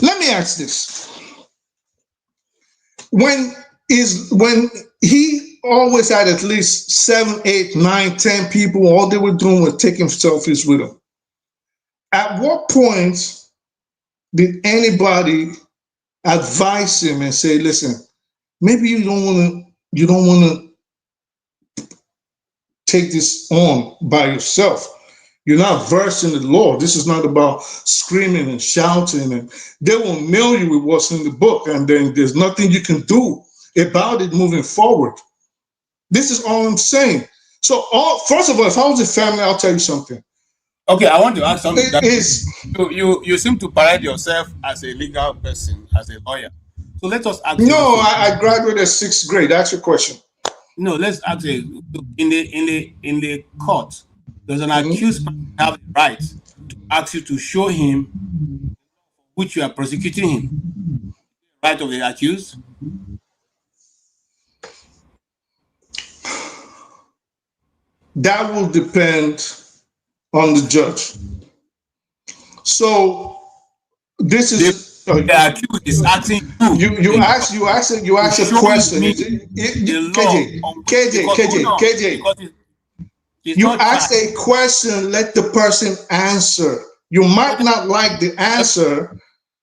let me ask this. When he always had at least 7, 8, 9, 10 people, all they were doing was taking selfies with him. At what point did anybody advise him and say, listen, maybe you don't want to take this on by yourself. You're not versed in the law. This is not about screaming and shouting, and they will mail you with what's in the book, and then there's nothing you can do about it moving forward. This is all I'm saying. So, first of all, if I was a family, I'll tell you something. Okay, I want to ask something. You seem to parade yourself as a legal person, as a lawyer. So let us ask. No, I graduated 6th grade. That's your question. No, let's ask in the court. There's an accused person have the right to ask you to show him which you are prosecuting him. Right of the accused. That will depend on the judge. So this is the accused is asking you ask a question. KJ. You ask a question, let the person answer. You might not like the answer.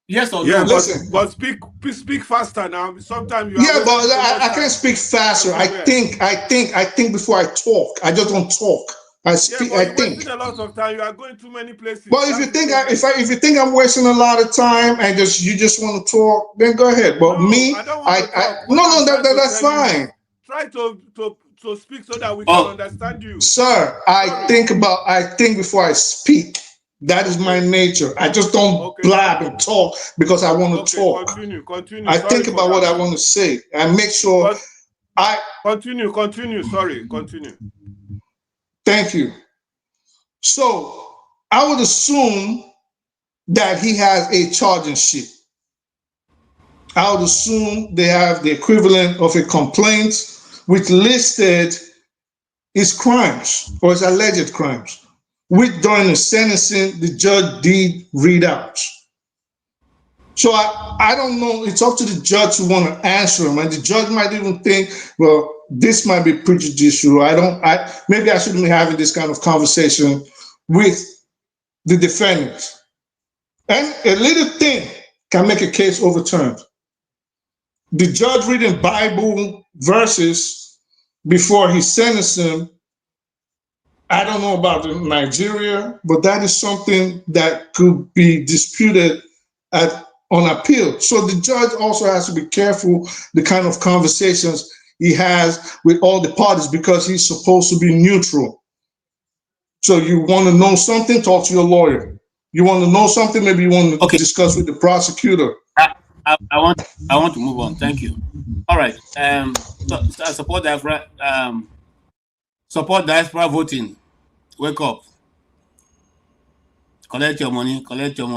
Yes or no? Listen, but speak faster now. Sometimes you but I can't speak faster. I think before I talk. I just don't talk. I speak. Yeah, but I think. Wasting a lot of time. You are going too many places. Well, if you think if you think I'm wasting a lot of time and you just want to talk, then go ahead. But no, me, I don't want to talk. That's fine. Try to speak so that we can understand you. Sir, I think before I speak. That is my nature. I just don't blab and talk because I want to talk. Continue. I think about what I want to say. I make sure I continue. Sorry, continue. Thank you. So I would assume that he has a charging sheet. I would assume they have the equivalent of a complaint which listed his crimes or his alleged crimes, which during the sentencing, the judge did read out. So I don't know. It's up to the judge who want to answer him. And the judge might even think, well, this might be prejudicial. Maybe I shouldn't be having this kind of conversation with the defendant. And a little thing can make a case overturned. The judge reading Bible verses before he sentenced him, I don't know about Nigeria, but that is something that could be disputed on appeal. So the judge also has to be careful the kind of conversations he has with all the parties because he's supposed to be neutral. So you want to know something, talk to your lawyer. You want to know something, maybe you want to discuss with the prosecutor. I want to move on. Thank you. All right. So support diaspora. Support diaspora voting. Wake up. Collect your money.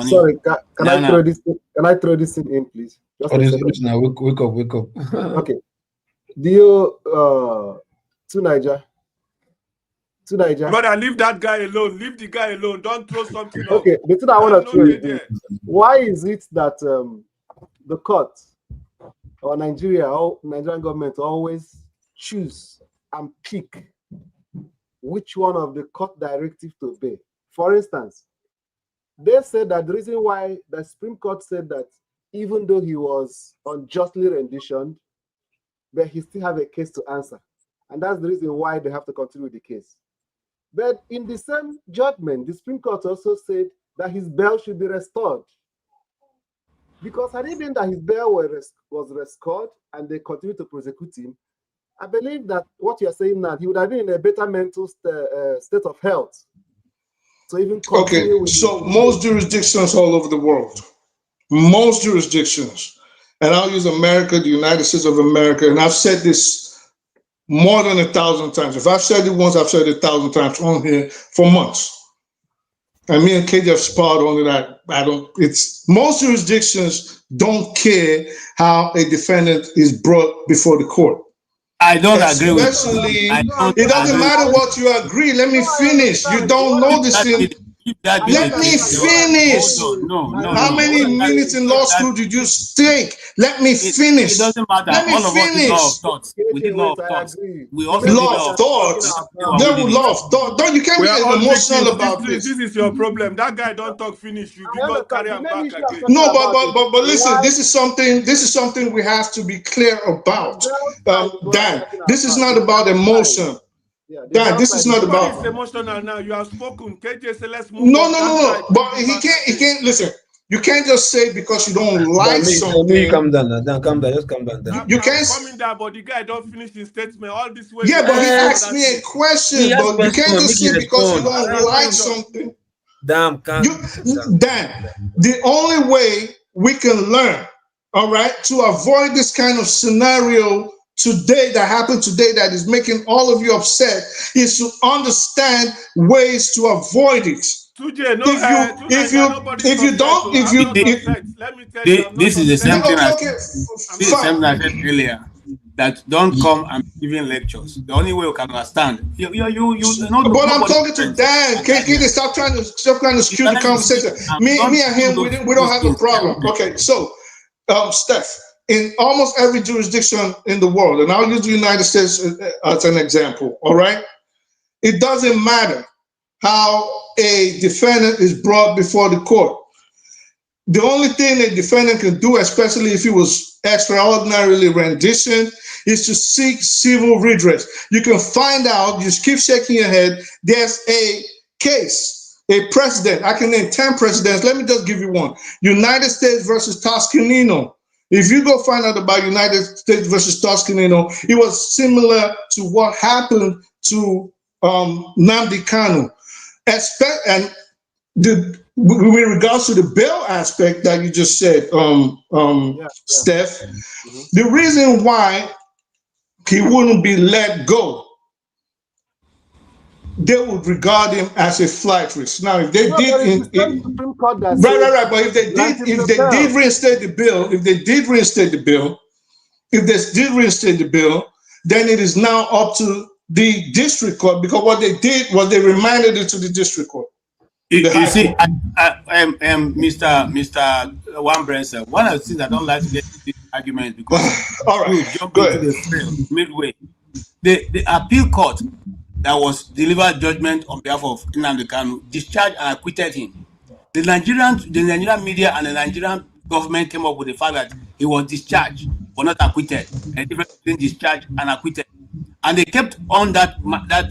Sorry, can I throw this in, please? Just a second. Now wake up. Okay. Do you to Niger? Brother, leave that guy alone. Leave the guy alone. Don't throw something up. Okay, the thing I want to throw is why is it that the court or Nigerian government always choose and pick which one of the court directives to obey? For instance, they said that the reason why the Supreme Court said that even though he was unjustly renditioned, but he still have a case to answer. And that's the reason why they have to continue with the case. But in the same judgment, the Supreme Court also said that his bail should be restored. Because had it been that his bail was restored and they continue to prosecute him, I believe that what you're saying now, he would have been in a better mental state of health. So even so most jurisdictions all over the world, most jurisdictions, and I'll use America, the United States of America, and I've said this more than 1,000 times. If I've said it once, I've said it 1,000 times on here for months. And me and KJ have sparred on that. Most jurisdictions don't care how a defendant is brought before the court. I don't agree with you. It doesn't matter what you agree. Let me finish. You don't know this thing. Let me finish. How many minutes in law school did you take? Let me finish. It doesn't matter. Let me finish. We did law of thoughts. We also law of thoughts. Law of thought. You can't be emotional about this. This is your problem. That guy don't talk finish. You go carry him back again. No, but listen. This is something we have to be clear about. Dan, this is not about emotion. Dan, this is not about. It's emotional now. You have spoken. KJ said let's move. No. But he can't listen. You can't just say because you don't like something. Calm down, Dan. Calm down. Just calm down. You can't. Coming down, but the guy don't finish his statement. All this way. Yeah, but he asked me a question. But you can't just say because you don't like something. Dan, Dan, the only way we can learn all right, to avoid this kind of scenario today that happened today that is making all of you upset, is to understand ways to avoid it. Tuje, no, If you don't, if you, let me tell you, I'm not This is the same thing. okay, This is the same thing I said earlier. That don't come and giving lectures. The only way you can understand. You but I'm talking to Dan. Can they stop trying to skew the conversation? Me and him, we don't have a problem. Okay, so Steph, in almost every jurisdiction in the world, and I'll use the United States as an example, all right? It doesn't matter how a defendant is brought before the court. The only thing a defendant can do, especially if he was extraordinarily rendition, is to seek civil redress. You can find out, just keep shaking your head, there's a case, a precedent. I can name 10 precedents. Let me just give you one. United States versus Toscanino. If you go find out about United States versus Toscanino, it was similar to what happened to Nnamdi Kanu. And with regards to the bail aspect that you just said, Steph, the reason why he wouldn't be let go, they would regard him as a flight risk. Now, if they did, right. But if they did reinstate the bill, then it is now up to the district court, because what they did was they reminded it to the district court. You see, Mr. Wambrenser, one of the things I don't like to get into this argument because you jump into the field midway. The appeal court that was delivered judgment on behalf of Nnamdi Kanu discharged and acquitted him. The Nigerian media and the Nigerian government came up with the fact that he was discharged but not acquitted. A difference between discharged and acquitted. And they kept on that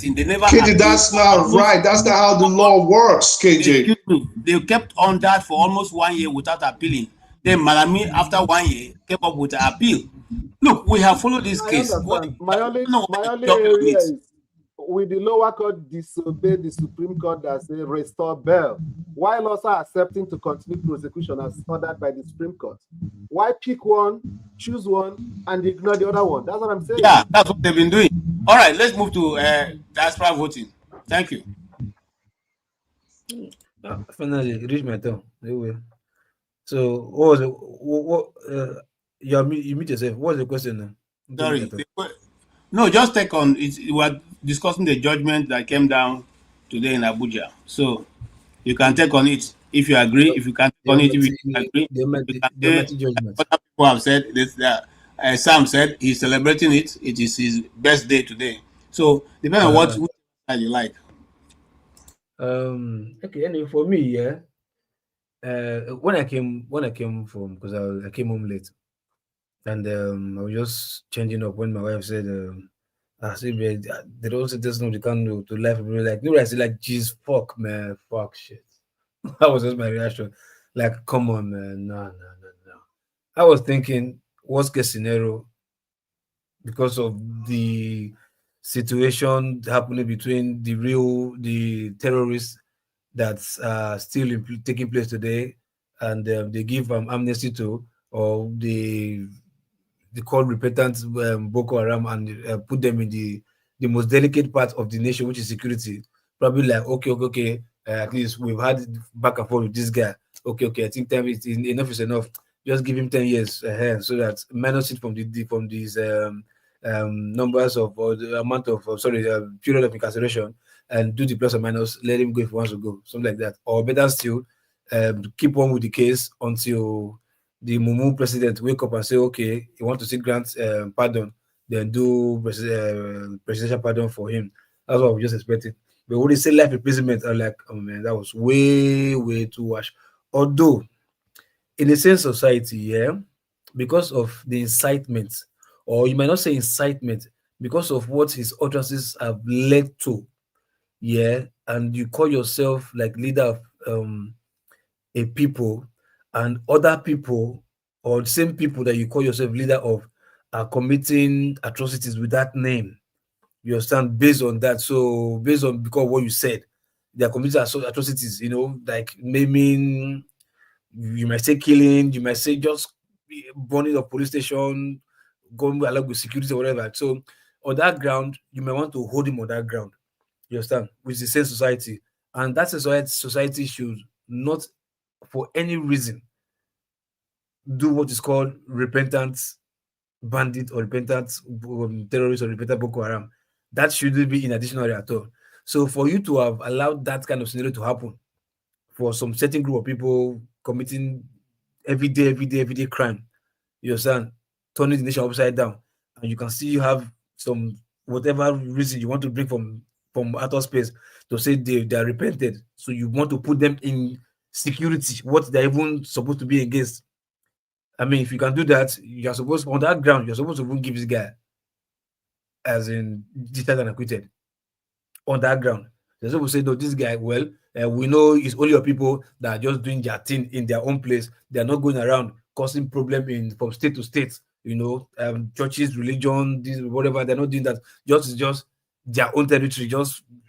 thing. They never. KJ, that's not right. That's not how the law works, KJ. Excuse me. They kept on that for almost 1 year without appealing. Then Malami, after 1 year, came up with an appeal. Look, we have followed this case. My only area is, with the lower court disobeyed the Supreme Court that say restore bail, while also accepting to continue prosecution as ordered by the Supreme Court. Why pick one, choose one, and ignore the other one? That's what I'm saying. Yeah, that's what they've been doing. All right, let's move to diaspora voting. Thank you. Finally, reach my turn. So, what was it? What you meet yourself. What was the question now? Sorry. No, just take on it. We were discussing the judgment that came down today in Abuja. So you can take on it if you agree. If you can't take on it, if you agree. What people have said this. Sam said he's celebrating it. It is his best day today. So depending on what side you like. Okay. Anyway, for me, yeah. When I came from, because I came home late, and I was just changing up when my wife said, I said, they don't say this, no, they can't do to life. Like, no, I said, like, geez, fuck, man, fuck shit. That was just my reaction. Like, come on, man, no. I was thinking, worst case scenario, because of the situation happening between the terrorists that's still taking place today, and they give amnesty to, or they call repentant Boko Haram and put them in the most delicate part of the nation, which is security. Probably like, okay, at least we've had back and forth with this guy. Okay, I think time is enough is enough. Just give him 10 years so that minus it from these numbers of, or the amount of period of incarceration, and do the plus or minus, let him go if he wants to go, something like that. Or better still, keep on with the case until the Mumu president wake up and say, okay, he want to seek grant pardon, then do presidential pardon for him. That's what we just expected. But when they say life imprisonment, I'm like, oh man, that was way too much. Although, in the same society, yeah, because of the incitement, or you might not say incitement, because of what his utterances have led to, yeah, and you call yourself like leader of a people, and other people, or the same people that you call yourself leader of, are committing atrocities with that name. You understand? Based on that, so based on because of what you said, they are committing atrocities. Like maiming. You might say killing. You might say just burning of police station, going along with security or whatever. So on that ground, you may want to hold him on that ground. You understand? With the same society. And that society should not, for any reason, do what is called repentant bandit or repentant terrorist or repentant Boko Haram. That shouldn't be in additional at all. So for you to have allowed that kind of scenario to happen for some certain group of people committing everyday crime, you understand, turning the nation upside down, and you can see you have some whatever reason you want to bring from outer space to say they are repented. So you want to put them in security, what they're even supposed to be against. I mean, if you can do that, you're supposed on that ground, you're supposed to even give this guy as in discharged and acquitted on that ground. There's people say, no, this guy, well, we know it's only your people that are just doing their thing in their own place. They're not going around causing problem from state to state. Churches, religion, this whatever. They're not doing that. Just their own territory.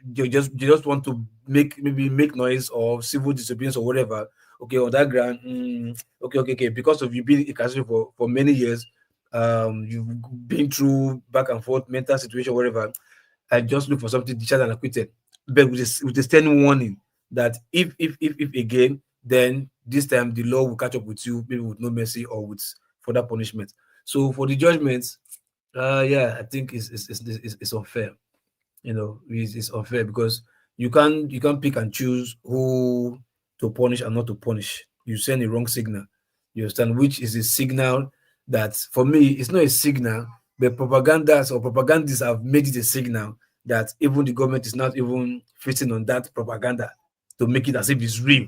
They just want to make noise or civil disobedience or whatever. Okay, on that ground, okay. Because of you being incarcerated for many years, you've been through back and forth mental situation, whatever. I just look for something discharged and acquitted, but with a standing warning that if again, then this time the law will catch up with you, maybe with no mercy or with further punishment. So for the judgments, I think it's unfair. It's unfair because you can't pick and choose who to punish and not to punish. You send a wrong signal. You understand? Which is a signal that, for me, it's not a signal. The propagandists have made it a signal that even the government is not even fitting on that propaganda to make it as if it's real.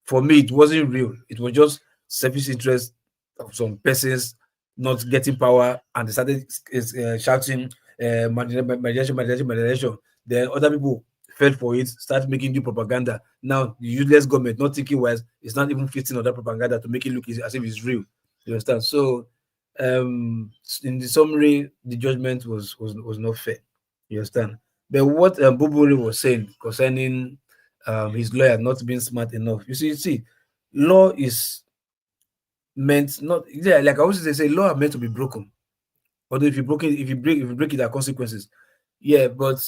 For me, it wasn't real. It was just selfish interest of some persons not getting power, and they started shouting marginalization. Then other people fell for it, start making new propaganda. Now the useless government, not thinking wise, it's not even fitting on that propaganda to make it look as if it's real. You understand? So in the summary, the judgment was not fair. You understand? But what Bobori was saying concerning his lawyer not being smart enough, you see, law is meant not, like I always say, law are meant to be broken. Although if you break it, there are consequences. Yeah, but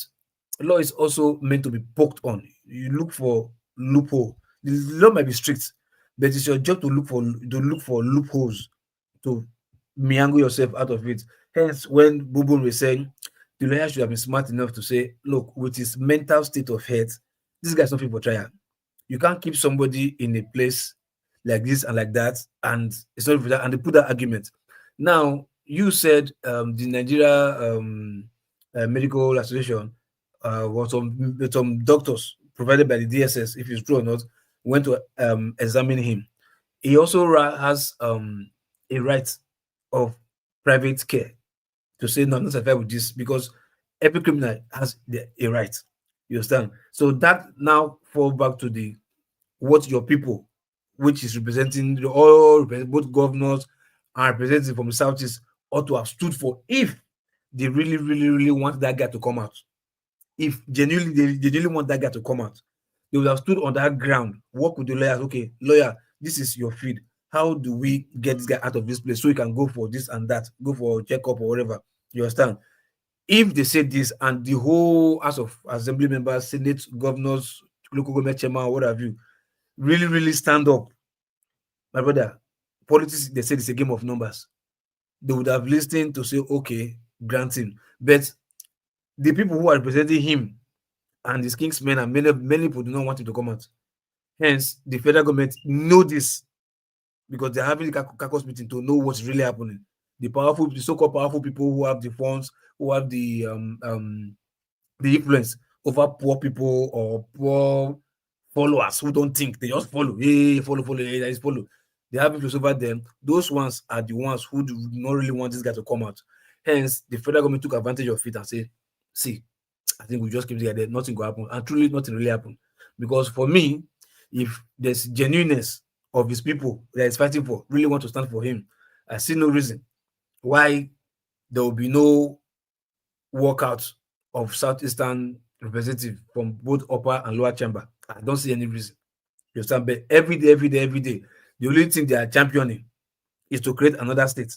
law is also meant to be poked on. You look for loophole. The law might be strict, but it's your job to look for loopholes to meander yourself out of it. Hence, when Bubun was saying the lawyer should have been smart enough to say, look, with his mental state of health, this guy's not fit for trial. You can't keep somebody in a place like this and like that, and it's not for that, and they put that argument. Now, you said the Nigeria Medical Association was some doctors provided by the DSS, if it's true or not, went to examine him. He also has a right of private care to say, no, I'm not satisfied with this, because every criminal has a right. You understand? So that now fall back to what your people, which is representing both governors and representatives from the Southeast, ought to have stood for if they really, really, really want that guy to come out. If genuinely they really want that guy to come out, they would have stood on that ground, work with the lawyers. Okay, lawyer, this is your feed. How do we get this guy out of this place so he can go for this and that, go for a checkup or whatever? You understand? If they say this and the whole House of Assembly members, Senate, governors, local government chairman, what have you, really, really stand up, my brother, politics, they said it's a game of numbers. They would have listened to say, okay, grant him. But the people who are representing him and his kingsmen and many people do not want him to come out. Hence, the federal government know this because they're having the caucus meeting to know what's really happening. The so-called powerful people who have the funds, who have the influence over poor people or poor followers who don't think, they just follow. Hey, follow, hey, just follow. They have influence over them. Those ones are the ones who do not really want this guy to come out. Hence, the federal government took advantage of it and said, see, I think we just keep the guy there, nothing will happen. And truly, nothing really happened. Because for me, if there's genuineness of his people that is fighting for, really want to stand for him, I see no reason why there will be no walkout of Southeastern representative from both upper and lower chamber. I don't see any reason. You understand? But every day, the only thing they are championing is to create another state.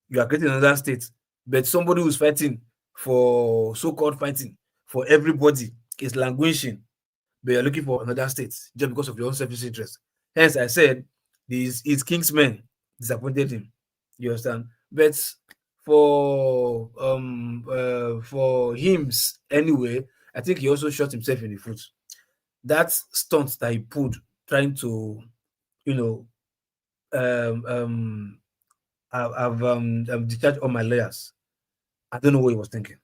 You are creating another state, but somebody who's fighting for so-called fighting for everybody is languishing, but you're looking for another state just because of your own selfish interest. Hence, I said his kingsmen disappointed him. You understand? But for him anyway, I think he also shot himself in the foot. That stunt that he pulled, trying to, you know, I've discharged all my lawyers. I don't know what he was thinking.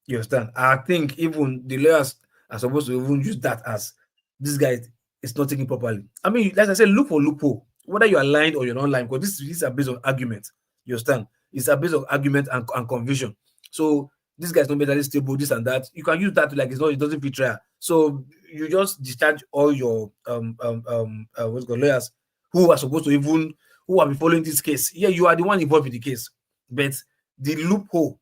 You understand? I think even the lawyers are supposed to even use that as this guy is not taking properly. I mean, like I said, look for loophole, whether you are lying or you're not lying, because these are based on argument. You understand? It's a based on argument and conviction. So this guy's not mentally stable, this and that. You can use that to, like, it doesn't fit trial. So you just discharge all your what's called lawyers who are supposed to who are following this case. Yeah, you are the one involved in the case, but the loophole,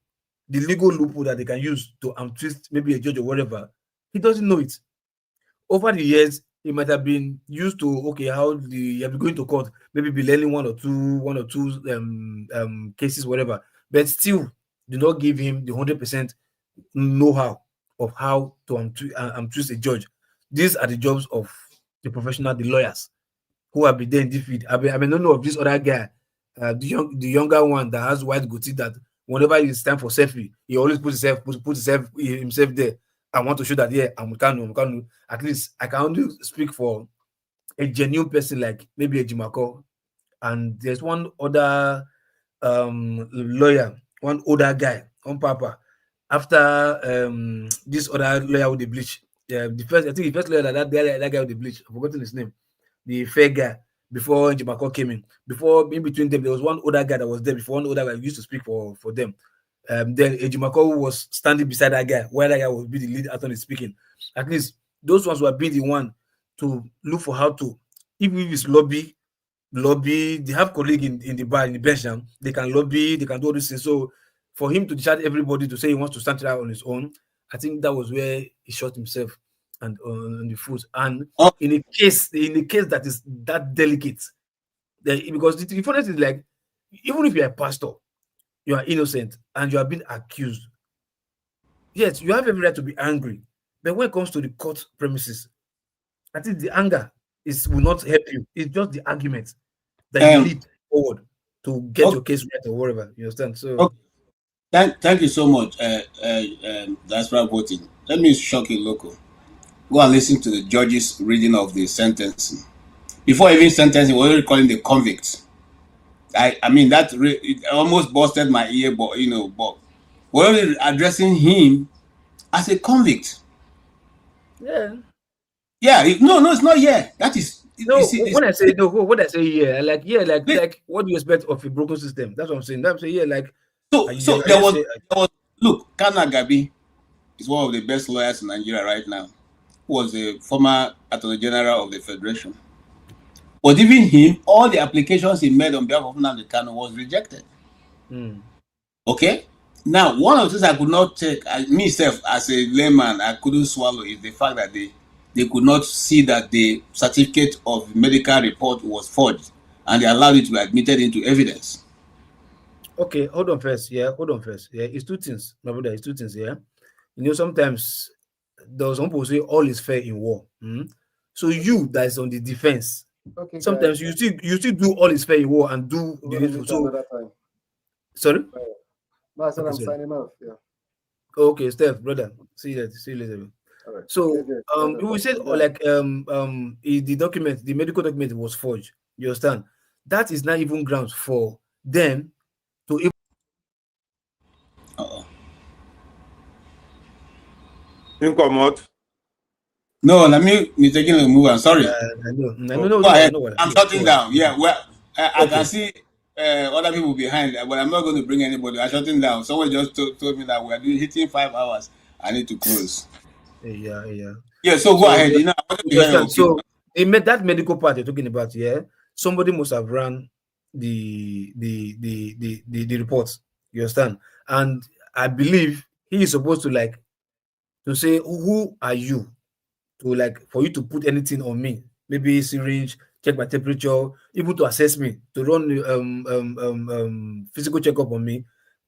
the legal loophole that they can use to twist maybe a judge or whatever, he doesn't know it. Over the years, he might have been used to, okay, how you have been going to court, maybe be learning one or two cases, whatever, but still do not give him the 100% know-how of how to twist a judge. These are the jobs of the professional, the lawyers, who have been there in the field. I mean, don't know of this other guy, the younger one that has white goatee, that whenever it's time for selfie, he always puts himself there. I want to show that, yeah, I'm Kanu. At least I can only speak for a genuine person like maybe a Jimako. And there's one other lawyer, one older guy, on Papa. After this other lawyer with the bleach, the first lawyer that guy with the bleach, I've forgotten his name, the fair guy, before Jimako came in. Before, in between them, there was one older guy that was there before, one older guy used to speak for them. Then Ejimako was standing beside that guy, where that guy would be the lead attorney speaking. At least those ones were being the one to look for how to, even if it's lobby, they have colleague in the bar, in the bench now, they can lobby, they can do all these things. So for him to chat everybody to say he wants to stand out on his own, I think that was where he shot himself and on the foot. And in a case that is that delicate, because the funny thing is, like, even if you're a pastor, you are innocent and you are being accused, yes, you have every right to be angry. But when it comes to the court premises, I think the anger will not help you. It's just the argument that you lead forward to get your case right or whatever. You understand? So thank you so much. That's right, voting. Let me shock you, local. Go and listen to the judge's reading of the sentencing. Before even sentencing, we're already calling the convicts. I mean, it almost busted my ear, but we're already addressing him as a convict. Yeah. Yeah. No, it's not yet. That is. No, when I say yeah, like what do you expect of a broken system? That's what I'm saying. I'm saying, yeah, like. So there was look, Kanagabi is one of the best lawyers in Nigeria right now, who was a former Attorney General of the Federation. But even him, all the applications he made on behalf of Nnamdi Kanu was rejected. Okay? Now, one of the things I could not take, myself as a layman, I couldn't swallow, is the fact that they could not see that the certificate of medical report was forged, and they allowed it to be admitted into evidence. Okay, hold on first. Yeah, it's two things, my brother. It's two things. Yeah, sometimes there's some people say all is fair in war. So you that is on the defense, okay, sometimes guys, you still do all is fair in war and do the needful. So, sorry. No, I said I'm signing off. Yeah. Okay, Steph, brother. See you later. All right. So, we said the document, the medical document was forged. You understand? That is not even grounds for them to even. Incommode. No, let me taking a move. I'm sorry. No. I'm shutting down. Yeah, well, I can see other people behind, but I'm not going to bring anybody. I'm shutting down. Someone just told me that we're hitting 5 hours. I need to close. Yeah. Yeah, so go ahead. So that medical part you're talking about, yeah, somebody must have run the reports. You understand? And I believe he is supposed to say, who are you for you to put anything on me? Maybe syringe, check my temperature, even to assess me, to run physical checkup on me.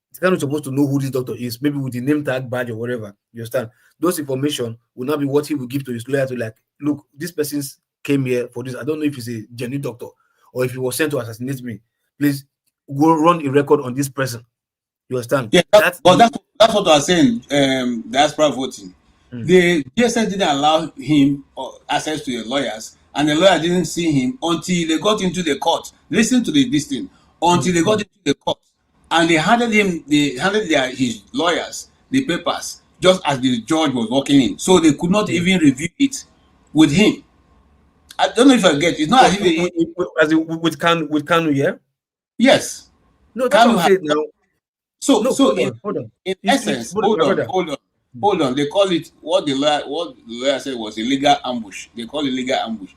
It's kind of supposed to know who this doctor is, maybe with the name tag, badge, or whatever. You understand? Those information will not be what he will give to his lawyer to like, look, this person came here for this. I don't know if he's a genuine doctor or if he was sent to assassinate me. Please go run a record on this person. You understand? Yeah, that's what I was saying. Diaspora voting. The DSS didn't allow him access to the lawyers, and the lawyer didn't see him until they got into the court. Listen to this thing. Until they got into the court, and they handed his lawyers the papers just as the judge was walking in, so they could not even review it with him. I don't know if I get. It's not as if with Kanu, yeah. Yes. No, that's what I'm saying now. So hold on. In essence, hold on. They call it what the lawyer said was a legal ambush. They call it legal ambush.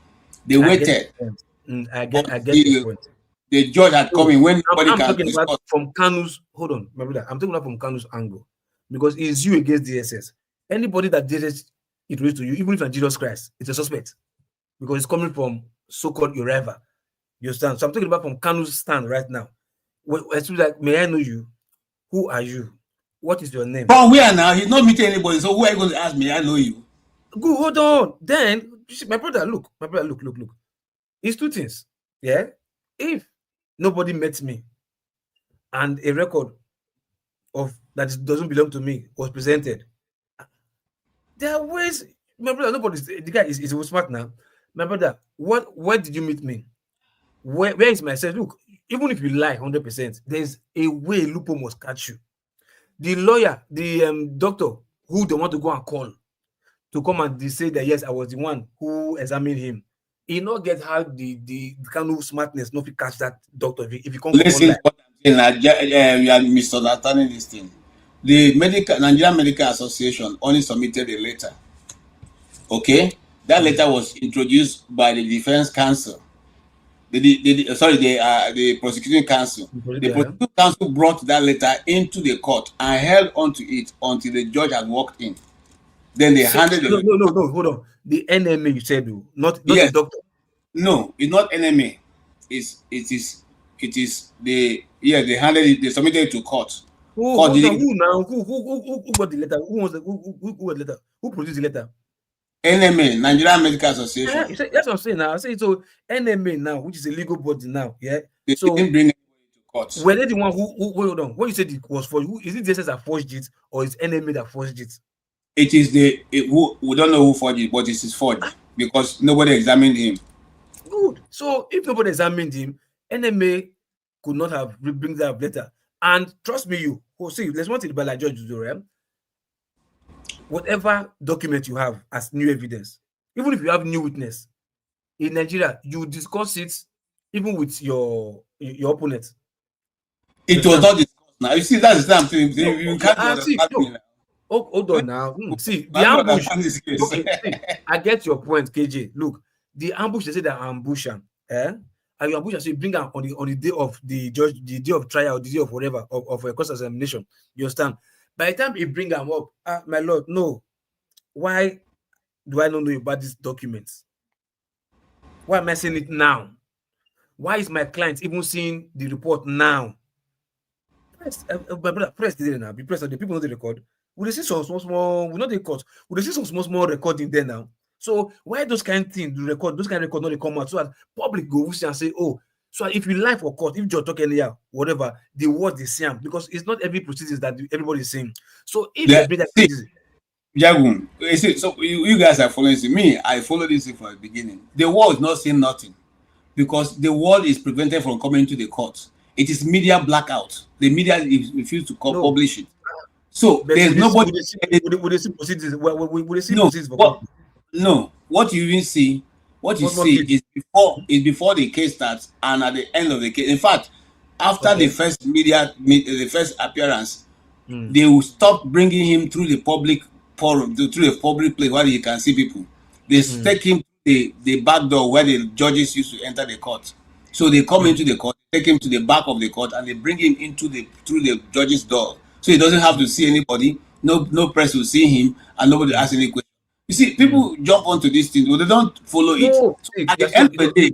They waited. I get the point. The judge had come in when nobody I'm can talking discuss. about from Kanu's. Hold on, my brother. I'm talking about from Kanu's angle because it's you against DSS. Anybody that DSS it relates to you, even if it's Jesus Christ, it's a suspect because it's coming from so-called your rival. You understand? So I'm talking about from Kanu's stand right now. It's like, may I know you? Who are you? What is your name? From where now? He's not meeting anybody. So who are you going to ask me? I know you. Good, hold on. Then, my brother, look. It's two things. Yeah? If nobody met me and a record of that doesn't belong to me was presented, there are ways, my brother, the guy is smart now. My brother, where did you meet me? Where is my sense? Look, even if you lie 100%, there's a way loophole must catch you. The lawyer, the doctor who they want to go and call to come and say that yes, I was the one who examined him. He not get how the kind of smartness not to catch that doctor if you come. Listen to what I'm saying. You are misunderstanding this thing. The Nigerian Medical Association only submitted a letter. Okay, that letter was introduced by the defense counsel. The prosecuting counsel. The prosecuting counsel brought that letter into the court and held onto it until the judge had walked in. Then they handed it. No, hold on. The NMA you said, not the doctor. No, it's not NMA. It is they handed it. They submitted it to court. Who got the letter? Who got the letter? Who produced the letter? NMA, Nigerian Medical Association. Yeah, that's what I'm saying now. I say so NMA now, which is a legal body now. Yeah. They didn't bring it to court. Were they the one who hold on? What you said it was for who? Is it DSS that forged it or is NMA that forged it? It is we don't know who forged it, but it is forged because nobody examined him. Good. So if nobody examined him, NMA could not have bring that letter. And trust me, let's want it by like Judge Dore. Whatever document you have as new evidence, even if you have new witness in Nigeria, you discuss it even with your opponent. It was not discussed now. You see, that's the same thing. You can't understand me now. Hold on now. See, the ambush. Okay, see, I get your point, KJ. Look, the ambush, they say that ambusher, and you ambush, so you bring them on the day of the judge, the day of trial, the day of whatever, of a cross examination. You understand? By the time you bring them up, my lord, no. Why do I not know about these documents? Why am I seeing it now? Why is my client even seeing the report now? Press today now. Be pressed on the people know the record. We see some small. We know the court. We see some small recording there now. So why those kind of things record? Those kind of record not they come out so that public go and say, oh, so if you lie for court, if you're talking anyhow, whatever, the word is same because it's not every proceedings that everybody is saying. So if you bring that Jagun, so you guys are following me. I follow this thing from the beginning. The world is not saying nothing because the world is prevented from coming to the court. It is media blackout. The media refuse to publish it. So there's nobody. Would they see proceedings? Would they see proceedings? No. What you see is before the case starts and at the end of the case. In fact, after the first the first appearance, they will stop bringing him through the public forum, through the public place where you can see people. They take him to the back door where the judges used to enter the court. So they come into the court, take him to the back of the court, and they bring him through the judge's door. So he doesn't have to see anybody. No press will see him, and nobody asks any question. You see, people jump onto these things, but they don't follow it. So at the end of the day,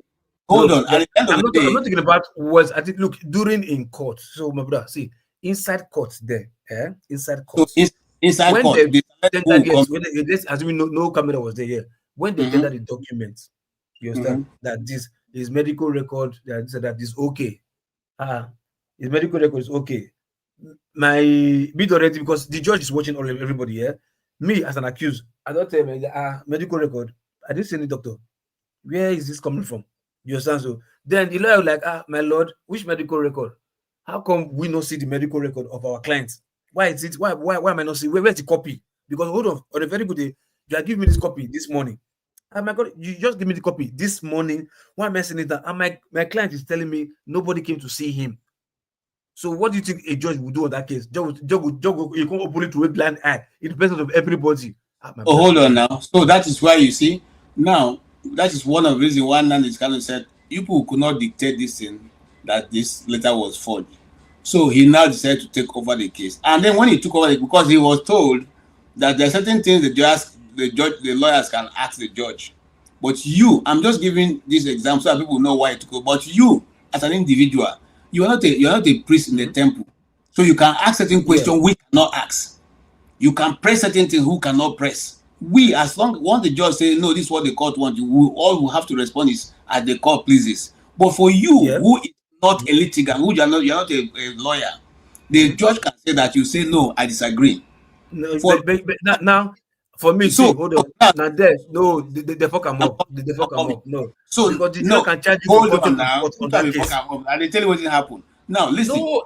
hold Look, on. At the end of I'm the not day, talking about was I think look during in court. So my brother, see inside court there, inside court. so inside When court, they the select who tendered, come. yes, when they just assuming no camera was there, yeah. When they tendered the documents, you understand that this his medical record that said that is okay. His medical record is okay. My bid already because the judge is watching all everybody, yeah. Me as an accused, I don't tell me medical record. I didn't see any doctor. Where is this coming from? You understand? So then the lawyer was like, my lord, which medical record? How come we not see the medical record of our clients? Why is it? Why am I not seeing? Where's the copy? Because hold on a very good day, you are giving me this copy this morning. Oh my God, you just give me the copy this morning. Why am I seeing it? And my client is telling me nobody came to see him. So what do you think a judge would do on that case? Judge would you can't open it to a blind eye in the presence of everybody. Oh, hold on now. So that is why you see now that is one of the reasons why Nnamdi Kanu said you people could not dictate this thing that this letter was forged. So he now decided to take over the case. And then when he took over it, because he was told that there are certain things the lawyers can ask the judge. But you, I'm just giving this example so that people know why it took over. But you, as an individual, you're not a priest in the temple. So you can ask certain questions we cannot ask. You can press certain things who cannot press. We, as long once the judge say no, this is what the court wants, all we have to respond is as the court pleases. But for you, who is not a litigant, who you're not a lawyer, the judge can say that you say no, I disagree. No, but now, for me, so, see, hold on. Now, they fuck them up. They fuck them up. No. So, because the no, judge can charge you for hold on contempt of now. court on that case. And they tell you what did happen. Now, listen. No,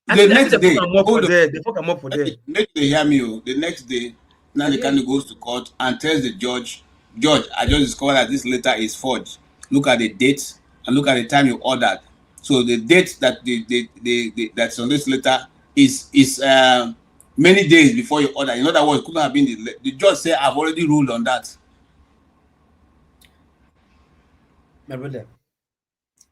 the next day, they fuck them up for there. They fuck them up for there. Make they hear me. The next day, Nnamdi Kanu goes to court and tells the judge, I just discovered that this letter is forged. Look at the date and look at the time you ordered. So the date that that's on this letter is many days before you order. In other words, couldn't have been the judge said I've already ruled on that. My brother.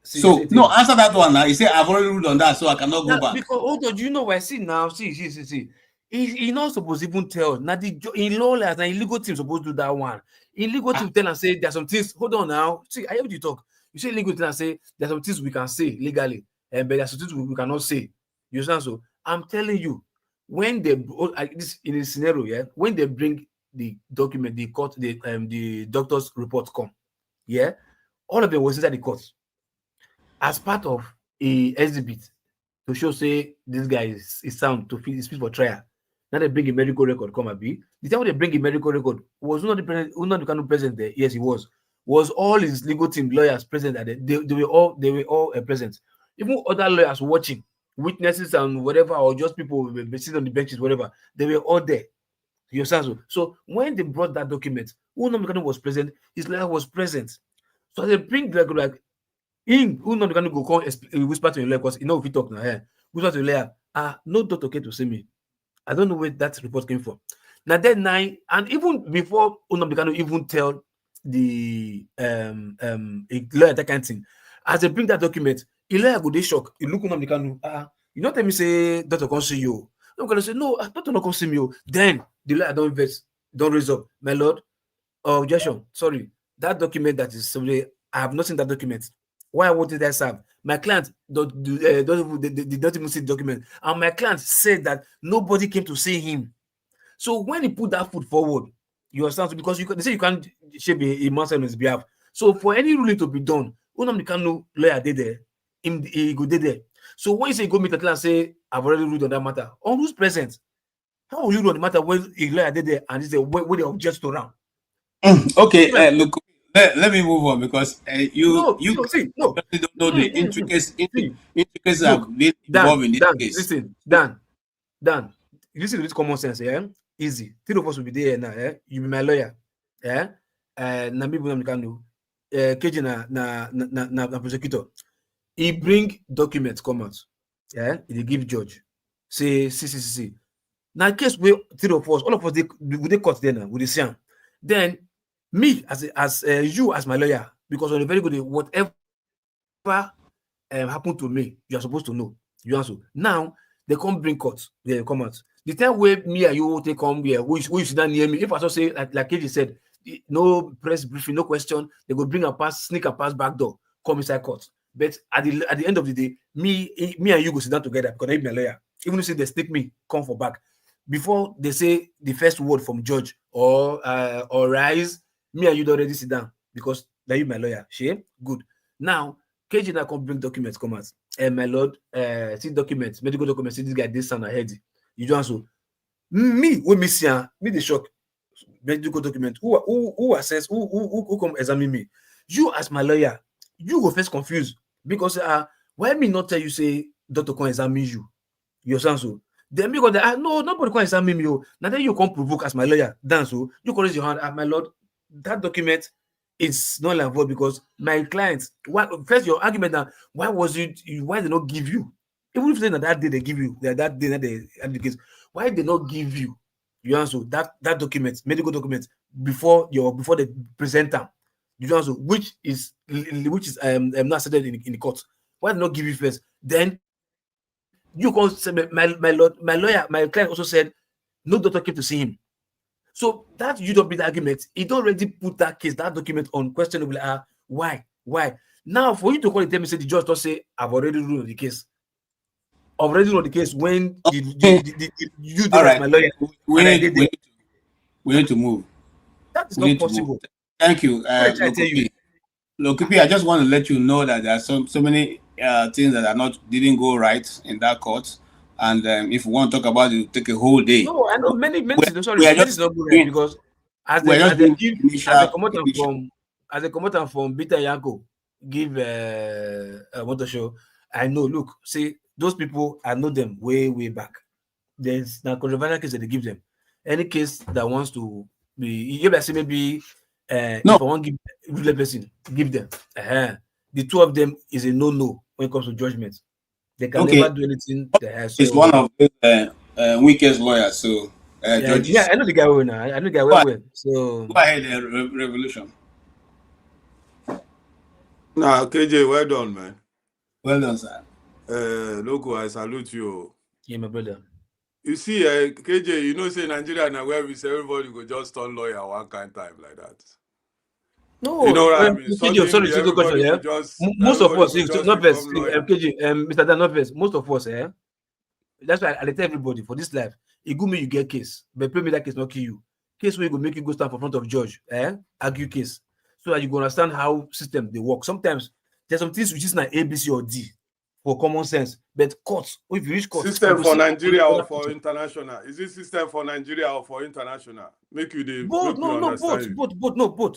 So no, answer that one now. He said I've already ruled on that, so I cannot go back. Because hold on, do you know what I see now? See. He not supposed to even tell. Now in lawless and illegal team supposed to do that one. Illegal team tell and say there's some things. Hold on now. See, I heard you talk. You say illegal team and say there's some things we can say legally, but there's some things we cannot say. You understand? So I'm telling you, when they this in a scenario, when they bring the document, the court, the doctor's report come, all of them was inside the court as part of a exhibit to show say this guy is sound to speak for trial. Now they bring a medical record come and be. The time when they bring a medical record was not the kind of present there. Yes, he was. Was all his legal team lawyers present at they were all present. Even other lawyers watching, witnesses and whatever, or just people sitting on the benches, whatever, they were all there. You understand? So when they brought that document, Nnamdi Kanu was present, his lawyer was present. So they bring like him, Nnamdi Kanu go come whisper to your lawyer because you know if you talk now, whisper to your lawyer, no doctor came to see me. I don't know where that report came from. Now that night, and even before Nnamdi Kanu even tell the lawyer that kind of thing, as they bring that document, the lawyer go dey shock. You look Nnamdi Kanu, you don't tell me say doctor come see you. I'm gonna say no, doctor not come see me. Then the lawyer don't raise up, my lord. Objection. Sorry, that document that is somewhere, I have not seen that document. Why would I serve? My client don't even see the document. And my client said that nobody came to see him. So when he put that foot forward, you understand? Because they say you can't shape a master on his behalf. So for any ruling to be done, Nnamdi Kanu lawyer did there. He go there. So when you say go meet the client and say, I've already ruled on that matter, on who's present? How will you rule on the matter when a lawyer did there and he say, when they object to round? Okay, look. Let me move on because you don't know the intricacies have been involved in this case. Listen, Dan, listen to this common sense, easy. Three of us will be there now, You be my lawyer, Nnamdi Kanu, KJ na prosecutor. He bring documents come out, he give judge. Say, see. Now, case where three of us, all of us, they cut there now with the same. Then me as you as my lawyer, because on a very good day, whatever happened to me, you are supposed to know. You answer. Now they come bring court, they come out. The time where me and you take come here, who is not near me. If I say like KJ said, no press briefing, no question, they go bring a pass, sneak a pass back door, come inside court. But at the end of the day, me and you go sit down together because I be my lawyer. Even if they stick me, come for back. Before they say the first word from judge or rise, me and you already sit down because now you my lawyer. She good. Now, KG now come bring documents, come out. My lord, see documents, medical documents, see this guy, this son ahead. You don't so me, when me see me the shock. Medical document, who assess, who come examine me? You as my lawyer, you go first confused because why me not tell you say doctor can examine you? You sound so. Then me go there, no, nobody can examine me. Now then you come provoke as my lawyer, dance so you can raise your hand, my lord, that document is not like void because my clients, first your argument now, why they not give you? Even if they that day they give you, that day that they advocate, why they not give you? You answer that document, medical document, before they present them. You answer which is not stated in the court. Why they not give you first? Then you can say my lawyer, my client also said no doctor came to see him. So that UW argument, it already put that case, that document on questionable. Why? Now for you to call it, tell me say the judge don't say I've already ruled the case. Already ruled the case when you All right. my lawyer. We need to move. That is not possible. Thank you. Lokipi, I just want to let you know that there are so many things that didn't go right in that court. And if you want to talk about it, it'll take a whole day. No, I know many things. Sorry, many things not good right because as a commander from Bita Yanko give Omotosho, I know. Look, see those people, I know them way back. There's now controversial case that they give them. Any case that wants to be, you say maybe if I want to give real person, give them. The two of them is a no when it comes to judgment. They can never do anything. It's one of the weakest lawyers. So judges. Yeah, I know the guy well now. I know the guy well. So go ahead, Revolution. Nah, KJ, well done, man. Well done, sir. Loco, I salute you. Yeah, my brother. You see, KJ, you know, say Nigeria now where we say everybody go just turn lawyer one kind time like that. No, you know what I mean. Sorry, yeah. Most of us, not first, KJ, Mr. Dan, not first. Most of us, that's why I tell everybody for this life, it go me you get case, but pray me that case not kill you. Case where you go make you go stand for front of judge, argue case, so that you go understand how system they work. Sometimes there's some things which is not A, B, C, or D for common sense, but courts, if you reach court, system for Nigeria or for international? Is it system for Nigeria or for international? Make you the both.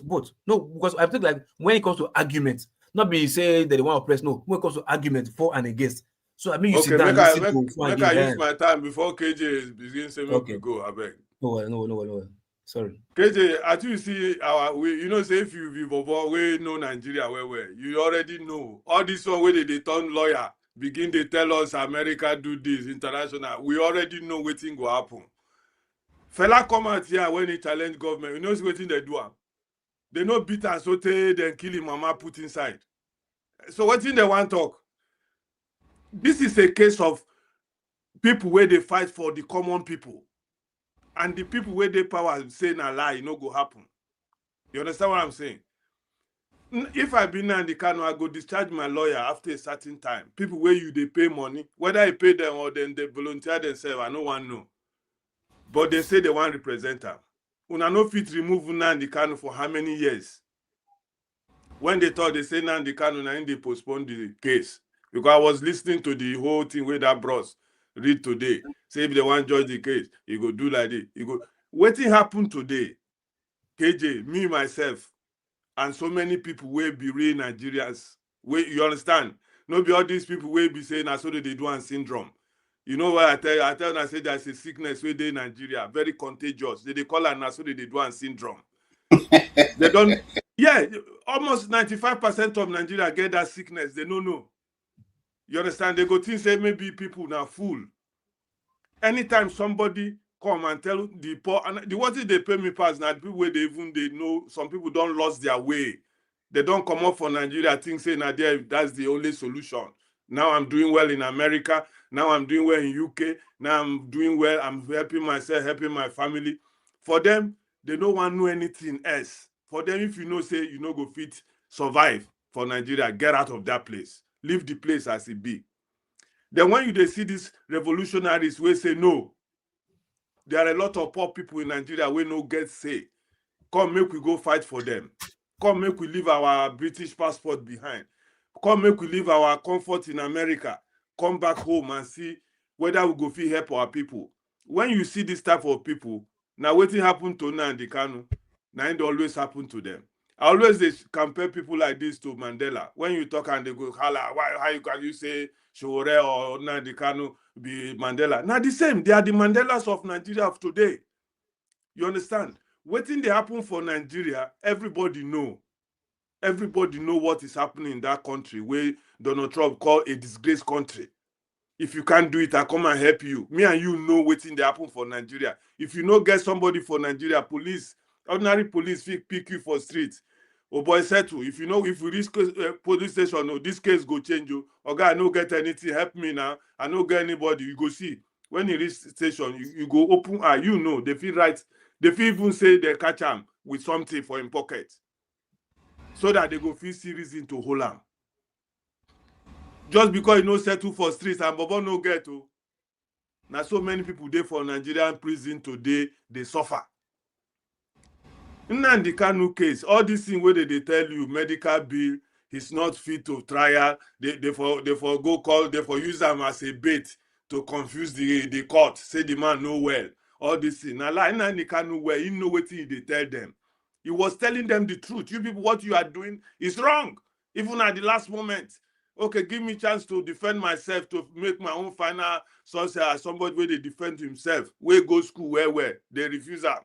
Both. No, because I think like when it comes to argument, not be say that they want to press. No, when it comes to argument for and against. So I mean, you sit down. Make I use my time before KJ begins saying we go. I beg. No. Sorry. KJ, as you see you know, say if you we know Nigeria well, you already know all this one where they turn lawyer, begin they tell us America do this, international. We already know what thing will happen. Fella come out here when he challenge government, you know what thing they do. They no beat and saute, then kill him, mama put inside. So what thing they want to talk? This is a case of people where they fight for the common people. And the people where they power saying a lie, no go happen. You understand what I'm saying? If I be Nnamdi Kanu, I go discharge my lawyer after a certain time. People where they pay money, whether I pay them or then they volunteer themselves, I no one know. But they say they want to represent them. Una no fit remove Nnamdi Kanu for how many years? When they thought they say Nnamdi Kanu, now they postpone the case. Because I was listening to the whole thing where that bros read today. Say if they want to judge the case, you go do like this. You go. What happened today? KJ, me, myself, and so many people will be real Nigerians. You understand? No be all these people will be saying that's what they do and syndrome. You know what I tell you? I say there's a sickness where they in Nigeria, very contagious. They call it that's what they do and syndrome. They don't, almost 95% of Nigeria get that sickness. They don't know. You understand? They go think say maybe people now fool. Anytime somebody come and tell the poor, and the what they pay me pass now, the people where they know some people don't lost their way. They don't come up for Nigeria, think say Nadia, that's the only solution. Now I'm doing well in America. Now I'm doing well in UK. Now I'm doing well. I'm helping myself, helping my family. For them, they don't want to know anything else. For them, if you know, say you know go fit survive. for Nigeria, get out of that place. Leave the place as it be. Then when you see these revolutionaries, we say no. There are a lot of poor people in Nigeria we no get say. Come make we go fight for them. Come make we leave our British passport behind. Come make we leave our comfort in America. Come back home and see whether we go fit help our people. When you see this type of people, now what happened to Nnamdi Kanu, now it always happen to them. I always they compare people like this to Mandela. When you talk and they go, "Hala, how can you say Shore or Nnamdi Kanu be Mandela?" Now the same, they are the Mandelas of Nigeria of today. You understand? Waiting they happen for Nigeria, everybody know. Everybody know what is happening in that country where Donald Trump called a disgraced country. If you can't do it, I come and help you. Me and you know waiting they happen for Nigeria. If you no get somebody for Nigeria, police, ordinary police pick you for streets. Oh boy, settle. If you know, if we reach police station, oh, this case go change you. Okay, I no get anything, help me now. I no get anybody. You go see. When you reach station, you go open eye. You know, they feel right. They feel even say they catch him with something for him pocket. So that they go feel serious into hold him. Just because you no settle for streets and Bobo no get to. Now so many people there for Nigerian prison today, they suffer. Nnamdi Kanu case, all these things where they tell you medical bill, he's not fit to trial, they for go call, they for use them as a bait to confuse the court, say the man no well. All these things. Now like Nnamdi Kanu well, he know what they tell them. He was telling them the truth. You people, what you are doing is wrong. Even at the last moment. Okay, give me a chance to defend myself, to make my own final success as somebody where they defend himself. Where go school, where? They refuse that.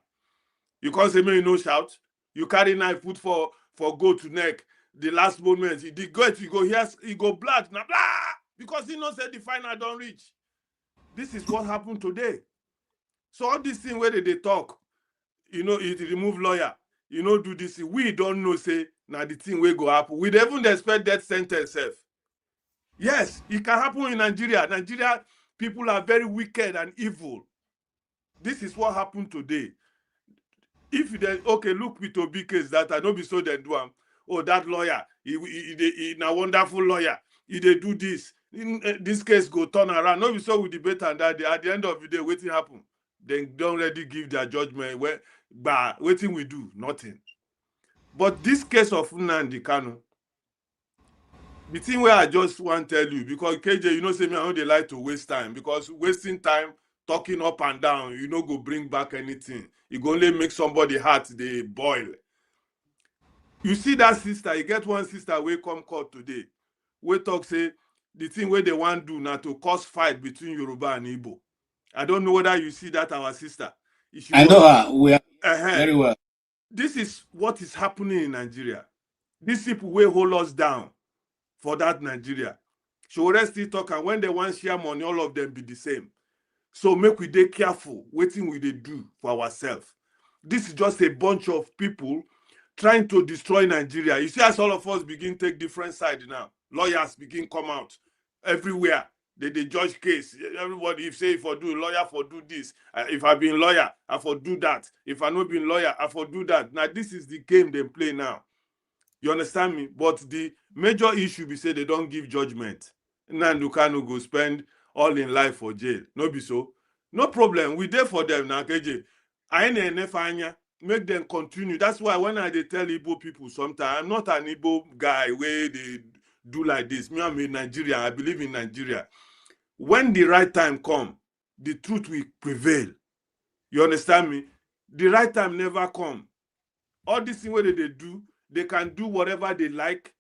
You can't say me, you no shout. You carry knife, put for go to neck. The last moment, he go here, he go blood, now blah, because he knows that the final don't reach. This is what happened today. So all these things where they talk, you know, it remove lawyer, you know, do this. We don't know, say, now the thing will go happen. We don't even expect that sentence. Yes, it can happen in Nigeria. Nigeria people are very wicked and evil. This is what happened today. If they okay, look with Obi case that I know be so they do. Oh, that lawyer, he a wonderful lawyer. He they do this. This case go turn around. No, we saw we debate and that day. At the end of the day, waiting happen. They don't already give their judgment. But waiting we do nothing. But this case of Nnamdi Kanu, the thing where I just want to tell you, because KJ, you know, say me, I know they like to waste time, because wasting time talking up and down, you know, go bring back anything. You go only make somebody heart they boil. You see that sister, you get one sister we come court today. We talk say the thing where they want to do now to cause fight between Yoruba and Igbo. I don't know whether you see that our sister. I know her. We are very well. This is what is happening in Nigeria. These people will hold us down for that Nigeria. So let's still talk, and when they want share money, all of them be the same. So make we dey careful, waiting we they do for ourselves. This is just a bunch of people trying to destroy Nigeria. You see, as all of us begin take different sides now, lawyers begin come out everywhere. They judge case. Everybody, if I do lawyer for do this. If I been lawyer, I for do that. If I not been lawyer, I for do that. Now this is the game they play now. You understand me? But the major issue be say they don't give judgment. Nnamdi Kanu go spend all in life for jail. No be so. No problem. We there for them now, KJ. I ain't make them continue. That's why when I tell Igbo people sometimes, I'm not an Igbo guy where they do like this. Me, I'm in Nigeria. I believe in Nigeria. When the right time come, the truth will prevail. You understand me? The right time never come. All this thing where they do, they can do whatever they like,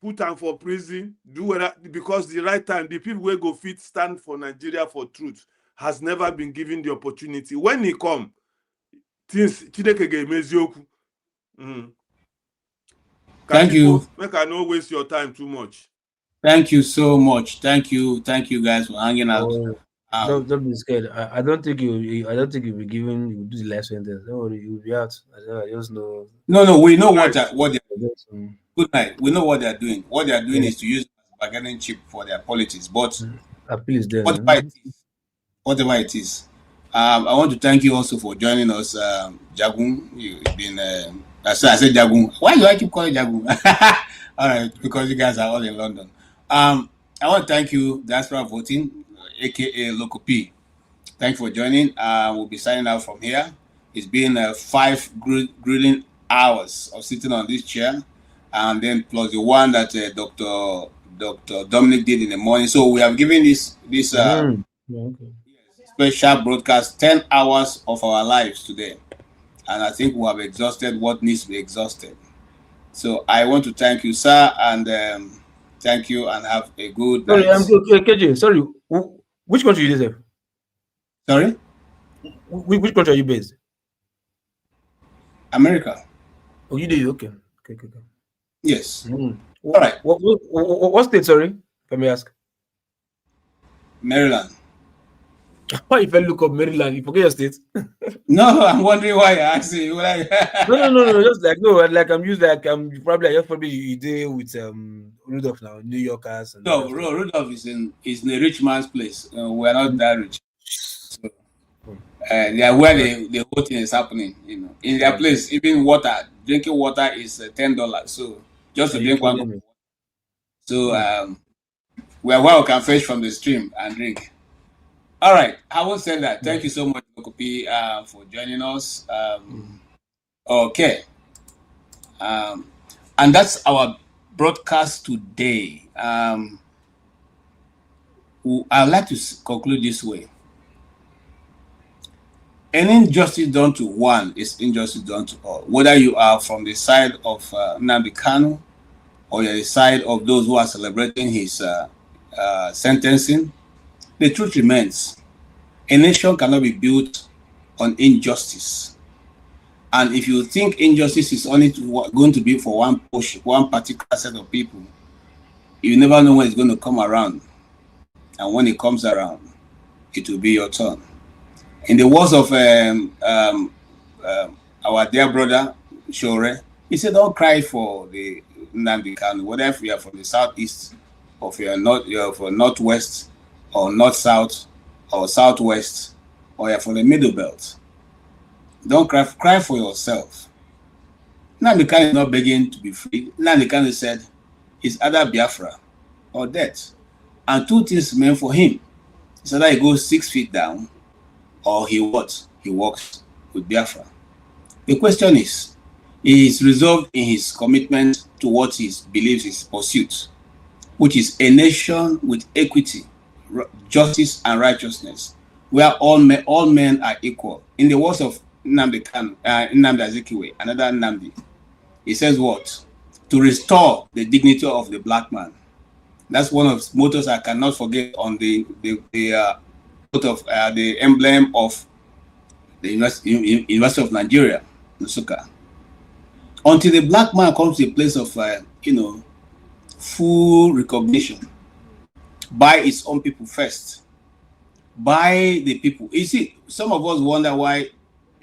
put them for prison, do whatever, because the right time, the people who go fit stand for Nigeria for truth has never been given the opportunity. When he come, things Thank you. Make I not waste your time too much. Thank you so much. Thank you guys for hanging out. Don't be scared. I don't think you'll be given. You do the last sentence. Don't worry, you'll be out. I just know. No. We know what they're doing. Good night. We know what they're doing. What they're doing is to use bargaining chip for their politics. But whatever it is, I want to thank you also for joining us, Jagun. You've been So I said Jagun. Why do I keep calling Jagun? All right, because you guys are all in London. I want to thank you, Diaspora Voting, aka Local P. Thank you for joining. We'll be signing out from here. It's been 5 grueling hours of sitting on this chair, and then plus the one that Dr. Dominic did in the morning. So we have given this special broadcast 10 hours of our lives today, and I think we have exhausted what needs to be exhausted. So I want to thank you, sir, and thank you, and have a good night. Sorry, KJ, sorry. Which country you live? Sorry? Which country are you based? America. Oh, you do? Okay. Yes. All right. What state, sorry? Let me ask. Maryland. Why if I look up Maryland, you forget your state? No, I'm wondering why you're asking. You like no. Just like I'm used probably you deal with Rudolph now, New Yorkers. And no, Rudolph is in a rich man's place. We're not that rich. So, yeah, where the whole thing is happening. In their place, even drinking water is $10. So just to drink one cup. So where we can fetch from the stream and drink. All right, I will say that. Thank you so much, Lokopi, for joining us. Okay, and that's our broadcast today. I'd like to conclude this way. Any injustice done to one is injustice done to all. Whether you are from the side of Nnamdi Kanu or you're the side of those who are celebrating his sentencing, the truth remains. A nation cannot be built on injustice. And if you think injustice is only going to be for one particular set of people, you never know when it's going to come around. And when it comes around, it will be your turn. In the words of our dear brother, Shore, he said, don't cry for the Nnamdi Kanu, whether if you are from the southeast, or if you're from northwest, or north-south, or southwest, or you're from the middle belt. Don't cry for yourself. Nnamdi Kanu is not begging to be free. Nnamdi Kanu said it's either Biafra or death. And two things remain for him. It's either he goes 6 feet down, or he walks with Biafra. The question is, he is resolved in his commitment to what he believes is pursuit, which is a nation with equity, justice, and righteousness, where all men are equal. In the words of Nnamdi Kanu, Nnamdi Azikiwe, another Nnamdi, he says what? To restore the dignity of the black man. That's one of the mottos I cannot forget on the emblem of the University of Nigeria, Nsukka. Until the black man comes to a place of, full recognition by its own people first, by the people. You see, some of us wonder why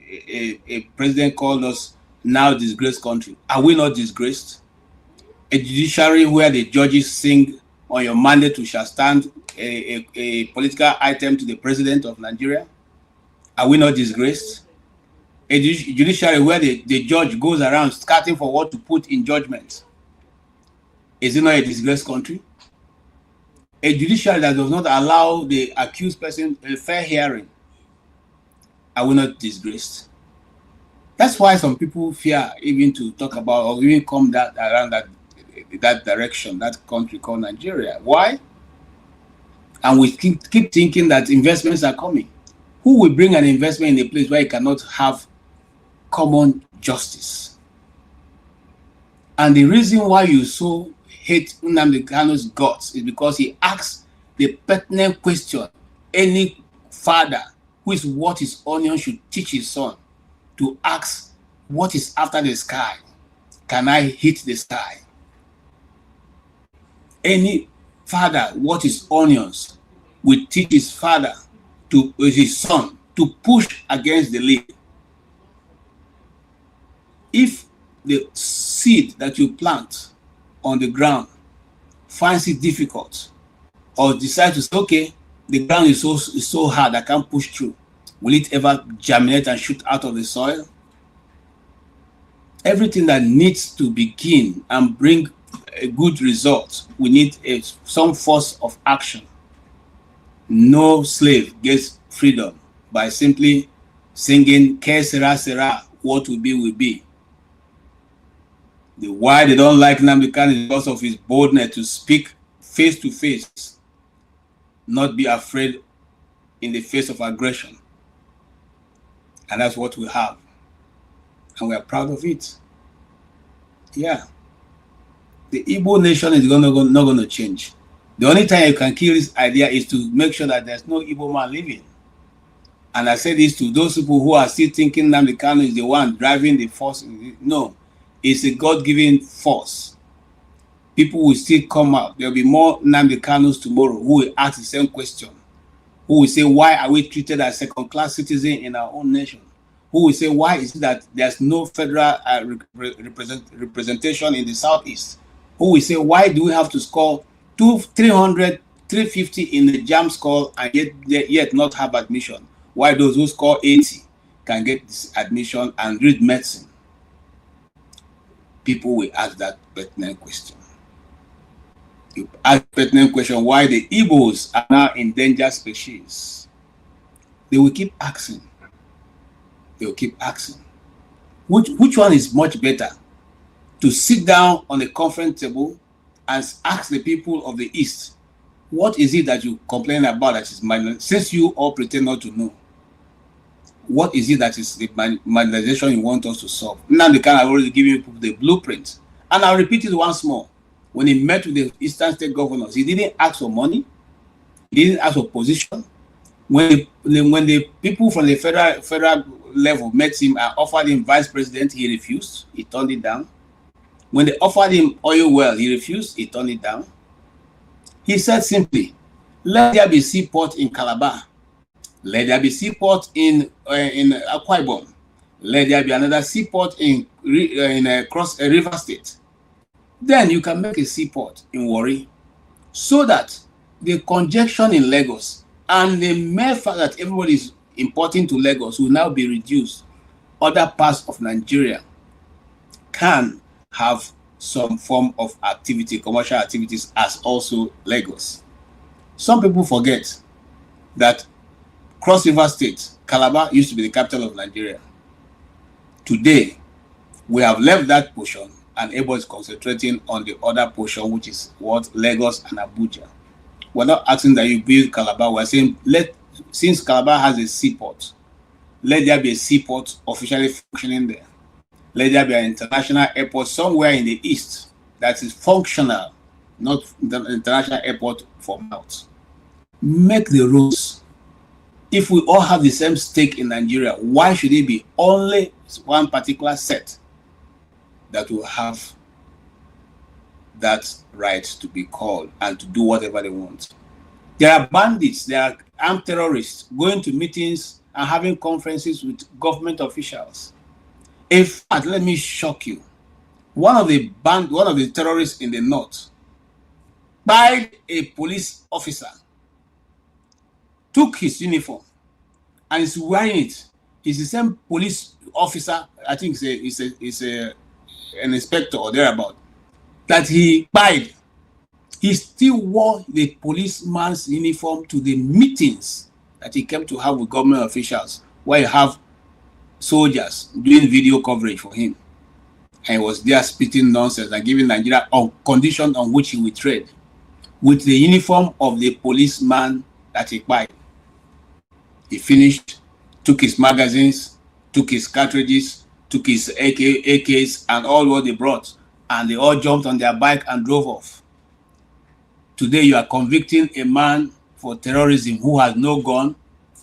a president called us now disgraced country. Are we not disgraced? A judiciary where the judges sing on your mandate we shall stand, a political item to the president of Nigeria. Are we not disgraced? A judiciary where the judge goes around scouting for what to put in judgment. Is it not a disgraced country? A judiciary that does not allow the accused person a fair hearing. Are we not disgraced? That's why some people fear even to talk about or even come around that direction, that country called Nigeria. Why? And we keep thinking that investments are coming. Who will bring an investment in a place where you cannot have common justice? And the reason why you so hate Nnamdi Kanu's guts is because he asks the pertinent question any father who is what his onion should teach his son to ask, what is after the sky? Can I hit the sky? Any father, what is onions, will teach his his son to push against the lid. If the seed that you plant on the ground finds it difficult, or decide to say, okay, the ground is so hard I can't push through, will it ever germinate and shoot out of the soil? everything that needs to begin and bring a good result, we need some force of action. No slave gets freedom by simply singing "Que sera sera," what will be. Why they don't like Nnamdi Kanu is because of his boldness to speak face to face, not be afraid in the face of aggression. And that's what we have. And we are proud of it. Yeah. The Igbo nation is not going to change. The only time you can kill this idea is to make sure that there's no Igbo man living. And I say this to those people who are still thinking Nnamdi Kanu is the one driving the force. No, it's a God-given force. People will still come out. There will be more Nnamdi Kanus tomorrow who will ask the same question. Who will say, why are we treated as second-class citizens in our own nation? Who will say, why is it that there's no federal representation in the Southeast? Who will say, why do we have to score 300, 350 in the JAM score and yet not have admission? Why those who score 80 can get this admission and read medicine? People will ask that pertinent question. You ask pertinent question why the Igbos are now endangered species. They will keep asking. They will keep asking. Which one is much better? To sit down on a conference table and ask the people of the East, what is it that you complain about that is marginalized? Since you all pretend not to know, what is it that is the marginalization you want us to solve? Nnamdi Kanu have already given you the blueprint. And I'll repeat it once more. When he met with the Eastern State governors, he didn't ask for money. He didn't ask for position. When the people from the federal level met him and offered him vice president, he refused. He turned it down. When they offered him oil well, he refused. He turned it down. He said simply, let there be seaport in Calabar. Let there be seaport in Akwa Ibom. Let there be another seaport in River State. Then you can make a seaport in Warri, so that the congestion in Lagos and the mere fact that everybody is importing to Lagos will now be reduced. Other parts of Nigeria can have some form of activity, commercial activities, as also Lagos. Some people forget that Cross River State, Calabar, used to be the capital of Nigeria. Today, we have left that portion and everybody is concentrating on the other portion, which is what Lagos and Abuja. We're not asking that you build Calabar. We're saying, since Calabar has a seaport, let there be a seaport officially functioning there. Let there be an international airport somewhere in the east that is functional, not the international airport for mouth. Make the rules. If we all have the same stake in Nigeria, why should it be only one particular set that will have that right to be called and to do whatever they want? There are bandits, there are armed terrorists going to meetings and having conferences with government officials. In fact, let me shock you. One of the terrorists in the north spied a police officer, took his uniform, and is wearing it. He's the same police officer, I think he's an inspector or thereabout, that he spied. He still wore the policeman's uniform to the meetings that he came to have with government officials, where you have soldiers doing video coverage for him. And he was there spitting nonsense and giving Nigeria on condition on which he would trade with the uniform of the policeman that he spied. He finished, took his magazines, took his cartridges, took his AKs and all what they brought, and they all jumped on their bike and drove off. Today you are convicting a man for terrorism who has no gun,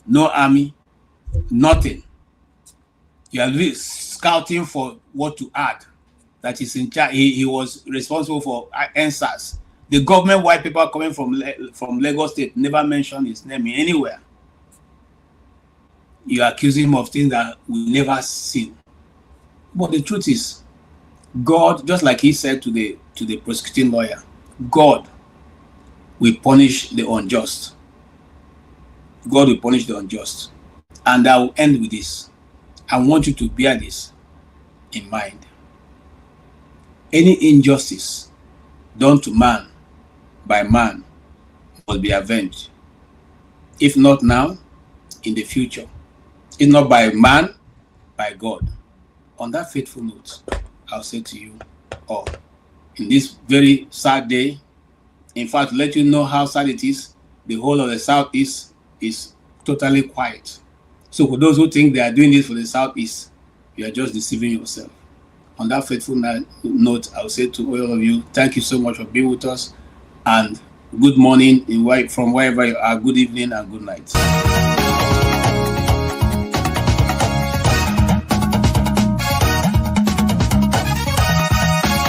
no army, nothing. You are scouting for what to add. That is in charge. He was responsible for NSAS. The government white paper coming from Lagos State never mentioned his name anywhere. You accuse him of things that we never seen. But the truth is, God, just like he said to the prosecuting lawyer, God will punish the unjust. God will punish the unjust. And I will end with this. I want you to bear this in mind. Any injustice done to man by man must be avenged. If not now, in the future. If not by man, by God. On that faithful note, I'll say to you all, in this very sad day, in fact, to let you know how sad it is, the whole of the Southeast is totally quiet. So for those who think they are doing this for the Southeast, you are just deceiving yourself. On that faithful note, I'll say to all of you, thank you so much for being with us, and good morning from wherever you are, good evening and good night.